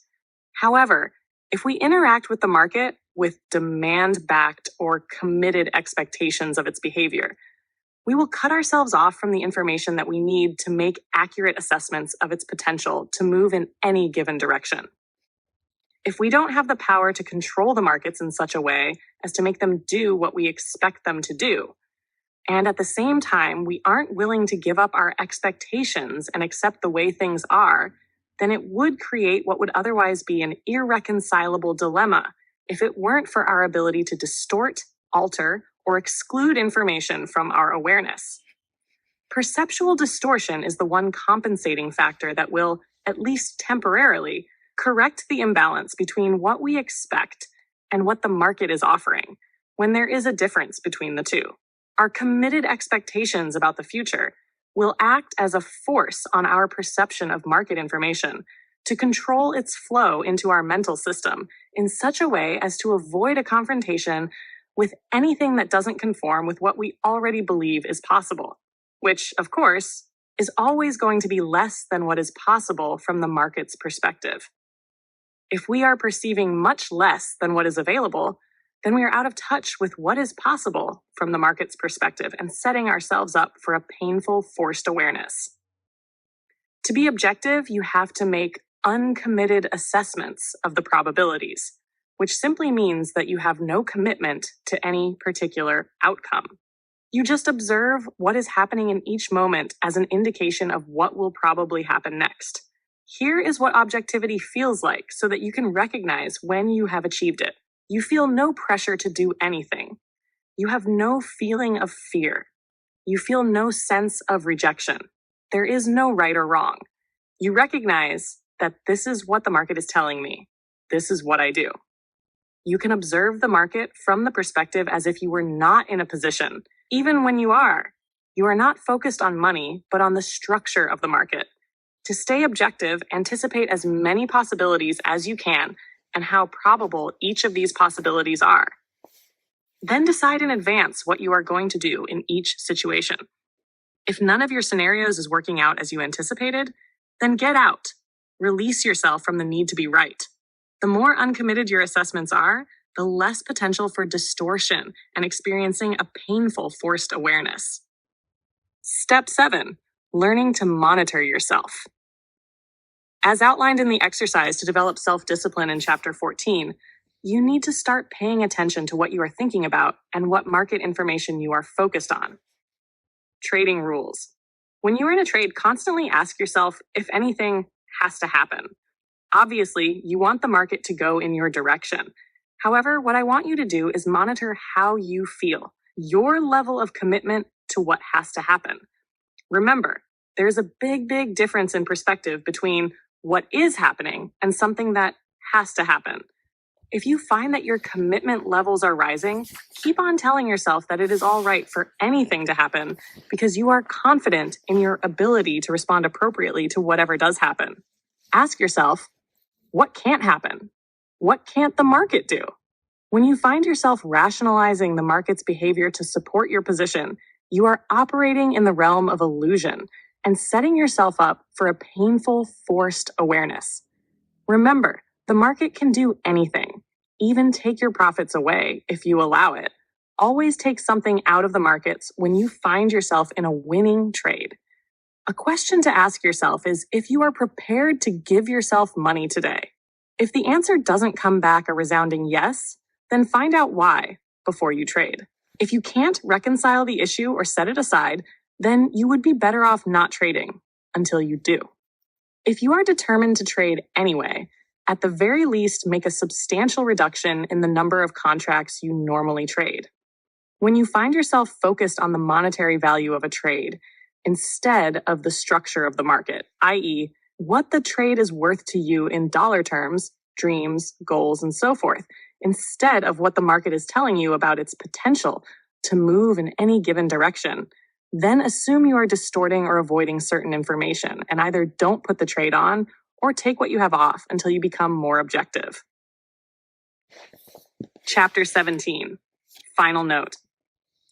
[SPEAKER 1] However, if we interact with the market with demand-backed or committed expectations of its behavior, we will cut ourselves off from the information that we need to make accurate assessments of its potential to move in any given direction. If we don't have the power to control the markets in such a way as to make them do what we expect them to do, and at the same time we aren't willing to give up our expectations and accept the way things are, then it would create what would otherwise be an irreconcilable dilemma if it weren't for our ability to distort, alter, or exclude information from our awareness. Perceptual distortion is the one compensating factor that will, at least temporarily, correct the imbalance between what we expect and what the market is offering, when there is a difference between the two. Our committed expectations about the future will act as a force on our perception of market information to control its flow into our mental system in such a way as to avoid a confrontation with anything that doesn't conform with what we already believe is possible, which, of course, is always going to be less than what is possible from the market's perspective. If we are perceiving much less than what is available, then we are out of touch with what is possible from the market's perspective and setting ourselves up for a painful forced awareness. To be objective, you have to make uncommitted assessments of the probabilities, which simply means that you have no commitment to any particular outcome. You just observe what is happening in each moment as an indication of what will probably happen next. Here is what objectivity feels like so that you can recognize when you have achieved it. You feel no pressure to do anything. You have no feeling of fear. You feel no sense of rejection. There is no right or wrong. You recognize that this is what the market is telling me. This is what I do. You can observe the market from the perspective as if you were not in a position, even when you are. You are not focused on money, but on the structure of the market. To stay objective, anticipate as many possibilities as you can and how probable each of these possibilities are. Then decide in advance what you are going to do in each situation. If none of your scenarios is working out as you anticipated, then get out. Release yourself from the need to be right. The more uncommitted your assessments are, the less potential for distortion and experiencing a painful forced awareness. Step 7. Learning to monitor yourself. As outlined in the exercise to develop self-discipline in Chapter 14, you need to start paying attention to what you are thinking about and what market information you are focused on. Trading rules. When you are in a trade, constantly ask yourself if anything has to happen. Obviously, you want the market to go in your direction. However, what I want you to do is monitor how you feel, your level of commitment to what has to happen. Remember, there's a big difference in perspective between what is happening and something that has to happen. If you find that your commitment levels are rising, keep on telling yourself that it is all right for anything to happen because you are confident in your ability to respond appropriately to whatever does happen. Ask yourself, what can't happen? What can't the market do? When you find yourself rationalizing the market's behavior to support your position, you are operating in the realm of illusion and setting yourself up for a painful, forced awareness. Remember, the market can do anything, even take your profits away if you allow it. Always take something out of the markets when you find yourself in a winning trade. A question to ask yourself is if you are prepared to give yourself money today. If the answer doesn't come back a resounding yes, then find out why before you trade. If you can't reconcile the issue or set it aside, then you would be better off not trading until you do. If you are determined to trade anyway, at the very least, make a substantial reduction in the number of contracts you normally trade. When you find yourself focused on the monetary value of a trade, instead of the structure of the market, i.e., what the trade is worth to you in dollar terms, dreams, goals, and so forth, instead of what the market is telling you about its potential to move in any given direction, then assume you are distorting or avoiding certain information and either don't put the trade on or take what you have off until you become more objective. Chapter 17. Final note.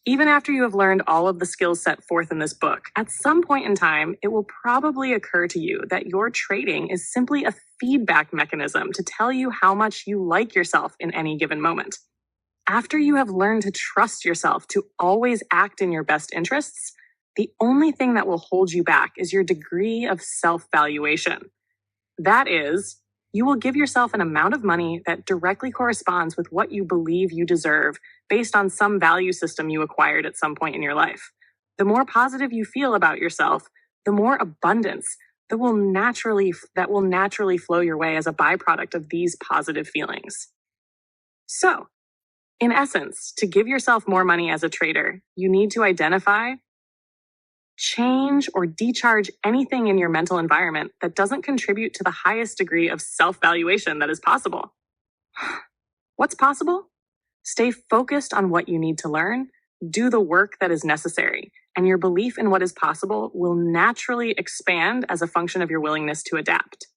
[SPEAKER 1] Even after you have learned all of the skills set forth in this book, at some point in time, it will probably occur to you that your trading is simply a feedback mechanism to tell you how much you like yourself in any given moment. After you have learned to trust yourself to always act in your best interests, the only thing that will hold you back is your degree of self-valuation. That is, you will give yourself an amount of money that directly corresponds with what you believe you deserve based on some value system you acquired at some point in your life. The more positive you feel about yourself, the more abundance that will naturally flow your way as a byproduct of these positive feelings. So, in essence, to give yourself more money as a trader, you need to identify, change, or decharge anything in your mental environment that doesn't contribute to the highest degree of self-valuation that is possible. What's possible? Stay focused on what you need to learn, do the work that is necessary, and your belief in what is possible will naturally expand as a function of your willingness to adapt.